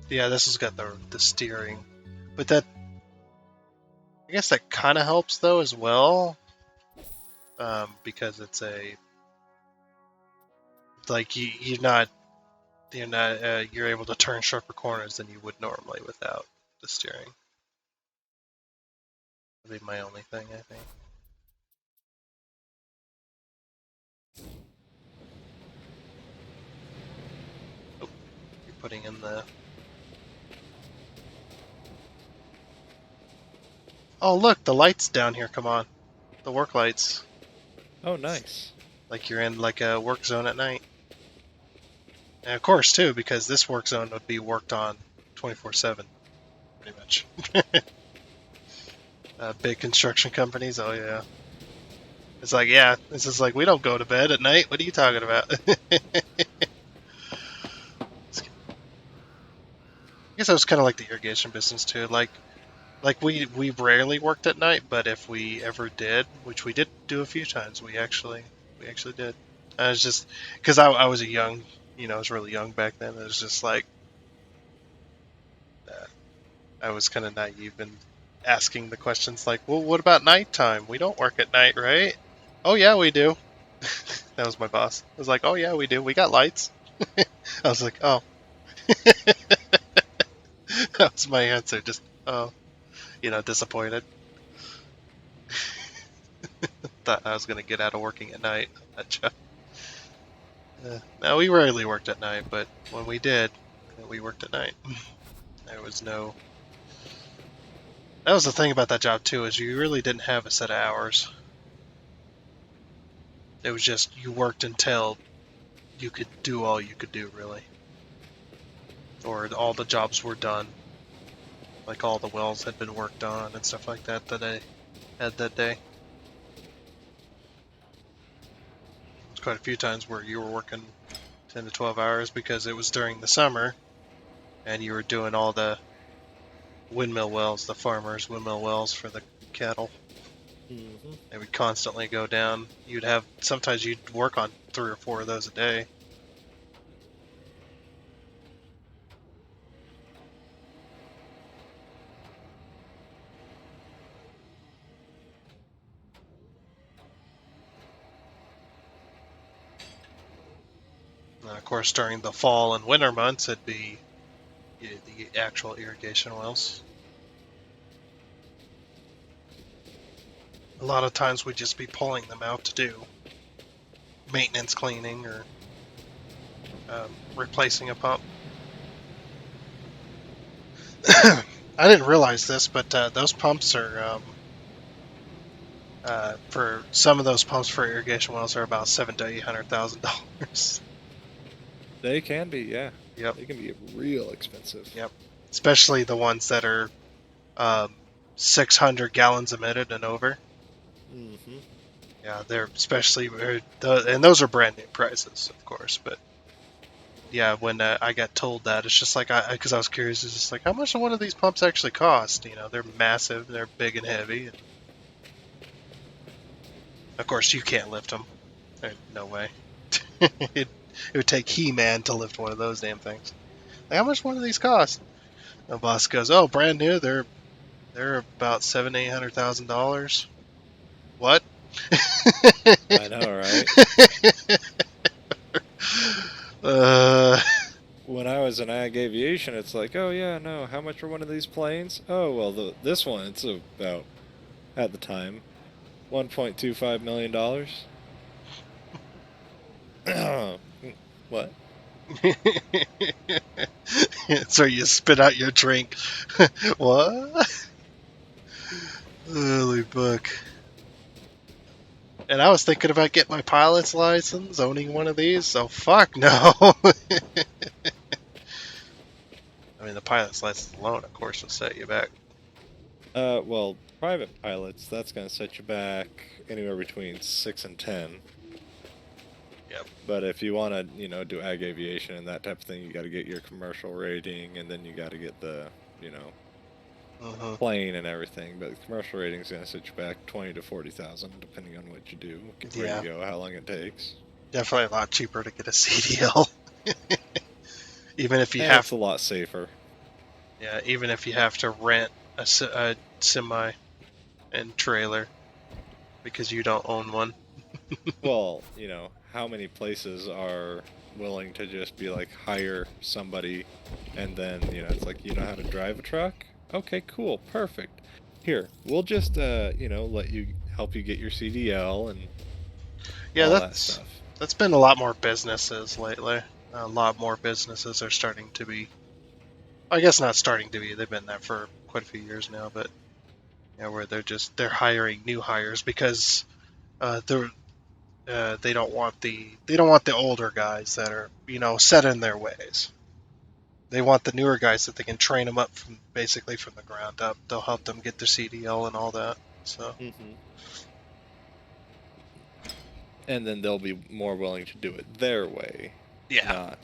Yeah, this has got the steering. But that... I guess that kind of helps though as well. Because it's a... Like, you're able to turn sharper corners than you would normally without the steering. That'd be my only thing, I think. Oh, you're putting in the... Oh, look, the lights down here come on. The work lights. Oh, nice. Like you're in like a work zone at night. And of course, too, because this work zone would be worked on 24/7, pretty much. Big construction companies, oh yeah. It's like, yeah, it's just like, we don't go to bed at night. What are you talking about? I guess that was kind of like the irrigation business too. Like we rarely worked at night, but if we ever did, which we did do a few times, we actually did. I was just because I was I was really young back then. It was just like I was kind of naive and asking the questions like, well, what about nighttime? We don't work at night, right? Oh yeah, we do. That was my boss. I was like, oh yeah, we do. We got lights. I was like, oh. That was my answer. Just, oh. disappointed. Thought I was going to get out of working at night on that job. No, we rarely worked at night, but when we did, we worked at night. There was no... That was the thing about that job, too, is you really didn't have a set of hours. It was just, you worked until you could do all you could do, really. Or all the jobs were done. Like all the wells had been worked on and stuff like that I had that day. There's quite a few times where you were working 10 to 12 hours because it was during the summer and you were doing all the windmill wells, the farmers' windmill wells for the cattle. Mm-hmm. They would constantly go down. Sometimes you'd work on 3 or 4 of those a day. And of course, during the fall and winter months, it'd be the actual irrigation wells. A lot of times we'd just be pulling them out to do maintenance cleaning or replacing a pump. I didn't realize this, but those pumps are, for some of those pumps for irrigation wells are about $700,000 to $800,000. They can be, yeah. Yep. They can be real expensive. Yep. Especially the ones that are 600 gallons emitted and over. Mm-hmm. Yeah, they're especially, and those are brand new prices, of course. But yeah, when I got told that, it's just like, because I was curious, it's just like, how much do one of these pumps actually cost? They're massive, they're big and heavy. And of course, you can't lift them. There's no way. It would take He-Man to lift one of those damn things. Like, how much one of these cost? The boss goes, "Oh, brand new. They're about $700,000 to $800,000." What? I know, right? When I was in ag aviation, it's like, oh yeah, no, how much are one of these planes? Oh, well, this one, it's about, at the time, $1.25 million. What? So you spit out your drink. What? Holy fuck. And I was thinking about getting my pilot's license, owning one of these, so fuck no. I mean, the pilot's license alone, of course, will set you back. Well, private pilots, that's going to set you back anywhere between 6 and 10. Yep. But if you want to, do ag aviation and that type of thing, you got to get your commercial rating, and then you got to get the, plane and everything. But the commercial rating is going to set you back 20 to 40,000, depending on what you do, where you go, how long it takes. Definitely a lot cheaper to get a CDL. Even if you have, it's a lot safer. Yeah, even if you have to rent a semi and trailer because you don't own one. Well, how many places are willing to just be like, hire somebody, and then, it's like, you know how to drive a truck? Okay, cool, perfect. Here, we'll just, let you help you get your CDL and all that stuff. That's been a lot more businesses lately. A lot more businesses are starting to be, I guess not starting to be, they've been there for quite a few years now, but where they're hiring new hires because they don't want the older guys that are set in their ways. They want the newer guys that they can train them up from the ground up. They'll help them get their CDL and all that. So. Mm-hmm. And then they'll be more willing to do it their way. Yeah.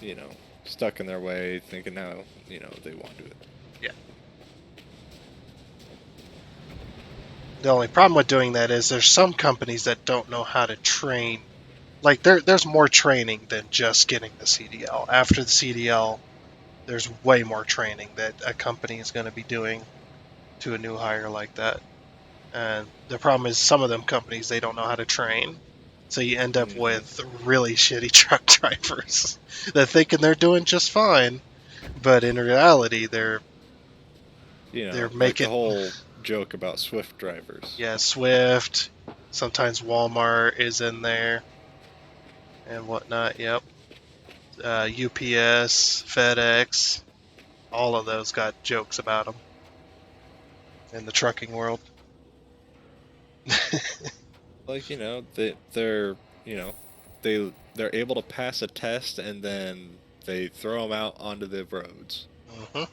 Not, stuck in their way, thinking how, they want to do it. Yeah. The only problem with doing that is there's some companies that don't know how to train. Like, there's more training than just getting the CDL. After the CDL, there's way more training that a company is going to be doing to a new hire like that. And the problem is some of them companies, they don't know how to train. So you end up with really shitty truck drivers that thinking they're doing just fine, but in reality, they're You know, they're like the making whole joke about Swift drivers. yeah, Swift. Sometimes Walmart is in there and whatnot. Yep. UPS, FedEx, all of those got jokes about them in the trucking world. Like, you know, they're, you know, they're able to pass a test and then they throw them out onto the roads. Mm-hmm.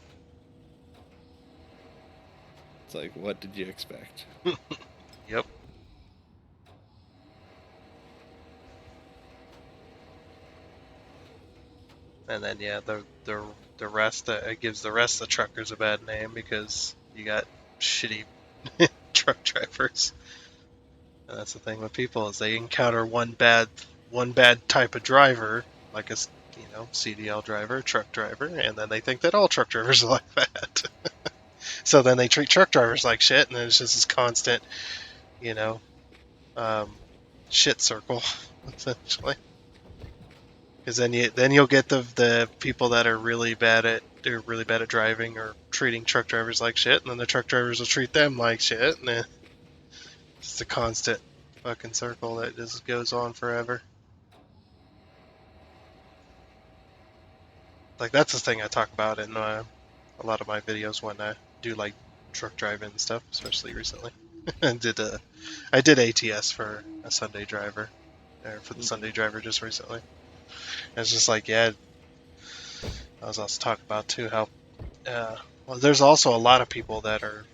It's like, what did you expect? Yep. And then yeah, the rest it gives the rest of the truckers a bad name because you got shitty truck drivers. And that's the thing with people is they encounter one bad type of driver, like a CDL driver, truck driver, and then they think that all truck drivers are like that. So then they treat truck drivers like shit, and then it's just this constant, you know, um, shit circle essentially. Because then you'll get the people that are really bad at driving or treating truck drivers like shit, and then the truck drivers will treat them like shit, and then it's a constant fucking circle that just goes on forever. Like that's the thing I talk about in a lot of my videos when I do like truck driving and stuff, especially recently. I did ATS for a Sunday driver, or for the Sunday driver just recently. It's just like yeah, I was also talking about too how well there's also a lot of people that are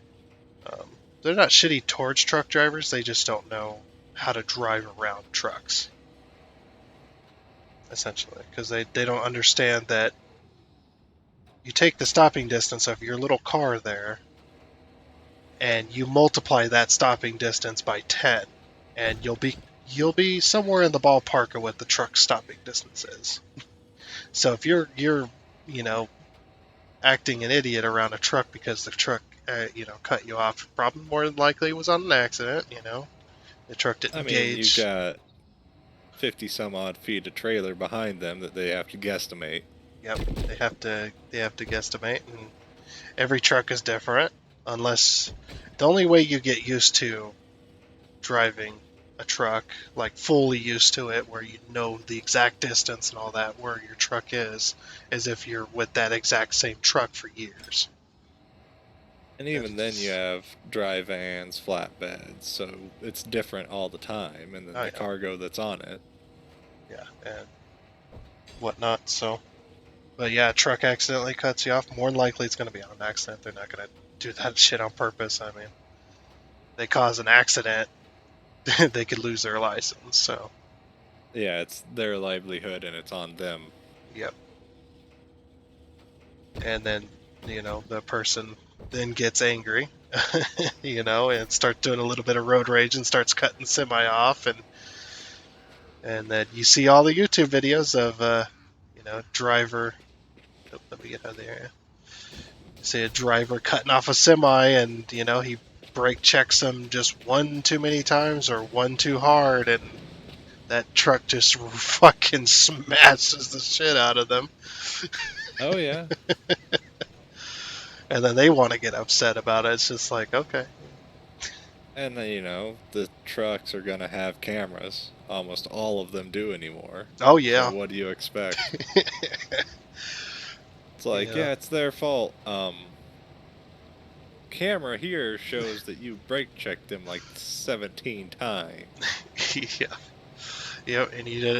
um, they're not shitty towards truck drivers, they just don't know how to drive around trucks essentially because they don't understand that you take the stopping distance of your little car there and you multiply that stopping distance by 10 and you'll be somewhere in the ballpark of what the truck stopping distance is. So if you're you know acting an idiot around a truck because the truck cut you off, probably more than likely was on an accident. The truck I didn't mean, you've gauge. got 50 some odd feet of trailer behind them that they have to guesstimate. Yep, they have to guesstimate, and every truck is different. Unless the only way you get used to driving a truck, like fully used to it, where you know the exact distance and all that where your truck is if you're with that exact same truck for years. And even then, you have dry vans, flatbeds, so it's different all the time, and then I the know, cargo that's on it. yeah, and whatnot. So, but yeah, a truck accidentally cuts you off. More than likely, it's going to be on an accident. They're not going to do that shit on purpose. I mean, they cause an accident, they could lose their license. So, Yeah, it's their livelihood and it's on them. yep. And then, the person then gets angry, and starts doing a little bit of road rage and starts cutting semi off, and then you see all the YouTube videos of, driver. Oh, let me get out of the area. See a driver cutting off a semi, and he brake checks them just one too many times or one too hard, and that truck just fucking smashes the shit out of them. Oh, yeah. And then they want to get upset about it. It's just like, okay. And then, the trucks are going to have cameras. Almost all of them do anymore. Oh, So yeah. what do you expect? It's like, Yeah. yeah, it's their fault. Camera here shows that you brake checked them like 17 times. Yeah. Yep, and you did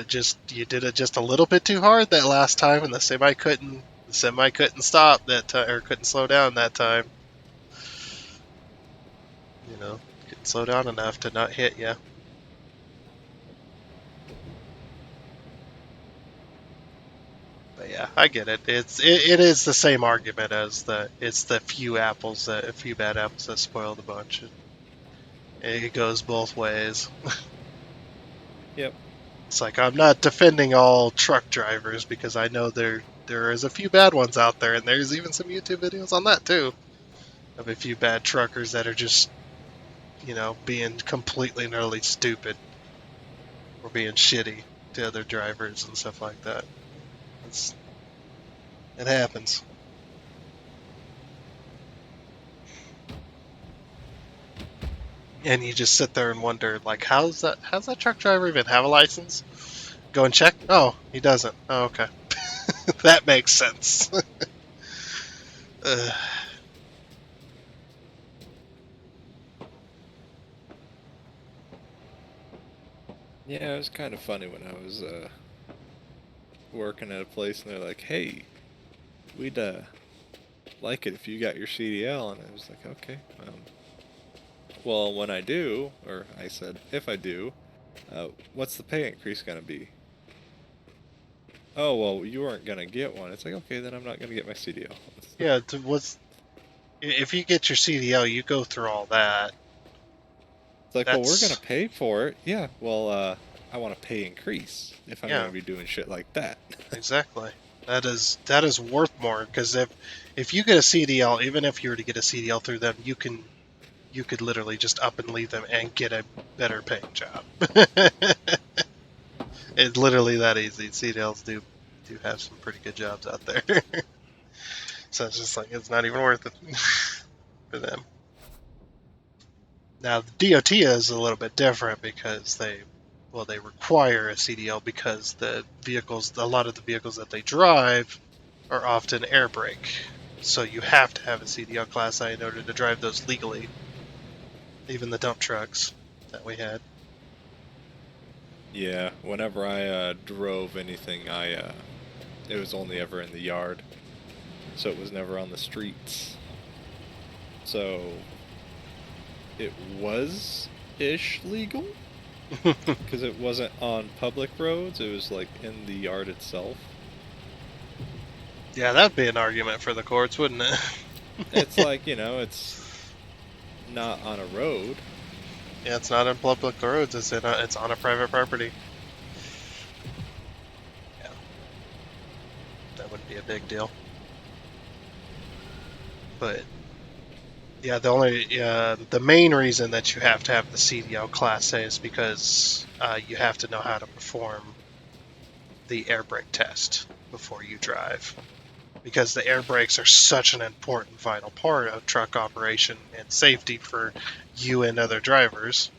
it just a little bit too hard that last time, and the semi couldn't stop that time or couldn't slow down that time. Couldn't slow down enough to not hit you. But yeah, I get it. It is the same argument as it's the few a few bad apples that spoil the bunch. It goes both ways. Yep. It's like I'm not defending all truck drivers because I know there is a few bad ones out there, and there's even some YouTube videos on that too of a few bad truckers that are just being completely and utterly stupid or being shitty to other drivers and stuff like that. It happens. And you just sit there and wonder, like, how's that truck driver even have a license? Go and check. Oh, he doesn't. Oh, okay. That makes sense. Yeah, it was kind of funny when I was working at a place and they're like, "Hey, we'd like it if you got your CDL," and I was like, "Okay." Well, when I do, or I said, if I do, what's the pay increase gonna be? Oh, well, you weren't gonna get one. It's like, okay, then I'm not gonna get my CDL. Yeah, if you get your CDL, you go through all that. It's like, well, we're gonna That's pay for it. Yeah, well, I want a pay increase if I'm yeah, gonna be doing shit like that. exactly. That is worth more because if you get a CDL, even if you were to get a CDL through them, you could literally just up and leave them and get a better paying job. It's literally that easy. CDLs do have some pretty good jobs out there. So it's just like it's not even worth it for them. Now the DOT is a little bit different because they require a CDL because a lot of the vehicles that they drive are often air brake. So you have to have a CDL Class A in order to drive those legally. Even the dump trucks that we had. Yeah, whenever I drove anything, it was only ever in the yard, so it was never on the streets. So it was ish legal because it wasn't on public roads. It was like in the yard itself. Yeah, that'd be an argument for the courts, wouldn't it? It's like, it's not on a road. Yeah, it's not on public roads. It's on a private property. Yeah, that wouldn't be a big deal. But yeah, the main reason that you have to have the CDL Class A is because you have to know how to perform the air brake test before you drive. Because the air brakes are such an important vital part of truck operation and safety for you and other drivers.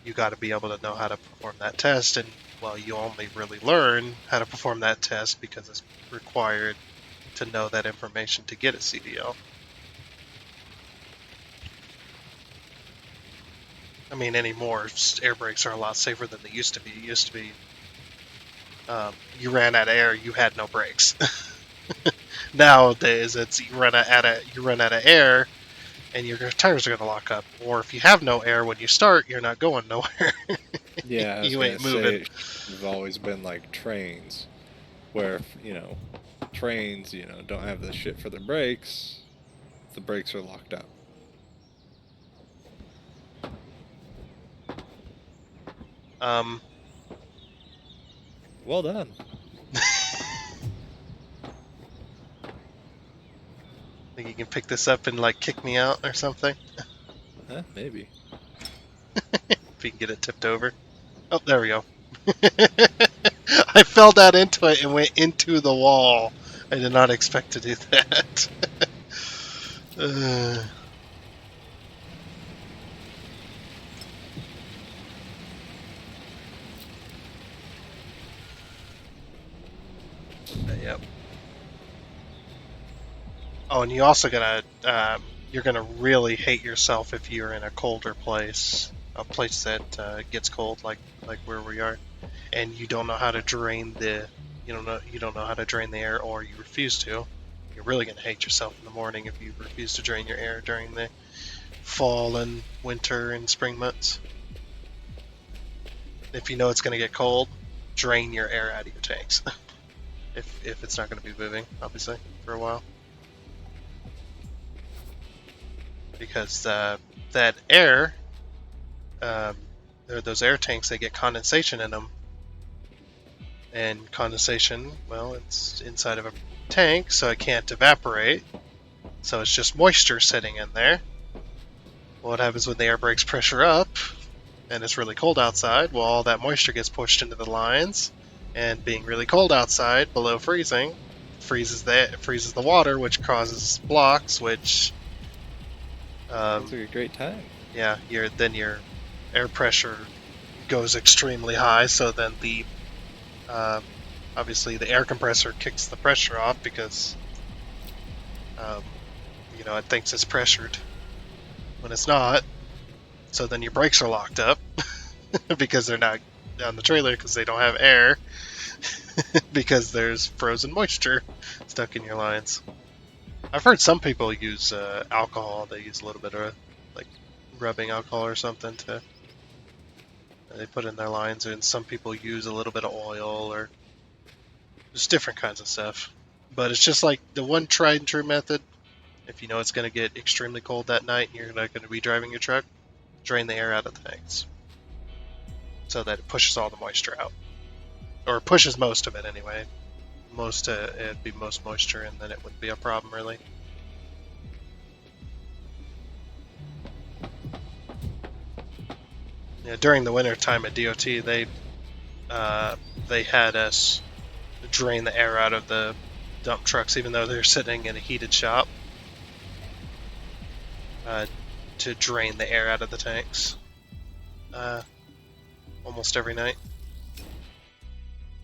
You got to be able to know how to perform that test, and well, you only really learn how to perform that test because it's required to know that information to get a CDL. I mean, anymore, air brakes are a lot safer than they used to be. It used to be you ran out of air, you had no brakes. Nowadays, it's you run out of air, and your tires are going to lock up. Or if you have no air when you start, you're not going nowhere. Yeah, I was You gonna ain't moving. say it's always been like trains, where trains don't have the shit for their brakes. The brakes are locked up. Um, Well done. think you can pick this up and like kick me out or something. Huh? Maybe. If you can get it tipped over. Oh, there we go. I fell down into it and went into the wall. I did not expect to do that. uh, yep. Oh, and you also you're gonna really hate yourself if you're in a colder place, a place that gets cold, like where we are, and you don't know how to drain you don't know how to drain the air, or you refuse to. You're really gonna hate yourself in the morning if you refuse to drain your air during the fall and winter and spring months. If you know it's gonna get cold, drain your air out of your tanks. if it's not gonna be moving, obviously, for a while. Because that air, those air tanks, they get condensation in them. And condensation, well, it's inside of a tank, so it can't evaporate. So it's just moisture sitting in there. Well, what happens when the air breaks pressure up and it's really cold outside? Well, all that moisture gets pushed into the lines, and being really cold outside, below freezing, freezes the water, which causes blocks, which Sounds like a great time. yeah, then your air pressure goes extremely high. So then obviously the air compressor kicks the pressure off because it thinks it's pressured when it's not. So then your brakes are locked up because they're not on the trailer because they don't have air because there's frozen moisture stuck in your lines. I've heard some people use alcohol. They use a little bit of like rubbing alcohol or something to they put in their lines, and some people use a little bit of oil or just different kinds of stuff. But it's just like the one tried and true method. If you know it's going to get extremely cold that night and you're not going to be driving your truck, drain the air out of the tanks so that it pushes all the moisture out, or pushes most of it anyway. It'd be most moisture, and then it wouldn't be a problem really. Yeah, during the winter time at DOT, they had us drain the air out of the dump trucks, even though they're sitting in a heated shop, to drain the air out of the tanks almost every night.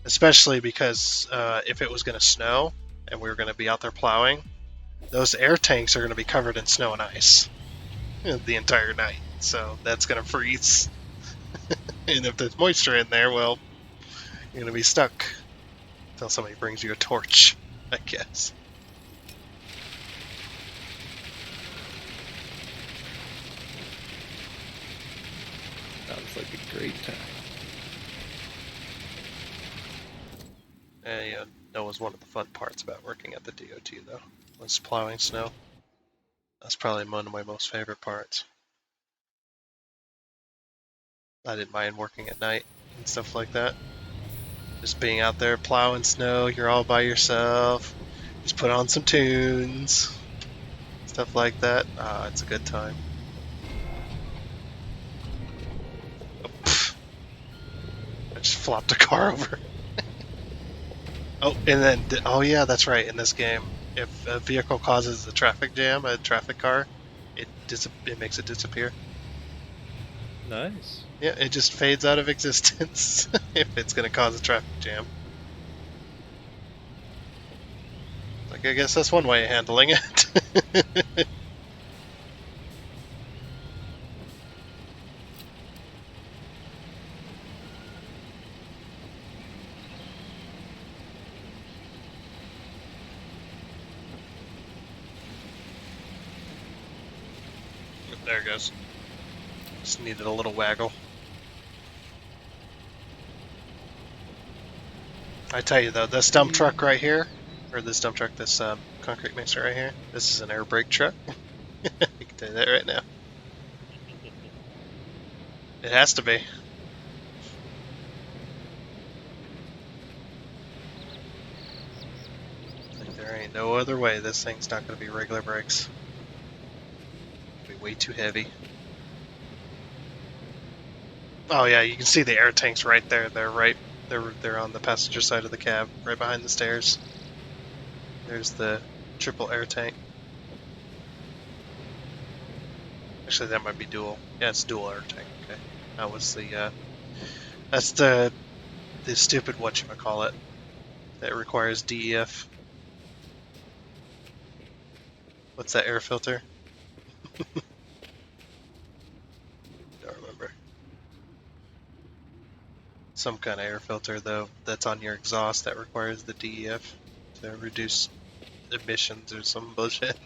Especially because if it was going to snow and we were going to be out there plowing, those air tanks are going to be covered in snow and ice the entire night. So that's going to freeze. And if there's moisture in there, well, you're going to be stuck until somebody brings you a torch, I guess. Sounds like a great time. Yeah, that was one of the fun parts about working at the DOT, though, was plowing snow. That's probably one of my most favorite parts. I didn't mind working at night and stuff like that. Just being out there plowing snow, you're all by yourself. Just put on some tunes, stuff like that. It's a good time. Oh, I just flopped a car over. Oh, and then, yeah, that's right. In this game, if a vehicle causes a traffic jam, a traffic car, it makes it disappear. Nice. Yeah, it just fades out of existence if it's going to cause a traffic jam. Like, I guess that's one way of handling it. There it goes. Just needed a little waggle. I tell you though, this dump truck right here, or this concrete mixer right here, this is an air brake truck. I can tell you that right now. It has to be. Like, there ain't no other way this thing's not going to be regular brakes. It'll be way too heavy. Oh yeah, you can see the air tanks right there. They're on the passenger side of the cab, right behind the stairs. There's the triple air tank. Actually, that might be dual. Yeah, it's dual air tank. Okay, that was that's the stupid whatchamacallit that requires DEF. What's that air filter? Don't remember. Some kind of air filter though that's on your exhaust that requires the DEF to reduce emissions or some bullshit.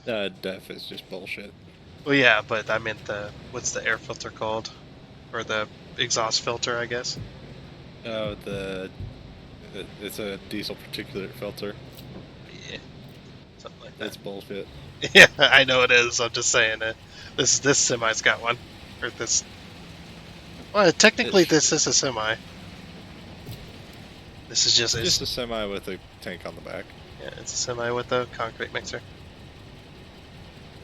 DEF is just bullshit. Well, yeah, but I meant what's the air filter called? Or the exhaust filter, I guess. Oh, it's a diesel particulate filter. Yeah, something like that. That's bullshit. Yeah, I know it is. I'm just saying it. This semi's got one, or this. Well, technically, this is a semi. This is just a semi with a tank on the back. Yeah, it's a semi with a concrete mixer.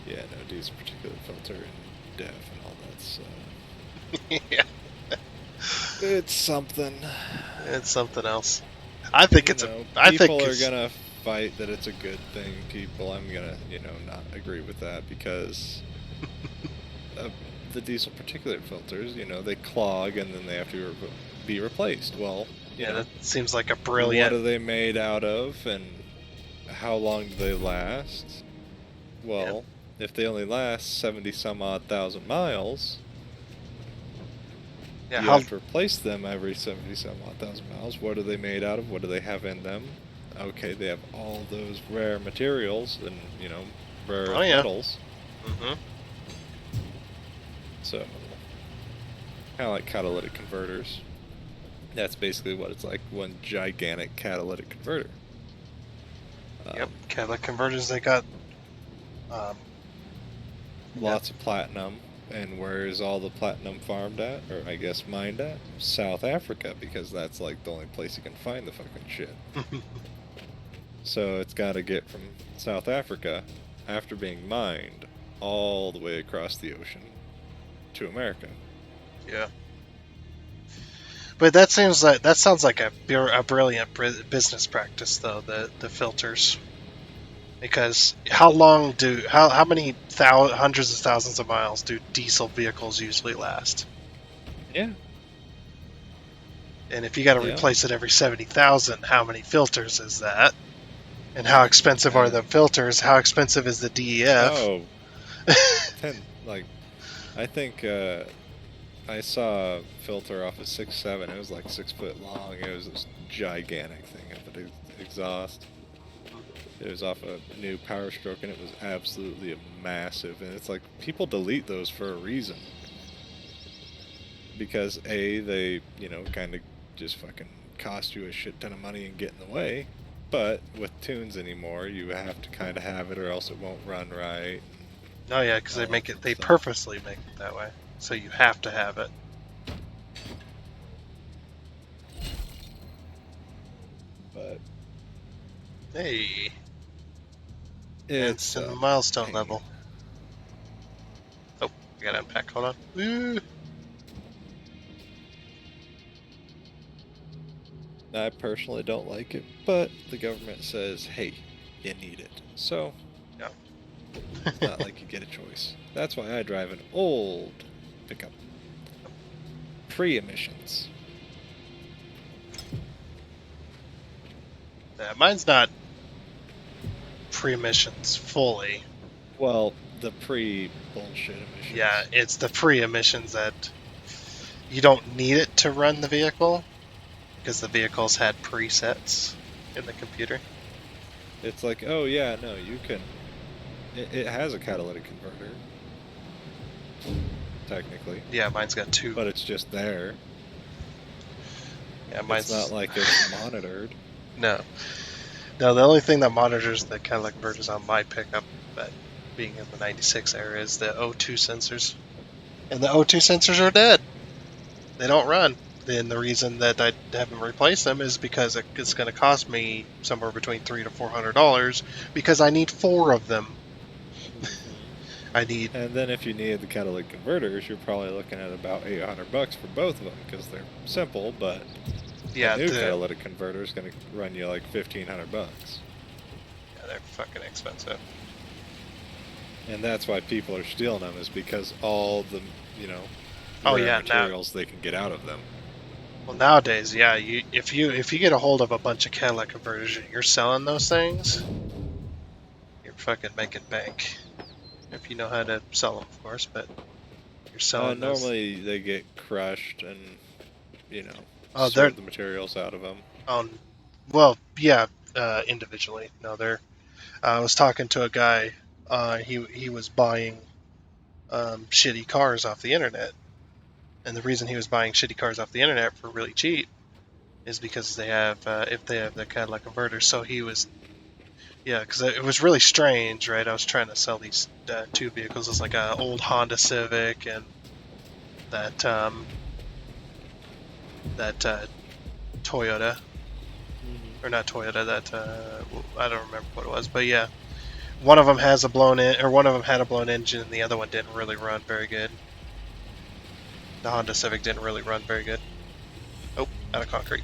Yeah, no, diesel particulate filter and DEF and all that stuff. Yeah. It's something. It's something else. I think people are gonna fight that it's a good thing. I'm gonna, not agree with that because the diesel particulate filters, they clog and then they have to be replaced. Well, that seems like a brilliant... What are they made out of, and how long do they last? Well, if they only last 70 some odd thousand miles, you have to replace them every 70 some odd thousand miles. What are they made out of? What do they have in them? Okay, they have all those rare materials and, rare metals. Mm-hmm. So, kind of like catalytic converters. That's basically what it's like, one gigantic catalytic converter. Yep, catalytic converters, they got... lots of platinum. And where is all the platinum farmed at? Or I guess mined at? South Africa, because that's like the only place you can find the fucking shit. So it's got to get from South Africa, after being mined, all the way across the ocean to America. Yeah. But that sounds like a brilliant business practice, though, the filters. Because how many hundreds of thousands of miles do diesel vehicles usually last? Yeah. And if you got to replace it every 70,000, how many filters is that? And how expensive are the filters? How expensive is the DEF? Oh, I think I saw a filter off of 6.7. It was like 6 foot long. It was this gigantic thing at the exhaust. It was off a new Power Stroke, and it was absolutely massive. And it's like, people delete those for a reason. Because A, they, kind of just fucking cost you a shit ton of money and get in the way. But with tunes anymore, you have to kind of have it, or else it won't run right. Oh yeah, because they purposely make it that way, so you have to have it. But hey, it's in the milestone level. Oh, I gotta unpack. Hold on. Woo. I personally don't like it, but the government says, hey, you need it. So, yeah. It's not like you get a choice. That's why I drive an old pickup. Pre-emissions. Yeah, mine's not pre-emissions fully. Well, the pre-bullshit emissions. Yeah, it's the pre-emissions that you don't need it to run the vehicle, because the vehicles had presets in the computer. It's like, oh yeah, no, you can... It has a catalytic converter. Technically. Yeah, mine's got 2. But it's just there. Yeah, mine's... It's not like it's monitored. No. No, the only thing that monitors the catalytic converters on my pickup, that being in the 96 area, is the O2 sensors. And the O2 sensors are dead. They don't run. And the reason that I haven't replaced them is because it's going to cost me somewhere between $300 to $400 because I need 4 of them. And then if you need the catalytic converters, you're probably looking at about $800 for both of them because they're simple, but the new catalytic converter is going to run you like $1,500. Yeah, they're fucking expensive. And that's why people are stealing them, is because all the materials they can get out of them. Well, nowadays, yeah, if you get a hold of a bunch of catalytic converters and you're selling those things, you're fucking making bank. If you know how to sell them, of course, but you're selling those. Normally they get crushed and, sort the materials out of them. Well, yeah, individually. No, I was talking to a guy, he was buying shitty cars off the internet. And the reason he was buying shitty cars off the internet for really cheap is because they have the catalytic converter. So he was, because it was really strange, right? I was trying to sell these 2 vehicles. It's like an old Honda Civic and that Toyota, or not Toyota. That I don't remember what it was, but yeah, one of them had a blown engine, and the other one didn't really run very good. The Honda Civic didn't really run very good. Oh, out of concrete.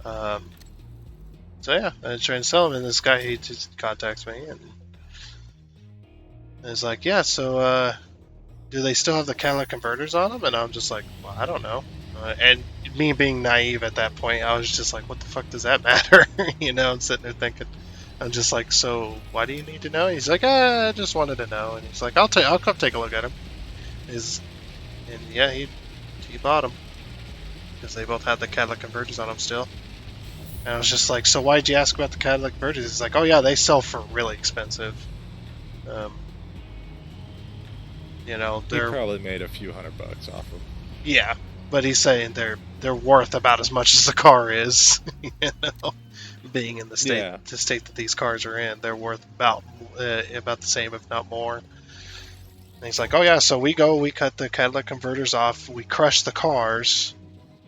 So yeah, I was trying to sell him, and this guy, he just contacts me, and it's like, yeah, so do they still have the catalytic converters on them? And I'm just like, well, I don't know. And me being naive at that point, I was just like, what the fuck does that matter? I'm sitting there thinking, I'm just like, so why do you need to know? He's like, I just wanted to know. And he's like, I'll come take a look at him. And yeah, he bought them because they both had the catalytic converters on them still. And I was just like, so why'd you ask about the catalytic converters? He's like, oh yeah, they sell for really expensive. He probably made a few $100 off them. Yeah, but he's saying they're worth about as much as the car is. Being in the state, the state that these cars are in, they're worth about the same, if not more. And he's like, oh yeah, so we cut the catalytic converters off, we crush the cars,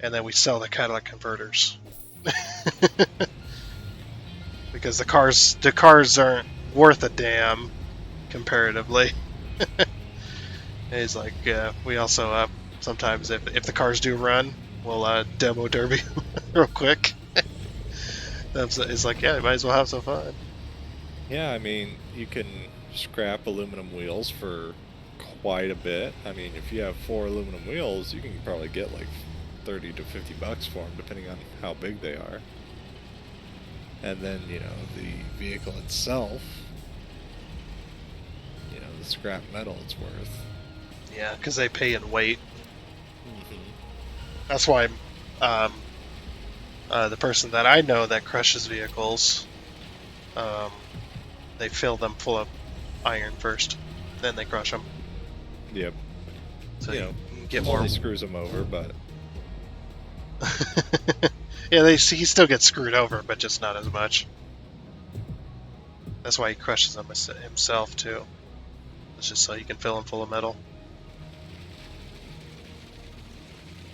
and then we sell the catalytic converters. Because the cars aren't worth a damn comparatively. And he's like, we also sometimes if the cars do run, we'll demo derby real quick. It's like, yeah, you might as well have some fun. Yeah, I mean, you can scrap aluminum wheels for quite a bit. I mean, if you have 4 aluminum wheels, you can probably get like $30 to $50 for them, depending on how big they are. And then, the vehicle itself, the scrap metal it's worth. Yeah, because they pay in weight. Mm-hmm. That's why the person that I know that crushes vehicles, they fill them full of iron first, then they crush them. Yep. So you get more. He screws them over, but yeah, he still gets screwed over, but just not as much. That's why he crushes them himself too. It's just so he can fill them full of metal.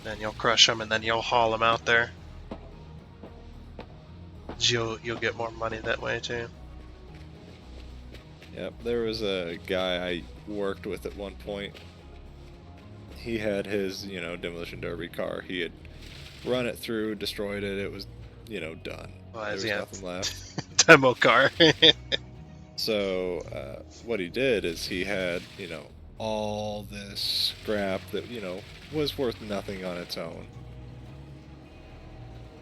Then you'll crush them, and then you'll haul them out there. You'll get more money that way too. Yep, there was a guy I worked with at one point. He had his, demolition derby car. He had run it through, destroyed it. It was, done. Well, there was nothing left. Demo car. So what he did is he had, all this scrap that, was worth nothing on its own.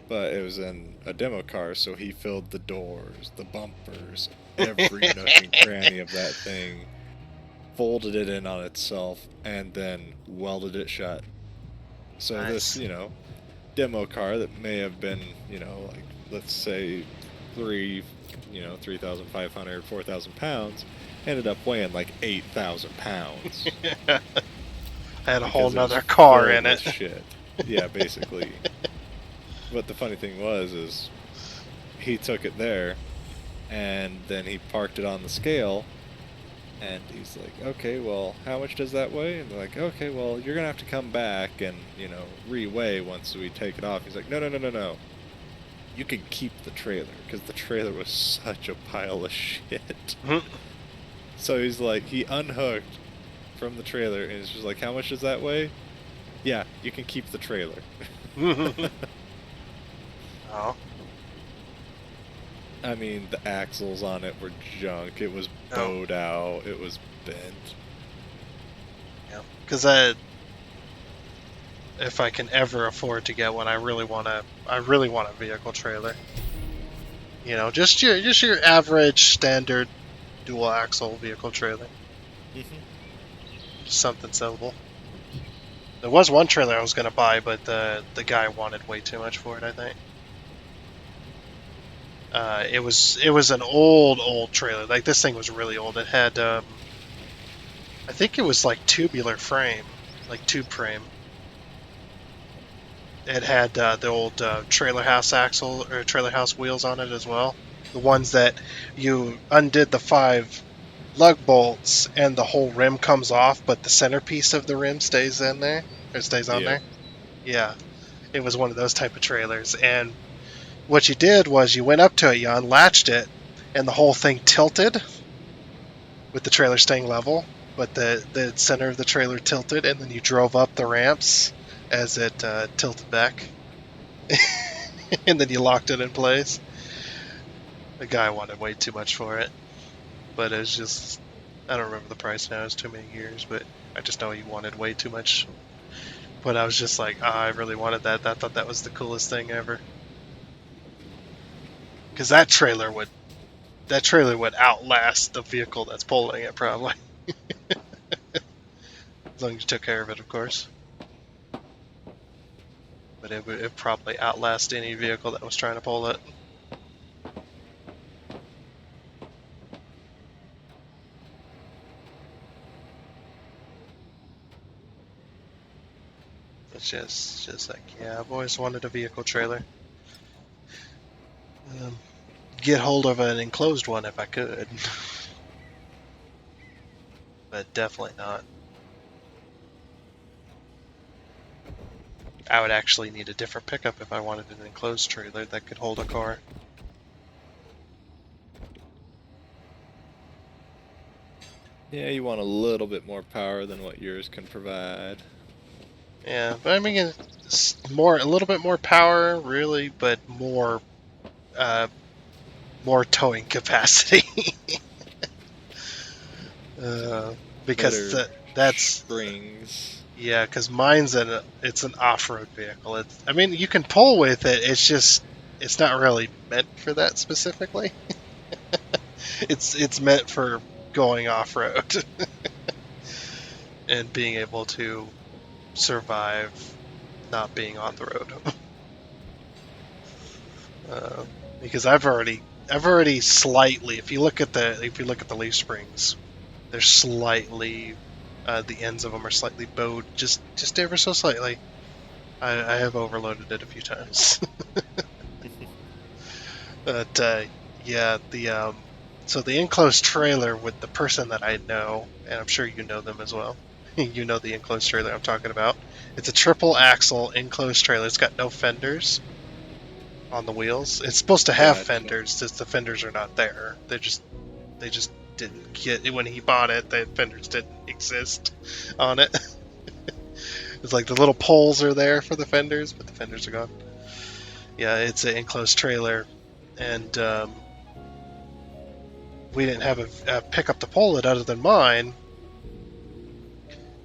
But it was in a demo car, so he filled the doors, the bumpers, every nook and cranny of that thing, folded it in on itself, and then welded it shut. So nice. This, demo car that may have been, like, let's say 3,500, 4,000 pounds, ended up weighing like 8,000 pounds. Had a whole nother car in it. Shit. Yeah, basically. But the funny thing is he took it there, and then he parked it on the scale, and he's like, okay, well, how much does that weigh? And they're like, okay, well, you're going to have to come back and, re-weigh once we take it off. He's like, no. You can keep the trailer, because the trailer was such a pile of shit. So he's like, he unhooked from the trailer, and he's just like, how much does that weigh? Yeah, you can keep the trailer. Oh. I mean, the axles on it were junk. It was bowed out. It was bent. Yeah, because if I can ever afford to get one, I really want a vehicle trailer. Just your average standard dual axle vehicle trailer. Just something simple. There was one trailer I was gonna buy, but the guy wanted way too much for it, I think. It was an old trailer. Like, this thing was really old. It had I think it was like tubular frame, like tube frame. It had the old trailer house axle or trailer house wheels on it as well. The ones that you undid the 5 lug bolts and the whole rim comes off, but the centerpiece of the rim stays in there, or stays on there. Yeah, it was one of those type of trailers. And what you did was you went up to it, you unlatched it, and the whole thing tilted with the trailer staying level, but the center of the trailer tilted, and then you drove up the ramps as it tilted back. And then you locked it in place. The guy wanted way too much for it. But it was just, I don't remember the price now, it's too many years, but I just know he wanted way too much. But I was just like, I really wanted that. I thought that was the coolest thing ever. Because that trailer would outlast the vehicle that's pulling it, probably. As long as you took care of it, of course. But it would probably outlast any vehicle that was trying to pull it. It's just like, yeah, I've always wanted a vehicle trailer. Get hold of an enclosed one if I could. But definitely not. I would actually need a different pickup if I wanted an enclosed trailer that could hold a car. Yeah, you want a little bit more power than what yours can provide. Yeah, but I mean, it's a little bit more power, really, but more towing capacity. Because that's springs. Yeah, because mine's it's an off-road vehicle. I mean, you can pull with it. It's not really meant for that specifically. It's meant for going off-road and being able to survive not being on the road. Because I've already slightly, if you look at the leaf springs, they're slightly the ends of them are slightly bowed, just ever so slightly. I have overloaded it a few times. But yeah, so the enclosed trailer with the person that I know, and I'm sure you know them as well. You know the enclosed trailer I'm talking about. It's a triple axle enclosed trailer. It's got no fenders on the wheels. It's supposed to have fenders, just the fenders are not there. They just didn't get it when he bought it. The fenders didn't exist on it. It's like the little poles are there for the fenders, but the fenders are gone. Yeah, it's an enclosed trailer, and we didn't have a pickup to pull it other than mine,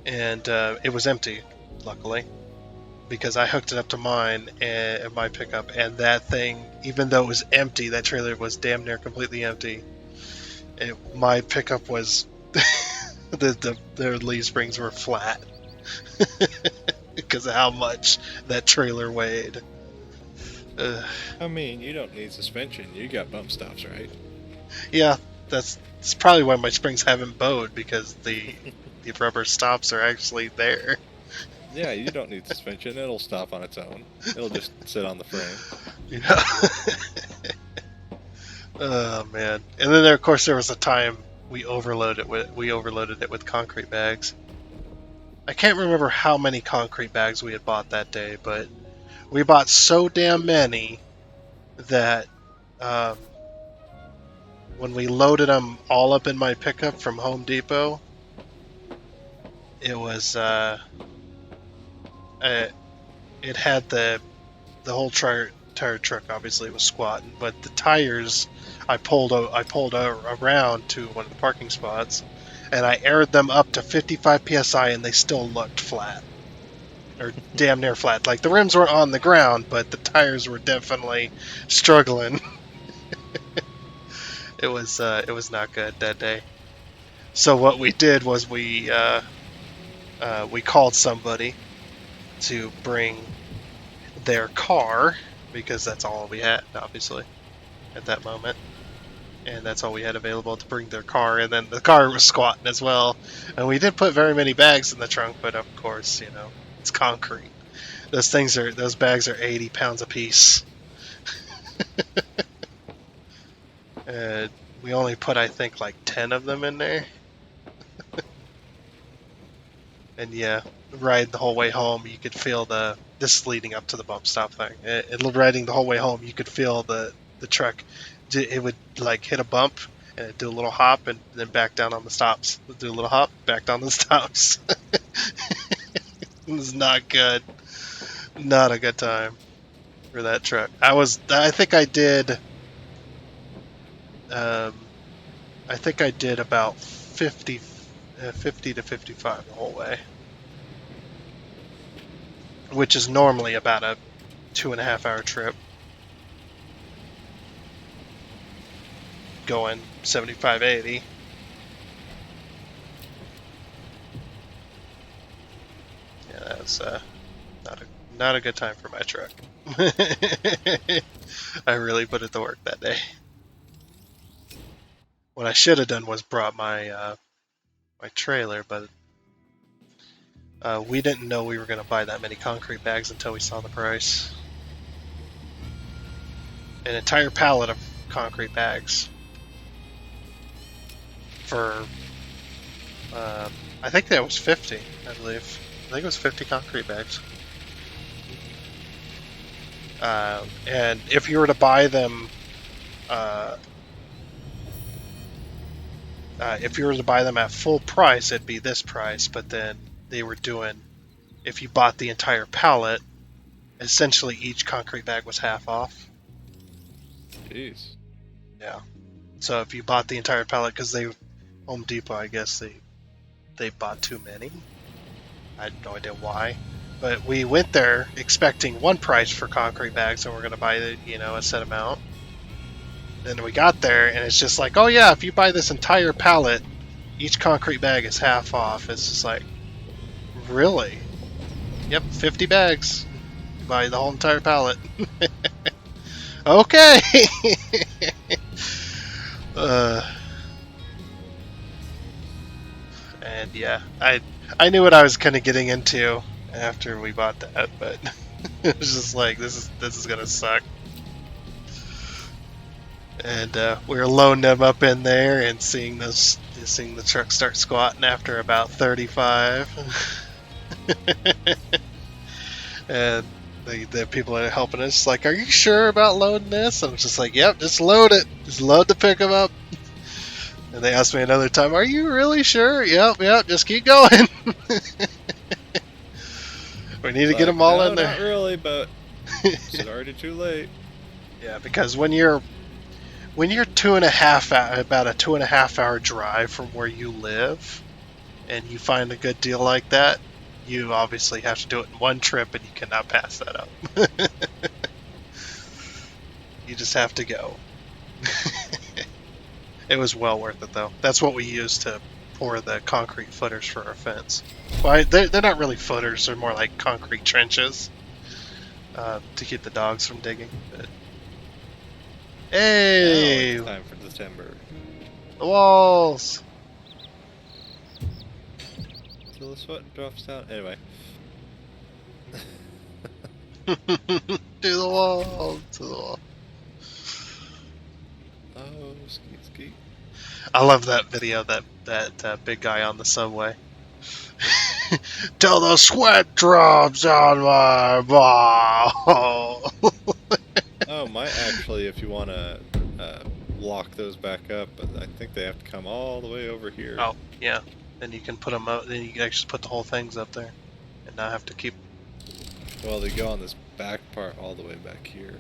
and it was empty, luckily, because I hooked it up to mine and my pickup, and that thing, even though it was empty, that trailer was damn near completely empty. My pickup was the leaf springs were flat because of how much that trailer weighed. I mean, you don't need suspension. You got bump stops, right? Yeah, that's probably why my springs haven't bowed, because the rubber stops are actually there. Yeah, you don't need suspension. It'll stop on its own. It'll just sit on the frame. Yeah. Oh man! And then of course there was a time we overloaded it with concrete bags. I can't remember how many concrete bags we had bought that day, but we bought so damn many that when we loaded them all up in my pickup from Home Depot, it was it had the whole tire truck obviously was squatting, but the tires I pulled around to one of the parking spots, and I aired them up to 55 psi, and they still looked flat, or damn near flat. Like the rims were on the ground, but the tires were definitely struggling. It was not good that day. So what we did was we called somebody to bring their car, because that's all we had, obviously, at that moment. And that's all we had available, to bring their car, and then the car was squatting as well. And we did put very many bags in the trunk, but of course, it's concrete. Those bags are 80 pounds a piece. And we only put, I think, like 10 of them in there. And yeah, riding the whole way home, you could feel this is leading up to the bump stop thing. Riding the whole way home, you could feel the truck. It would like hit a bump and it'd do a little hop and then back down on the stops. It'd do a little hop, back down the stops. It was not good. Not a good time for that truck. I think I did. I think I did about 50 50 to 55 the whole way, which is normally about a 2.5 hour trip. Going 75, 80. Yeah, that's not a good time for my truck. I really put it to work that day. What I should have done was brought my my trailer, but we didn't know we were going to buy that many concrete bags until we saw the price. An entire pallet of concrete bags for, I think that was 50, I believe. I think it was 50 concrete bags. And if you were to buy them, if you were to buy them at full price, it'd be this price. But then they were doing, if you bought the entire pallet, essentially each concrete bag was half off. Jeez. Yeah. So if you bought the entire pallet, because Home Depot, I guess they bought too many. I had no idea why. But we went there expecting one price for concrete bags, and we're going to buy a set amount. Then we got there, and it's just like, oh yeah, if you buy this entire pallet, each concrete bag is half off. It's just like, really? Yep, 50 bags. You buy the whole entire pallet. Okay. And yeah, I knew what I was kind of getting into after we bought that, but it was just like, this is gonna suck. And we were loading them up in there and seeing the truck start squatting after about 35. And the people that are helping us like, are you sure about loading this? I'm just like, yep, just load it. Just load the pickup up. And they asked me another time, are you really sure? Yep, just keep going. We need to get them all in there. Not really, but it's already too late. Yeah, because when you're about a 2.5 hour drive from where you live, and you find a good deal like that, you obviously have to do it in one trip, and you cannot pass that up. You just have to go. It was well worth it, though. That's what we used to pour the concrete footers for our fence. Well, they're not really footers; they're more like concrete trenches to keep the dogs from digging. But hey, now it's time for the timber. The walls. Till the sweat drops down. Anyway. To the wall. To the wall. Oh, ski. I love that video, that big guy on the subway. Till the sweat drops on my ball. Oh, might actually, if you want to lock those back up, but I think they have to come all the way over here. Oh, yeah. Then you can put them up. Then you can actually put the whole things up there, and not have to keep. Well, they go on this back part all the way back here.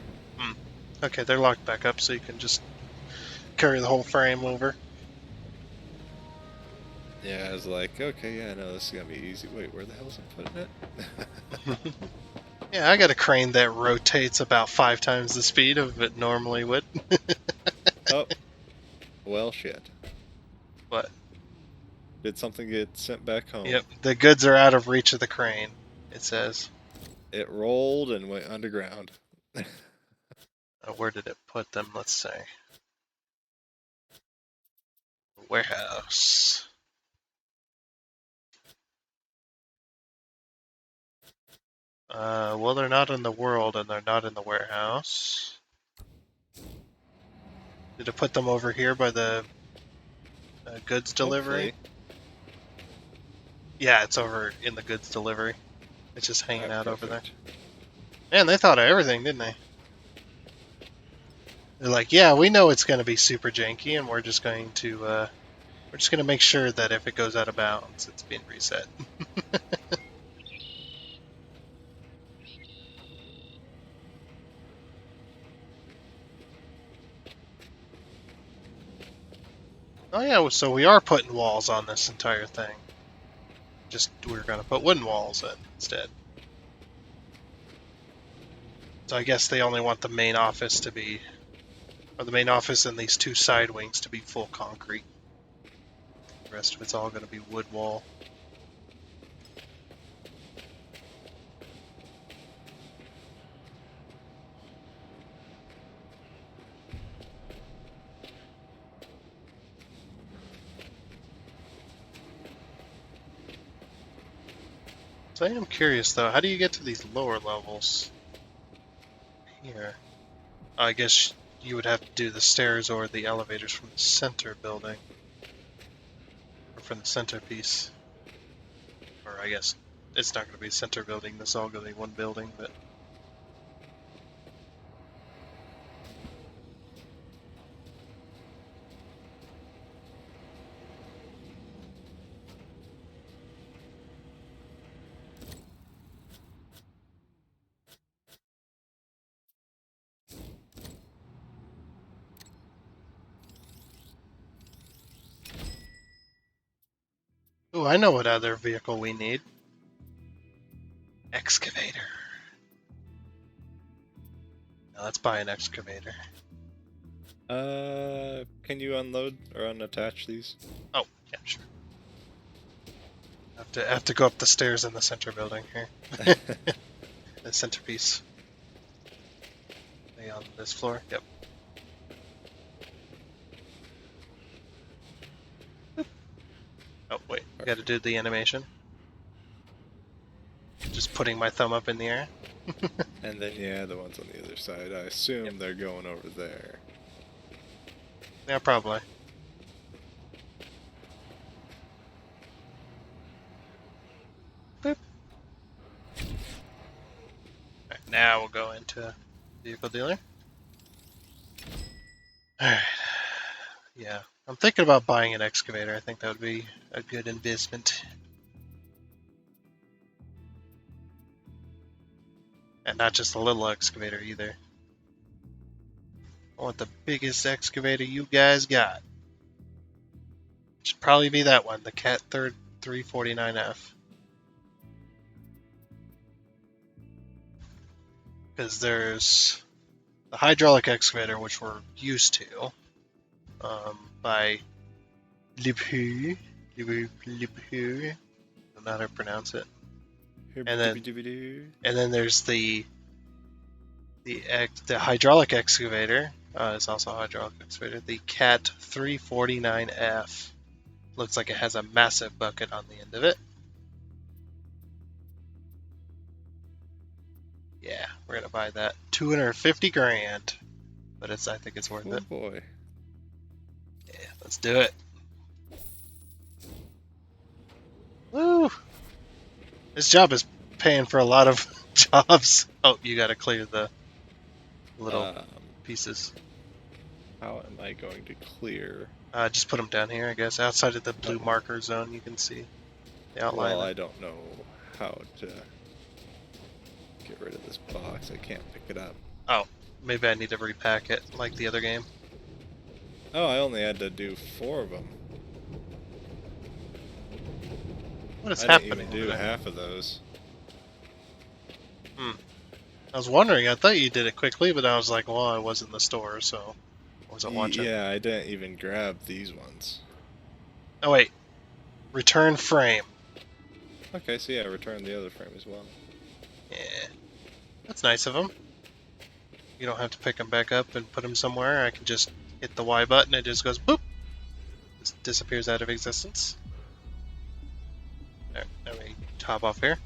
Okay, they're locked back up, so you can just carry the whole frame over. Yeah, I was like, okay, yeah, I know this is gonna be easy. Wait, where the hell is I putting it? Yeah, I got a crane that rotates about 5 times the speed of it normally would. Oh, well, shit. What? Did something get sent back home? Yep, the goods are out of reach of the crane, it says. It rolled and went underground. Where did it put them? Let's see. Warehouse. Well, they're not in the world, and they're not in the warehouse. Did it put them over here by the goods delivery? Hopefully. Yeah, it's over in the goods delivery. It's just hanging out perfect. over there. Man, they thought of everything, didn't they? They're like, yeah, we know it's going to be super janky, and we're just going to make sure that if it goes out of bounds, it's being reset. Oh yeah, so we are putting walls on this entire thing. Just we're gonna put wooden walls in instead. So I guess they only want the main office to be, or the main office and these two side wings to be full concrete. The rest of it's all gonna be wood wall. So I am curious though, how do you get to these lower levels here? I guess you would have to do the stairs or the elevators from the center building. Or from the centerpiece. Or I guess it's not going to be a center building, this is all going to be one building, but... Oh, I know what other vehicle we need. Excavator. Now let's buy an excavator. Can you unload or unattach these? Oh, yeah, sure. I have to go up the stairs in the center building here. The centerpiece. Are they on this floor? Yep. Oh, wait. I gotta do the animation. Just putting my thumb up in the air. And then, yeah, the ones on the other side. I assume they're going over there. Yeah, probably. Boop. Alright, now we'll go into vehicle dealer. Alright. Yeah, I'm thinking about buying an excavator. I think that would be a good investment. And not just a little excavator either. I want the biggest excavator you guys got. Should probably be that one, the Cat 349F. Because there's the hydraulic excavator, which we're used to, by Lipu. I don't know how to pronounce it. And then there's the hydraulic excavator. It's also a hydraulic excavator. The Cat 349F. Looks like it has a massive bucket on the end of it. Yeah, we're gonna buy that. 250 grand. But I think it's worth it. Oh boy. Yeah, let's do it. Woo! This job is paying for a lot of jobs. Oh, you gotta clear the little pieces. How am I going to clear? Just put them down here, I guess. Outside of the blue marker zone, you can see the outline. Well, I don't know how to get rid of this box. I can't pick it up. Oh, maybe I need to repack it like the other game. Oh, I only had to do 4 of them. What is I happening? didn't even do half of those. I was wondering. I thought you did it quickly, but I was like, well, I was in the store, so I wasn't watching. Yeah, I didn't even grab these ones. Oh wait, return frame. Okay, so yeah, return the other frame as well. Yeah, that's nice of them. You don't have to pick them back up and put them somewhere. I can just hit the Y button. It just goes boop. Just disappears out of existence. There, let me top off here.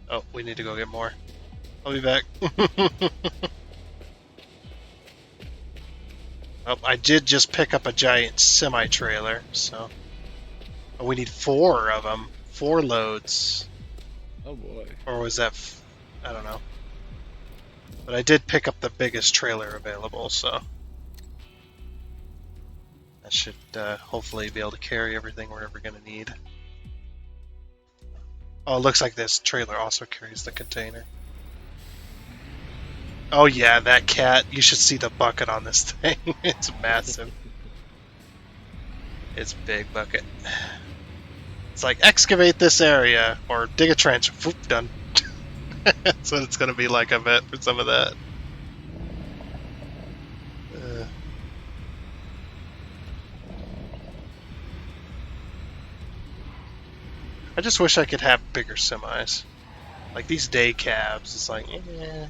Oh, we need to go get more. I'll be back. Oh, I did just pick up a giant semi-trailer, so... Oh, we need 4 of them. 4 loads. Oh boy. Or was that... I don't know. But I did pick up the biggest trailer available, so... That should hopefully be able to carry everything we're ever going to need. Oh, it looks like this trailer also carries the container. Oh yeah, that cat. You should see the bucket on this thing. It's massive. It's a big bucket. It's like, excavate this area, or dig a trench. Whoop, done. That's what it's going to be like, I bet, for some of that. I just wish I could have bigger semis. Like these day cabs, it's like, eh.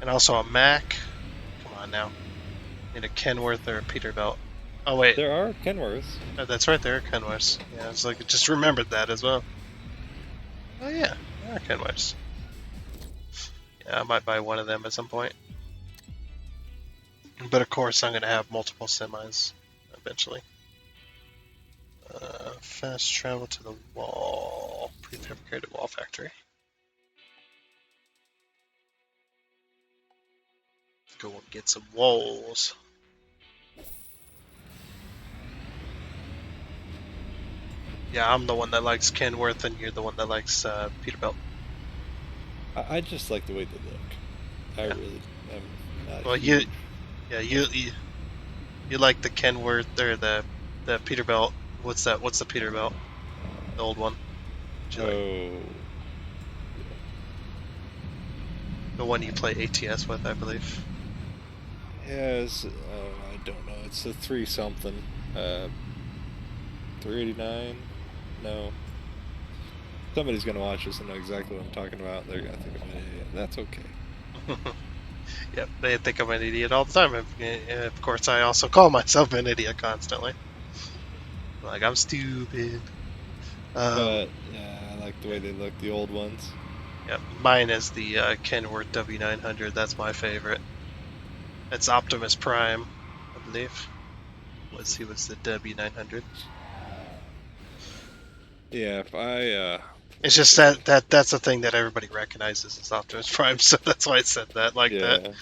And also a Mack. Come on now. Need a Kenworth or a Peterbilt. Oh wait, There are Kenworths. oh, that's right, there are Kenworths. Yeah, it's like, I just remembered that as well. Oh yeah, there are Kenworths. Yeah, I might buy one of them at some point. But of course, I'm going to have multiple semis eventually. Fast travel to the wall. Prefabricated wall factory. Go and get some walls. Yeah, I'm the one that likes Kenworth, and you're the one that likes Peterbilt. I just like the way they look. I Yeah. really am not. Well, huge. you like the Kenworth or the Peterbilt. What's that? What's the Peterbilt? The old one. Like? Oh. The one you play ATS with, I believe. Yes. I don't know. It's a 3 something. 389. No. Somebody's gonna watch this and know exactly what I'm talking about. They're gonna think I'm an idiot. That's okay. Yep, they think I'm an idiot all the time. Of course, I also call myself an idiot constantly. Like, I'm stupid. But yeah, I like the way they look. The old ones. Yep, mine is the Kenworth W900. That's my favorite. It's Optimus Prime, I believe. He was the W900. Yeah, if I It's just that's the thing that everybody recognizes as Optimus Prime, so that's why I said that like that.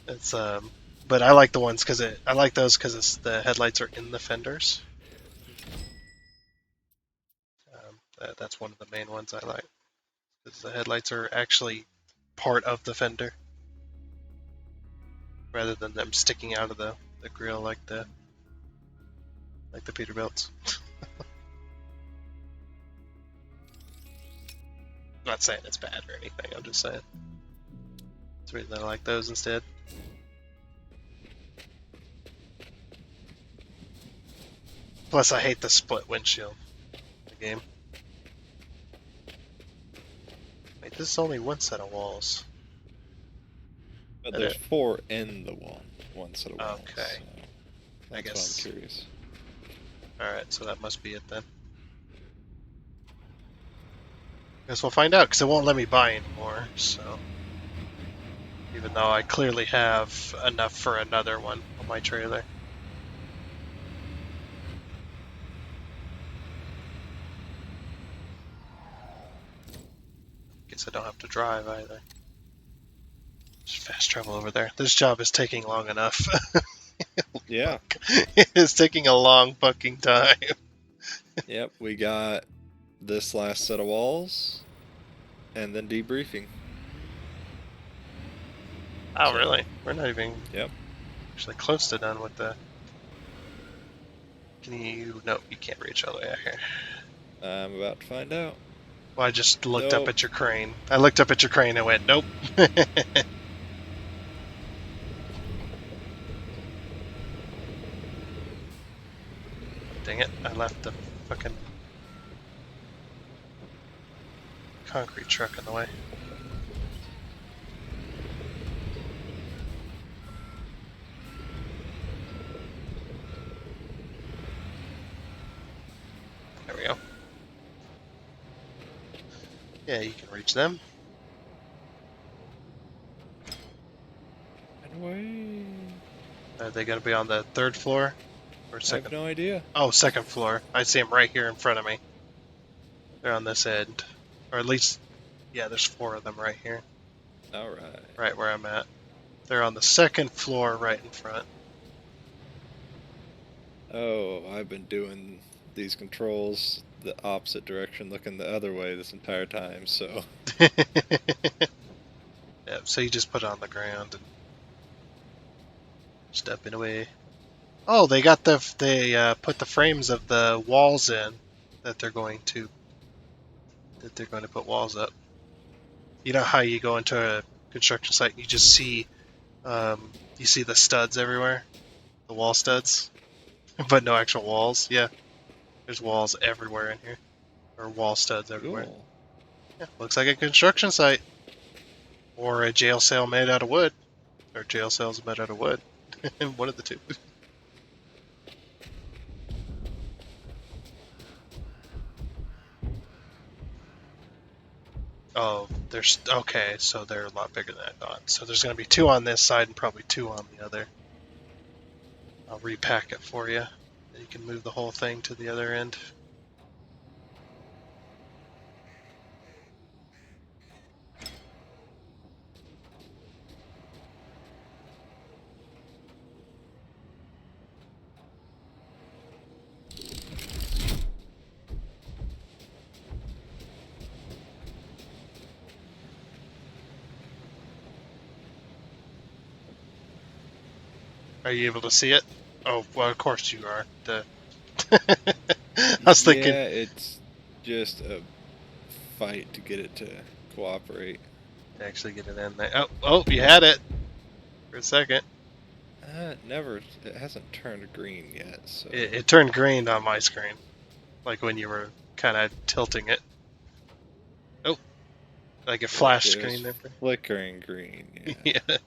It's but I like the ones because I like those because the headlights are in the fenders. That's one of the main ones I like because the headlights are actually part of the fender rather than them sticking out of the grill like the Peterbilts. I'm not saying it's bad or anything. I'm just saying it's the reason I like those instead. Plus, I hate the split windshield in the game. Wait, this is only one set of walls. But there's 4 in the one set of walls. Okay. So I guess. Why I'm curious. Alright, so that must be it then. Guess we'll find out, because it won't let me buy anymore, so... Even though I clearly have enough for another one on my trailer. Guess I don't have to drive either. Just fast travel over there. This job is taking long enough. Yeah. It's taking a long fucking time. Yep, we got this last set of walls, and then debriefing. Oh, really? We're not even actually close to done with the... Can you... No, you can't reach all the way out here. I'm about to find out. Well, I just looked up at your crane. I looked up at your crane and went, nope. Dang it, I left the fucking concrete truck in the way. There we go. Yeah, you can reach them. Anyway, Are they going to be on the 3rd floor? Or second? I have no idea. Oh, 2nd floor. I see them right here in front of me. They're on this end. Or at least, yeah, there's 4 of them right here. Alright. Right where I'm at. They're on the 2nd floor right in front. Oh, I've been doing these controls the opposite direction, looking the other way this entire time, so... Yeah, so you just put it on the ground and stepping away. Oh, they put the frames of the walls in that they're going to put walls up. You know how you go into a construction site and you just see you see the studs everywhere, the wall studs, but no actual walls. Yeah, there's walls everywhere in here, or wall studs everywhere. Cool. Yeah, looks like a construction site or a jail cell made out of wood, or jail cells made out of wood. One of the two. Oh, there's okay, so they're a lot bigger than I thought. So there's going to be 2 on this side and probably 2 on the other. I'll repack it for you. You can move the whole thing to the other end. Are you able to see it? Oh, well, of course you are. I was thinking. Yeah, it's just a fight to get it to cooperate. Actually get it in there. Oh, you had it for a second. It hasn't turned green yet, so... It turned green on my screen, like when you were kind of tilting it. Oh, like a flash screen there. Flickering green, yeah. Yeah.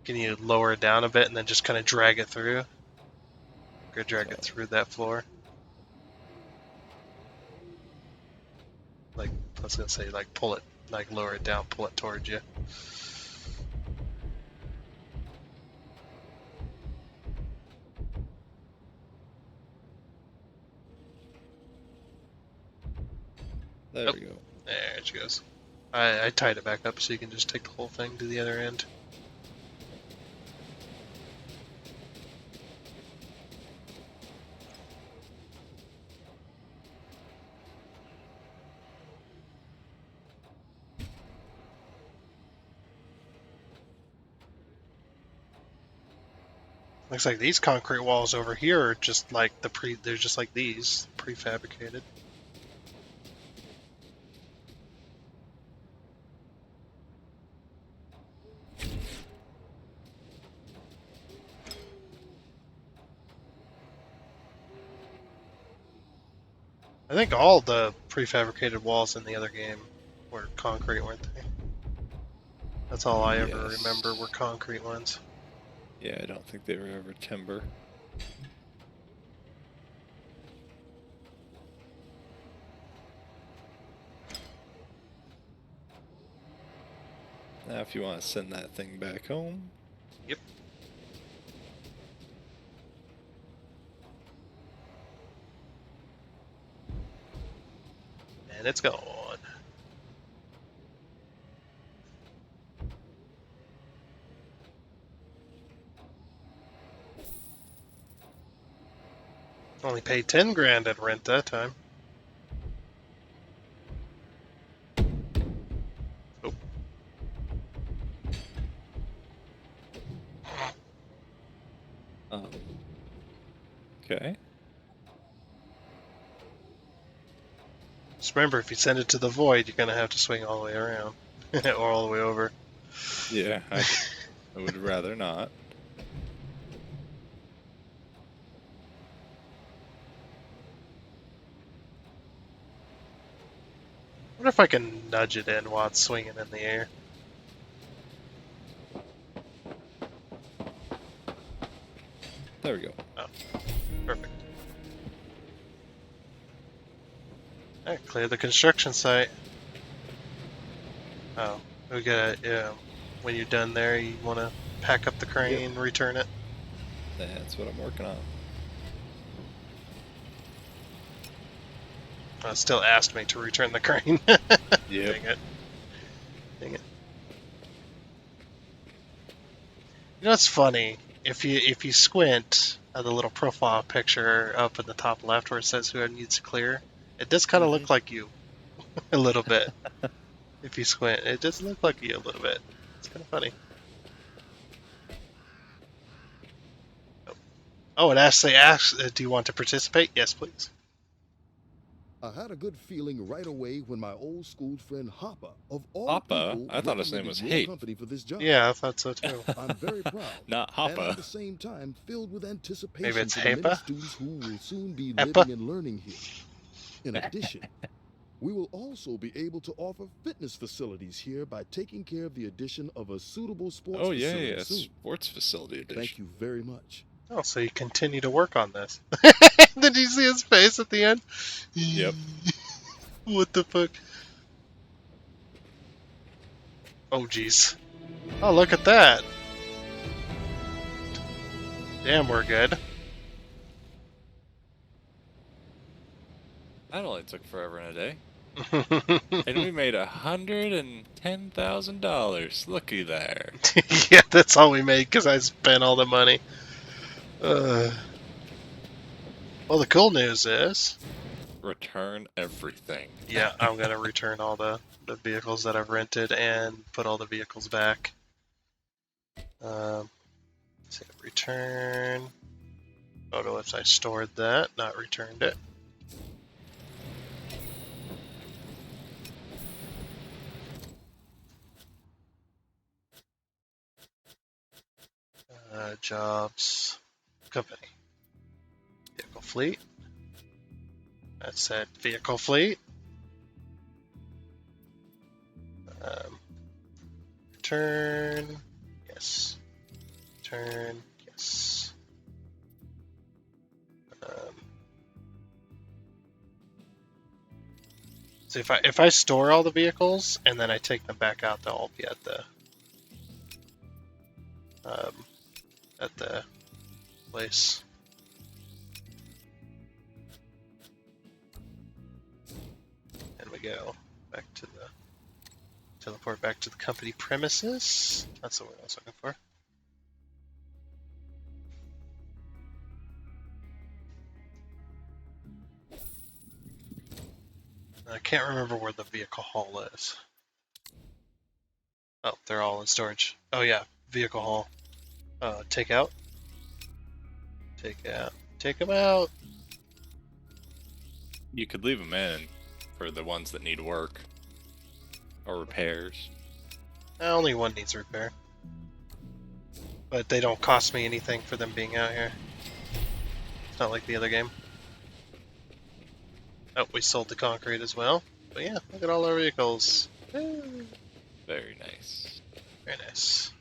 Can you lower it down a bit and then just kind of drag it through? Go drag it through that floor. Like, I was gonna say, like, pull it, like, lower it down, pull it towards you. There we go. There she goes. I tied it back up so you can just take the whole thing to the other end. Looks like these concrete walls over here are just like they're just like these, prefabricated. I think all the prefabricated walls in the other game were concrete, weren't they? That's all I ever remember were concrete ones. Yeah, I don't think they were ever timber. Now, if you want to send that thing back home. Yep. And it's gone. Only paid 10 grand in rent that time. Oh. Okay. Just remember, if you send it to the void, you're gonna have to swing all the way around. Or all the way over. Yeah, I would rather not. I wonder if I can nudge it in while it's swinging in the air. There we go. Oh, perfect. Alright, clear the construction site. Oh, we gotta, when you're done there, you want to pack up the crane, return it. That's what I'm working on. It still asked me to return the crane. Yep. Dang it. You know what's funny? If you squint at the little profile picture up in the top left where it says who needs to clear, it does kind of look like you. A little bit. If you squint, it does look like you a little bit. It's kind of funny. Oh, it actually asks, do you want to participate? Yes, please. I had a good feeling right away when my old school friend Hopper, of all Hoppa? people, I thought his name recommended was your Hate. company for this job. Yeah, I thought so too. I'm very proud. Not And Hoppa. at the same time, filled with Maybe anticipation it's for the many Hepa? students who will soon be Hepa? living and learning here. In addition, we will also be able to offer fitness facilities here by taking care of the addition of a suitable sports Oh, yeah, facility yeah. soon. Sports facility edition. Thank you very much. Oh, so you continue to work on this. Did you see his face at the end? Yep. What the fuck? Oh, jeez. Oh, look at that. Damn, we're good. That only took forever and a day. And we made $110,000. Looky there. Yeah, that's all we made because I spent all the money. Well, the cool news is... Return everything. Yeah, I'm going to return all the vehicles that I've rented and put all the vehicles back. So return. Photo if I stored that, not returned it. Jobs, company, vehicle fleet. That said vehicle fleet. Return, yes. Return, yes. So if I store all the vehicles and then I take them back out, they'll all be at the place. And we go back to the teleport back to the company premises. That's the word I was looking for. I can't remember where the vehicle hall is. Oh, they're all in storage. Oh yeah, vehicle hall. Take out. Take out. Take them out. You could leave them in for the ones that need work or repairs. Only one needs repair. But they don't cost me anything for them being out here. It's not like the other game. Oh, we sold the concrete as well. But yeah, look at all our vehicles. Woo. Very nice. Very nice.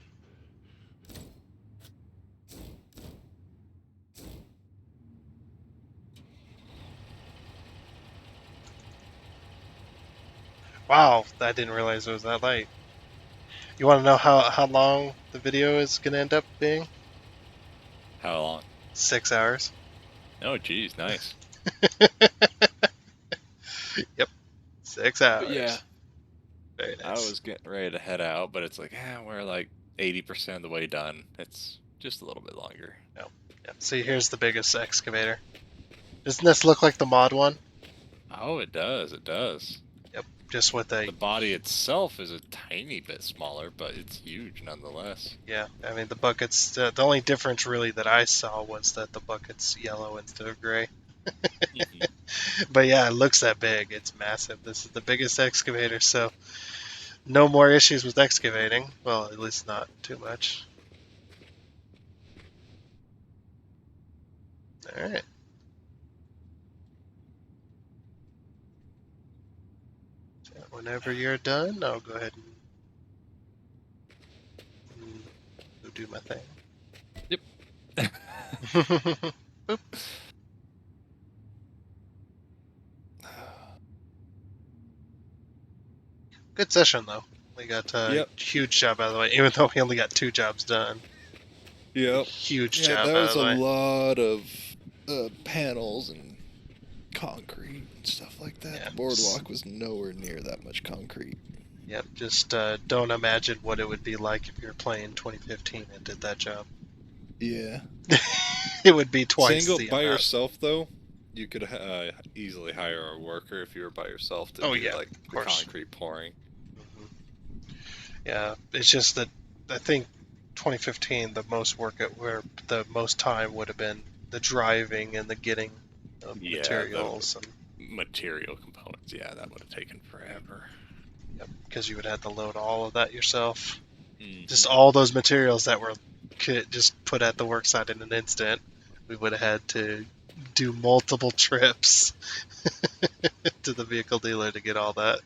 Wow, I didn't realize it was that light. You want to know how long the video is going to end up being? How long? 6 hours. Oh, geez, nice. Yep, 6 hours. But yeah, very nice. I was getting ready to head out, but it's like, we're like 80% of the way done. It's just a little bit longer. No. Yeah. See, here's the biggest excavator. Doesn't this look like the mod one? Oh, it does. It does. Yep, just with a... The body itself is a tiny bit smaller, but it's huge nonetheless. Yeah, I mean, the buckets... the only difference really that I saw was that the bucket's yellow instead of gray. But yeah, it looks that big. It's massive. This is the biggest excavator, so no more issues with excavating. Well, at least not too much. Alright. So whenever you're done, I'll go ahead and go do my thing. Yep. Boop. Good session, though. We got a huge job out of the way, even though we only got 2 jobs done. Yep. Huge Yeah, job that out was of the way. a lot of panels and concrete and stuff like that. Yeah. The boardwalk was nowhere near that much concrete. Yep, just don't imagine what it would be like if you were playing 2015 and did that job. Yeah. It would be twice Single the by amount. yourself, though, you could easily hire a worker if you were by yourself to do yeah, like of the course. concrete pouring. Yeah, it's just that I think 2015, the most work at where the most time would have been the driving and the getting of Yeah, the materials, and material components. Yeah, that would have taken forever. because you would have to load all of that yourself. Just Mm-hmm. all those materials that were just put at the worksite in an instant, we would have had to do multiple trips to the vehicle dealer to get all that,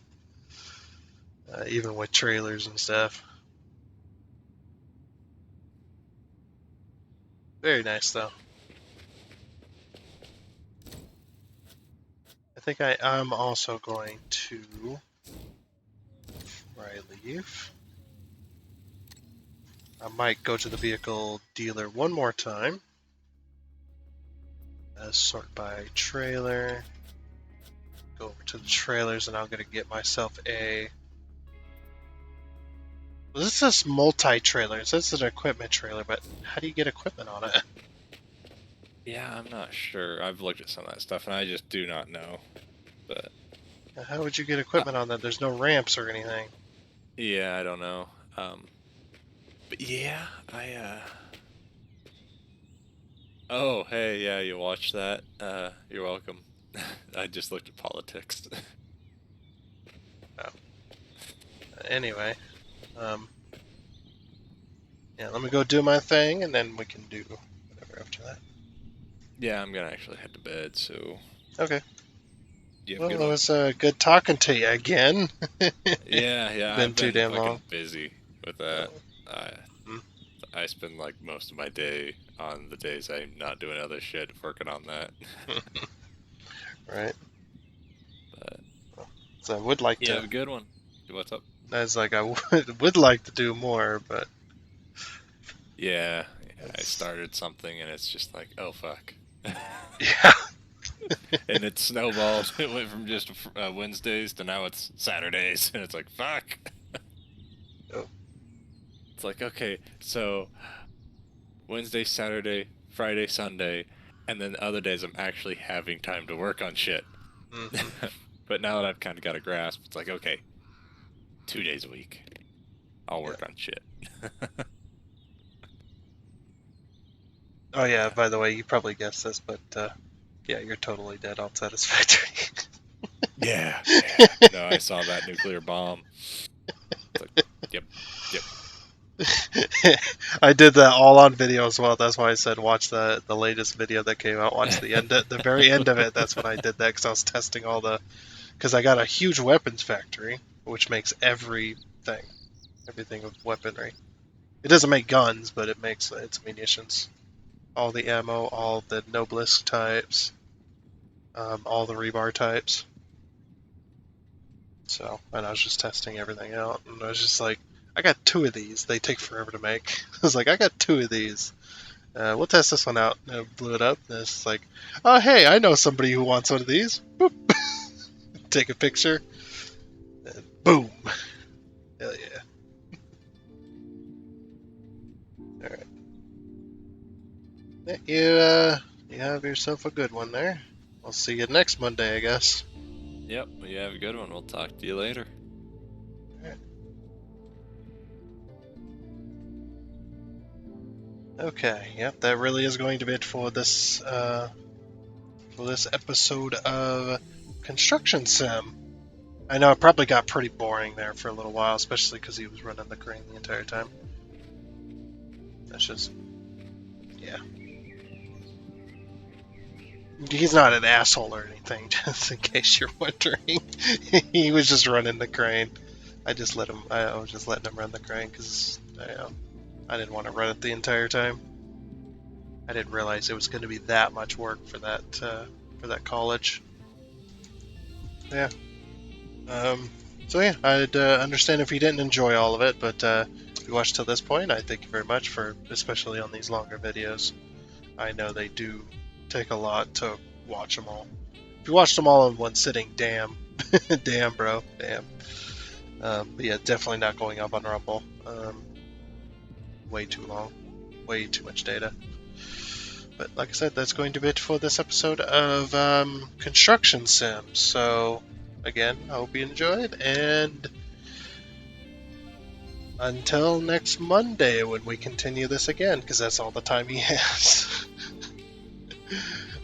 even with trailers and stuff. Very nice, though. I think I'm also going to, before I leave, I might go to the vehicle dealer one more time. Sort by trailer. Go over to the trailers, and I'm going to get myself a. Well, this is multi-trailer. It says it's an equipment trailer, but how do you get equipment on it? Yeah, I'm not sure. I've looked at some of that stuff, and I just do not know. But How would you get equipment on that? There's no ramps or anything. yeah, I don't know. But yeah, Oh, hey, yeah, you watched that? You're welcome. I just looked at politics. Oh. Anyway, yeah, let me go do my thing, and then we can do whatever after that. Yeah, I'm gonna actually head to bed, so Okay. you have a Well, good it one. was good talking to you again. Yeah, Been I've too been damn fucking long. busy with that. I Hmm. I spend like most of my day on the days I'm not doing other shit working on that. Right. But So I would like you to. have a good one. What's up? I was like, I would like to do more, but Yeah, I it's started something and it's just like, oh fuck. yeah. And it snowballed. It went from just Wednesdays to now it's Saturdays, and it's like fuck. Oh. It's like okay, so Wednesday, Saturday, Friday, Sunday, and then other days I'm actually having time to work on shit. Hmm. But now that I've kind of got a grasp, it's like okay, 2 days a week, I'll Yeah. work on shit. Oh yeah. Yeah. By the way, you probably guessed this, but yeah, you're totally dead on Satisfactory. Yeah. No, I saw that nuclear bomb. It's like, yep, yep. I did that all on video as well. That's why I said watch the latest video that came out. Watch the very end of it. That's when I did that because I was testing all the because I got a huge weapons factory which makes everything with weaponry. It doesn't make guns, but it makes its munitions, all the ammo, all the noblisk types, all the rebar types. So, and I was just testing everything out, and I was just like, I got two of these. They take forever to make. I was like, I got two of these. We'll test this one out. And I blew it up, and it's like, oh hey, I know somebody who wants one of these. Boop. Take a picture, and boom. Hell yeah. All right. Yeah, you have yourself a good one there. I'll see you next Monday, I guess. Yep. Well, you have a good one. We'll talk to you later. Okay, yep, that really is going to be it for this episode of Construction Sim. I know it probably got pretty boring there for a little while, especially because he was running the crane the entire time. That's just, yeah. He's not an asshole or anything, just in case you're wondering. He was just running the crane. I was just letting him run the crane because I didn't want to run it the entire time. I didn't realize it was going to be that much work for that college. Yeah. So yeah, I'd understand if you didn't enjoy all of it, but if you watched till this point, I thank you very much for, especially on these longer videos. I know they do take a lot to watch them all. If you watched them all in one sitting, damn, damn, bro, damn. But yeah, definitely not going up on Rumble. Way too long, way too much data. But like I said, that's going to be it for this episode of Construction Sim. So again, I hope you enjoyed, and until next Monday when we continue this again, because that's all the time he has.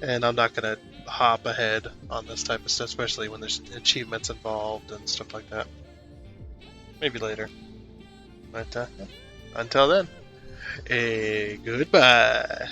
And I'm not going to hop ahead on this type of stuff, especially when there's achievements involved and stuff like that. Maybe later. But until then, goodbye.